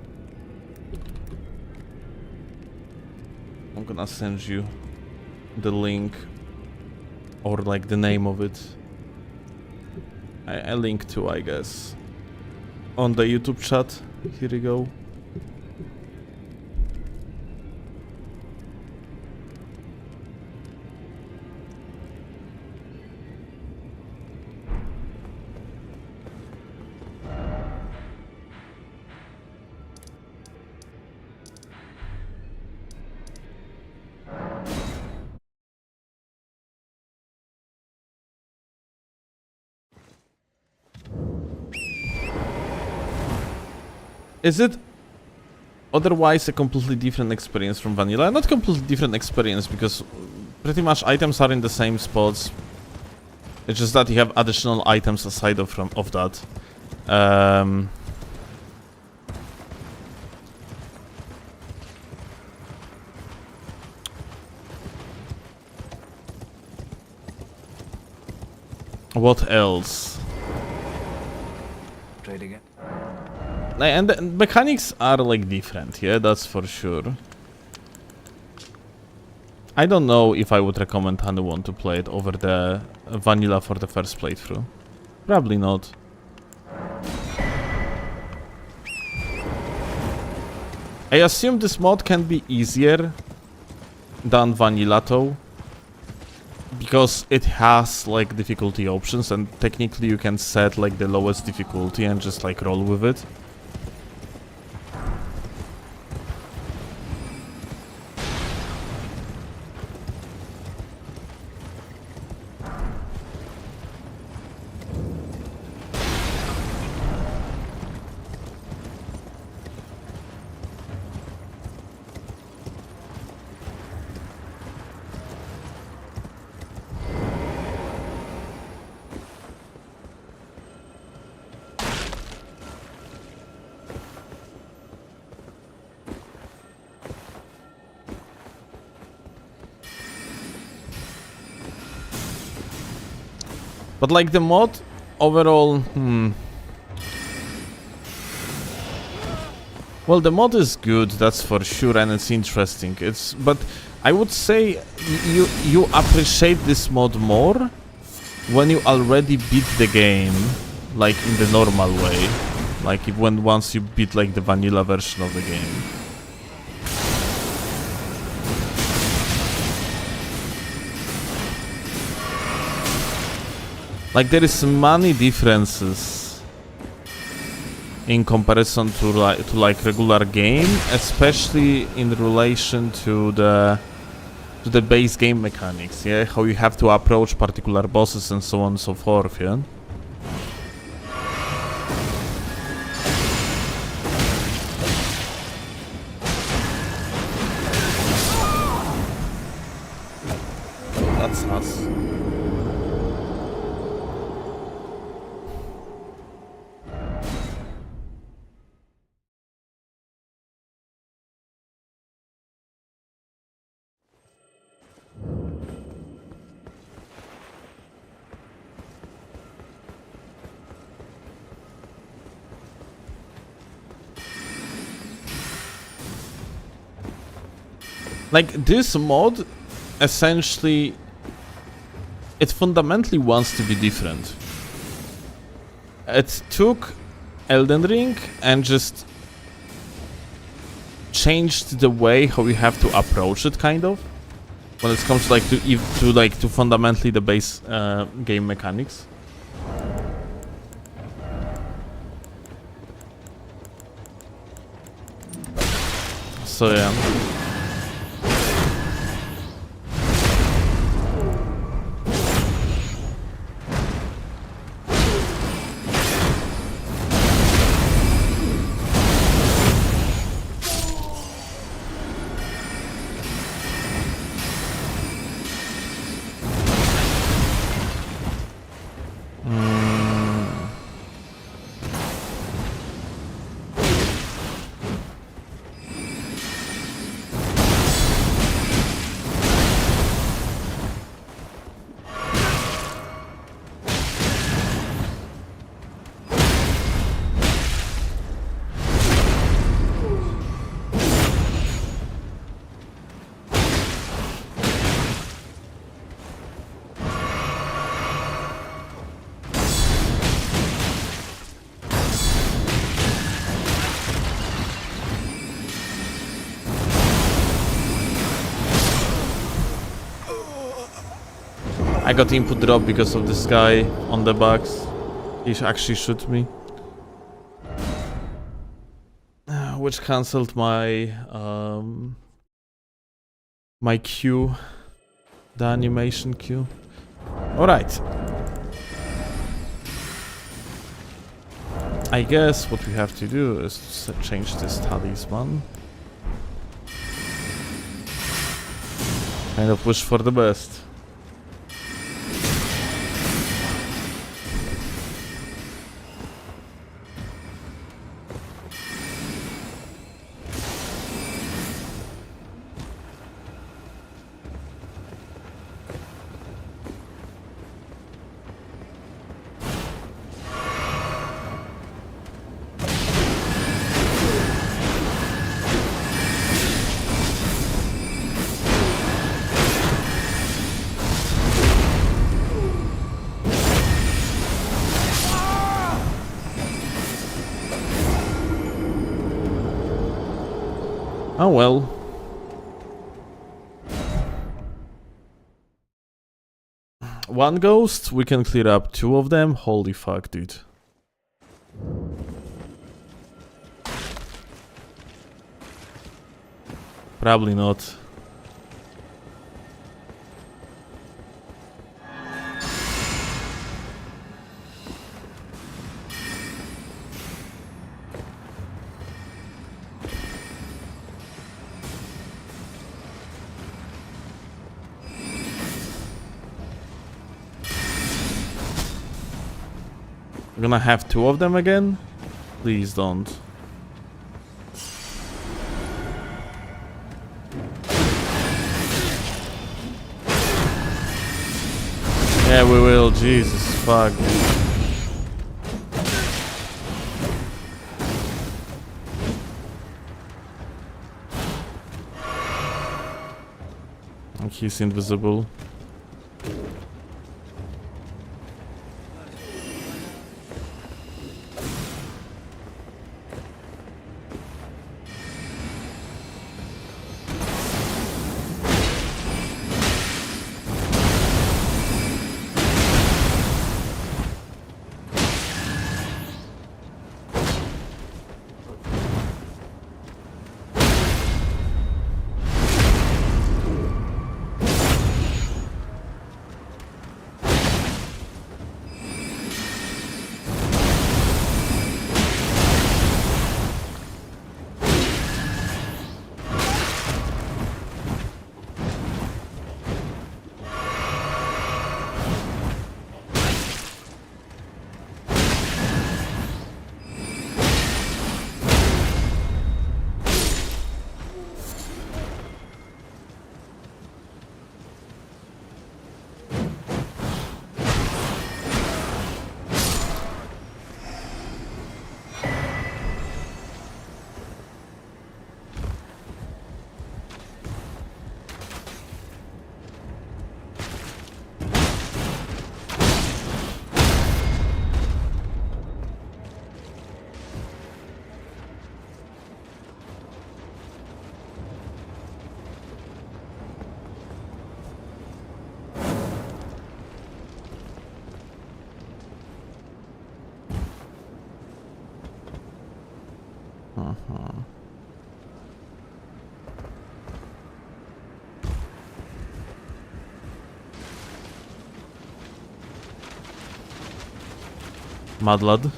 I'm gonna send you the link or like the name of it. I link to, I guess, on the YouTube chat. Here you go. Is it otherwise a completely different experience from vanilla. Not completely different experience, because pretty much items are in the same spots. It's just that you have additional items aside of that. What else? Trade again. And the mechanics are like different, yeah, that's for sure. I don't know if I would recommend anyone to play it over the vanilla for the first playthrough. Probably not. I assume this mod can be easier than vanilla though, because it has like difficulty options, and technically you can set like the lowest difficulty and just like roll with it. But like the mod overall, well, the mod is good, that's for sure, and it's interesting. But I would say you appreciate this mod more when you already beat the game, like in the normal way, like once you beat like the vanilla version of the game. Like there is many differences in comparison to like regular game, especially in relation to the base game mechanics, yeah, how you have to approach particular bosses and so on and so forth, yeah. That's us. Like this mod, essentially, it fundamentally wants to be different. It took Elden Ring and just changed the way how you have to approach it, kind of, when it comes like to fundamentally the base game mechanics. So yeah. I got input drop because of this guy on the box. He actually shot me. Which cancelled my my queue, the animation queue. Alright. I guess what we have to do is change this talisman. Kind of wish for the best. Oh well. One ghost, we can clear up 2 of them. Holy fuck, dude. Probably not. We're gonna have 2 of them again? Please don't. Yeah, we will. Jesus fuck, dude. He's invisible. Madlad.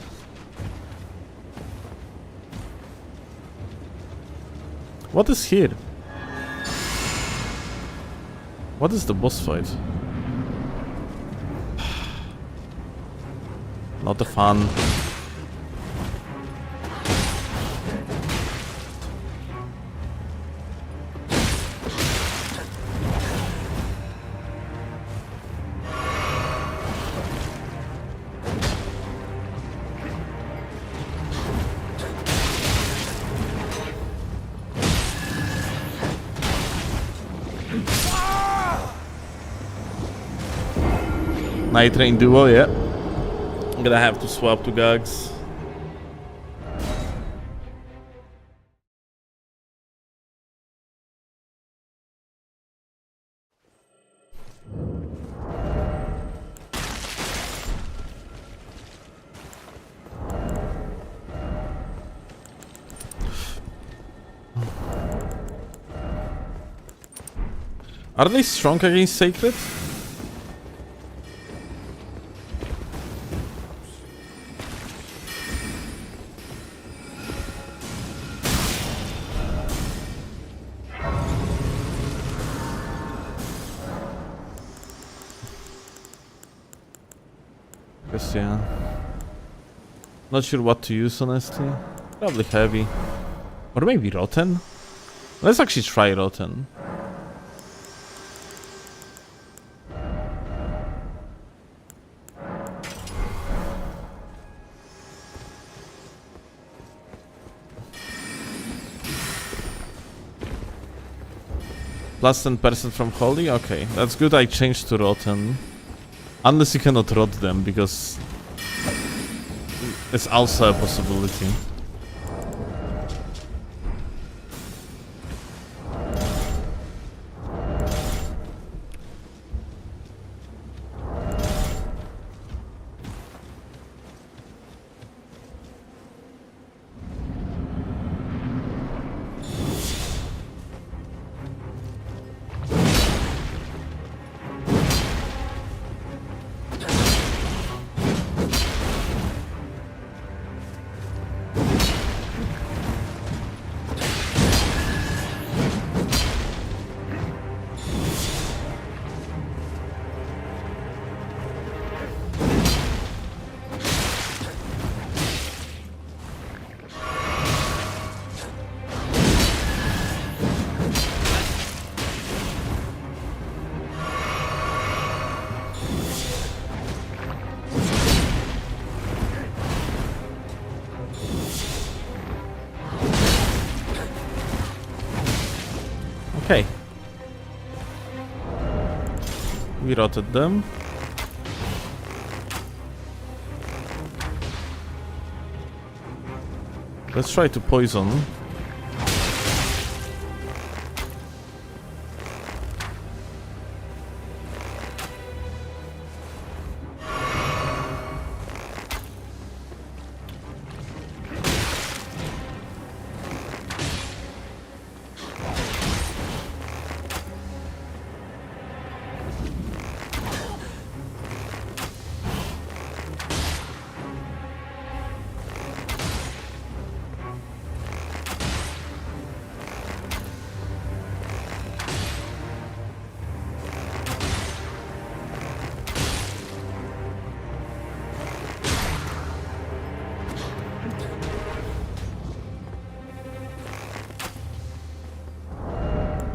What is here? What is the boss fight? Not the fun. Night Train duo, yeah. I'm gonna have to swap to Gags. Are they strong against Sacred? Guess yeah. Not sure what to use honestly. Probably heavy. Or maybe rotten? Let's actually try rotten. Plus 10% from holy? Okay, that's good. I changed to rotten. Unless you cannot rot them, because it's also a possibility. Okay. We rotted them. Let's try to poison.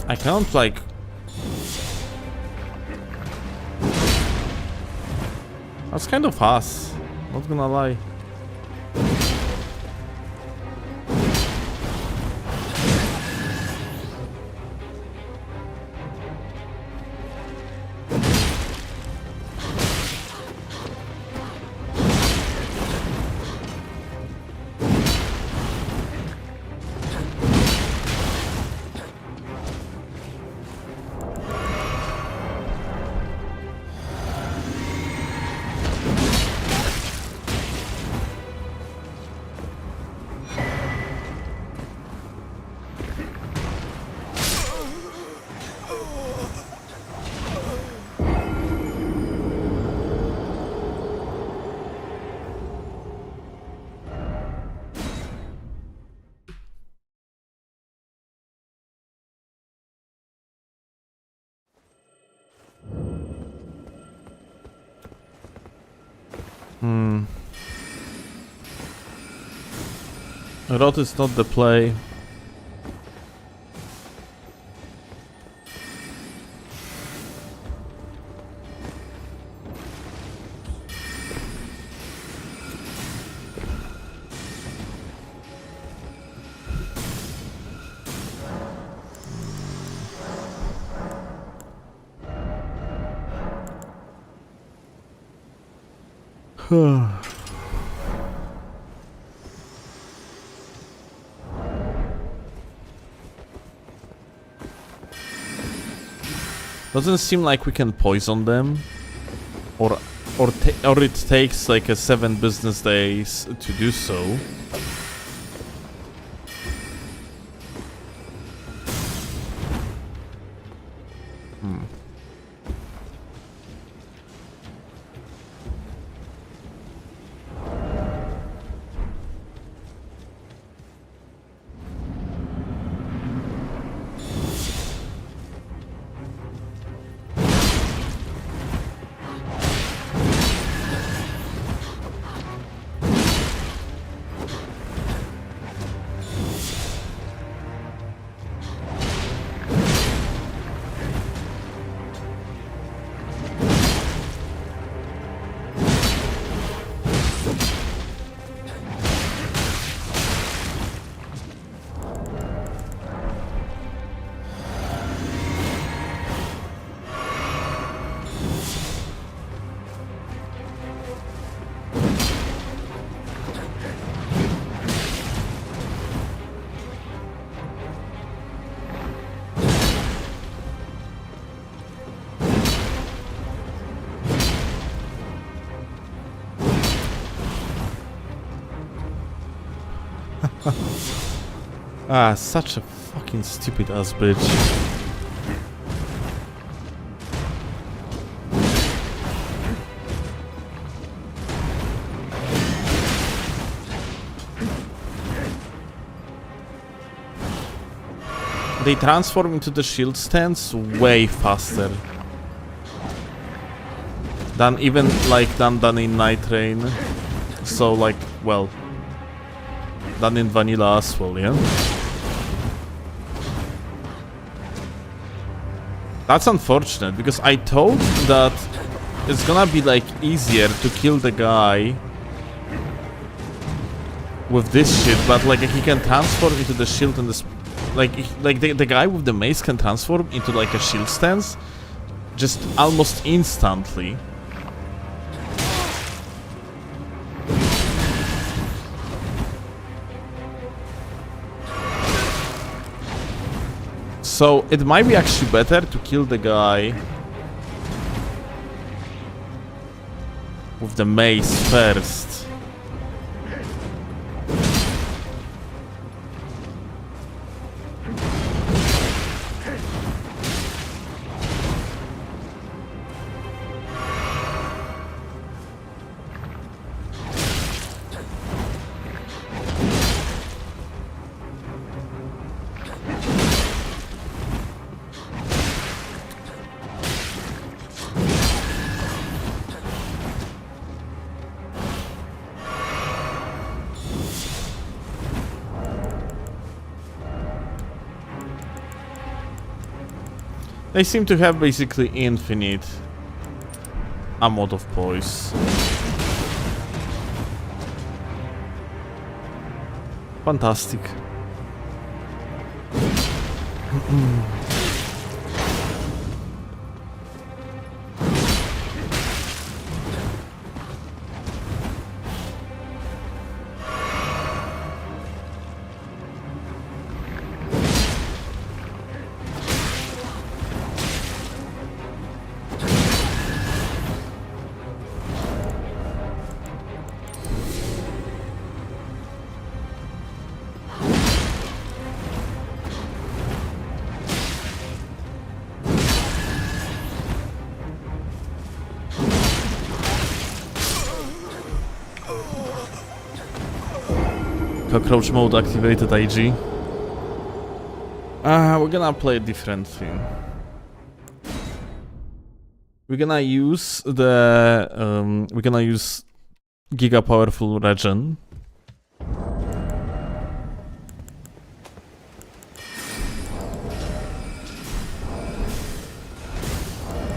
I can't like... That's kind of fast, not gonna lie. Rot is not the play. Doesn't seem like we can poison them, or it takes like 7 business days to do so. Ah, such a fucking stupid ass bitch. They transform into the shield stance way faster than even like than in Night Rain. So like, well, than in vanilla as well, yeah. That's unfortunate because I thought that it's gonna be like easier to kill the guy with this shit, but like he can transform into the shield and the the guy with the mace can transform into like a shield stance just almost instantly. So it might be actually better to kill the guy with the mace first. They seem to have basically infinite amount of poise. Fantastic. Cockroach mode activated, IG. We're gonna play a different thing. We're gonna use the Giga Powerful Regen.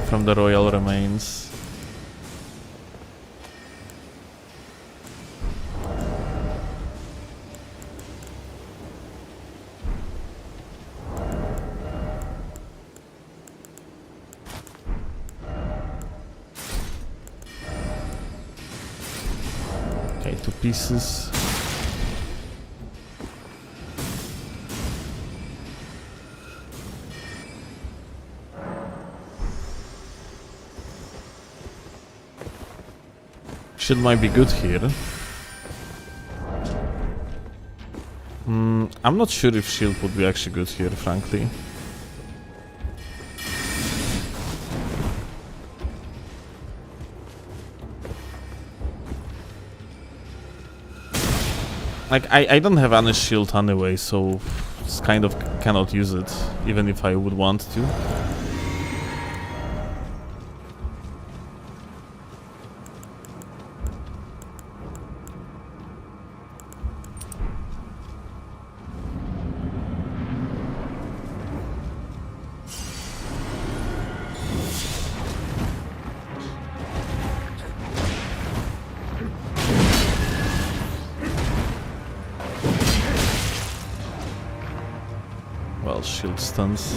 From the Royal Remains. Okay, 2 pieces. Shield might be good here. I'm not sure if shield would be actually good here, frankly. Like, I don't have any shield anyway, so it's kind of cannot use it, even if I would want to. Well, shield stuns.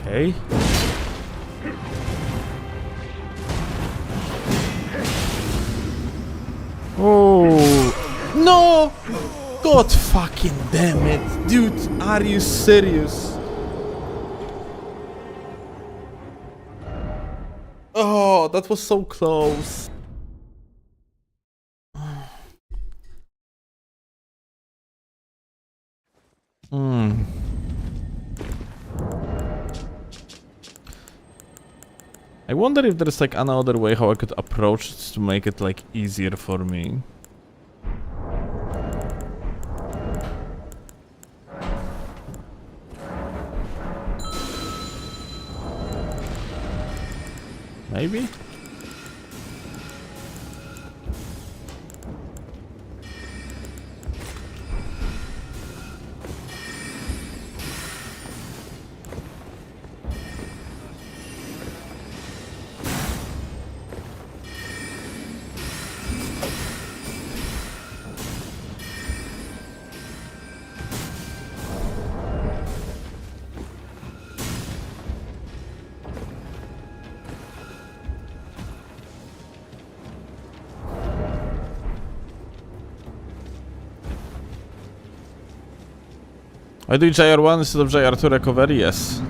Okay. Oh no! God fucking damn it, dude! Are you serious? Oh, that was so close. I wonder if there's like another way how I could approach it to make it like easier for me. Maybe? I do JR1 instead of JR2 recovery? Yes.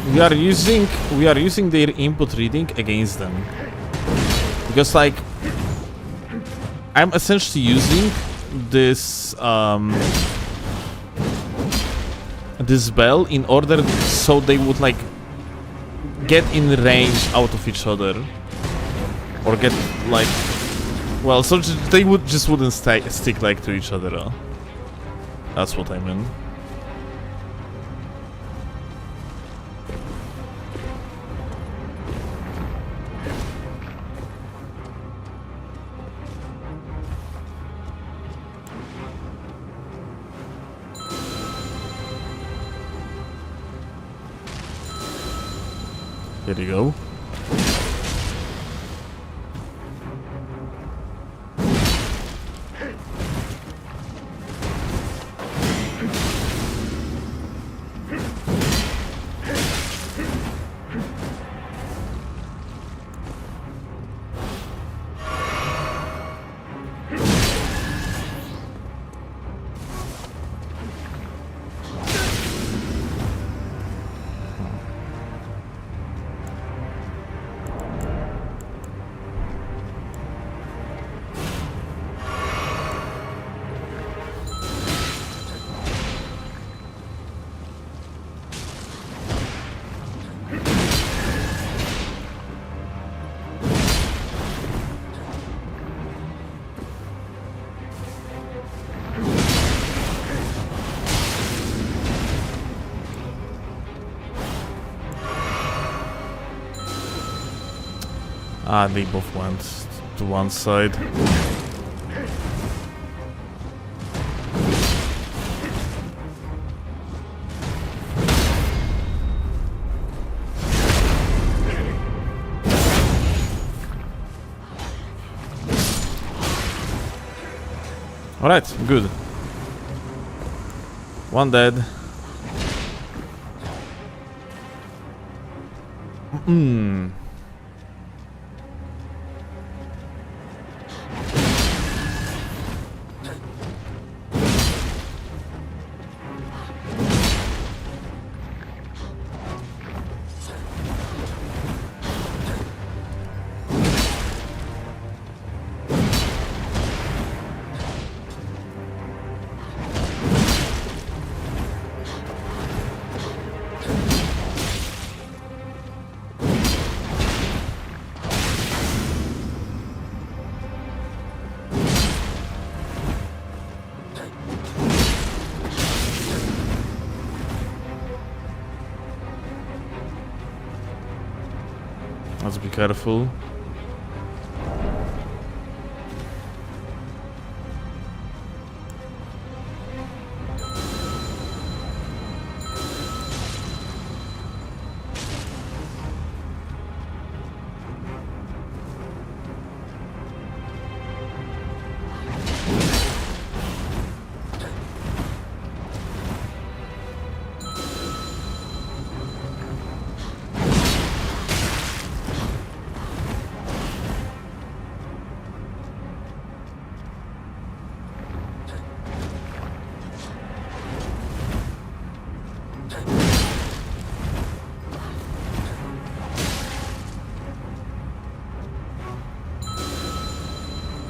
we are using their input reading against them. Because like I'm essentially using this this bell in order so they would like get in range out of each other, or get like, well, so they wouldn't stick like to each other. That's what I mean. Here you go. Ah, they both went to one side. Alright, good. One dead. Let's be careful.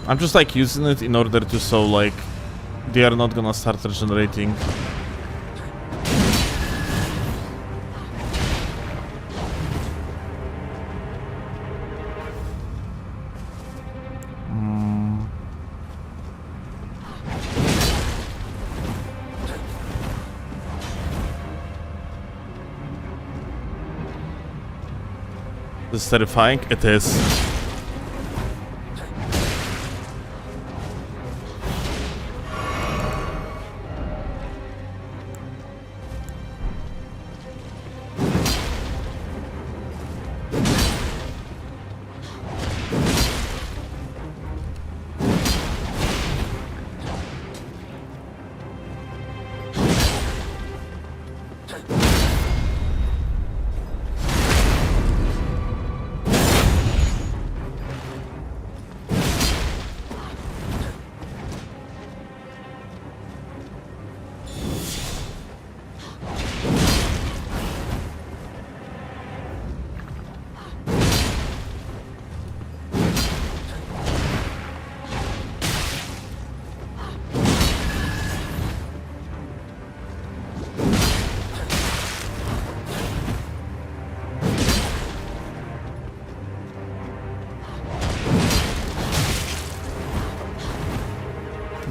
I'm just like using it in order to so like they are not gonna start regenerating. This is terrifying. It is.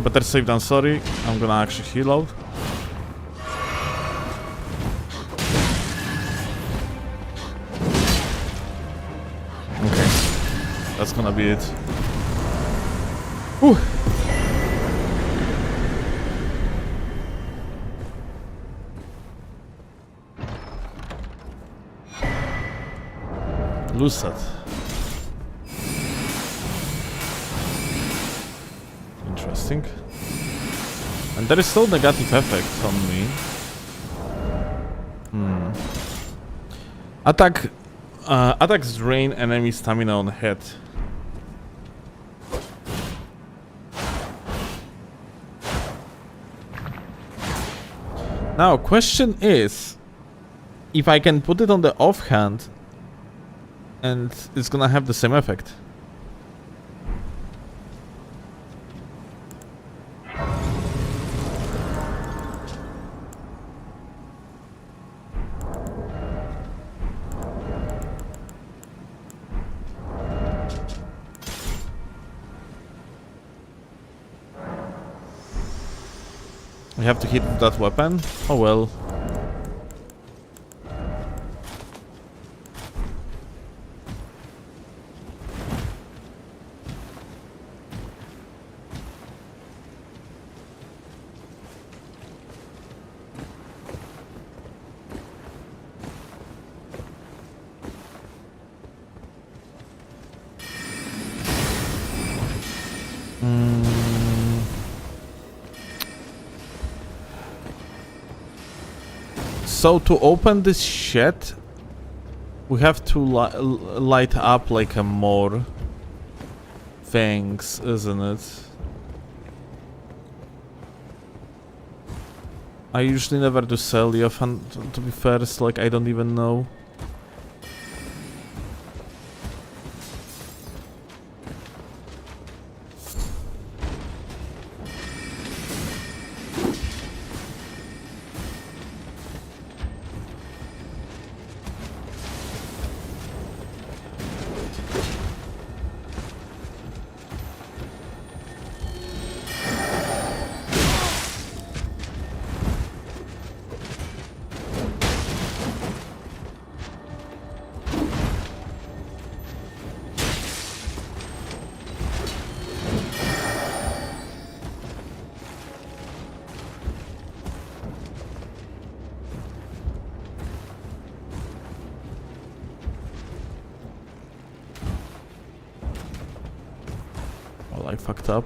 Better safe than sorry. I'm gonna actually heal out. Okay. That's gonna be it. Whew. Lose that. Interesting. And there is still negative effect on me. Attacks drain enemy stamina on head. Now, question is, if I can put it on the offhand, and it's gonna have the same effect. I have to hit with that weapon? Oh well. So to open this shed, we have to light up like a more things, isn't it? I usually never do Seliof, and to be fair, it's like I don't even know. Well, I fucked up.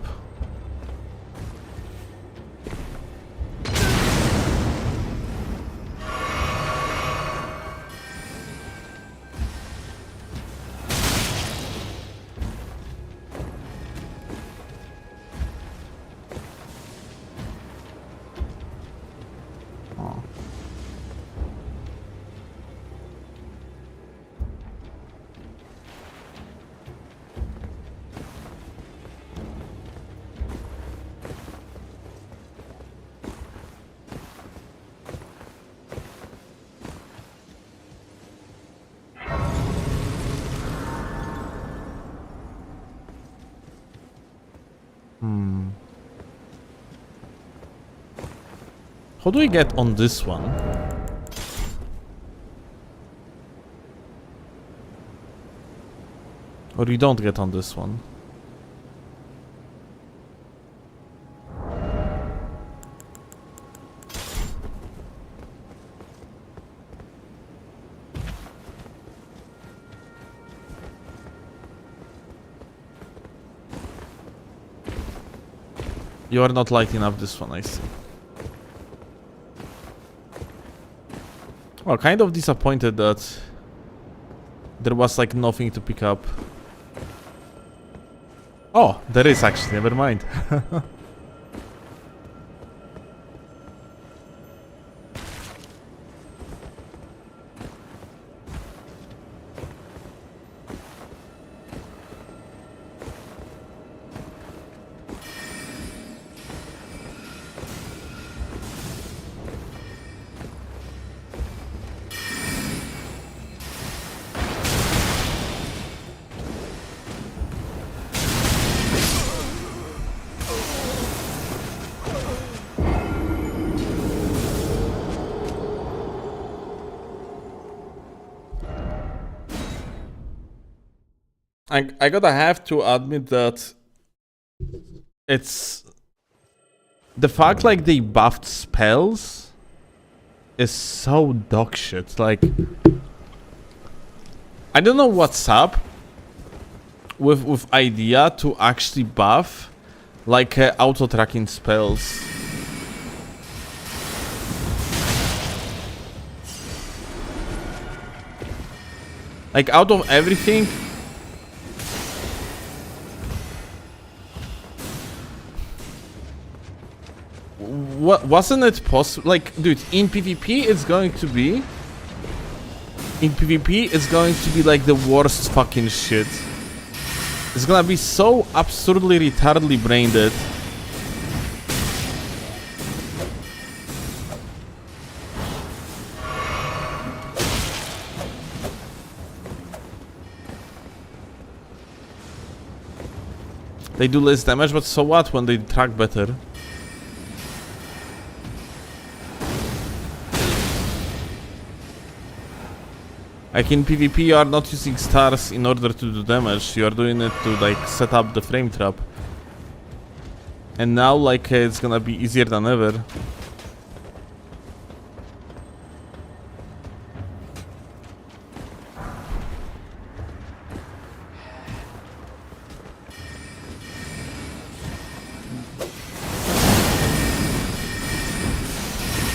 How do we get on this one? Or we don't get on this one? You are not lighting up this one, I see. Well, kind of disappointed that there was like nothing to pick up. Oh, there is actually, never mind. I gotta have to admit that it's the fact like they buffed spells is so dog shit. Like, I don't know what's up with idea to actually buff like auto tracking spells. Like, out of everything, wasn't it possible? Like, dude, in PvP it's going to be like the worst fucking shit. It's gonna be so absurdly retardedly brain dead. They do less damage, but so what when they track better? Like in PvP, you are not using stars in order to do damage. You are doing it to like set up the frame trap. And now like it's gonna be easier than ever.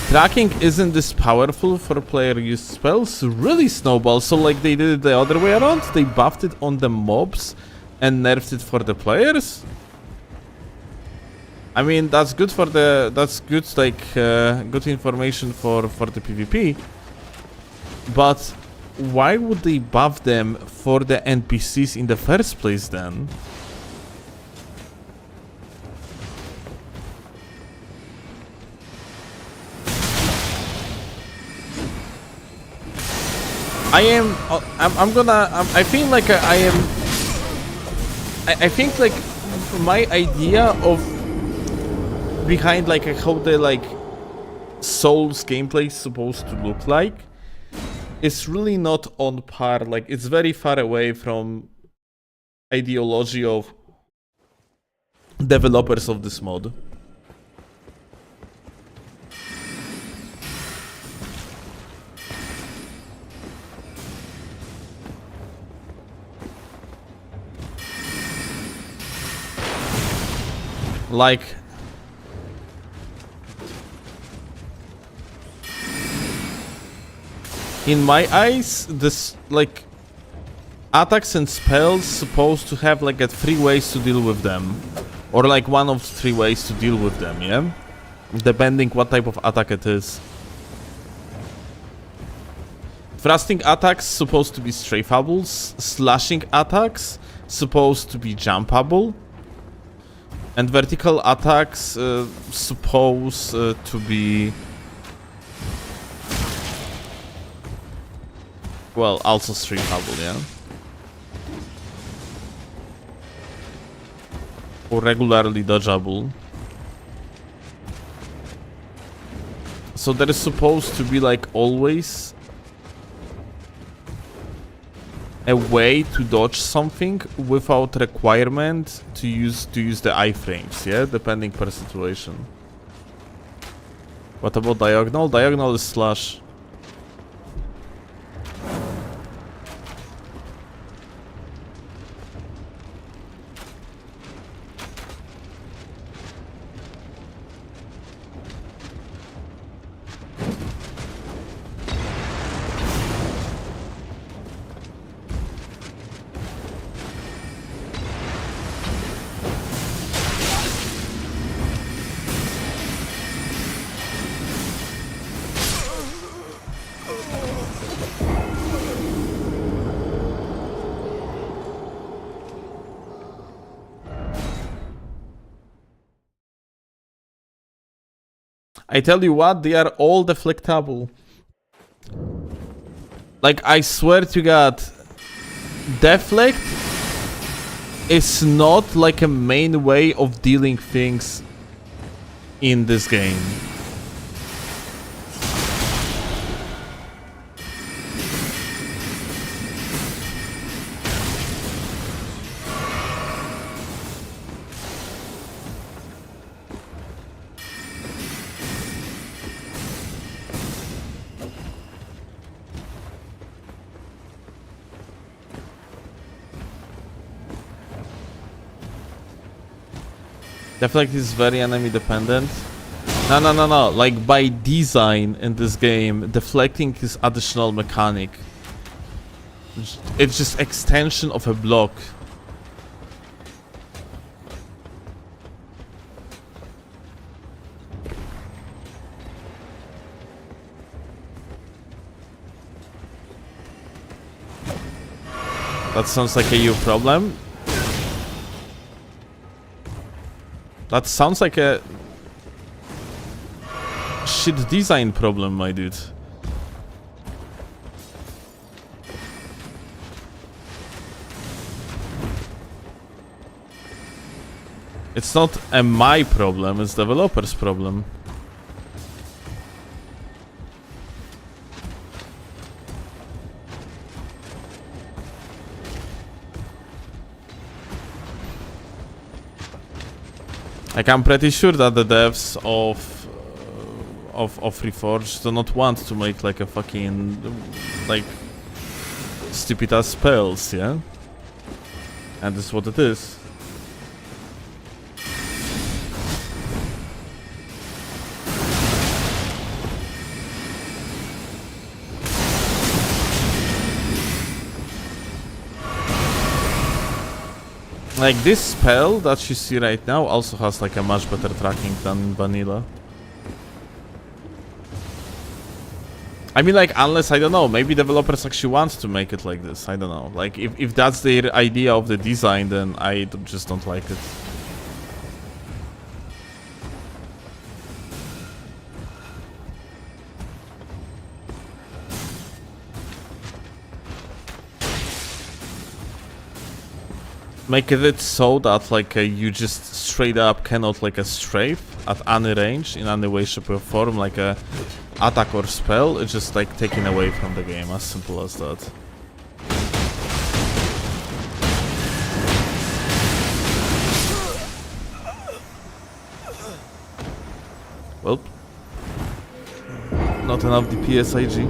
Tracking isn't this powerful for player use spells. Really, Snowball. So like they did it the other way around. They buffed it on the mobs and nerfed it for the players. I mean, that's good for the. That's good, like good information for the PvP. But why would they buff them for the NPCs in the first place then? I feel like I think like my idea of behind like how the like Souls gameplay is supposed to look like is really not on par. Like, it's very far away from ideology of developers of this mod. Like, in my eyes, this like attacks and spells supposed to have like 3 ways to deal with them, or like one of 3 ways to deal with them, yeah, depending what type of attack it is. Thrusting attacks supposed to be strafeables, slashing attacks supposed to be jumpable. And vertical attacks supposed to be, well, also streamable, yeah? Or regularly dodgeable. So there is supposed to be like always a way to dodge something without requirement to use the iframes, yeah, depending per situation. What about diagonal? Diagonal is slash. I tell you what, they are all deflectable. Like, I swear to God, deflect is not like a main way of dealing things in this game. Deflect is very enemy dependent. No. Like by design in this game, deflecting is additional mechanic. It's just extension of a block. That sounds like a you problem. That sounds like a shit design problem, my dude. It's not a my problem, it's developer's problem. Like, I'm pretty sure that the devs of Reforged do not want to make like a fucking like stupid ass spells, yeah? And this is what it is. Like, this spell that you see right now also has like a much better tracking than vanilla. I mean, like, unless, I don't know, maybe developers actually want to make it like this, I don't know. Like, if that's their idea of the design, then I just don't like it. Make it so that like you just straight up cannot like a strafe at any range in any way, shape or form, like a attack or spell. It's just like taken away from the game, as simple as that. Well, not enough DPS, IG.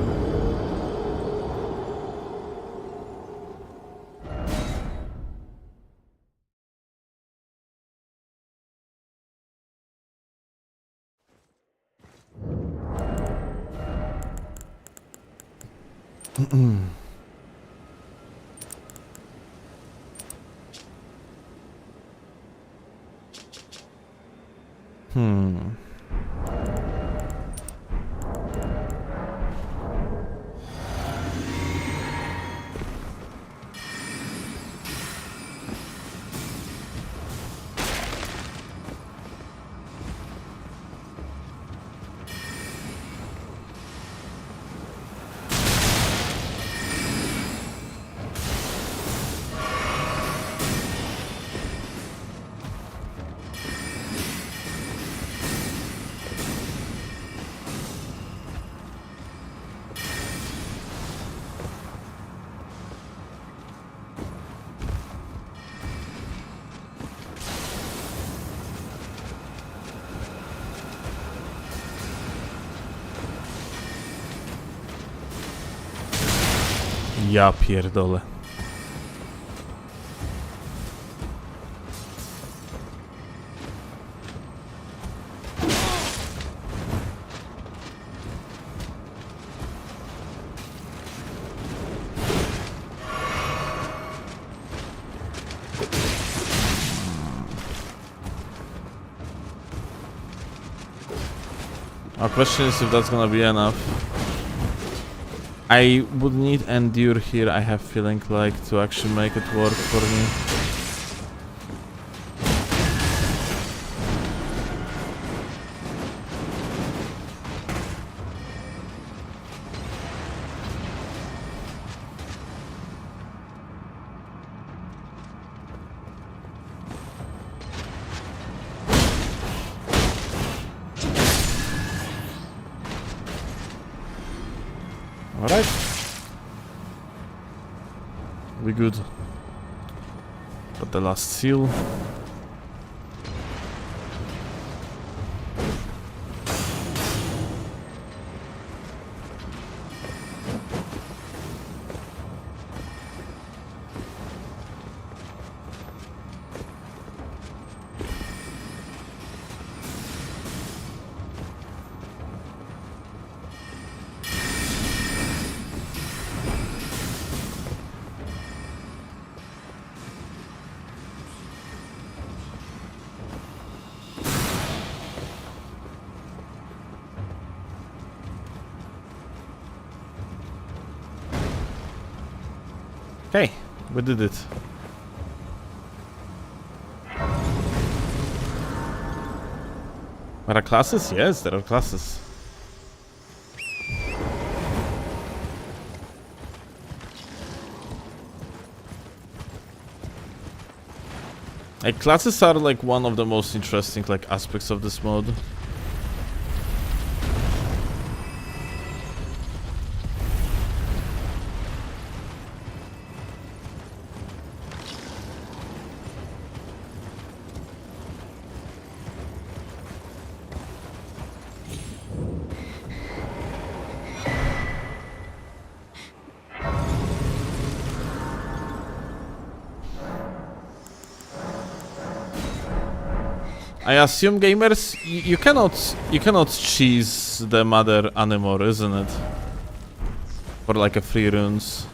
Ja pierdolę. Our question is if that's gonna be enough. I would need endure here, I have feeling like, to actually make it work for me. Alright. We good. Got the last seal. Okay, we did it. There are classes? Yes, there are classes. Like, classes are like one of the most interesting like aspects of this mode. I assume, gamers, you cannot cheese the mother anymore, isn't it? For like a free runes.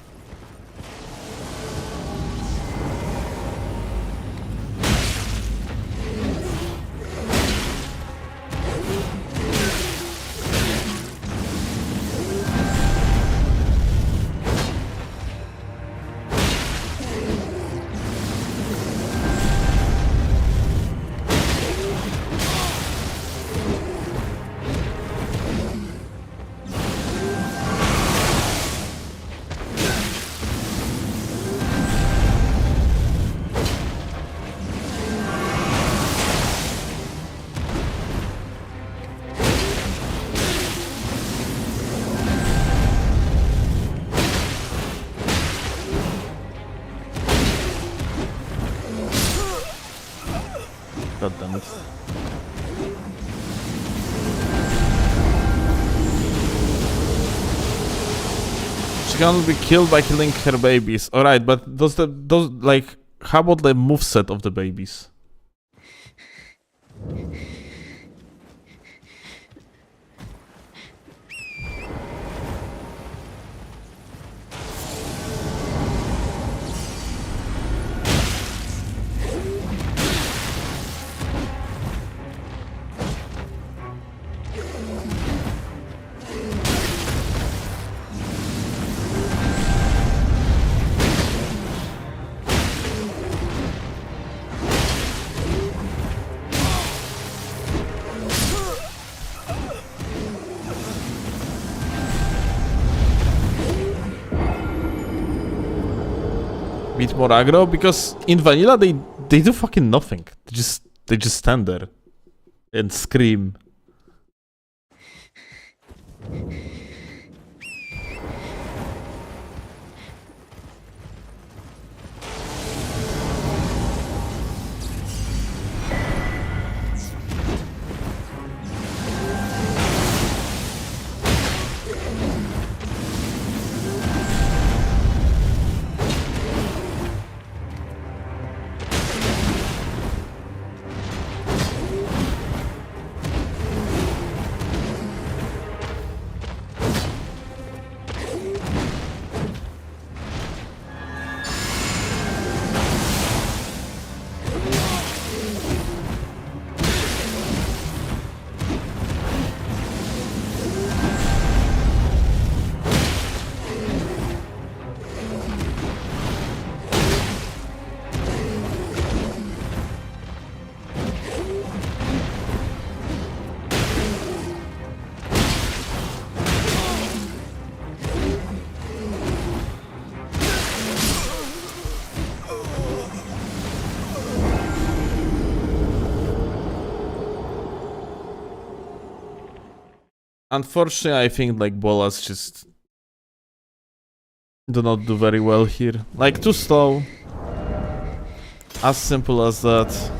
God damn it. She can only be killed by killing her babies. Alright, but those like, how about the moveset of the babies? Bit more aggro, because in vanilla they do fucking nothing. They just stand there and scream. Unfortunately, I think like bolas just do not do very well here. Like, too slow. As simple as that.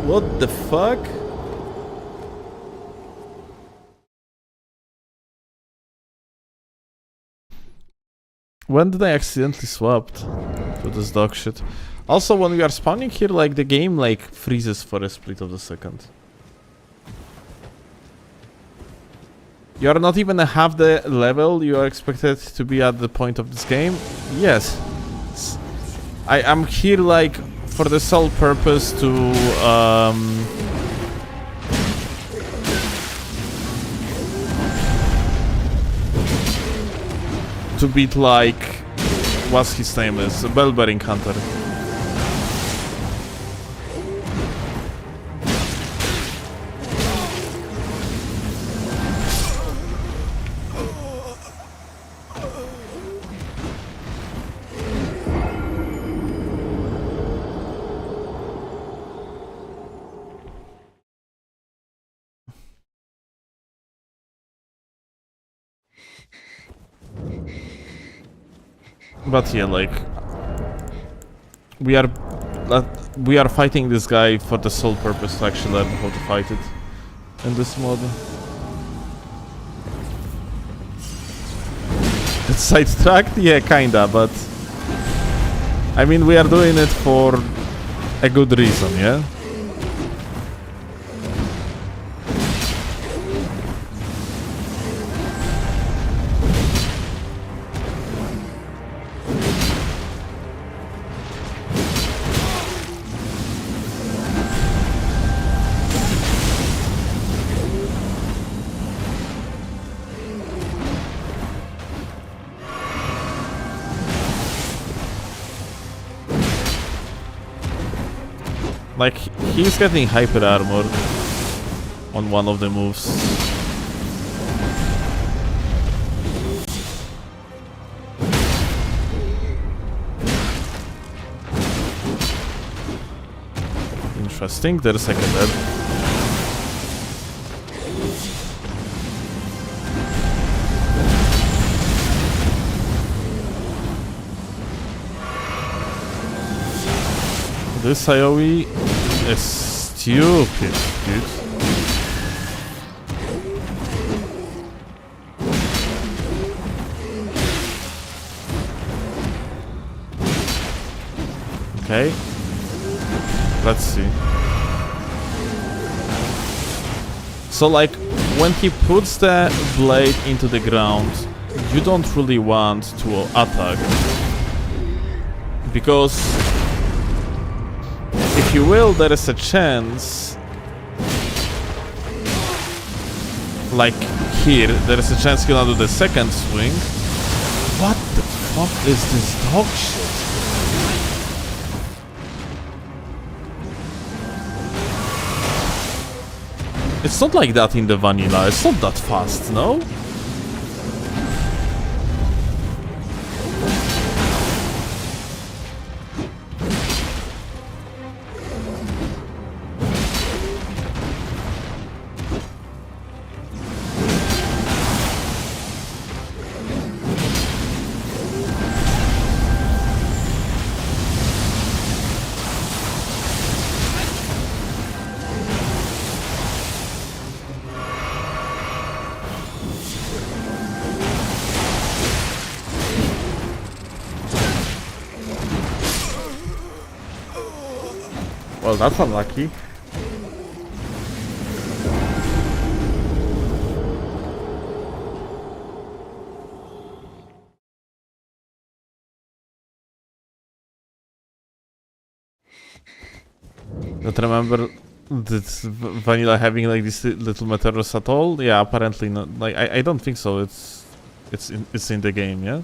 What the fuck? When did I accidentally swapped to this dog shit? Also, when we are spawning here, like the game like freezes for a split of the second. You are not even half the level you are expected to be at the point of this game. Yes, I am here like for the sole purpose to beat like what's his name is a bell-bearing hunter. But yeah, like we are fighting this guy for the sole purpose to actually learn how to fight it in this mod. It's sidetracked? Yeah, kinda, but I mean we are doing it for a good reason, yeah? Like, he's getting hyper armored on one of the moves. Interesting, there's a second dead. This AoE is stupid, dude. Okay. Let's see. So like, when he puts the blade into the ground, you don't really want to attack. Because if you will, there is a chance, like here, there is a chance he'll not do the second swing. What the fuck is this dog shit? It's not like that in the vanilla, it's not that fast, no? Well, that's unlucky. Don't remember this vanilla having like these little meteors at all? Yeah, apparently not. Like I don't think so. It's in the game, yeah.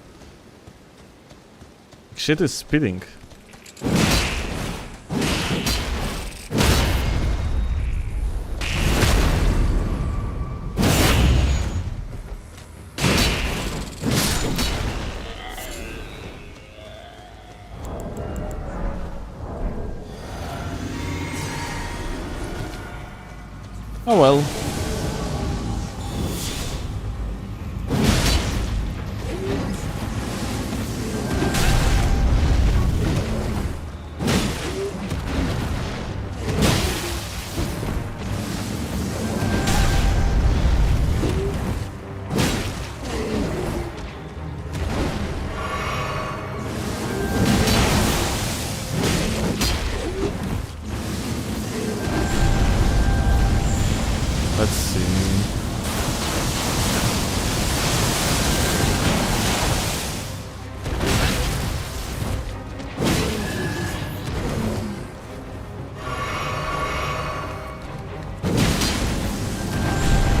Shit is speeding. Oh well.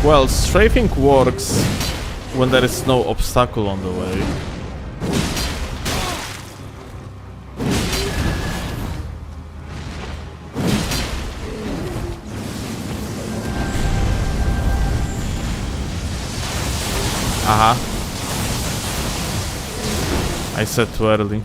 Well, strafing works when there is no obstacle on the way. Aha. I said too early.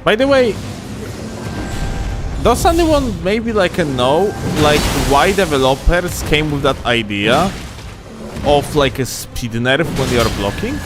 By the way, does anyone maybe like know like why developers came with that idea of like a speed nerf when you're blocking?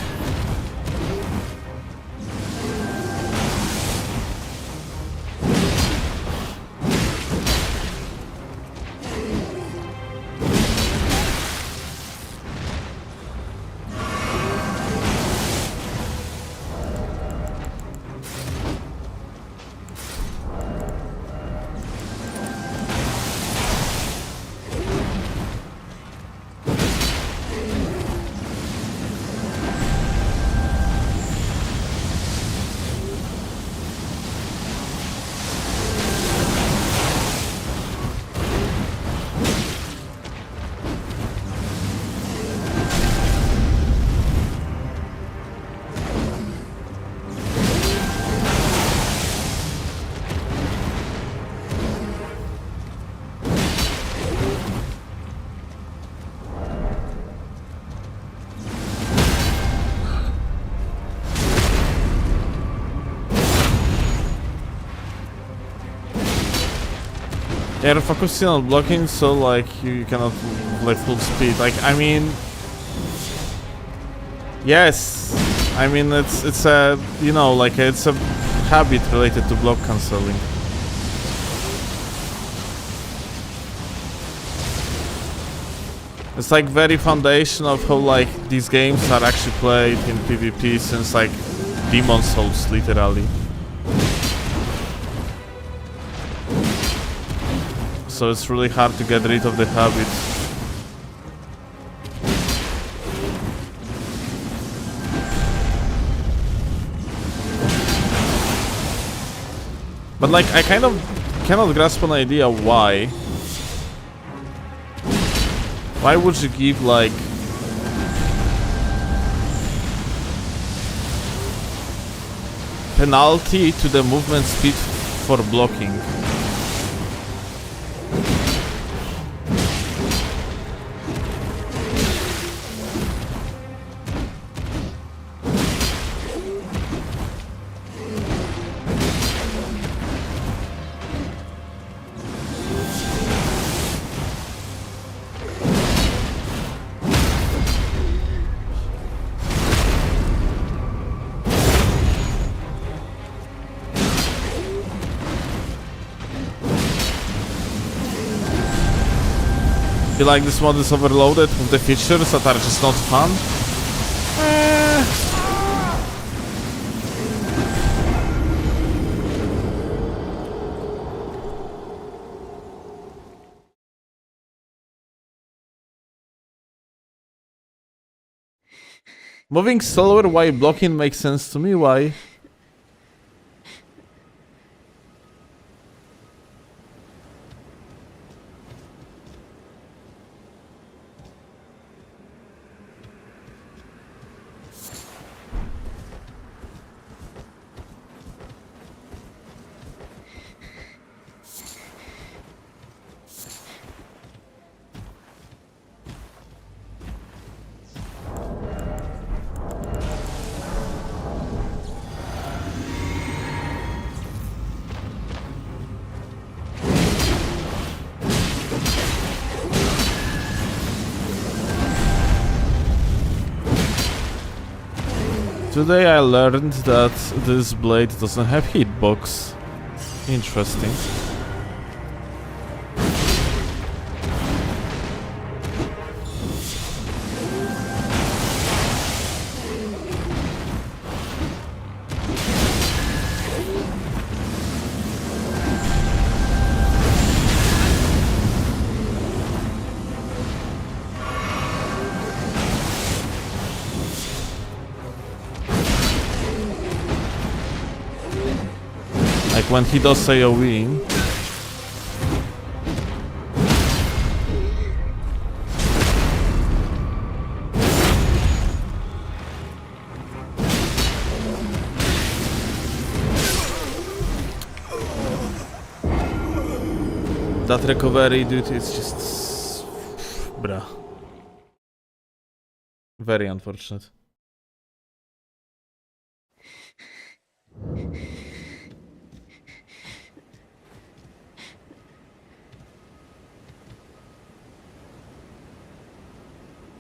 You're focusing on blocking, so like you cannot like full speed. Like I mean, yes, I mean it's a you know like it's a habit related to block cancelling. It's like very foundation of how like these games are actually played in PvP since like Demon Souls, literally. So it's really hard to get rid of the habit. But like I kind of cannot grasp an idea why. Why would you give like penalty to the movement speed for blocking? Feel like this mod is overloaded with the features that are just not fun. Moving slower while blocking makes sense to me. Why? Today I learned that this blade doesn't have hitbox. Interesting. Like when he does AoE. That recovery, dude, is just... bruh. Very unfortunate.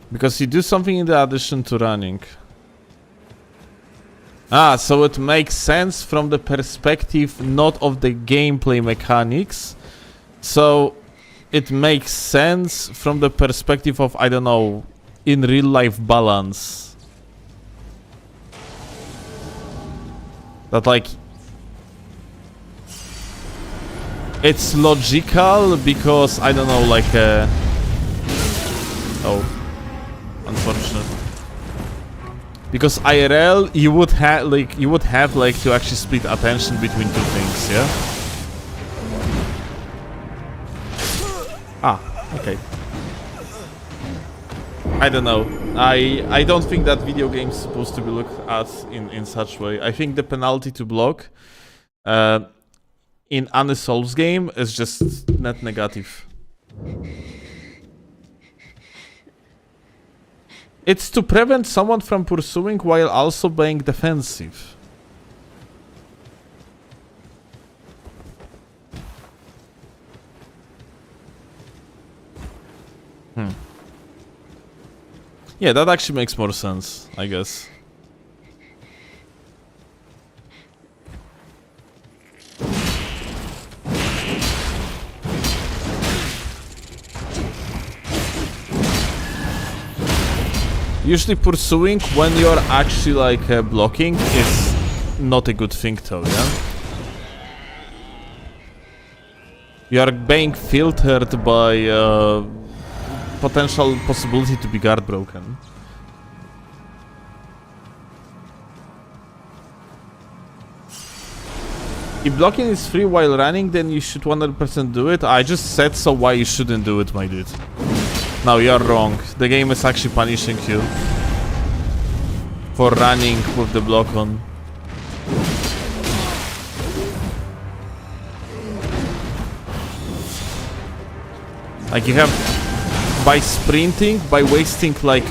Because you do something in the addition to running. Ah, so it makes sense from the perspective not of the gameplay mechanics. So it makes sense from the perspective of, I don't know, in real life balance. That like... it's logical because, I don't know, like oh. Unfortunate. Because IRL, you would have like to actually split attention between two things, yeah? Ah, okay. I don't know. I don't think that video game's supposed to be looked at in such way. I think the penalty to block in any Souls game is just net negative. It's to prevent someone from pursuing while also being defensive. Yeah, that actually makes more sense, I guess. Usually pursuing when you're actually like blocking is not a good thing though, yeah? You are being filtered by potential possibility to be guard broken. If blocking is free while running, then you should 100% do it. I just said so why you shouldn't do it, my dude. No, you're wrong. The game is actually punishing you for running with the block on. Like you have, by sprinting, by wasting like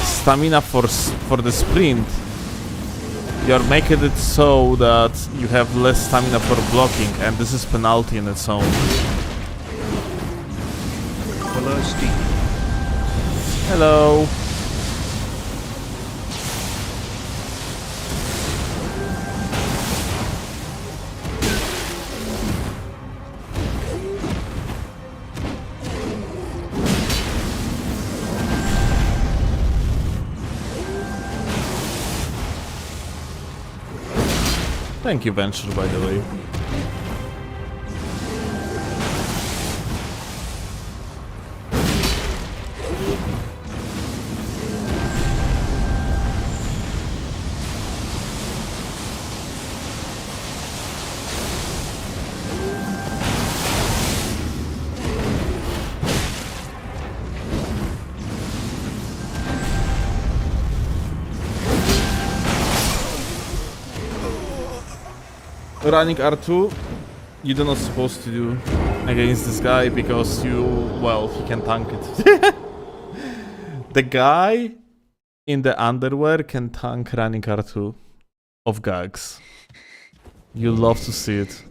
stamina for the sprint, you're making it so that you have less stamina for blocking, and this is penalty in its own. Hello, Steve. Hello. Thank you, Venture, by the way. Running R2, you're not supposed to do against this guy because well, he can tank it. The guy in the underwear can tank running R2 of gags. You love to see it.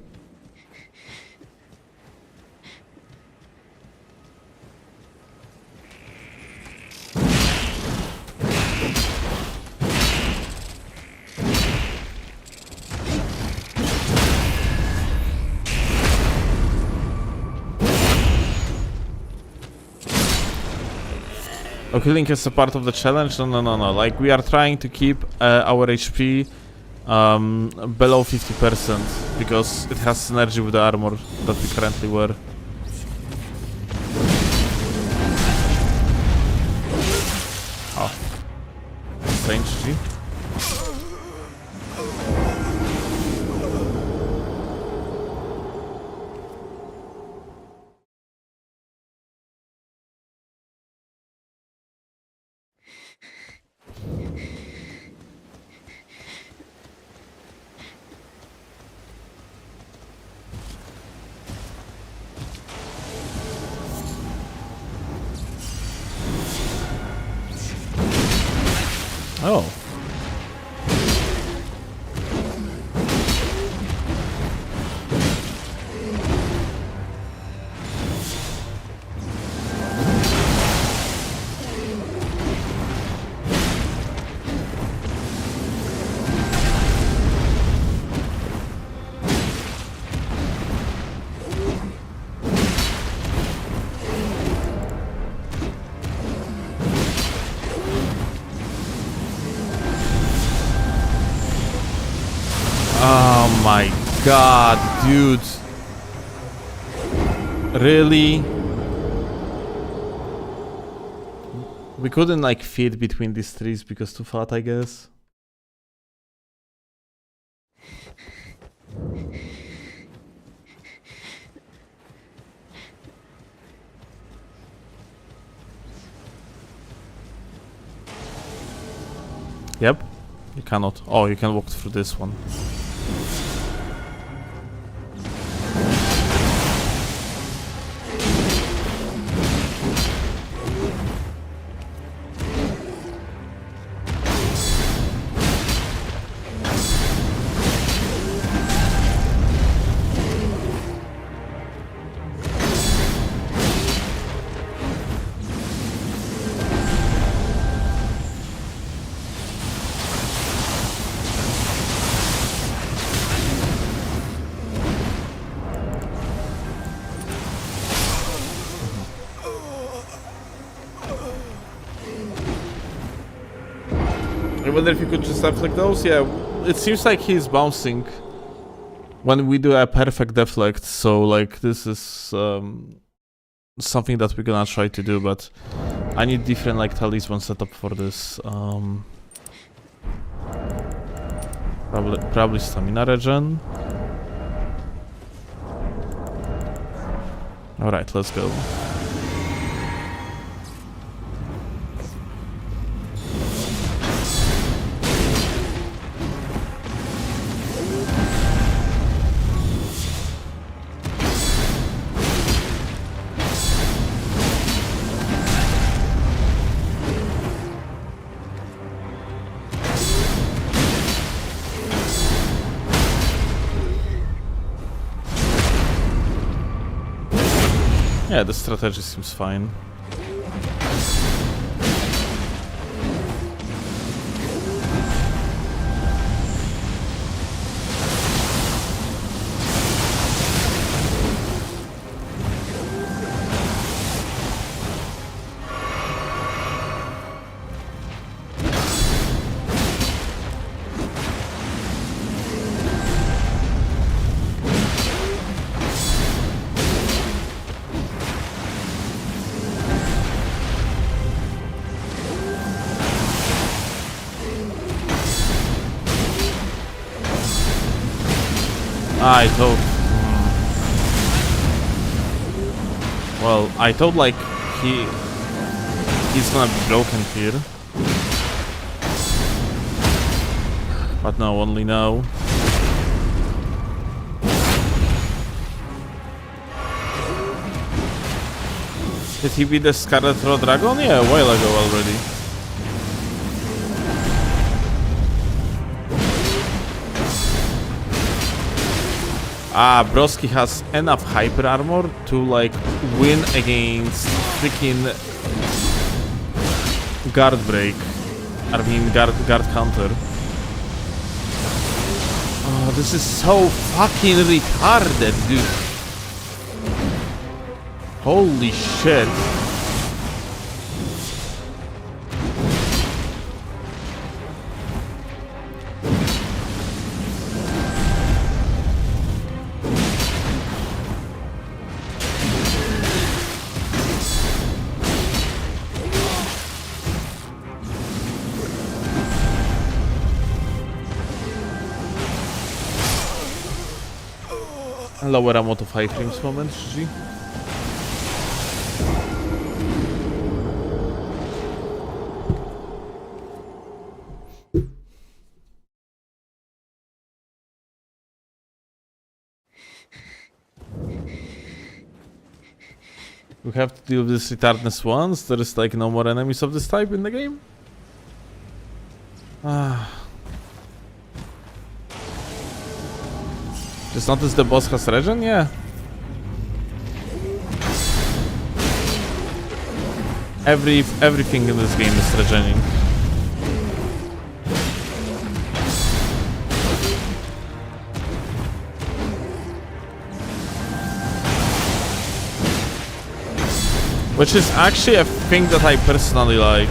Oh, healing is a part of the challenge? No. Like, we are trying to keep our HP below 50% because it has synergy with the armor that we currently wear. Oh. Strange G. Oh. Oh my god, dude. Really? We couldn't like fit between these trees because too fat, I guess. Yep. You cannot. Oh, you can walk through this one. I wonder if you could just deflect those? Yeah, it seems like he's bouncing when we do a perfect deflect, so like this is something that we're gonna try to do, but I need different like talisman setup for this. Probably stamina regen. Alright, let's go. Yeah, the strategy seems fine. I thought... Well, I thought like he's gonna be broken here. But no, only now. Did he beat the Scarlet Road Dragon? Yeah, a while ago already. Ah, Broski has enough hyper armor to like win against freaking guard break. I mean guard counter. Oh, this is so fucking retarded, dude. Holy shit. lower amount of iframes moment, GG. We have to deal with this retardness once. There is like no more enemies of this type in the game. Just notice the boss has regen? Yeah. Everything in this game is regening. Which is actually a thing that I personally like.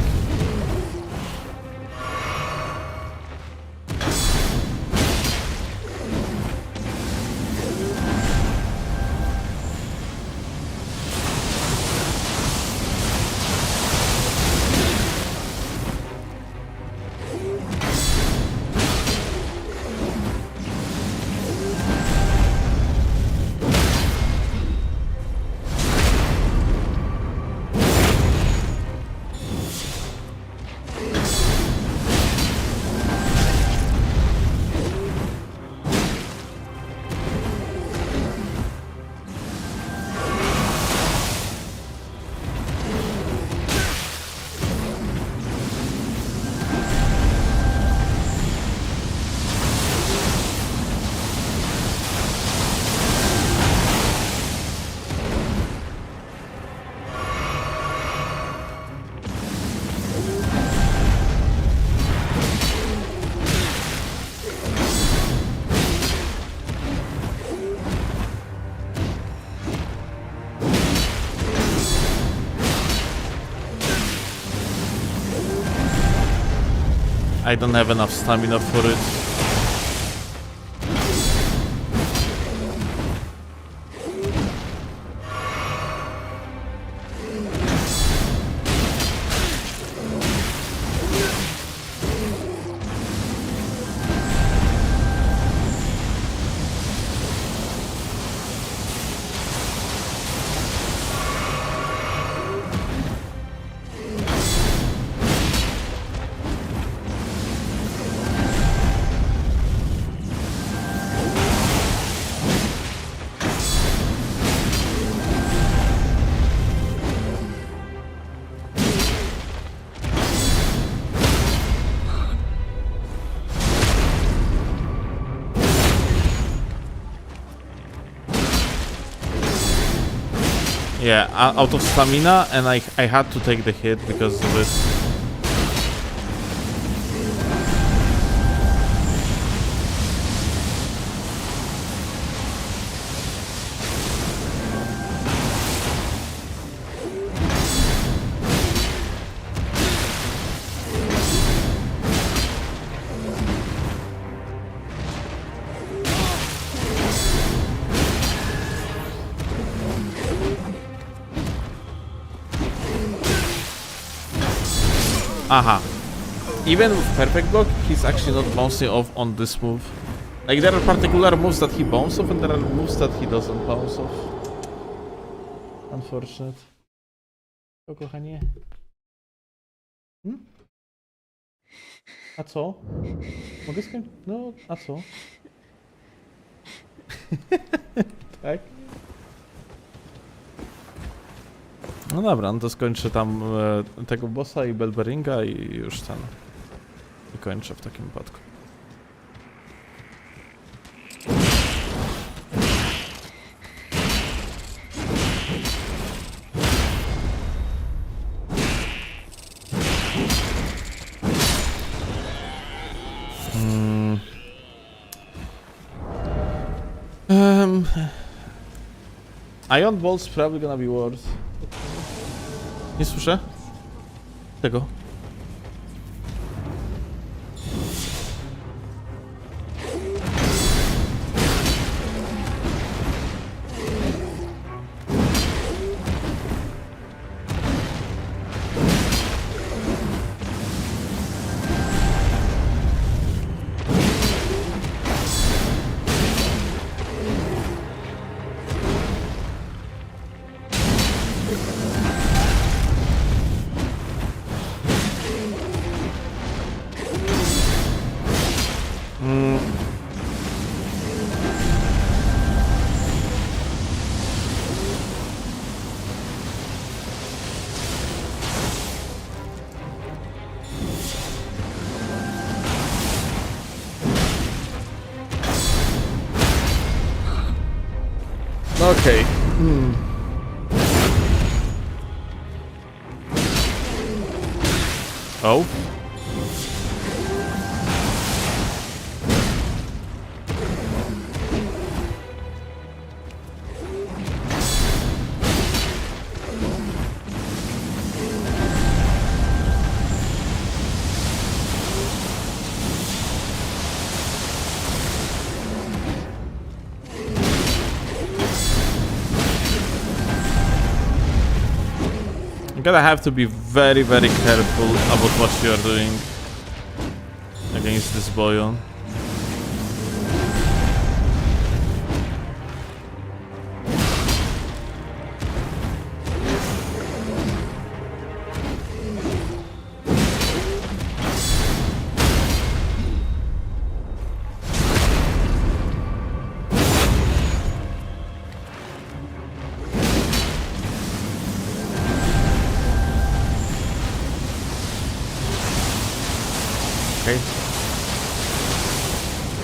I don't have enough stamina for it. Yeah, out of stamina, and I had to take the hit because of it. Aha. Even with perfect block, he's actually not bouncing off on this move. Like, there are particular moves that he bounces off and there are moves that he doesn't bounce off. Unfortunate. O kochanie. A co? Mogę skończyć? No, a co? Tak? No dobra, no to skończę tam tego bossa i Belberinga i już ten. I kończę w takim wypadku. Ion Bolt's probably gonna be worse. Nie słyszę tego. Okay. Oh. You're gonna have to be very, very careful about what you're doing against this Boyon.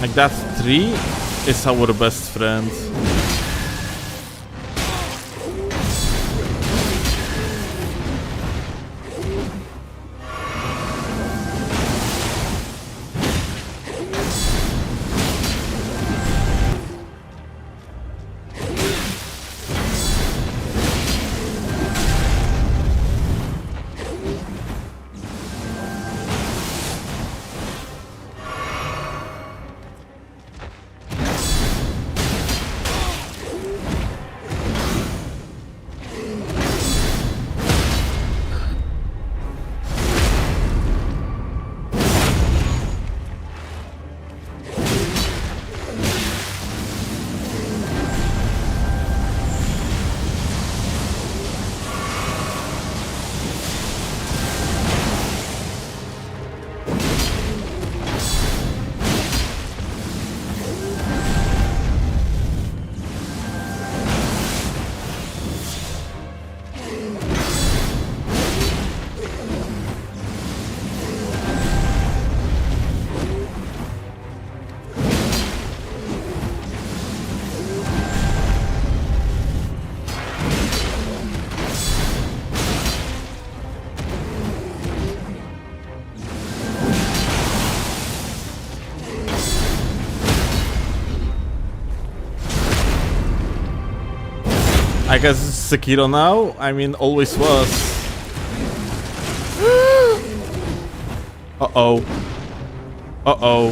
Like that tree is our best friend. I guess it's Sekiro now? I mean, always was. Uh-oh. Uh-oh.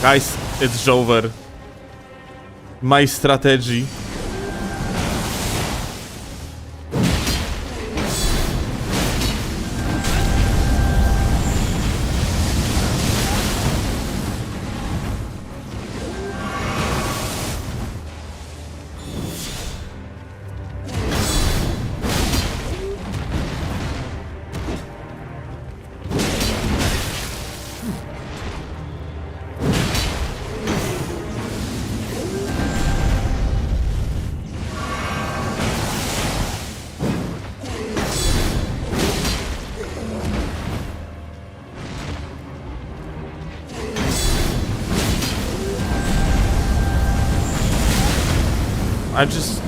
Guys, it's over. My strategy.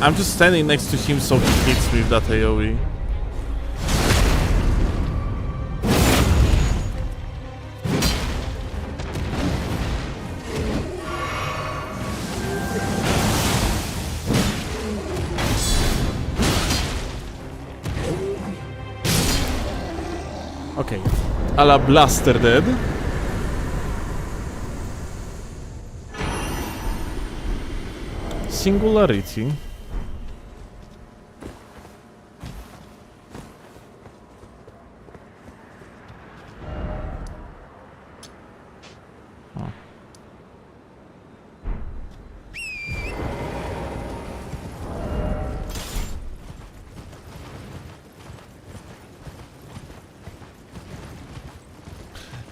I'm just standing next to him so he hits me with that AoE. Okay. A la Blaster dead. Singularity.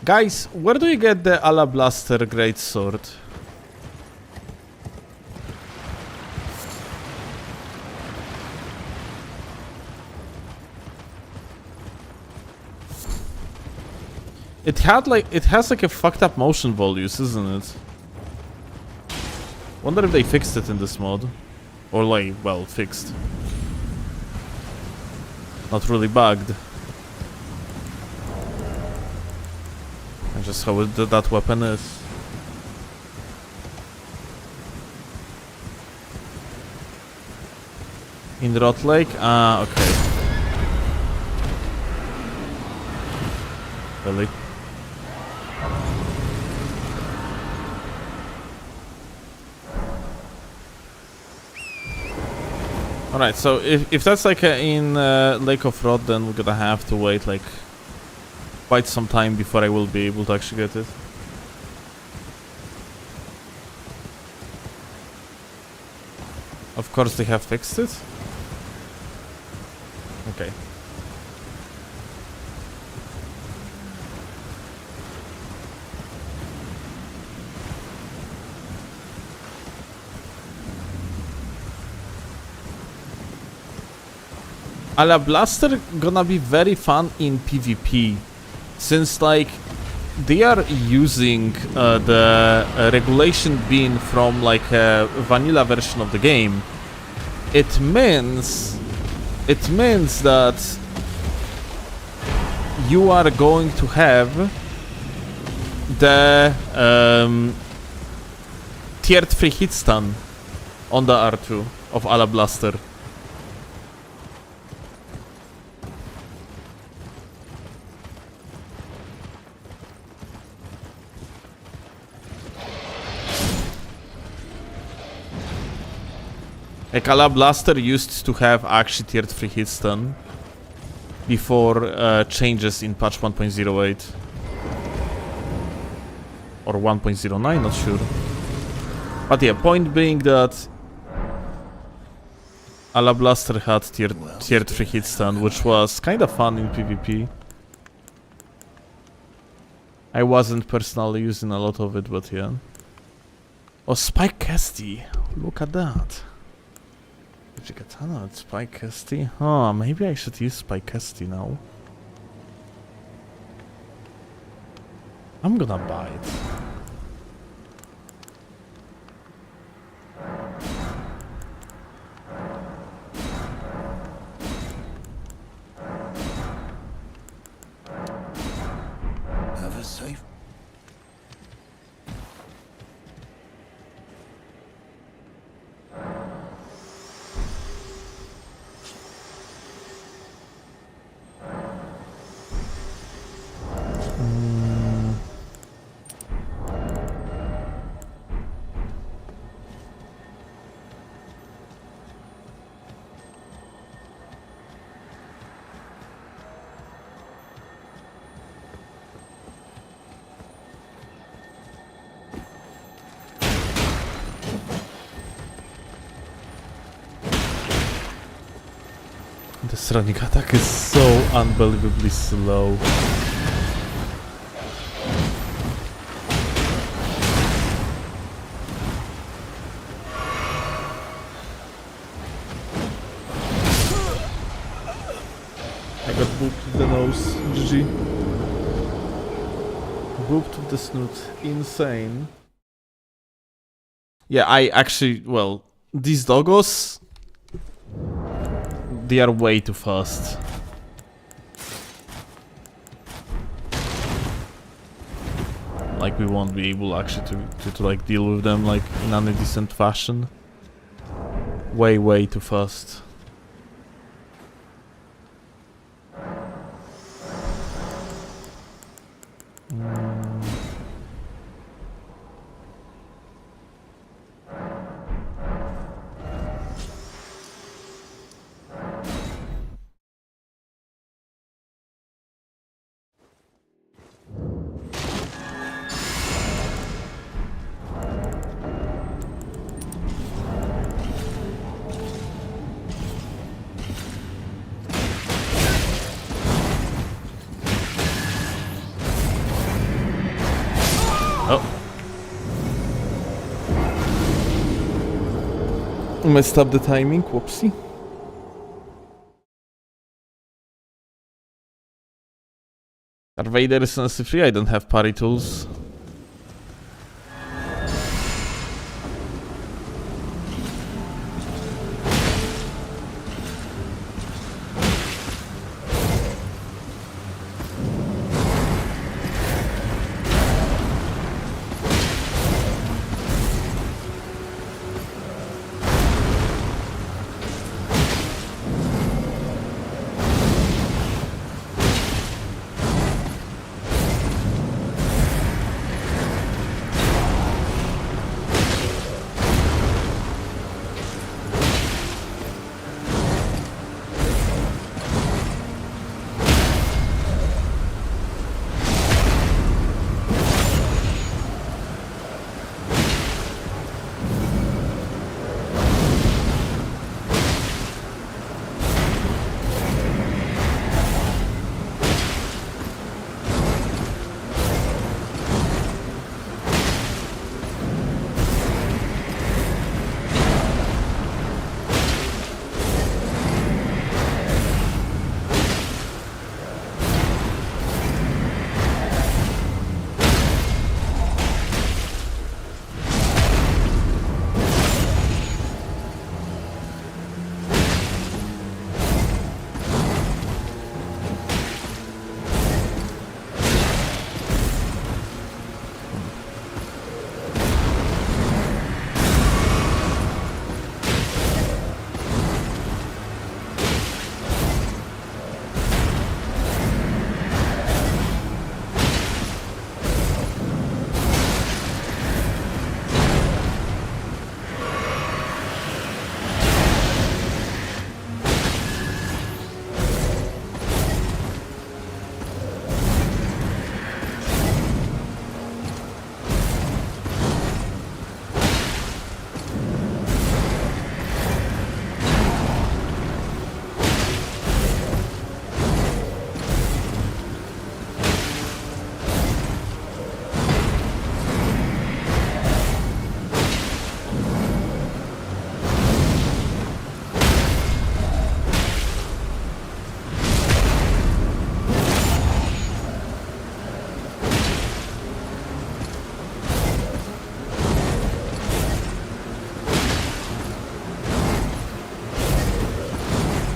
Guys, where do you get the Ala Blaster Greatsword? It has like a fucked up motion values, isn't it? Wonder if they fixed it in this mod. Or like, well, fixed. Not really bugged. And just how that weapon is. In Rot Lake? Ah, okay. Really? Alright, so if that's like in Lake of Rot, then we're gonna have to wait like quite some time before I will be able to actually get it. Of course they have fixed it. Okay. Ala Blaster gonna be very fun in PvP, since like they are using the regulation bean from like a vanilla version of the game. It means that you are going to have the tiered free hit stun on the R2 of Ala Blaster. Like Ala Blaster used to have actually tiered free hit stun before changes in patch 1.08 or 1.09, not sure. But yeah, point being that Ala Blaster had tiered free hit stun, which was kind of fun in PvP. I wasn't personally using a lot of it, but yeah. Oh, Spike Casty, look at that. Katana with Spike Casty. Oh, maybe I should use Spike Casty now. I'm gonna buy it. Have a safe. This running attack is so unbelievably slow. I got booped with the nose. GG. Booped with the snoot. Insane. Yeah, I actually, well, these doggos, they are way too fast. Like we won't be able actually to like deal with them like in any decent fashion. Way too fast. Messed up the timing, whoopsie. Darth Vader is honestly free, I don't have parry tools.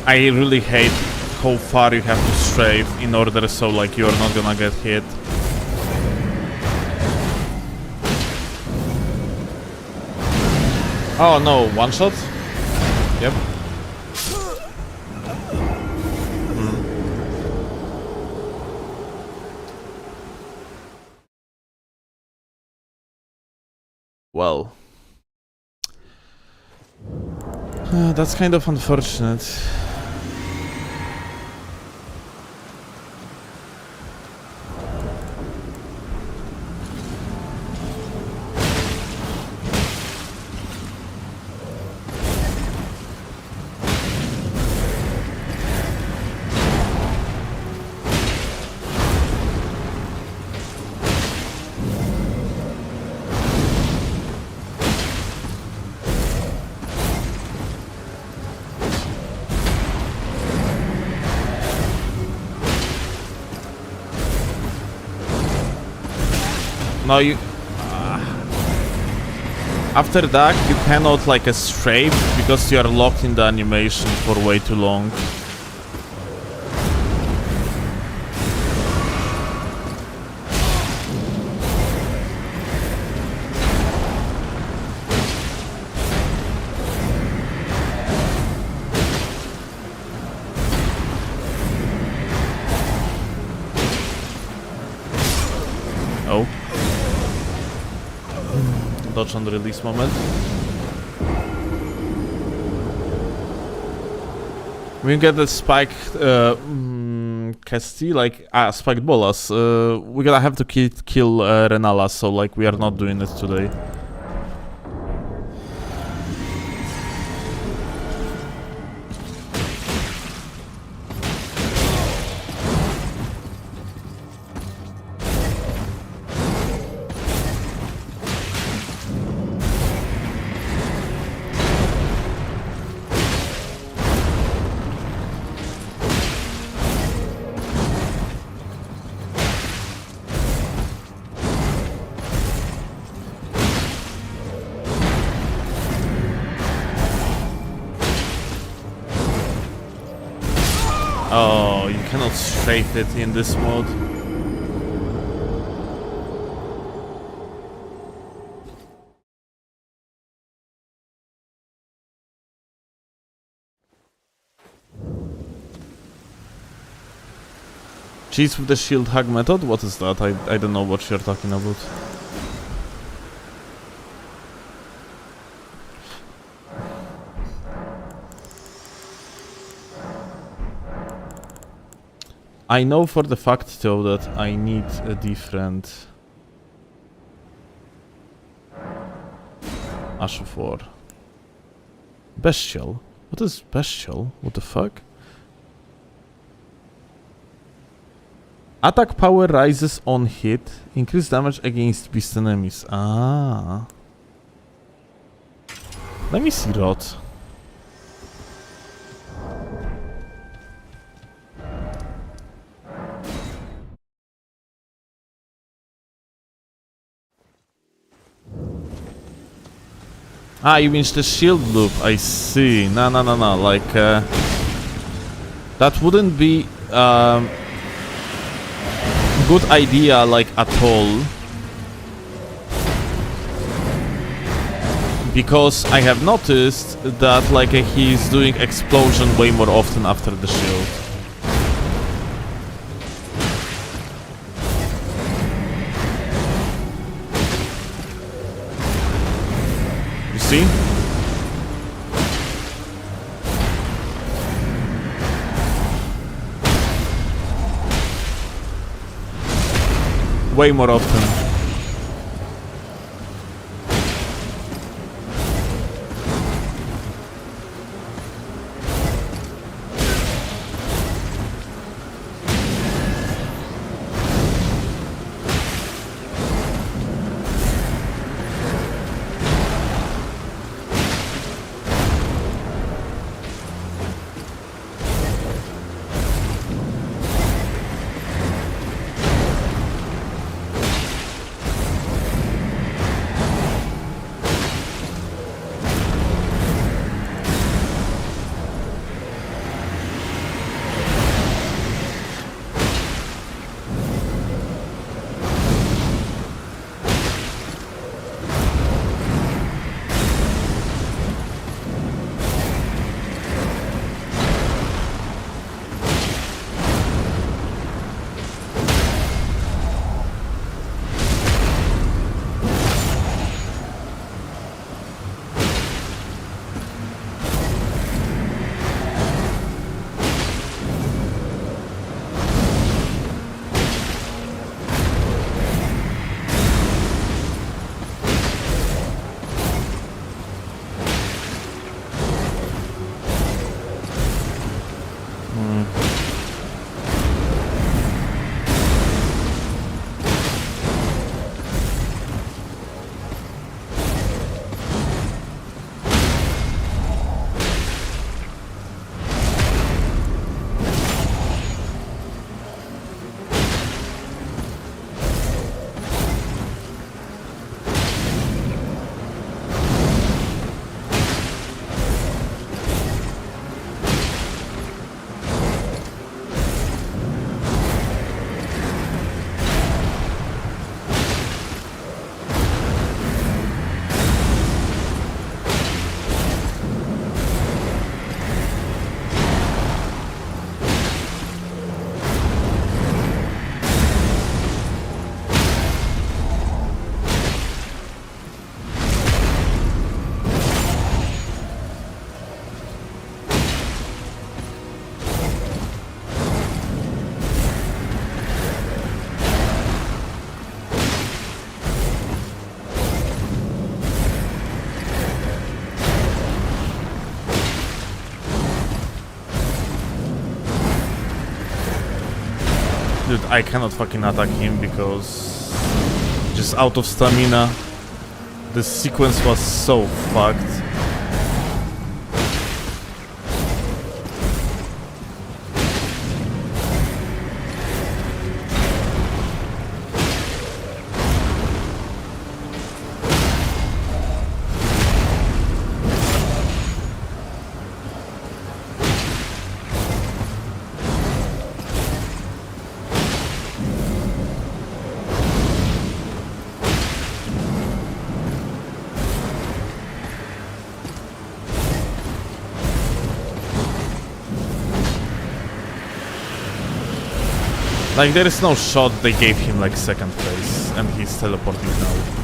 I really hate how far you have to strafe in order so like you're not gonna get hit. Oh no, one shot? Yep. Well. That's kind of unfortunate. No, you... after that, you cannot like a strafe because you are locked in the animation for way too long. Oh. Dodge on the release moment. We get the spiked Casti, like spiked bolas. We're gonna have to kill Rennala, so like we are not doing it today. Oh, you cannot strafe it in this mode. Cheese with the shield hug method? What is that? I don't know what you're talking about. I know for the fact though that I need a different Ash of War. Bestial? What is bestial? What the fuck? Attack power rises on hit. Increase damage against beast enemies. Ah. Let me see Rot. Ah, you mean the shield loop, I see. No, like... that wouldn't be... good idea, like, at all. Because I have noticed that, like, he's doing explosion way more often after the shield. See? Way more often. I cannot fucking attack him because just out of stamina. This sequence was so fucked. Like, there is no shot they gave him, like, second place, and he's teleporting now.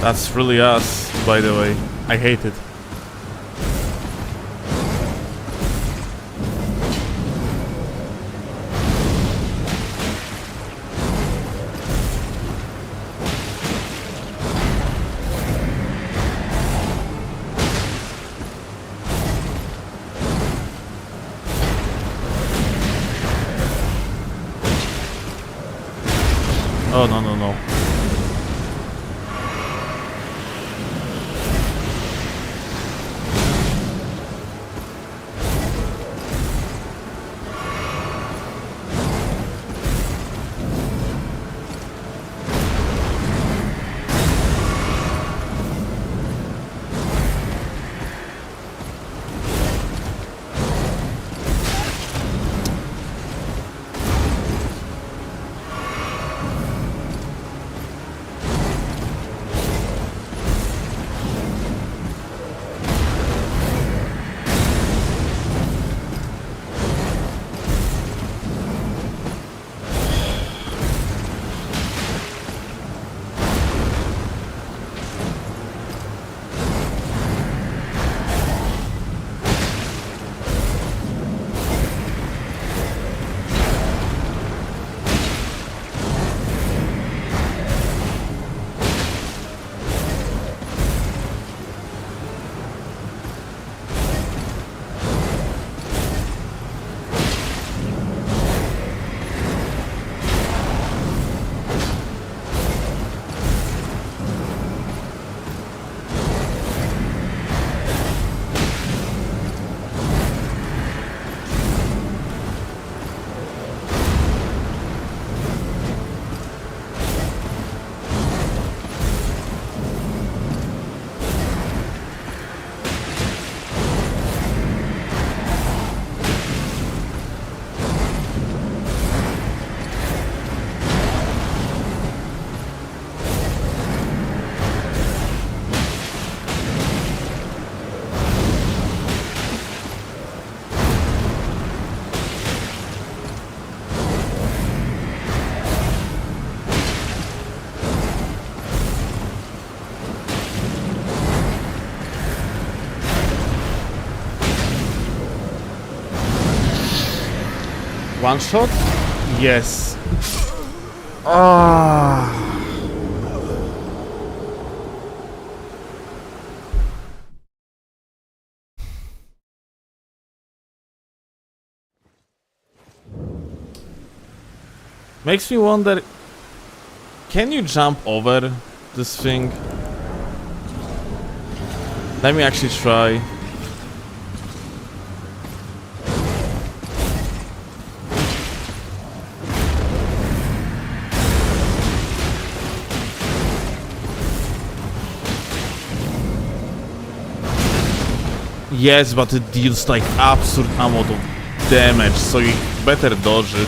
That's really us, by the way. I hate it. Oh, no, no, no. One shot? Yes. Ah. Makes me wonder Can you jump over this thing? Let me actually try. Yes, but it deals like absurd amount of damage, so you better dodge it.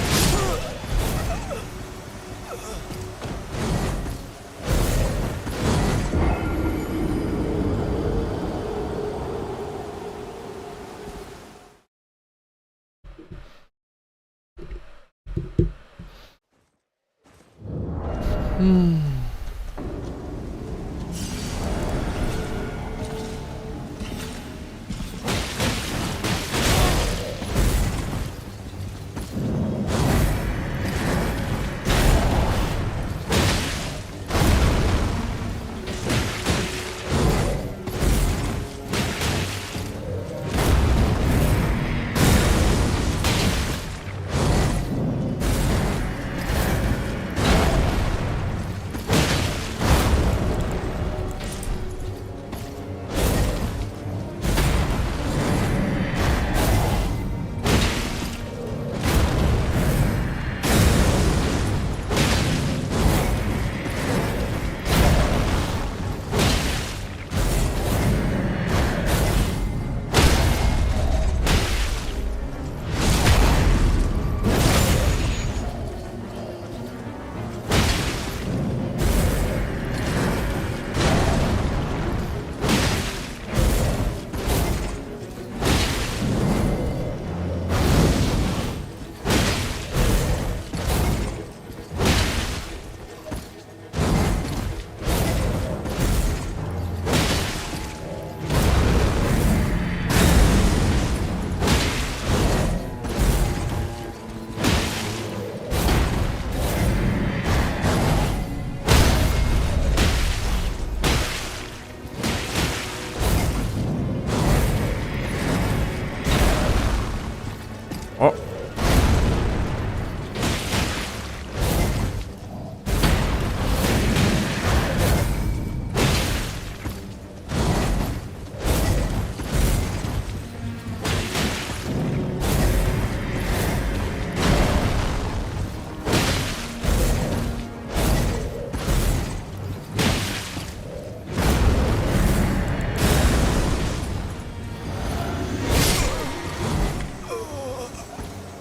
Oh.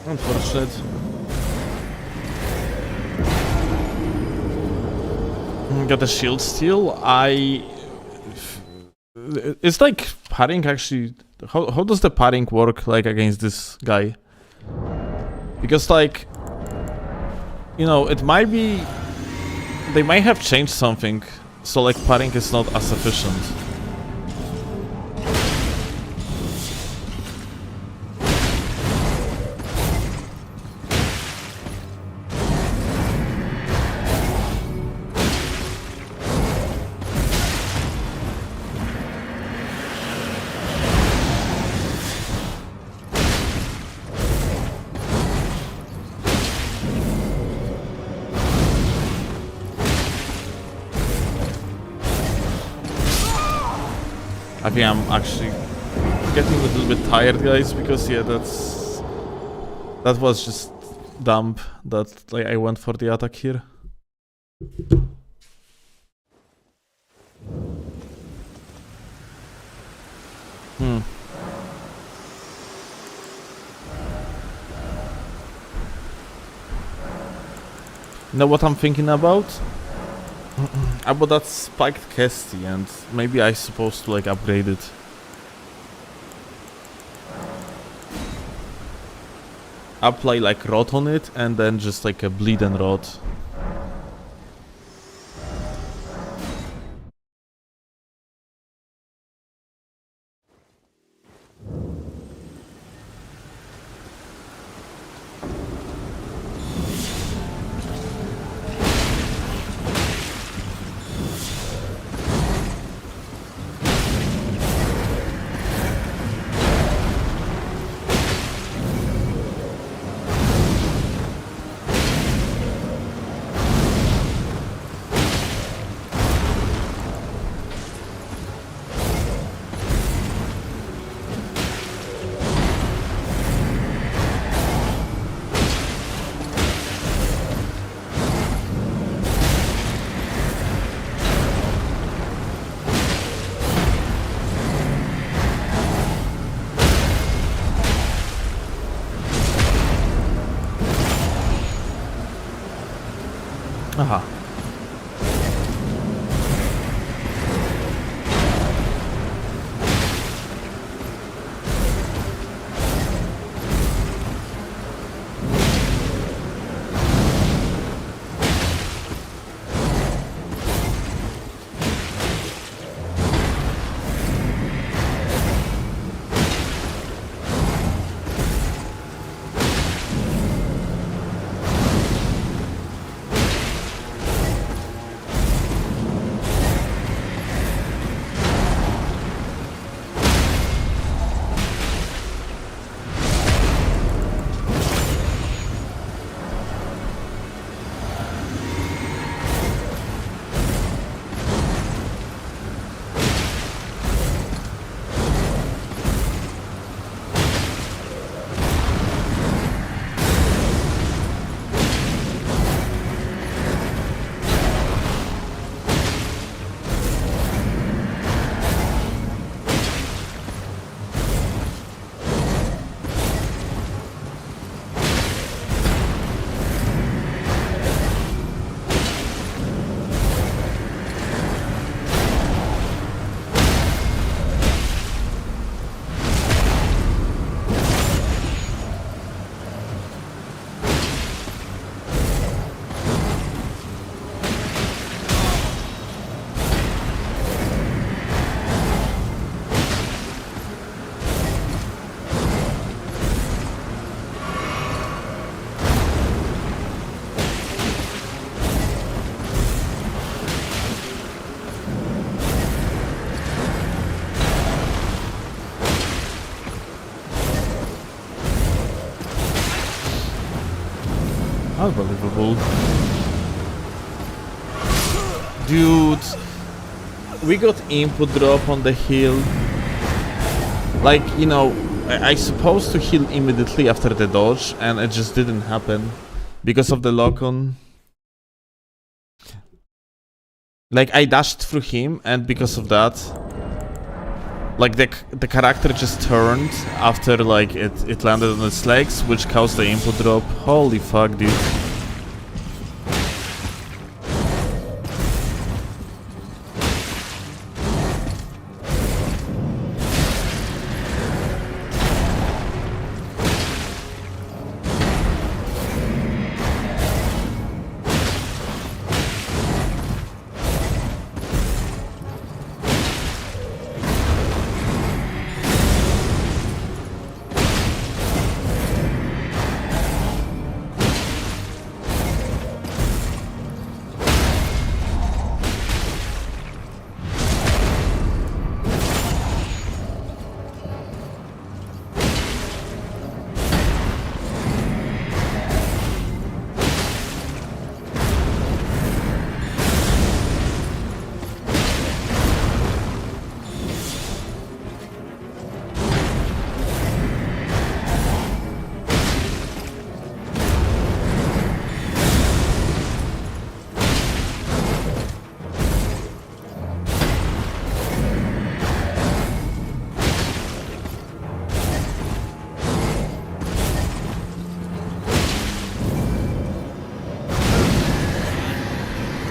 Unfortunate. Got a shield steal. It's like parrying actually. How does the parrying work like against this guy? Because like, you know, it might be they might have changed something, so like parrying is not as efficient. I think I'm actually getting a little bit tired, guys, because yeah, that was just dumb that like I went for the attack here. You know what I'm thinking about? About that spiked Kesty, and maybe I'm supposed to like upgrade it. Apply like rot on it and then just like a bleed and rot. Unbelievable. Dude, we got input drop on the heal. Like, you know, I supposed to heal immediately after the dodge, and it just didn't happen because of the lock-on. Like, I dashed through him, and because of that, like, the character just turned after, like, it landed on its legs, which caused the input drop. Holy fuck, dude.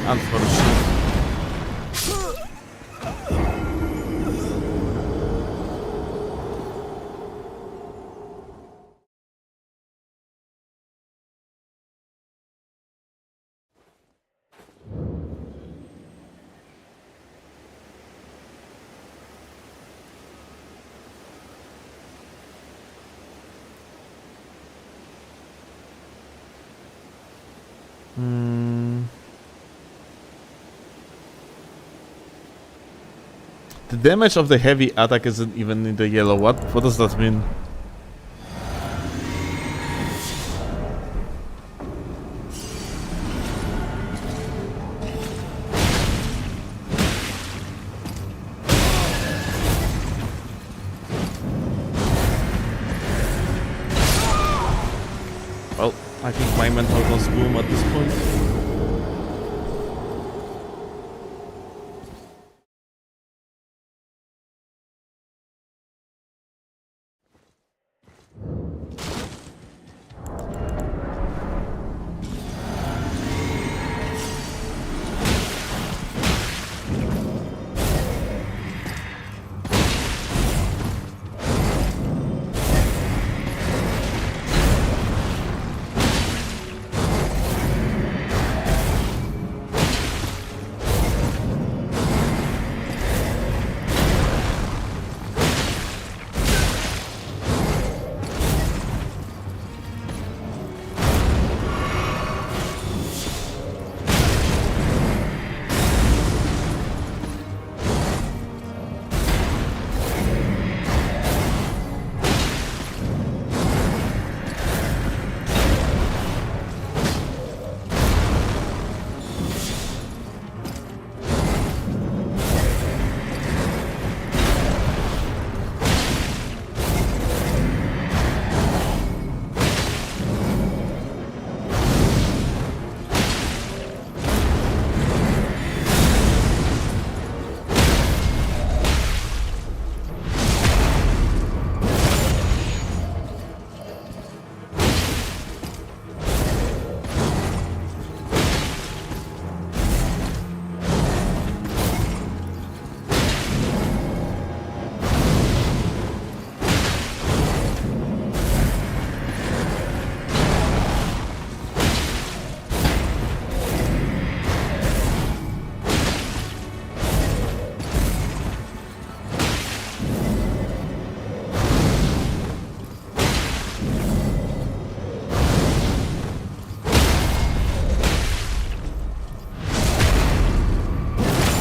Unfortunate. The damage of the heavy attack isn't even in the yellow. What does that mean? Well, I think my mental goes boom at this point.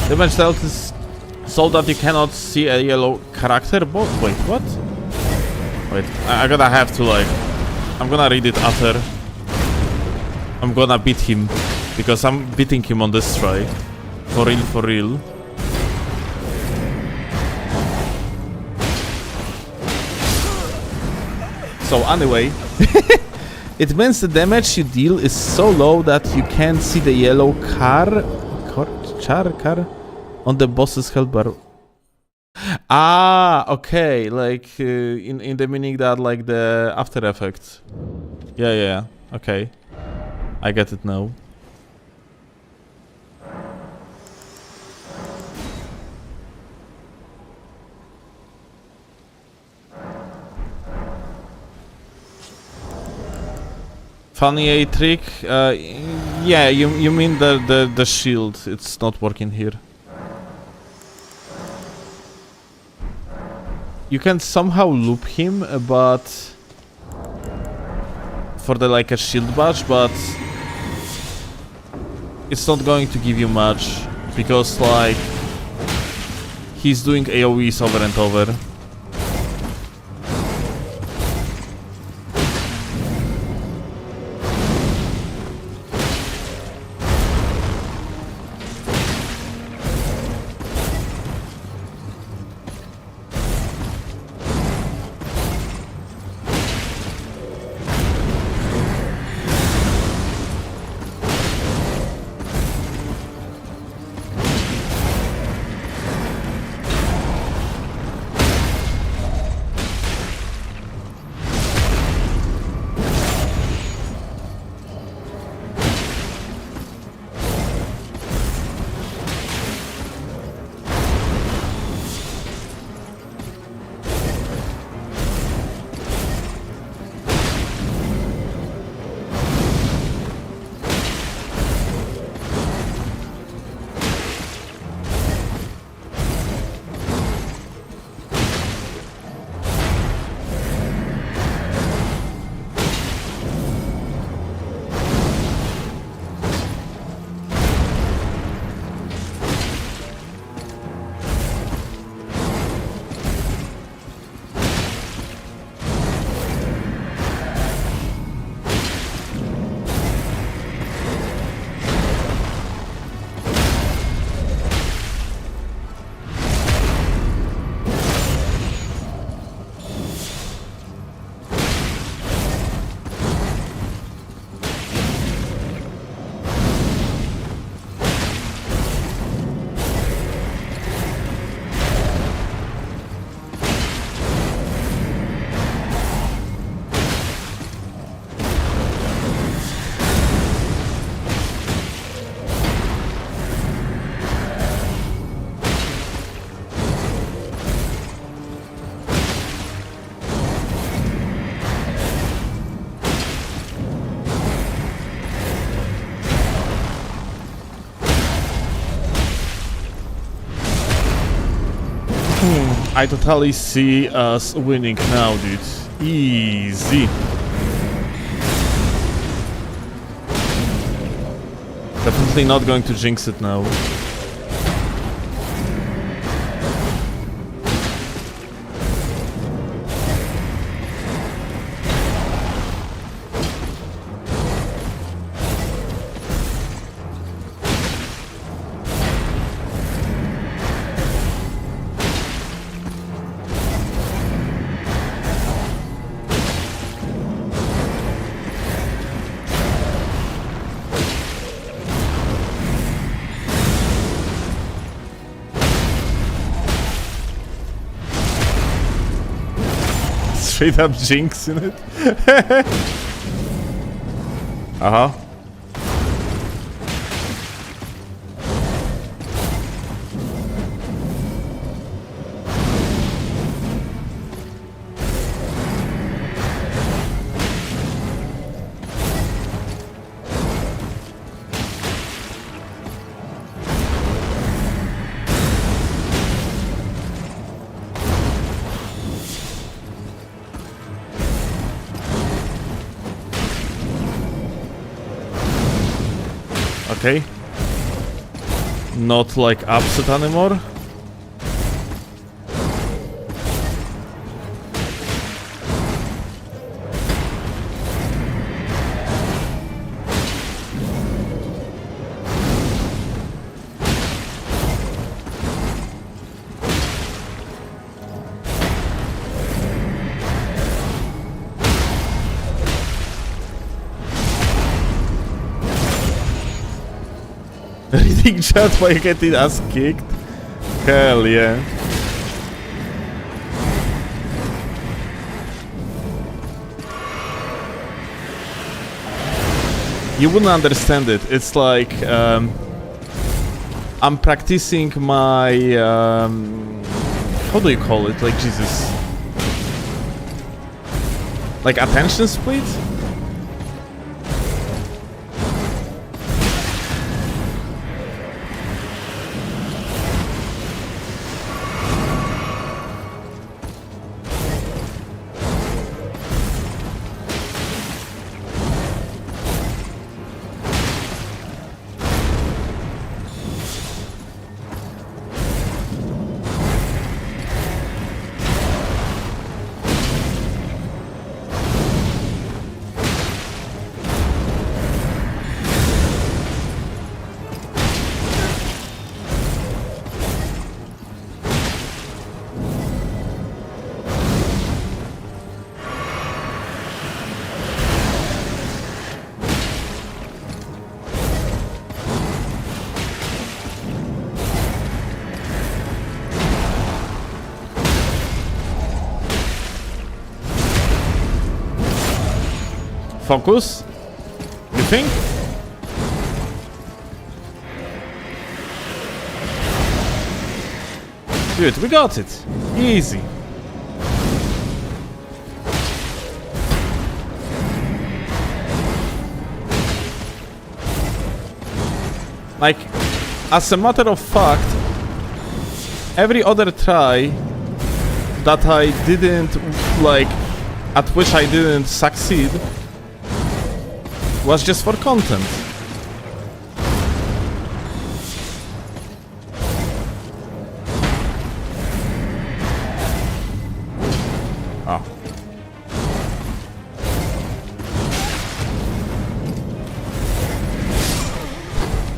Damage dealt is so that you cannot see a yellow character. But wait, what? Wait, I'm gonna have to like... I'm gonna read it after. I'm gonna beat him. Because I'm beating him on this try. For real, for real. So anyway, it means the damage you deal is so low that you can't see the yellow car on the boss's health bar. Ah, okay, like in the meaning that like the after effects. Yeah, okay, I get it now. Funny A trick? Yeah, you mean the shield? It's not working here. You can somehow loop him, but for the like a shield badge, but it's not going to give you much because like he's doing AoEs over and over. I totally see us winning now, dude. Easy. Definitely not going to jinx it now. Straight up jinx in it. Uh-huh. Okay. Not like upset anymore. Big chat while getting ass kicked? Hell yeah. You wouldn't understand it. It's like I'm practicing my how do you call it? Like Jesus. Like attention split? Focus? You think? Good, we got it. Easy. Like, as a matter of fact, every other try that I didn't, like, at which I didn't succeed was just for content. Oh.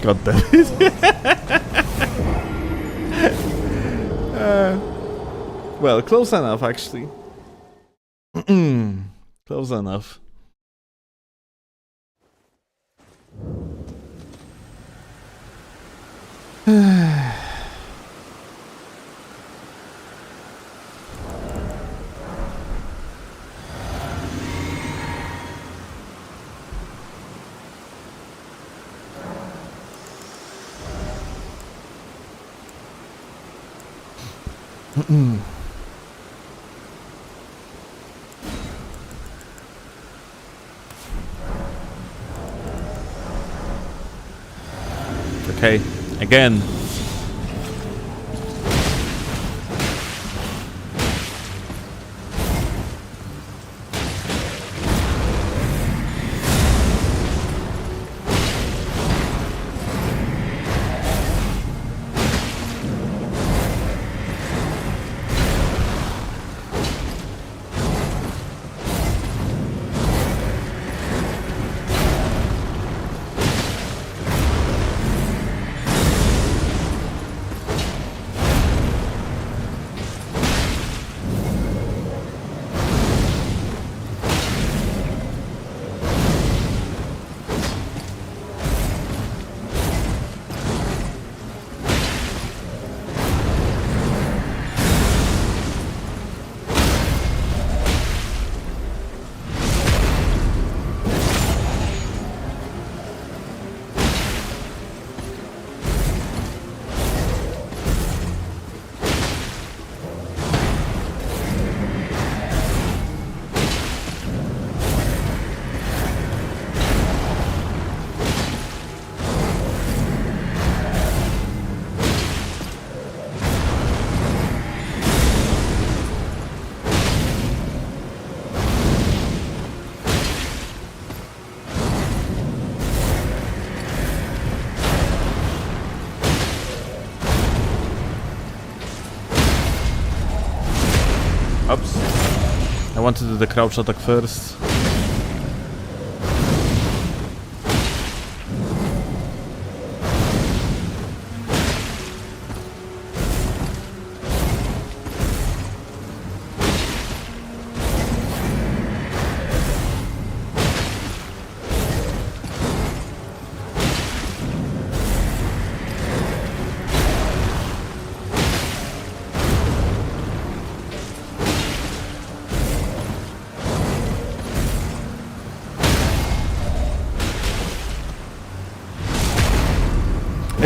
God damn it. Well, close enough, actually. Close enough. Okay, again. Oops. I wanted to do the crouch attack first.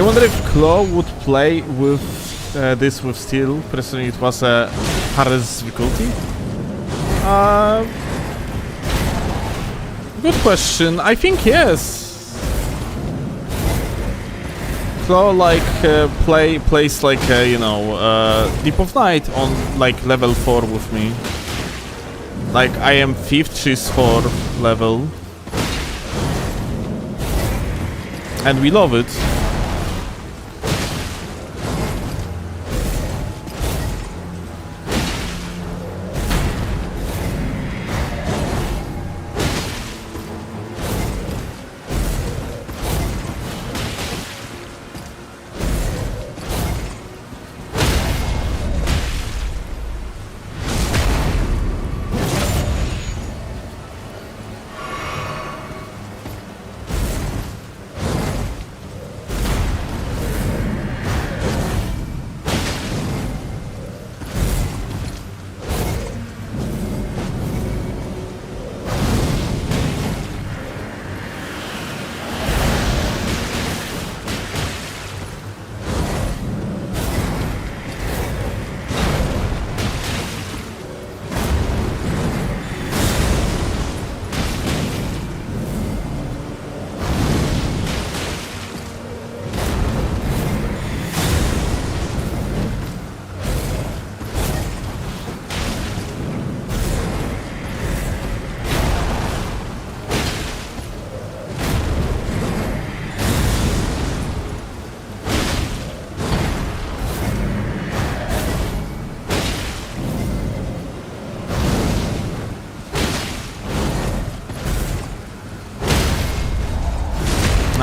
I wonder if Claw would play with this with steel, presuming it was a hardest difficulty. Good question. I think yes. Claw like plays like you know Deep of Night on like level 4 with me. Like I am 5th, she's 4th level, and we love it.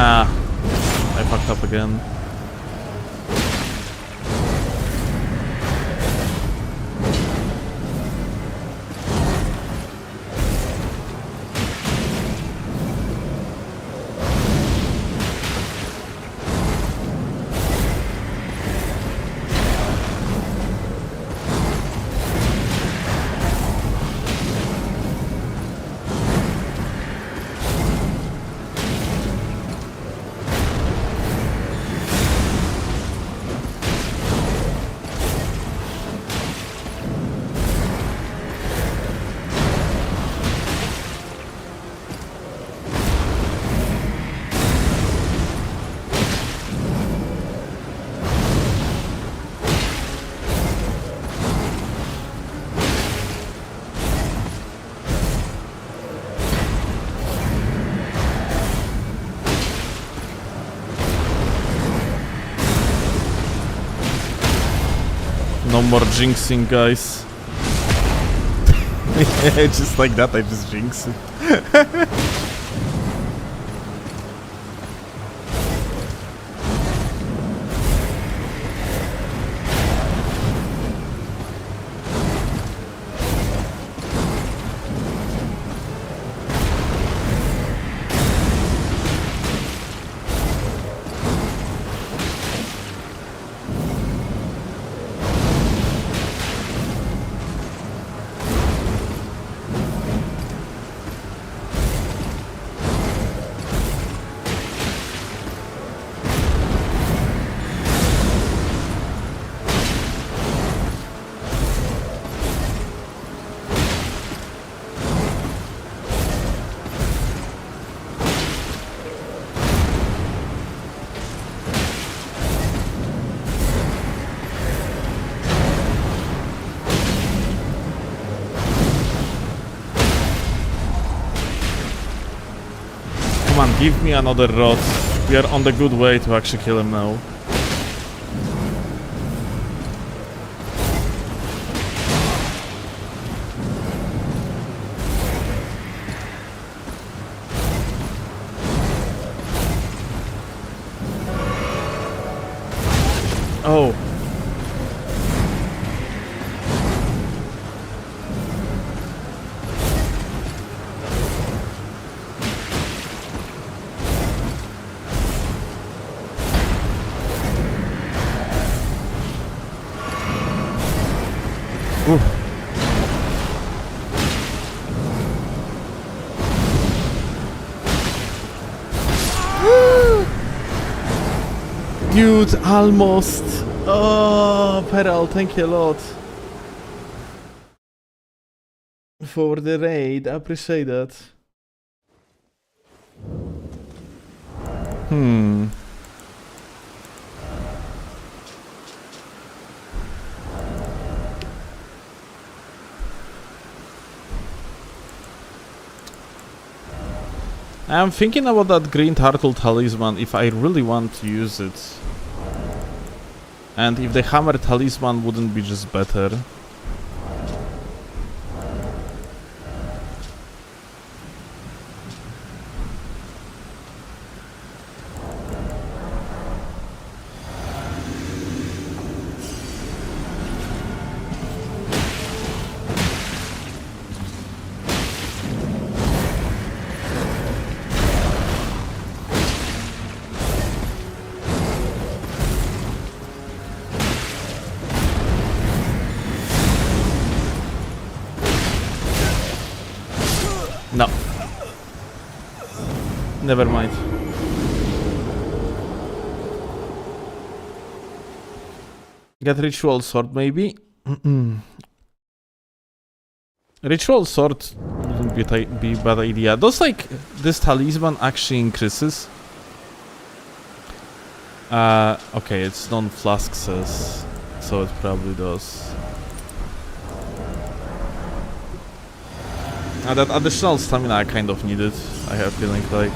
Ah, I fucked up again. No more jinxing, guys. Just like that, I just jinx it. Come on, give me another rod. We are on the good way to actually kill him now. Oh. dude, almost. Oh, Peral, thank you a lot for the raid. I appreciate that. I'm thinking about that green turtle talisman if I really want to use it. And if the hammer talisman wouldn't be just better. No. Never mind. Get ritual sword maybe? Ritual sword wouldn't be a bad idea. Does like this talisman actually increases? Okay, it's non-flask says, so it probably does. That additional stamina I kind of needed, I have a feeling like.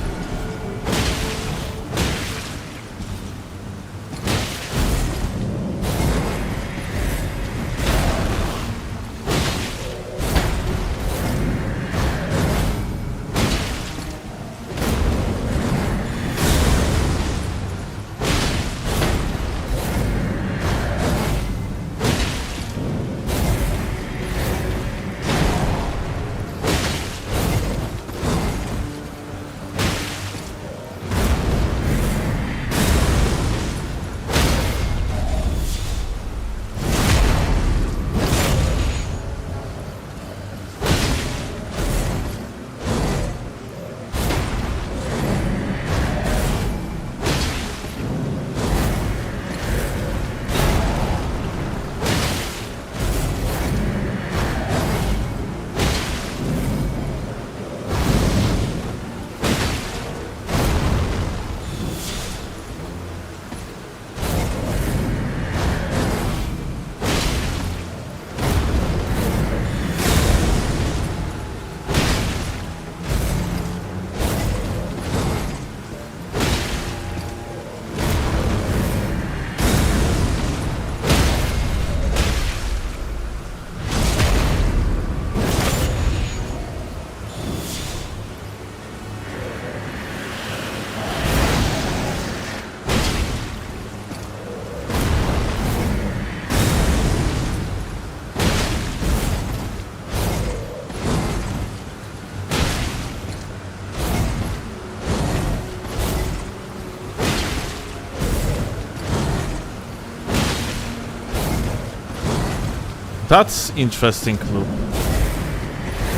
That's interesting clue.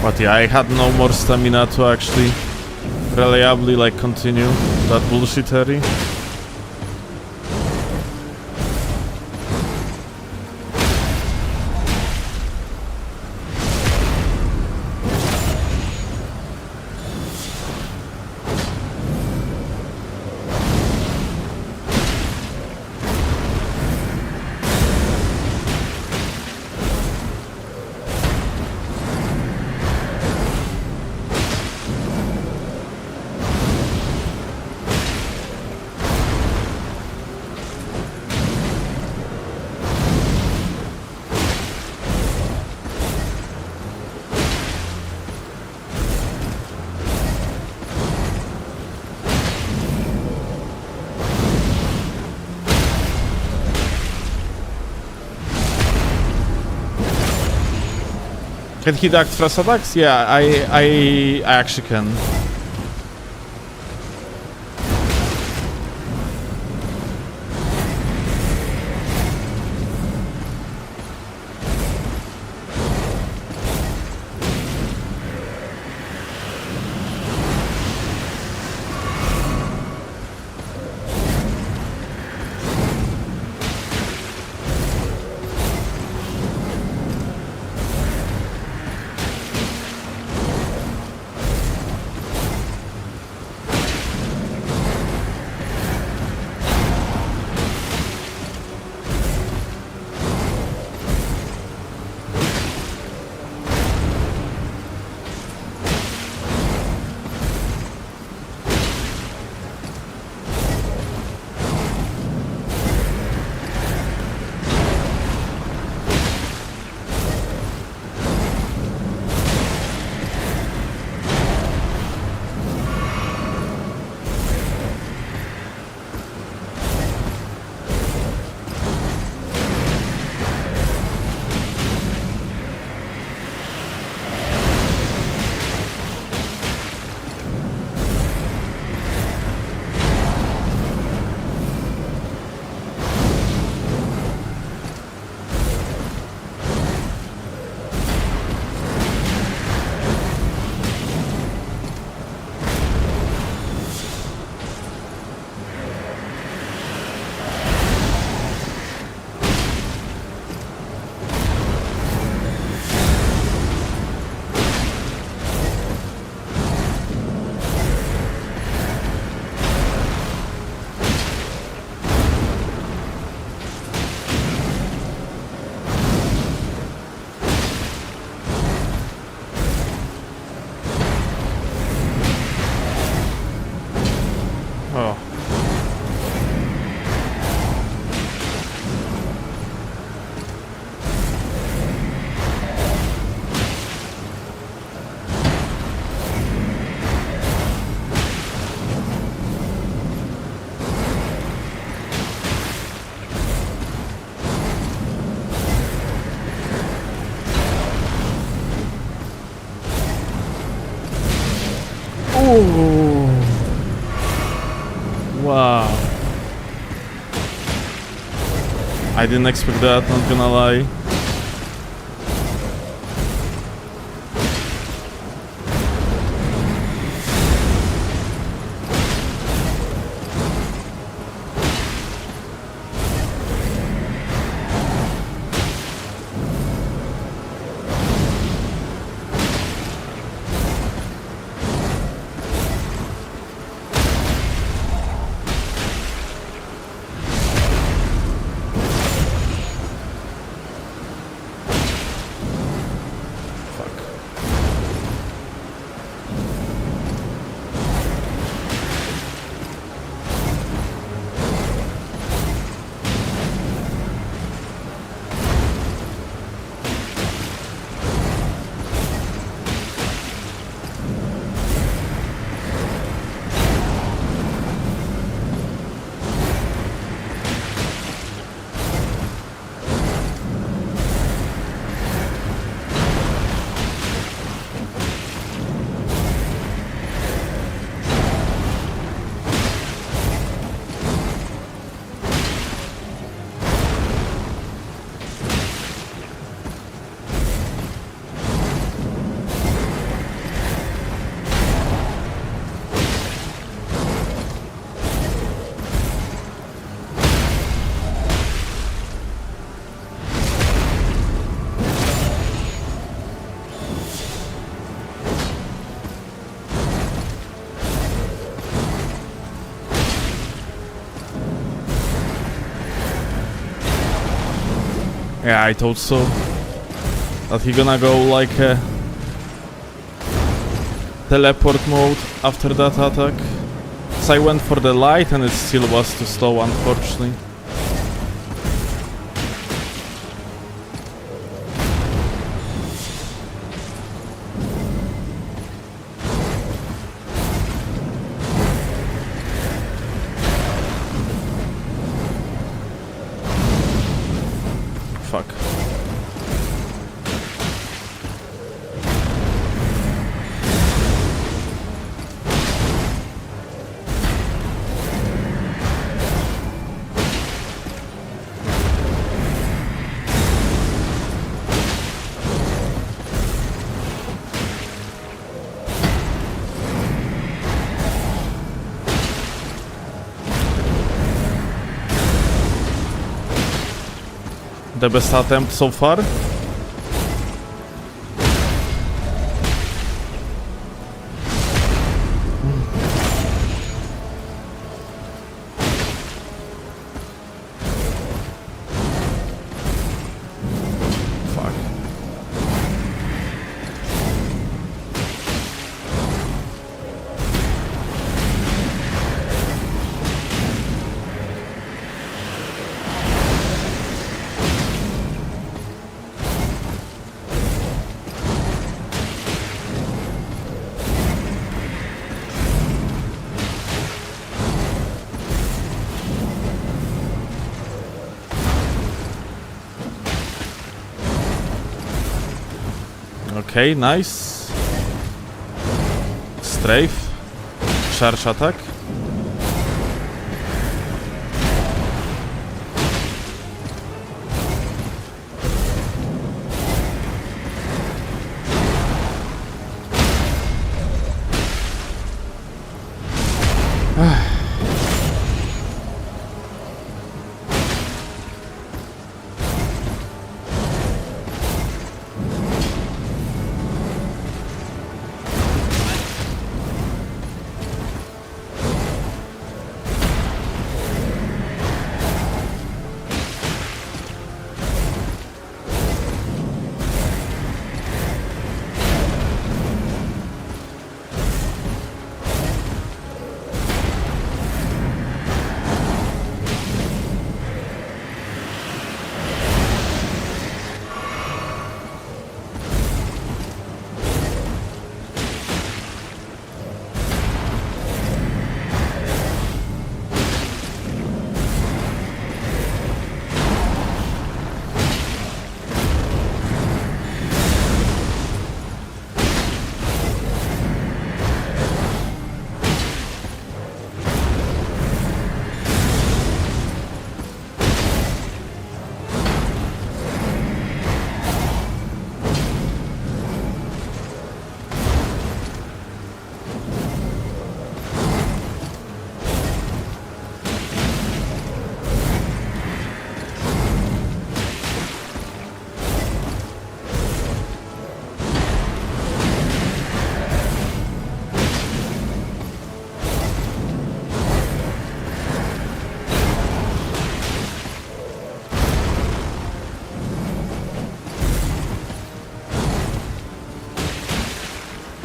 But yeah, I had no more stamina to actually reliably like continue that bullshittery. Can he duck thrust attacks? Yeah, I actually can. I didn't expect that, not gonna lie. Yeah, I thought so. That he gonna go like teleport mode after that attack. So I went for the light and it still was too slow, unfortunately. Fuck. The best attempt so far. Fuck. Okay, nice. Strafe. Charge attack.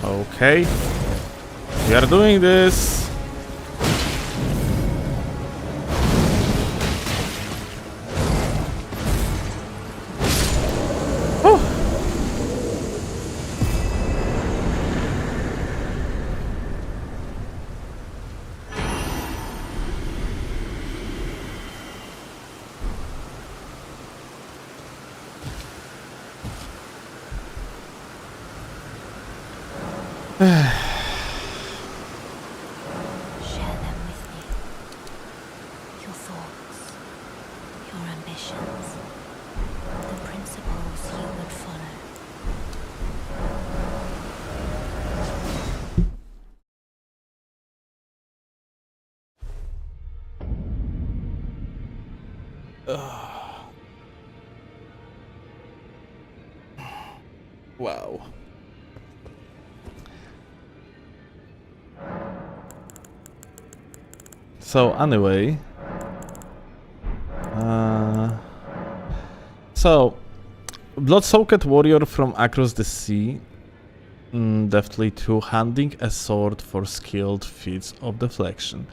Okay. We are doing this. Share them with me. Your thoughts, your ambitions, the principles you would follow. Wow. So anyway, blood-soaked warrior from across the sea, deftly two-handing a sword for skilled feats of deflection.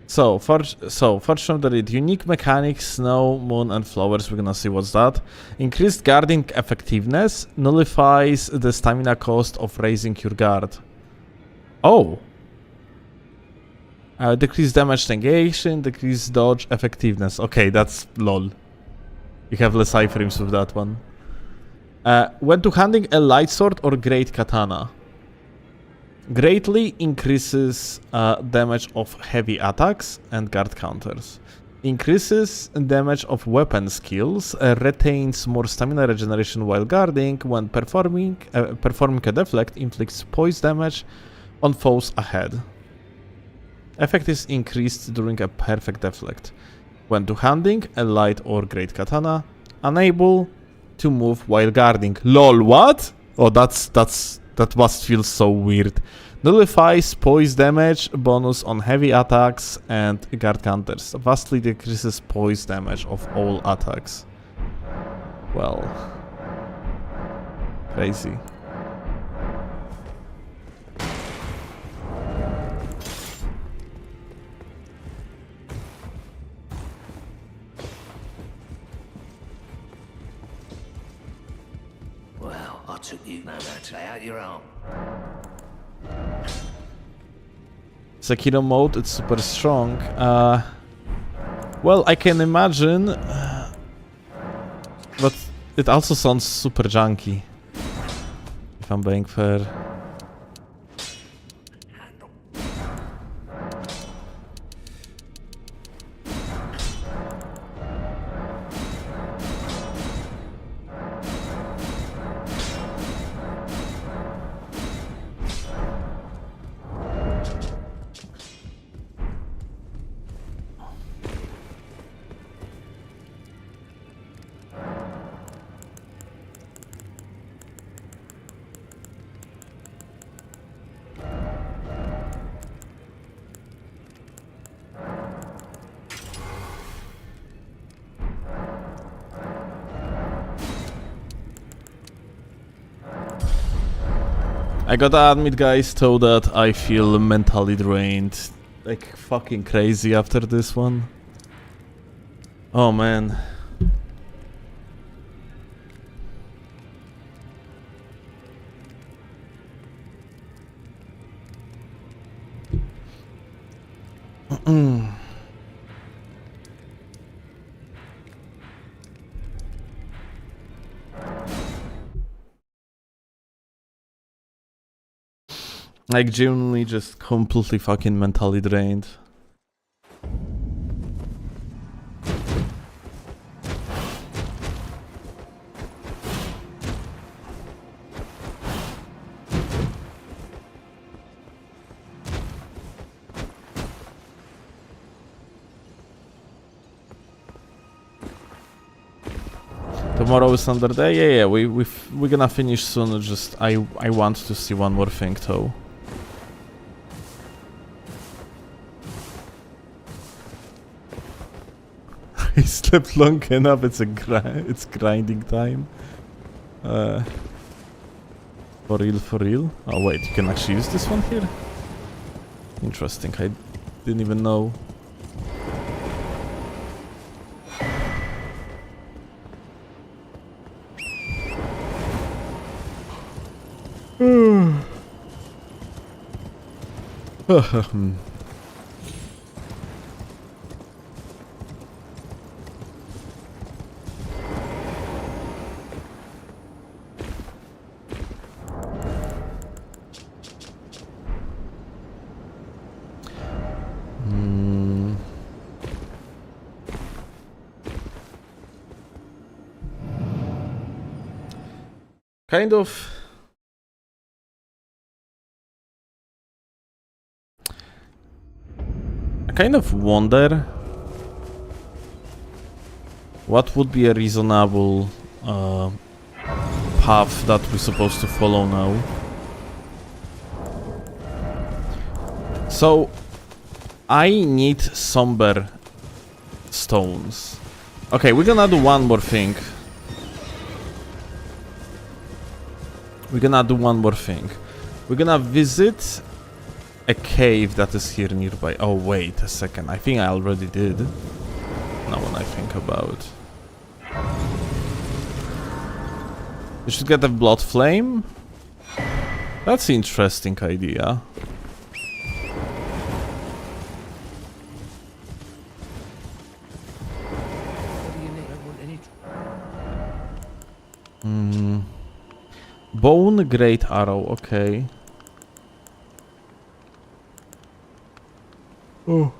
So fortunately, unique mechanics, snow, moon, and flowers. We're gonna see what's that. Increased guarding effectiveness nullifies the stamina cost of raising your guard. Oh. Decrease damage negation, decrease dodge effectiveness. Okay, that's lol. You have less iframes with that one. When two-handing a light sword or great katana. Greatly increases damage of heavy attacks and guard counters. Increases damage of weapon skills. Retains more stamina regeneration while guarding. When performing a deflect, inflicts poise damage on foes ahead. Effect is increased during a perfect deflect. When two-handing a light or great katana, unable to move while guarding. LOL, what? Oh, that must feel so weird. Nullifies poise damage bonus on heavy attacks and guard counters. Vastly decreases poise damage of all attacks. Well, crazy. Well, I took you no try out your own. Sekiro mode, it's super strong. Well, I can imagine, but it also sounds super junky, if I'm being fair. I gotta admit, guys, though, that I feel mentally drained, like fucking crazy after this one. Oh man. Like, genuinely just completely fucking mentally drained. Tomorrow is another day. Yeah. We're gonna finish soon. Just I want to see one more thing though. I slept long enough. It's grinding time. For real, for real? Oh wait, you can actually use this one here? Interesting, I didn't even know. Kind of. I kind of wonder what would be a reasonable path that we're supposed to follow now. So I need somber stones. Okay, we're gonna do one more thing. We're gonna visit a cave that is here nearby. Oh, wait a second. I think I already did. Now when I think about it. We should get a blood flame. That's an interesting idea. Bone Great Arrow, okay. Oh.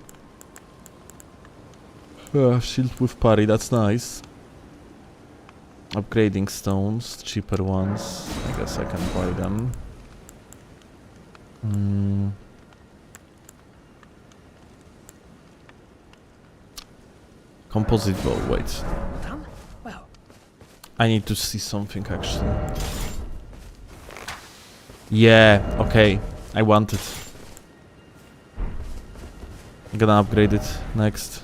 Shield with parry, that's nice. Upgrading stones, cheaper ones. I guess I can buy them. Composite bow, wait. Well, I need to see something actually. Yeah, okay. I want it. I'm gonna upgrade it next.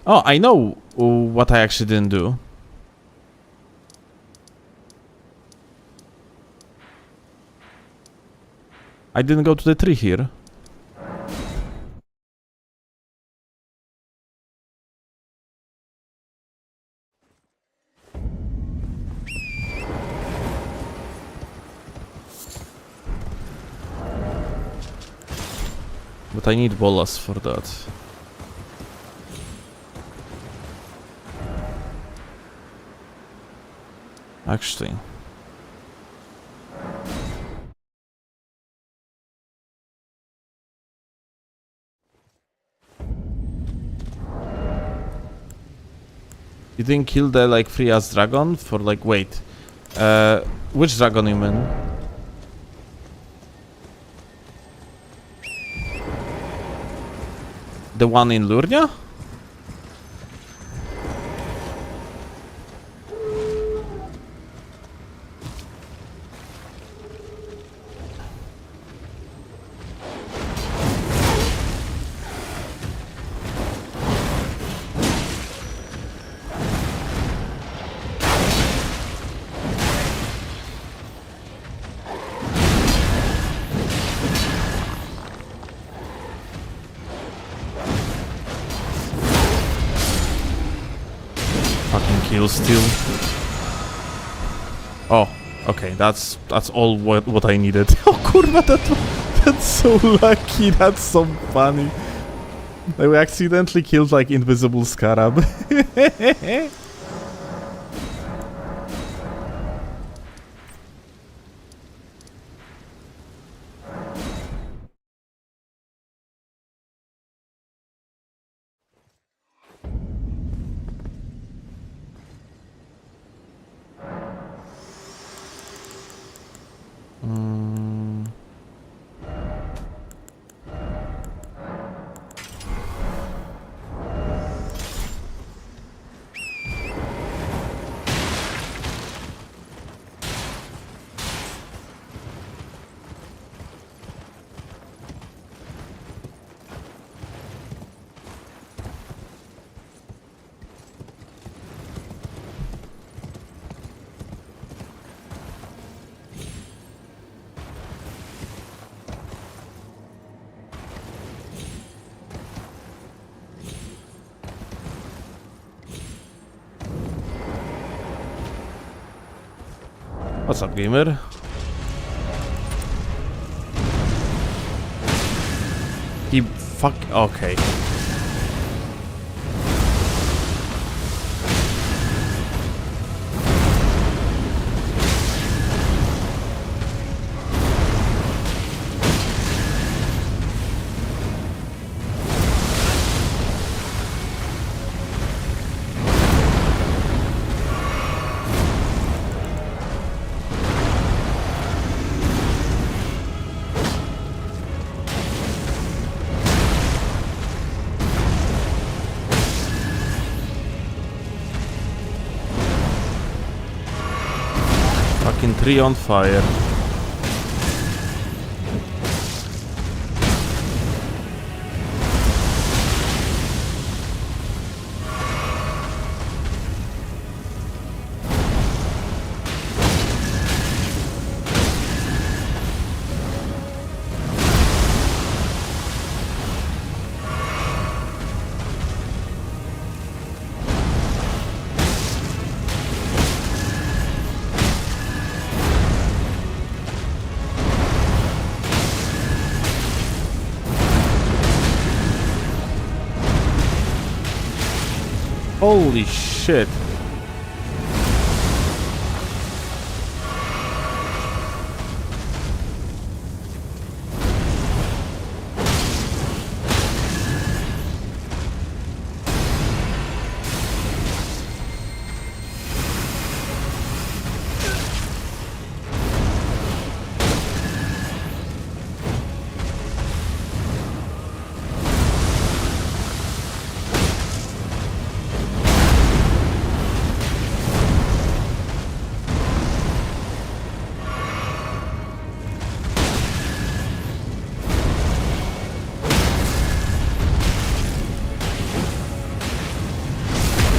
Oh, I know what I actually didn't do. I didn't go to the tree here. But I need bolas for that. Actually. You didn't kill the like free ass dragon for like wait. Which dragon you mean? The one in Lurnia? Kill still. Oh, okay, that's all what I needed. Oh kurwa, that's so lucky, that's so funny. I accidentally killed like invisible scarab. What's up, gamer? He fuck. Okay. Fucking tree on fire. Holy shit.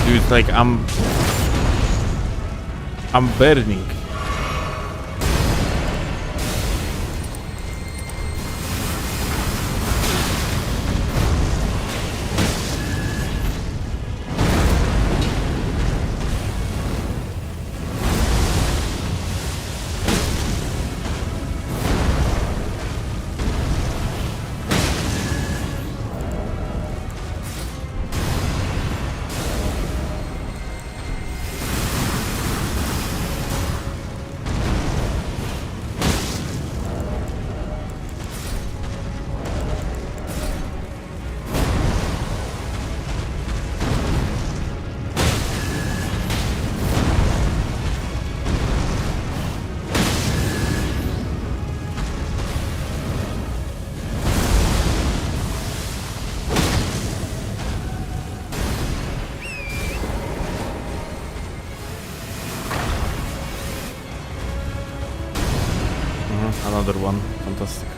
Dude, like I'm burning. Another one, fantastic.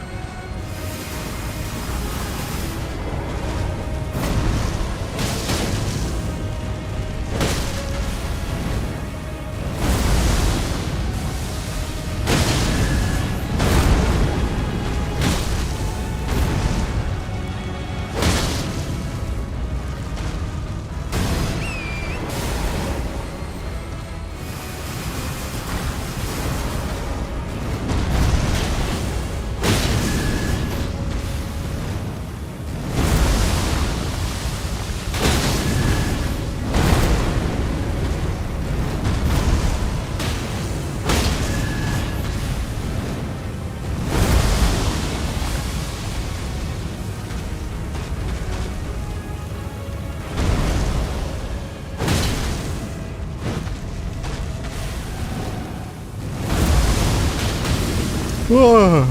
Whoa.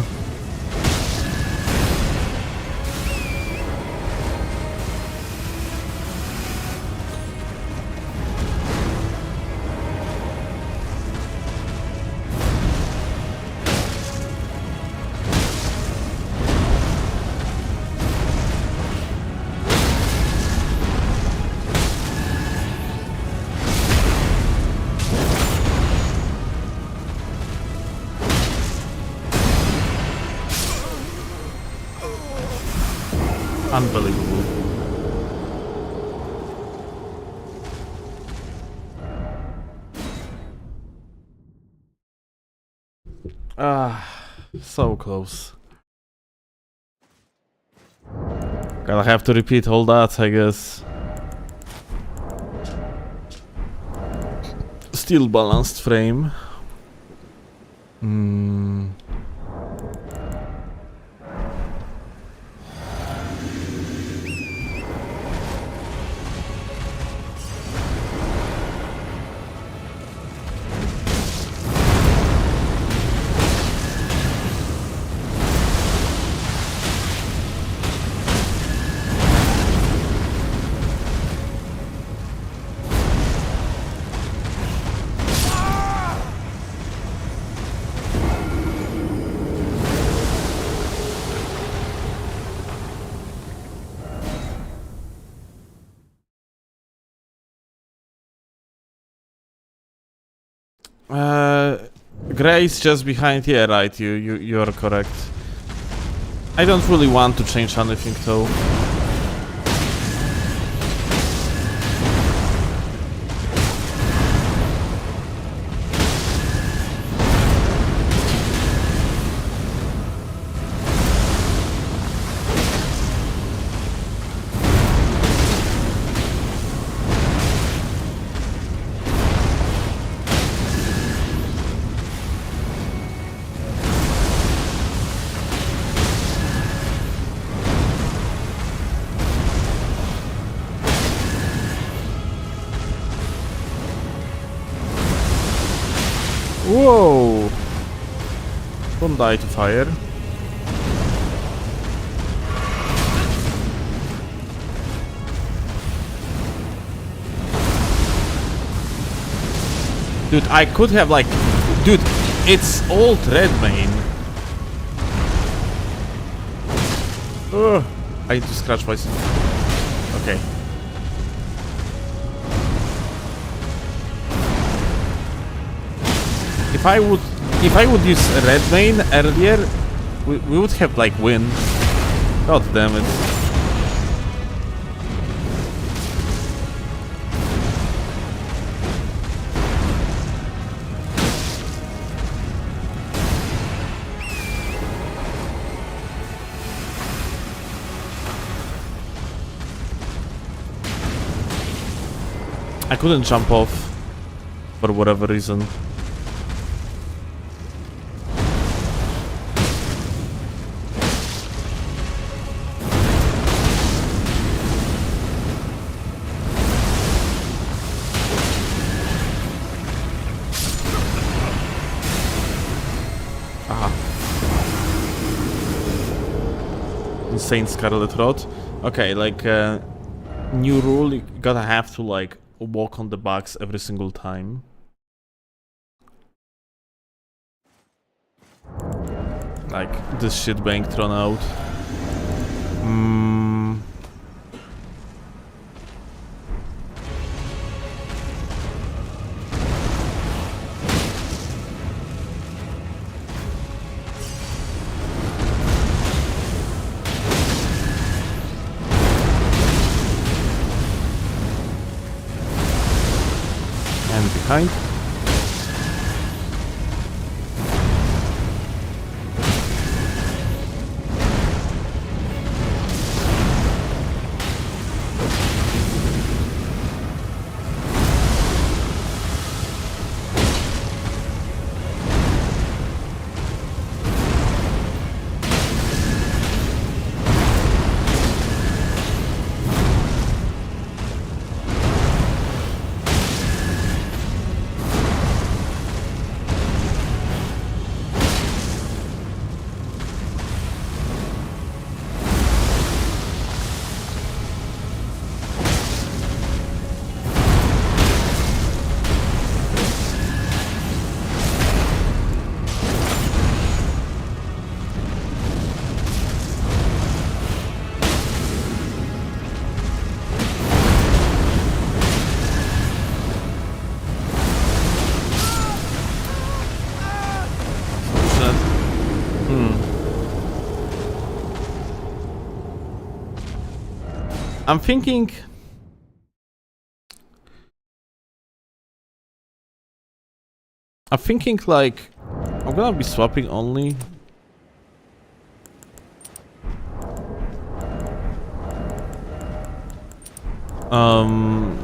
Unbelievable. Ah, so close. Gonna have to repeat all that, I guess. Still balanced frame. Grace just behind here, right? You're correct. I don't really want to change anything though. Whoa! Don't die to fire. Dude, I could have like... Dude, it's old Redmane. Ugh, I need to scratch myself. Okay. If I would use Redmane earlier, we would have like win. God damn it. I couldn't jump off for whatever reason. Insane Scarlet Rot. Okay, like new rule, you gotta have to like walk on the bugs every single time. Like this shit being thrown out. And behind. I'm thinking like I'm gonna be swapping only.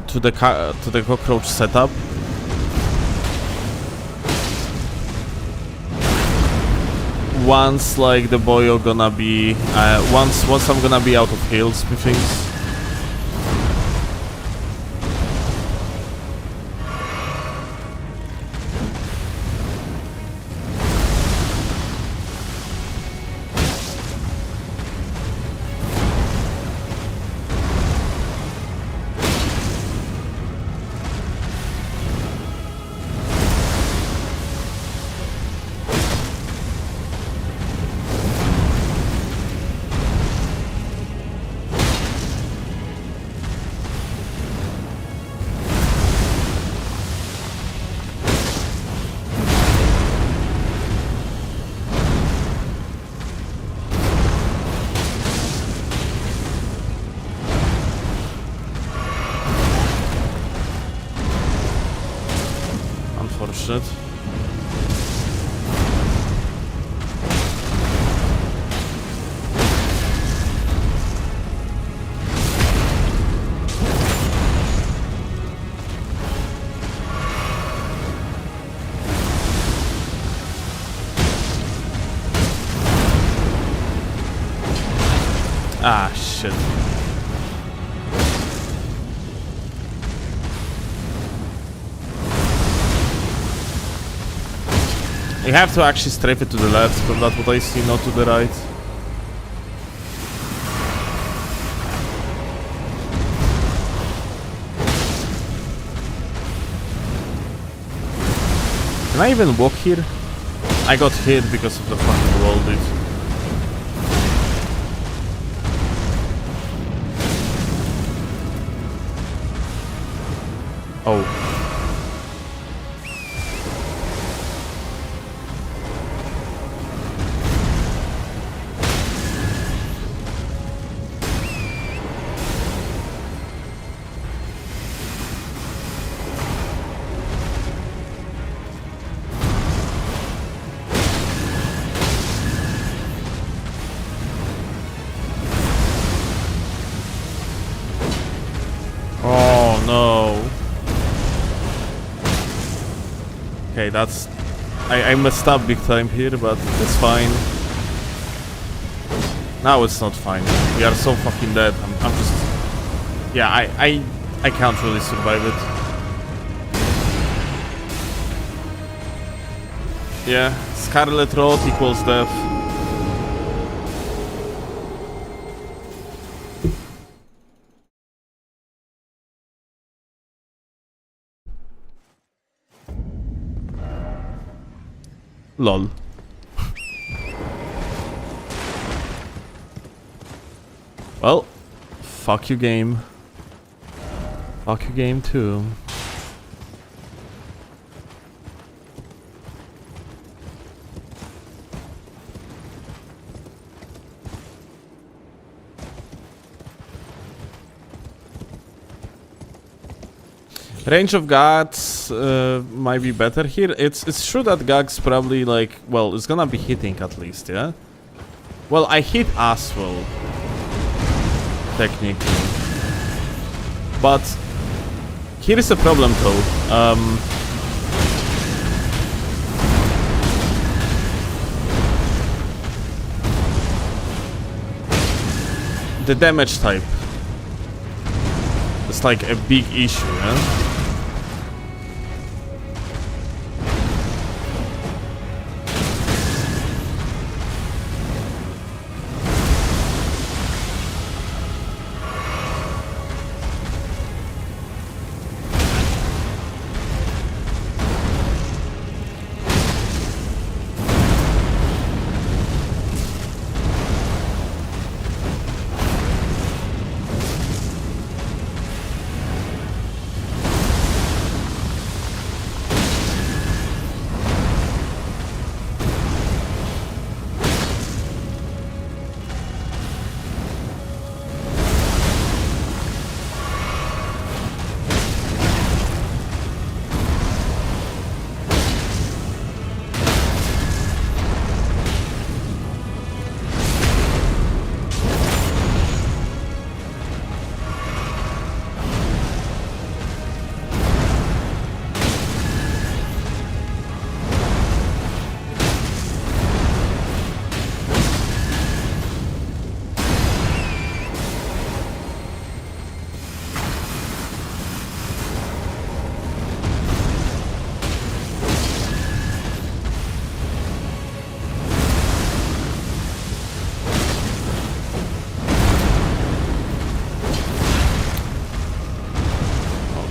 To the cockroach setup. Once like the boy are gonna be once I'm gonna be out of heals, me things. Unfortunate. Ah, shit. You have to actually strafe it to the left, from that what I see, not to the right. Can I even walk here? I got hit because of the fucking wall, dude. Oh. Oh no. Okay, that's... I messed up big time here, but it's fine. Now it's not fine. We are so fucking dead. I'm just... Yeah, I can't really survive it. Yeah, Scarlet Rot equals death. Lol. Well, fuck you game. Fuck you game too. Range of Gags might be better here. It's true that Gags probably like, well, it's gonna be hitting at least, yeah? Well, I hit as well, technically. But here is a problem though. The damage type. It's like a big issue, yeah?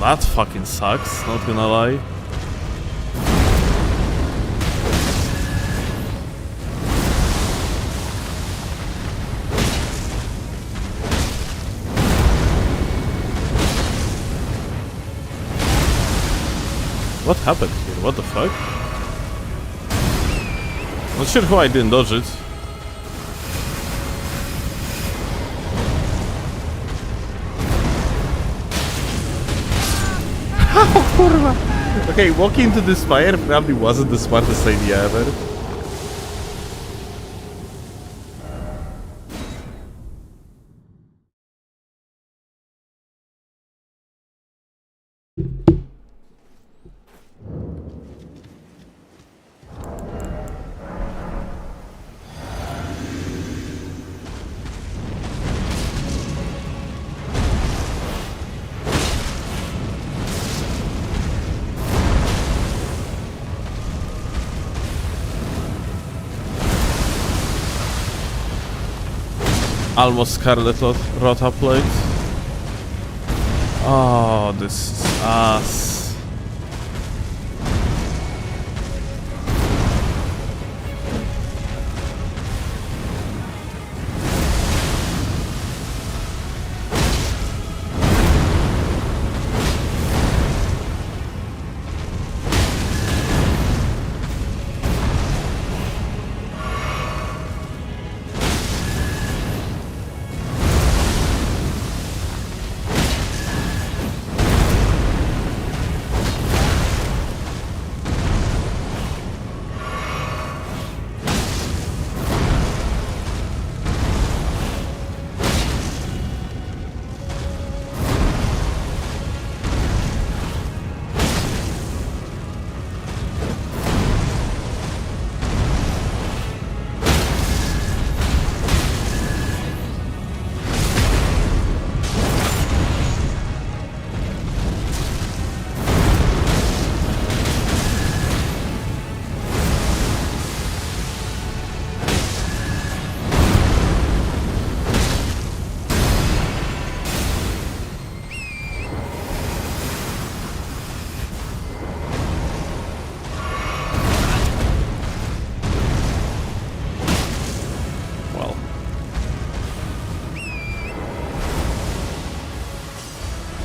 That fucking sucks, not gonna lie. What happened here? What the fuck? Not sure how I didn't dodge it. Okay, walking into this fire probably wasn't the smartest idea ever. Almost Scarlet Rota plate. Oh, this is ass.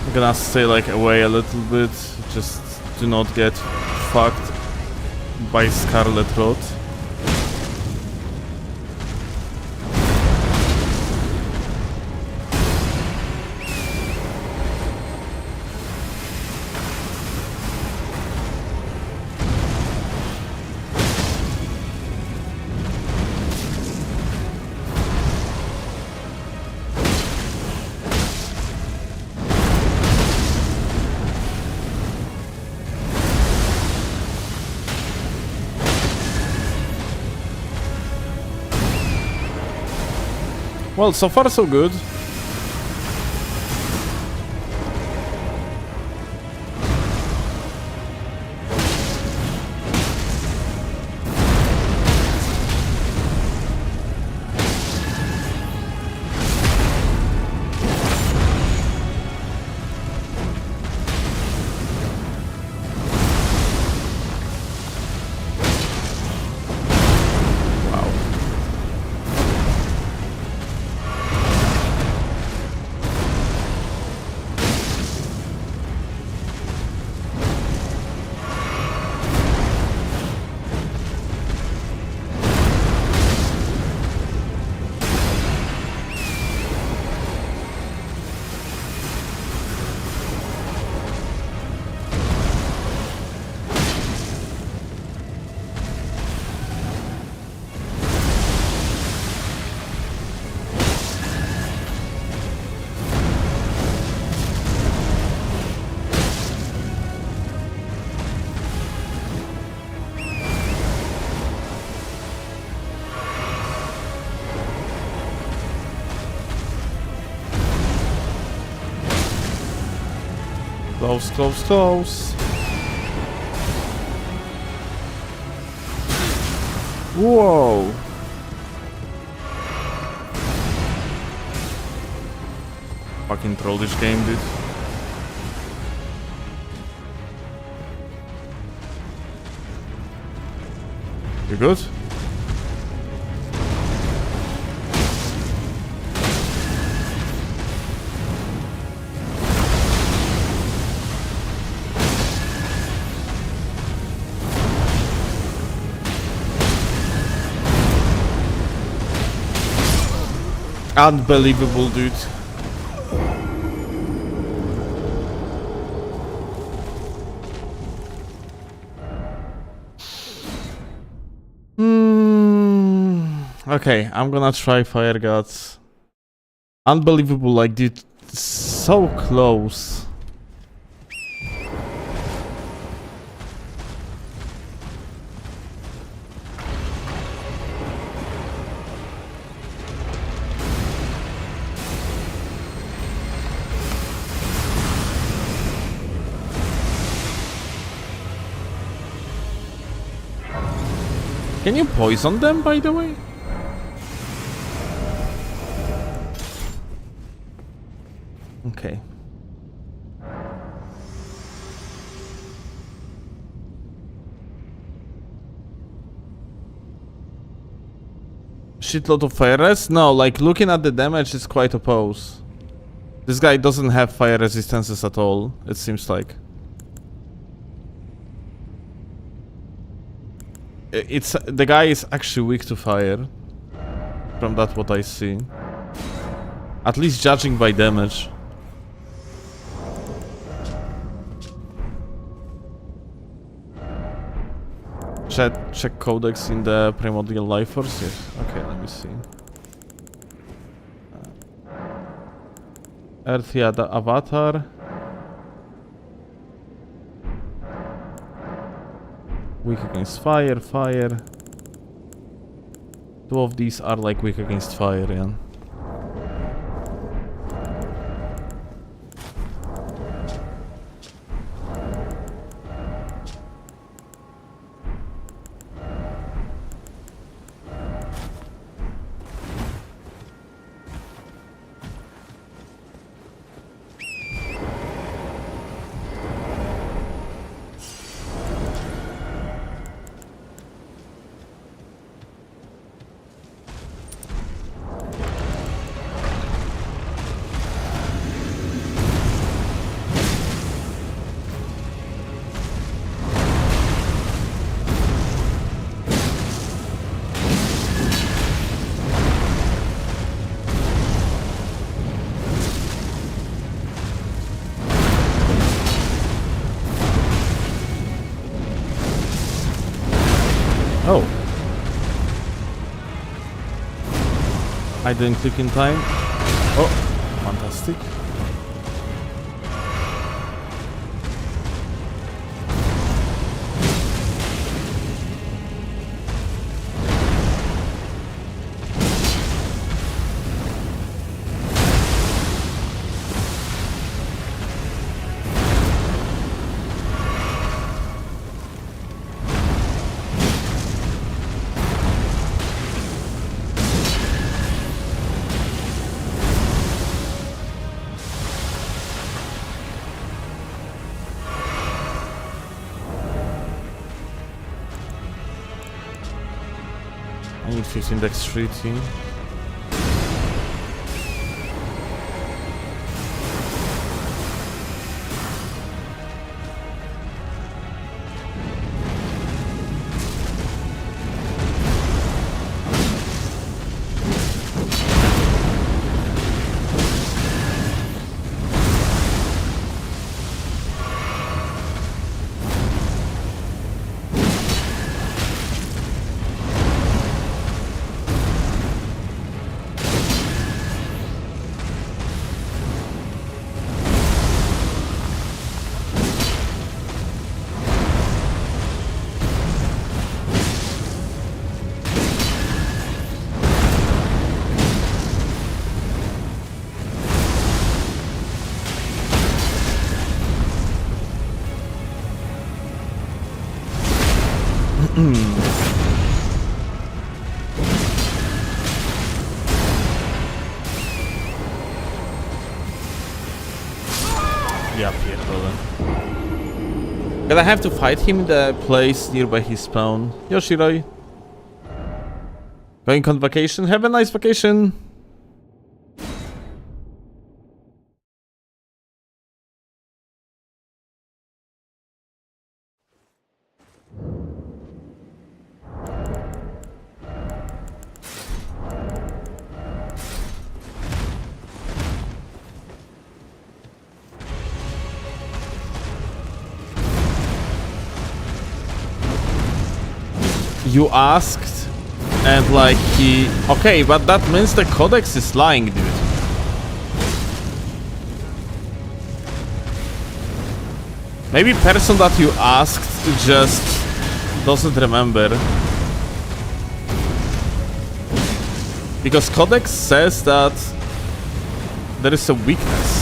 I'm gonna stay like away a little bit, just to not get fucked by Scarlet Rot. Well, so far so good. Close, close, close. Whoa. Fucking troll this game, dude. You good? Unbelievable, dude. Okay, I'm gonna try Fire Gods. Unbelievable, like, dude, so close. Can you poison them, by the way? Okay. Shitload of fire res? No, like looking at the damage is quite opposed. This guy doesn't have fire resistances at all, it seems like. It's the guy is actually weak to fire. From that what I see. At least judging by damage. Check codex in the primordial life force. Yes. Okay, let me see. Earthly avatar. Weak against fire, fire. Two of these are like weak against fire, yeah. Oh. I didn't click in time. Oh, fantastic. I need 15 dexterity. Yeah, pierdolę. Gonna have to fight him in the place nearby his spawn. Yoshiroi, Going on vacation? Have a nice vacation! You asked, and like he... Okay, but that means the codex is lying, dude. Maybe person that you asked just doesn't remember. Because codex says that there is a weakness.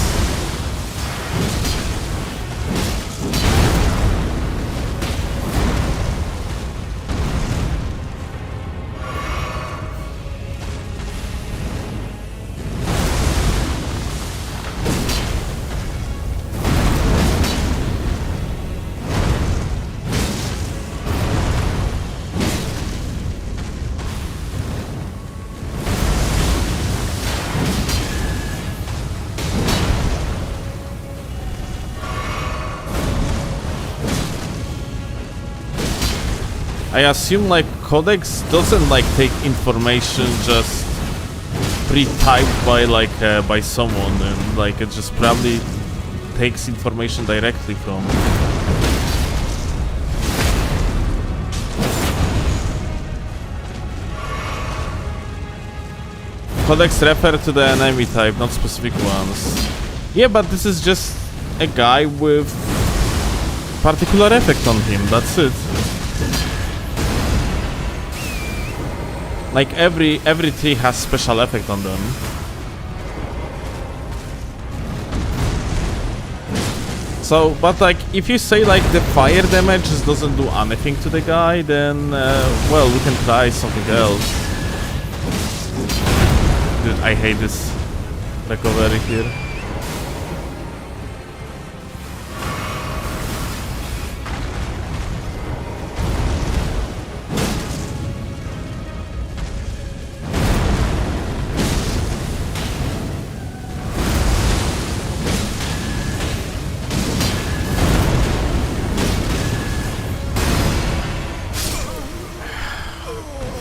I assume like codex doesn't like take information just pre-typed by like by someone, and like it just probably takes information directly from. Codex refer to the enemy type, not specific ones. Yeah, but this is just a guy with particular effect on him, that's it. Like every tree has special effect on them. So, but like if you say like the fire damage just doesn't do anything to the guy, then well, we can try something else. Dude, I hate this recovery here.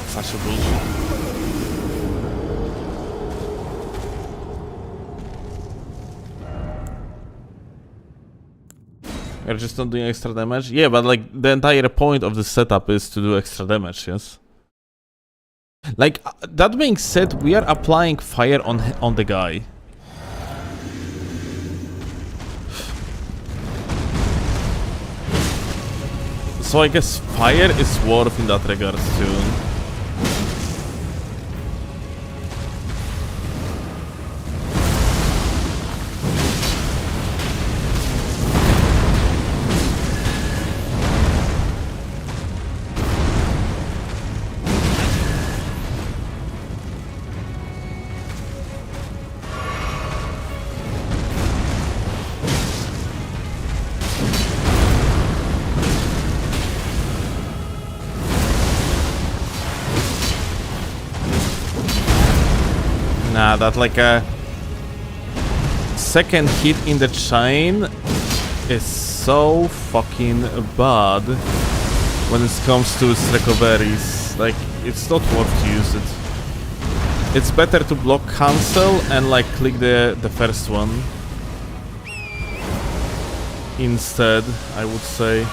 Such a bullshit. You're just not doing extra damage? Yeah, but like the entire point of the setup is to do extra damage, yes? Like, that being said, we are applying fire on the guy. So I guess fire is worth in that regard too. Nah, that like a second hit in the chain is so fucking bad when it comes to its recoveries. Like, it's not worth to use it. It's better to block cancel and like click the first one instead, I would say.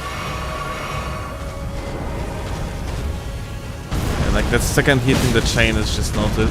And like that second hit in the chain is just not it.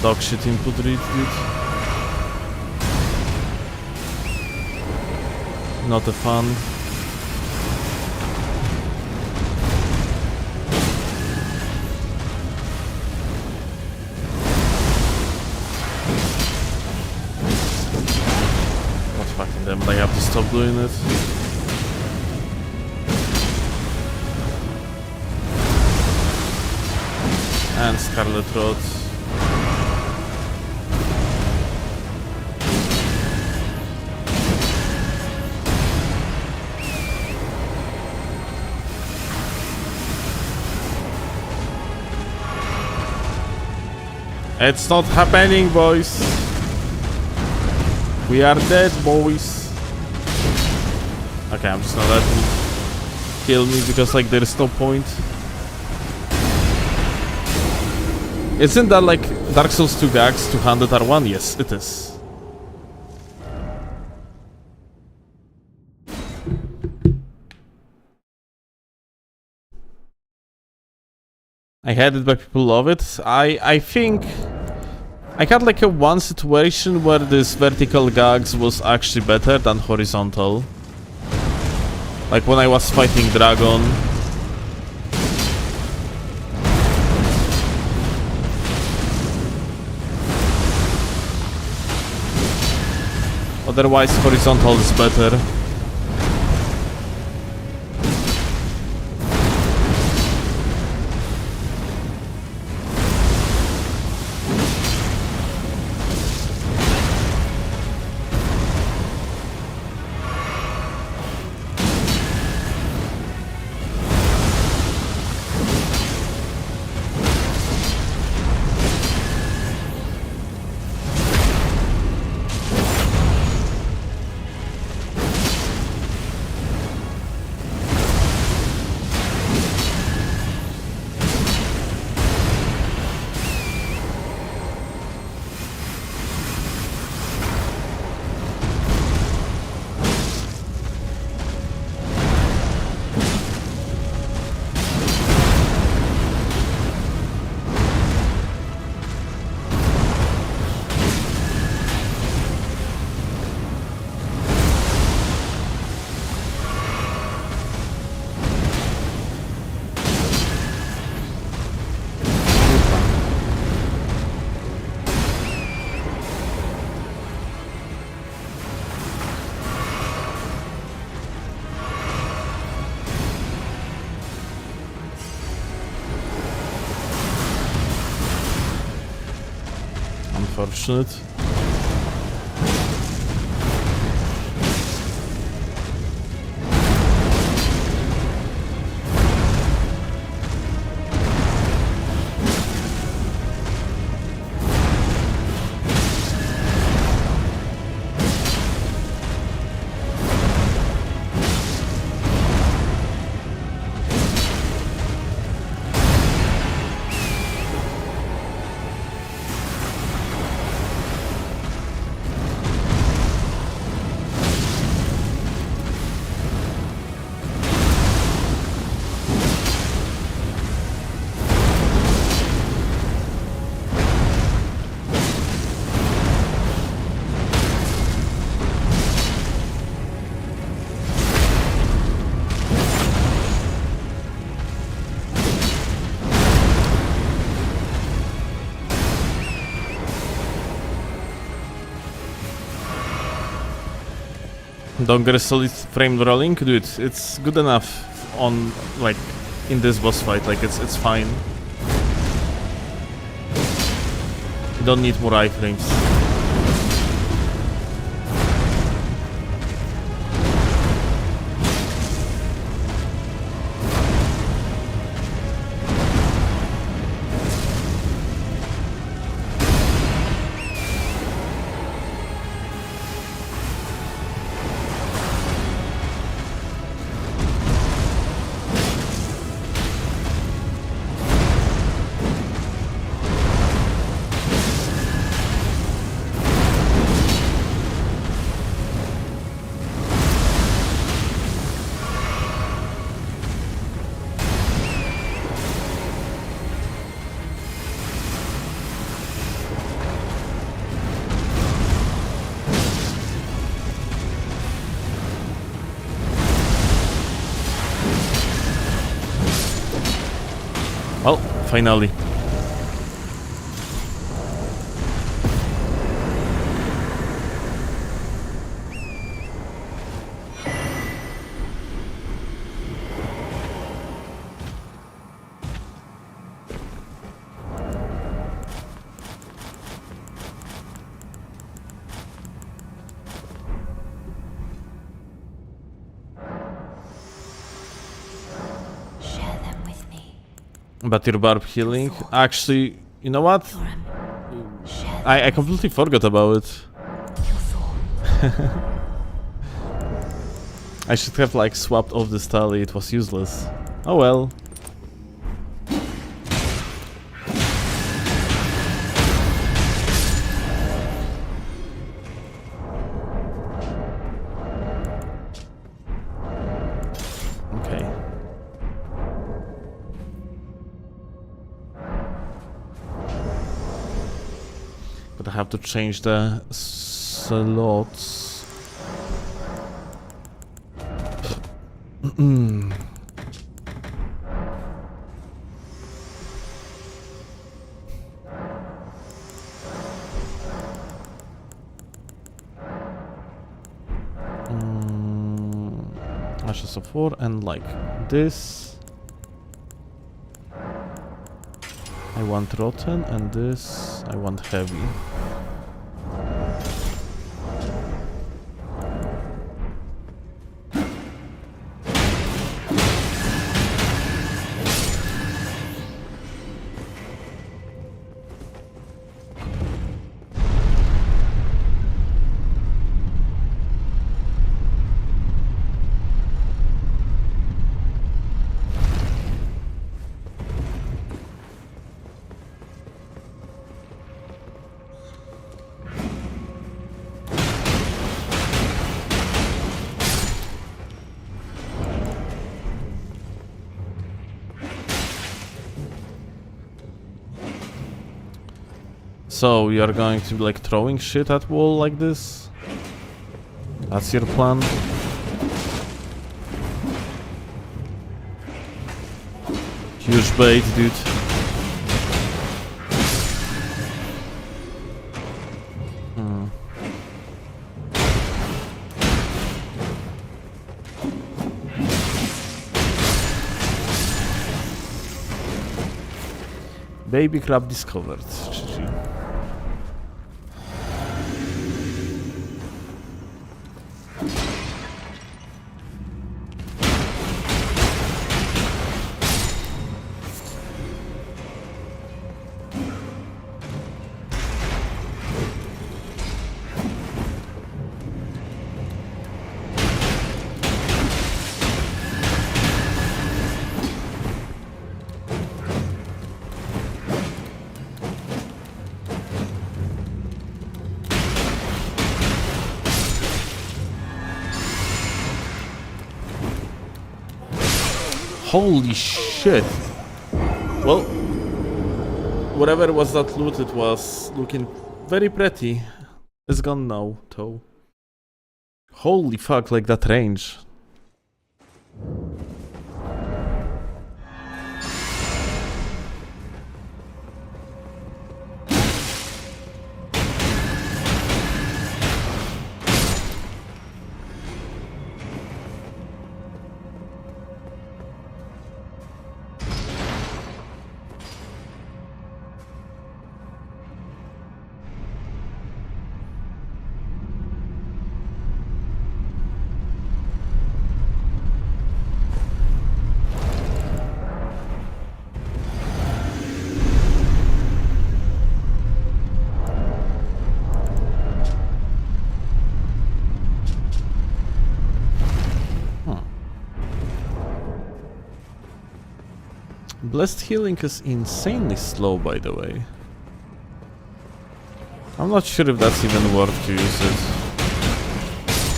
Dog shit input read, dude. not a fun. Not fucking them, but I have to stop doing it. And Scarlet Rot. It's not happening, boys. We are dead, boys. Okay, I'm just gonna let him kill me because like there is no point. Isn't that like Dark Souls 2 gags 200 R1? Yes, it is. I had it, but people love it. I think I had like a one situation where this vertical gags was actually better than horizontal. Like when I was fighting Dragon. Otherwise, horizontal is better. Unfortunate. Don't get a solid frame rolling, dude. It's good enough on like in this boss fight. Like it's fine. You don't need more iframes. Well, finally. Share them with me. But your barb healing? Actually, you know what? Share I completely forgot about it. your thoughts. I should have like swapped off this tally, it was useless. Oh well. Okay. But I have to change the slots. Ashes of War and like this. I want rotten and this I want heavy. So you're going to be like throwing shit at wall like this? That's your plan? Huge bait, dude. Baby crab discovered. GG. Holy shit! Well, whatever was that loot, it was looking very pretty. It's gone now, though. Holy fuck, like that range. Blessed healing is insanely slow, by the way. I'm not sure if that's even worth to use it.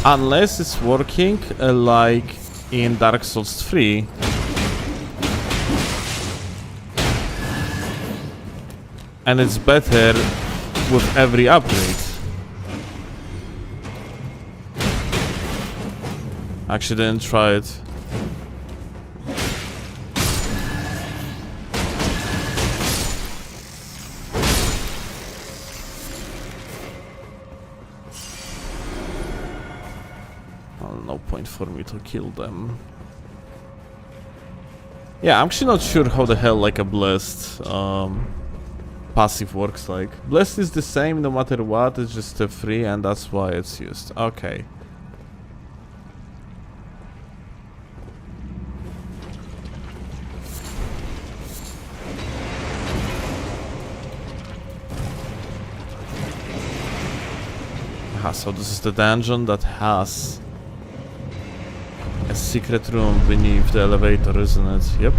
Unless it's working like in Dark Souls 3. And it's better with every upgrade. Actually didn't try it. Well, no point for me to kill them. Yeah, I'm actually not sure how the hell like a blessed passive works like. Blessed is the same no matter what, it's just a free and that's why it's used. Okay. Aha, so this is the dungeon that has a secret room beneath the elevator, isn't it? Yep.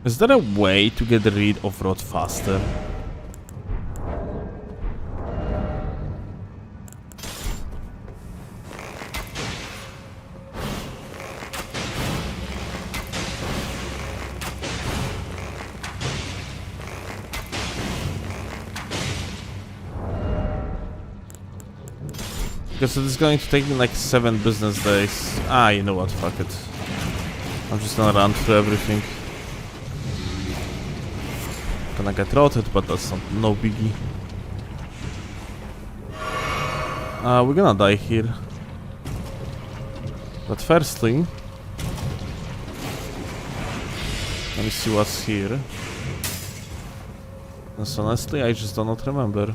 Is there a way to get rid of rot faster? Because it is going to take me like 7 business days. Ah, you know what, fuck it. I'm just gonna run through everything. Gonna get rotted, but that's no biggie. We're gonna die here. But firstly, let me see what's here. And honestly, I just do not remember.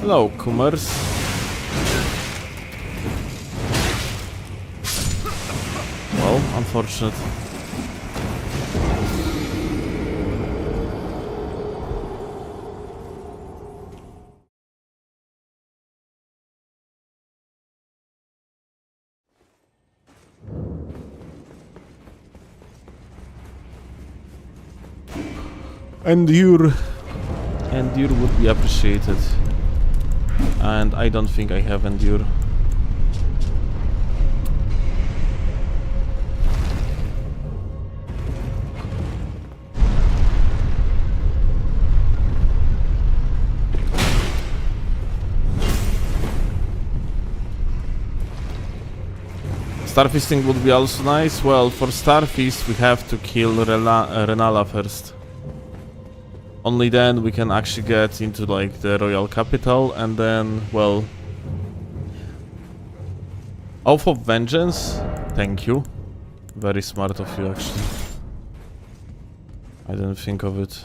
Hello, Kummers. Well, unfortunate. Endure would be appreciated. And I don't think I have endure. Starfeasting would be also nice. Well, for Starfeast we have to kill Rennala first. Only then we can actually get into like the royal capital, and then, well, Oath of Vengeance. Thank you. Very smart of you, actually. I didn't think of it.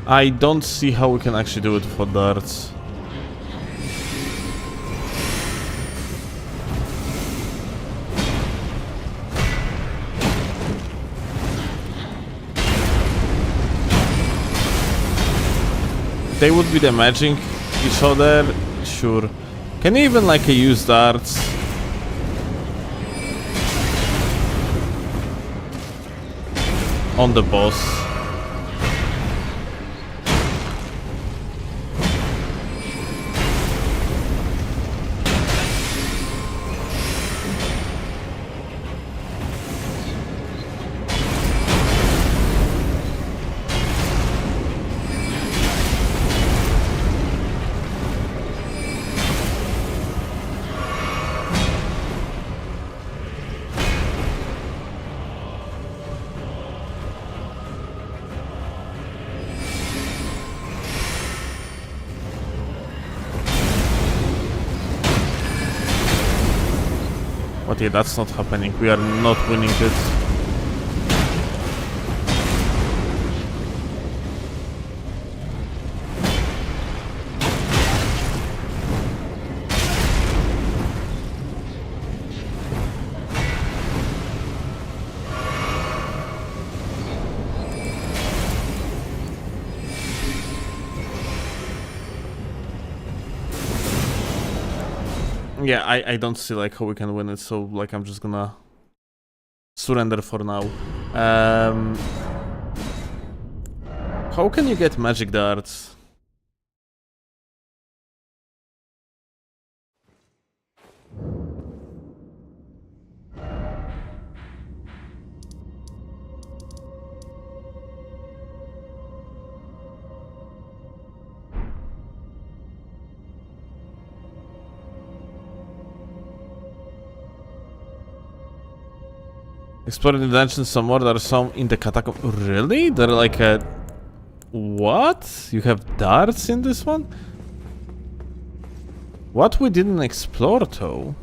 I don't see how we can actually do it for darts. They would be damaging each other sure. Can you even like use darts? On the boss. But yeah, that's not happening. We are not winning it. Yeah, I don't see like how we can win it, so like I'm just gonna surrender for now. How can you get magic darts? Exploring the dungeons some more. There are some in the catacomb. Really? They're like a... What? You have darts in this one? What we didn't explore though?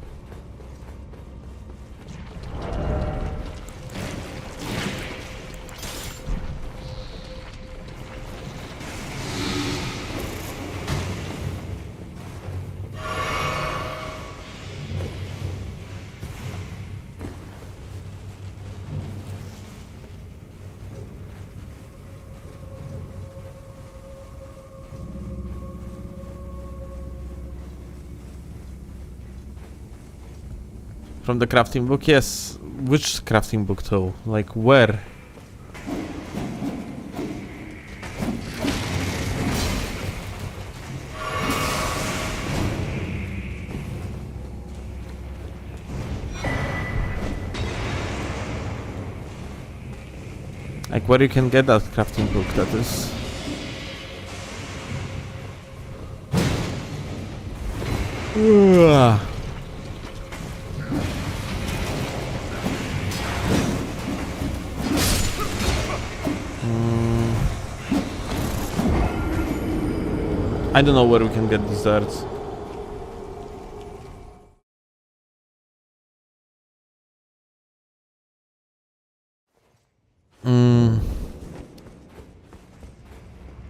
From the crafting book? Yes. Which crafting book though? Like where? Like where you can get that crafting book, that is. Ugh. I don't know where we can get these darts.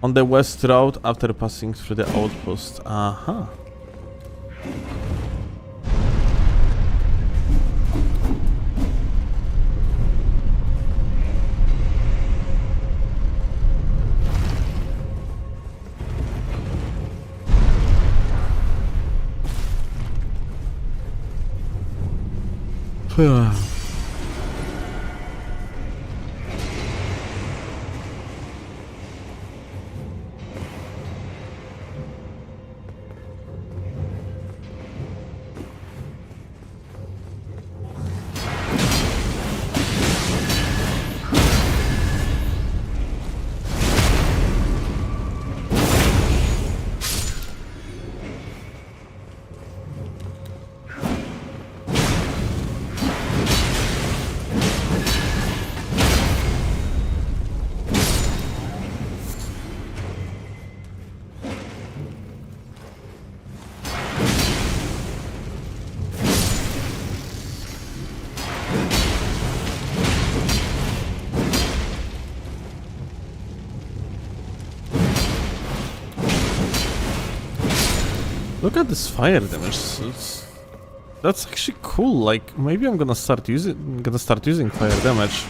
On the west route after passing through the outpost. Aha. Look at this fire damage. That's actually cool. Like maybe I'm gonna start using fire damage.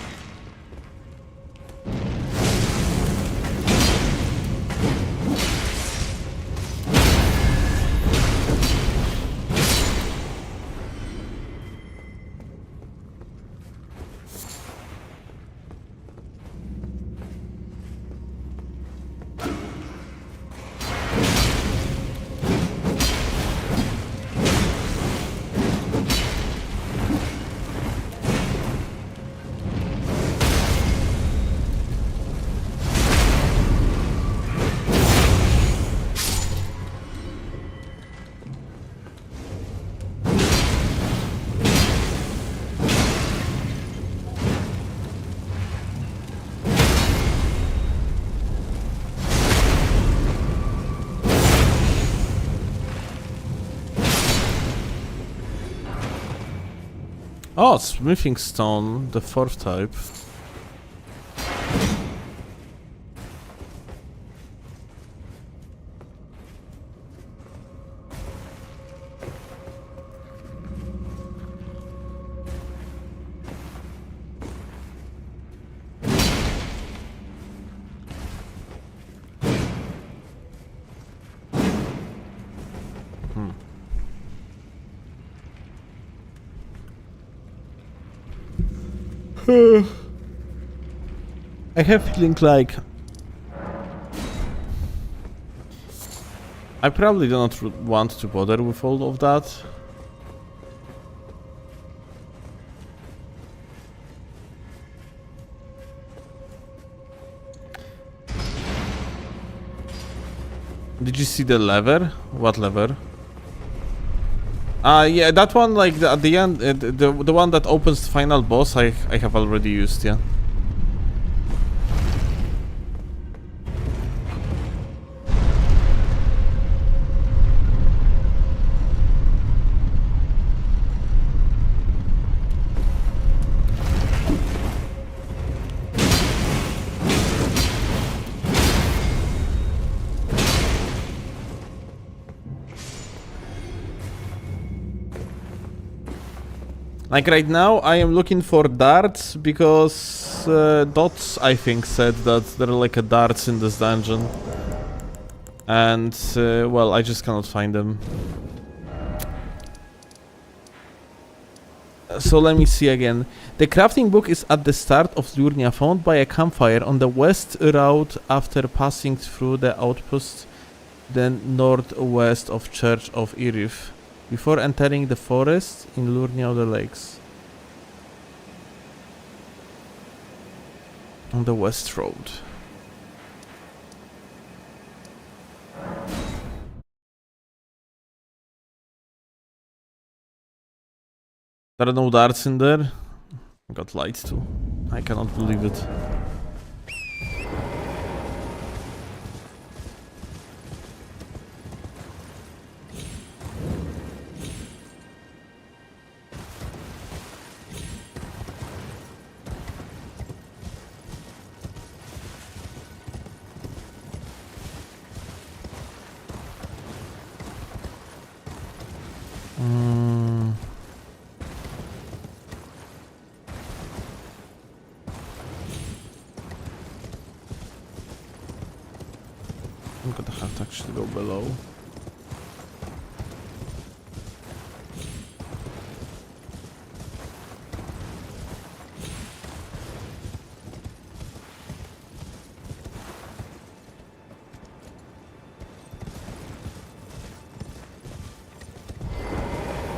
Oh, smithing stone, the 4th type. I have feeling like I probably do not want to bother with all of that. Did you see the lever? What lever? Yeah, that one, like at the end, the one that opens the final boss, I have already used, yeah. Like right now, I am looking for darts because Dots, I think, said that there are like a darts in this dungeon. And, well, I just cannot find them. So let me see again. The crafting book is at the start of Liurnia, found by a campfire on the west route after passing through the outpost, then northwest of Church of Irith, before entering the forest in Liurnia of the Lakes. On the west road. There are no darts in there. I got light too. I cannot believe it. I'm gonna have to actually go below.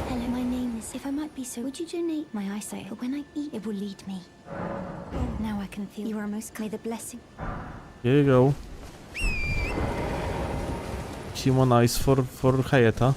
Hello, my name is... If I might be so, would you donate my eyesight? But when I eat, it will lead me. Now I can feel you are most... May the blessing... Here you go. Human eyes for Hayeta.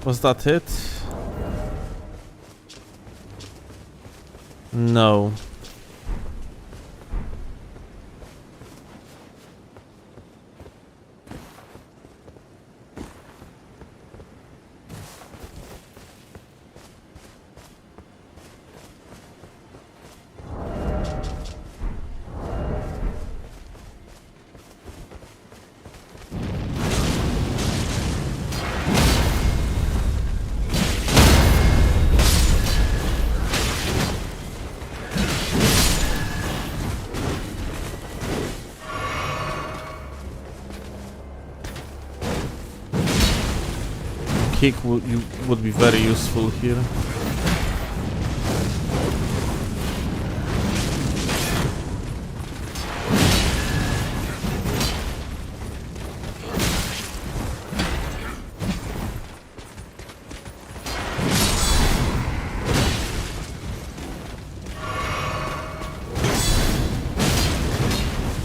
Was that it? No. Kick would be very useful here.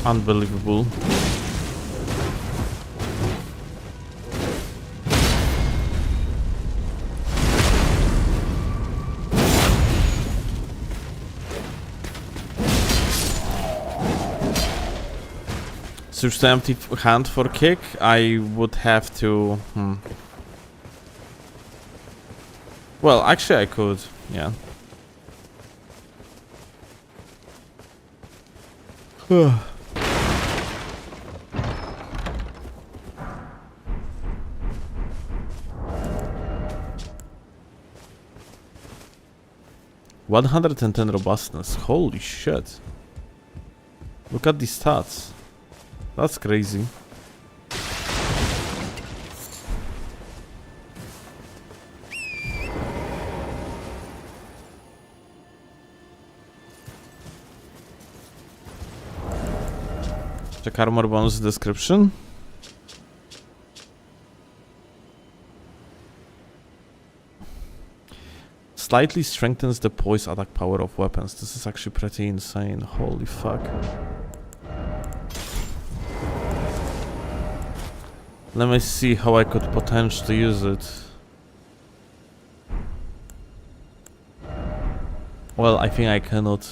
Unbelievable. Search the empty hand for kick. I would have to. Well, actually, I could. Yeah. $110 robustness. Holy shit. Look at these stats. That's crazy. Check armor bonus description. Slightly strengthens the poise attack power of weapons. This is actually pretty insane. Holy fuck. Let me see how I could potentially use it. Well, I think I cannot.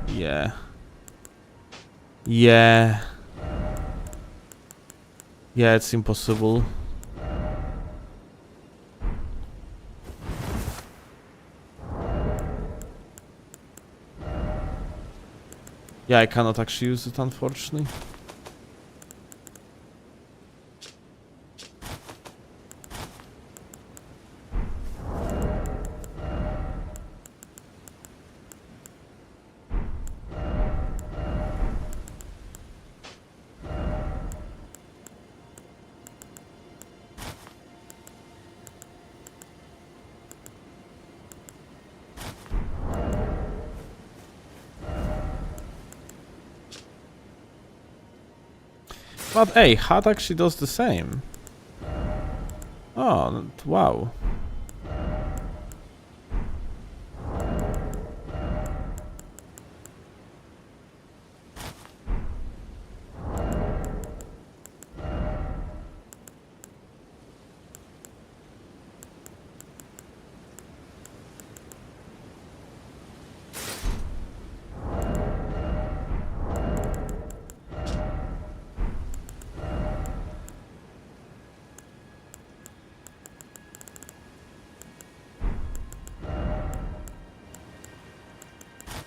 Yeah. Yeah. Yeah, it's impossible. Yeah, I cannot actually use it, unfortunately. But hey, hat actually does the same. Oh, wow.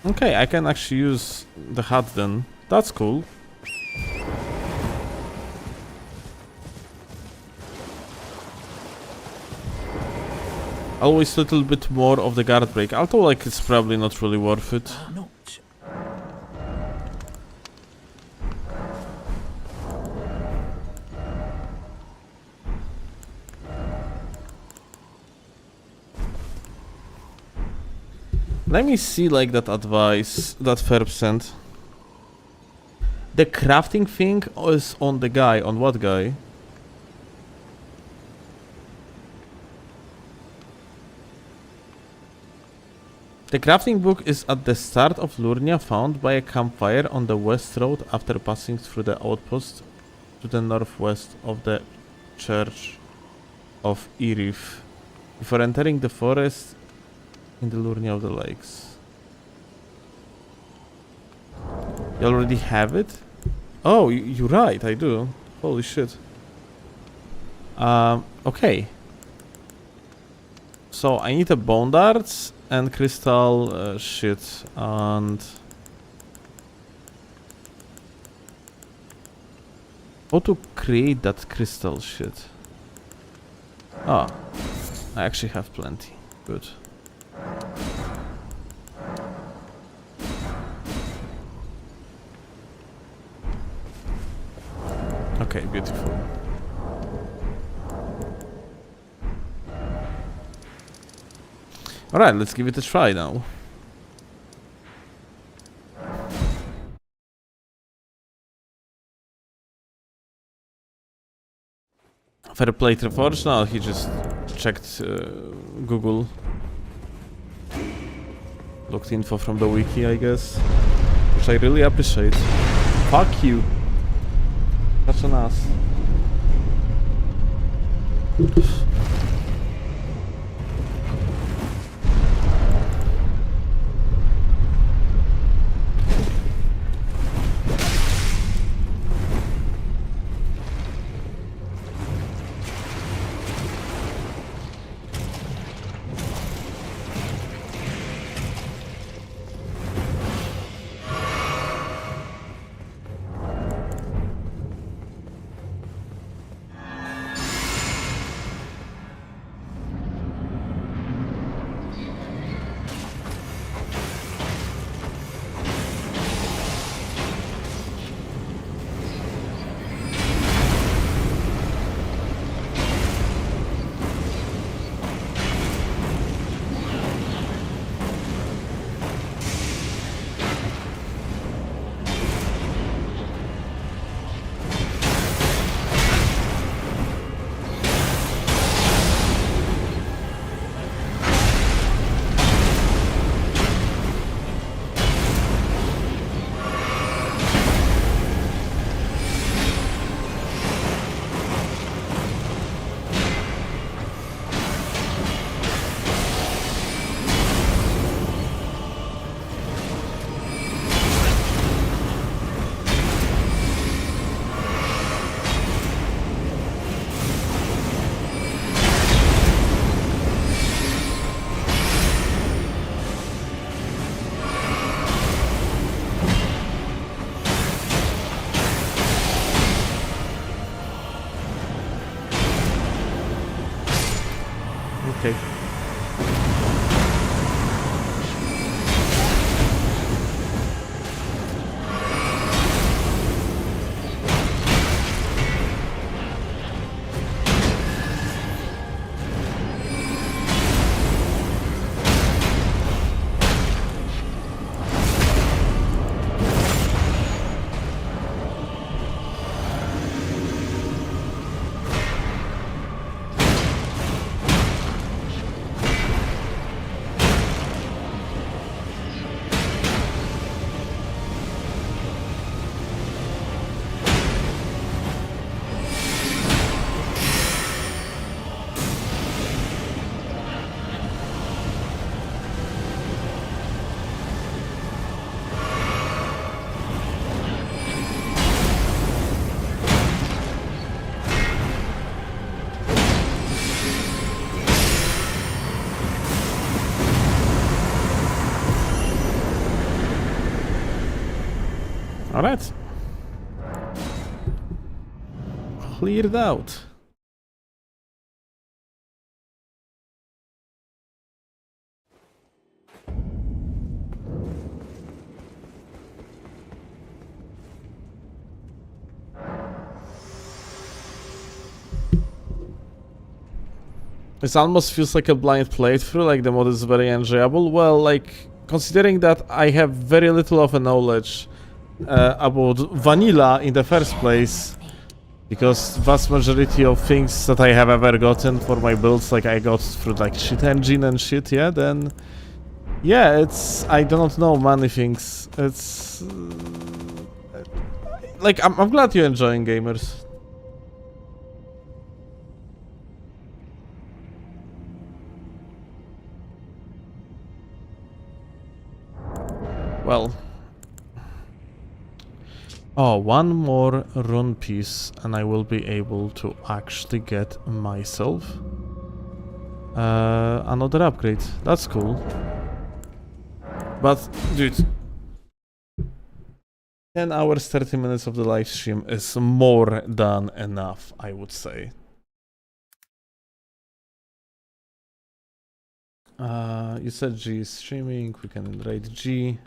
Okay, I can actually use the hat then. That's cool. Always a little bit more of the guard break, although like it's probably not really worth it. No. Let me see like that advice that Ferb sent. The crafting thing is on the guy. On what guy? The crafting book is at the start of Lurnia, found by a campfire on the west road after passing through the outpost to the northwest of the church of Irif, before entering the forest in the Lurnia of the Lakes. You already have it? Oh, you're right, I do. Holy shit. Okay. So I need a bone darts and crystal shit, and how to create that crystal shit? Ah, I actually have plenty. Good. Okay, beautiful. Alright, let's give it a try now. Fair played Reforged? No, he just checked Google. Looked info from the wiki, I guess. Which I really appreciate. Fuck you. Such an ass. Okay. Alright. Cleared out. It almost feels like a blind playthrough, like the mod is very enjoyable. Well, like, considering that I have very little of a knowledge about vanilla in the first place, because vast majority of things that I have ever gotten for my builds, like I got through like cheat engine and shit, yeah, then yeah, it's, I do not know many things. It's like, I'm glad you're enjoying, gamers. Well, oh, one more rune piece and I will be able to actually get myself another upgrade. That's cool. But, dude, 10 hours, 30 minutes of the live stream is more than enough, I would say. You said G is streaming, we can rate G.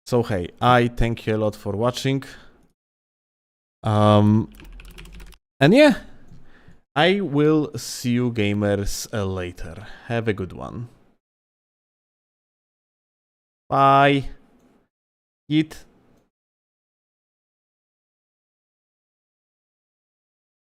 So hey, I thank you a lot for watching. And yeah, I will see you gamers later. Have a good one. Bye. Eat.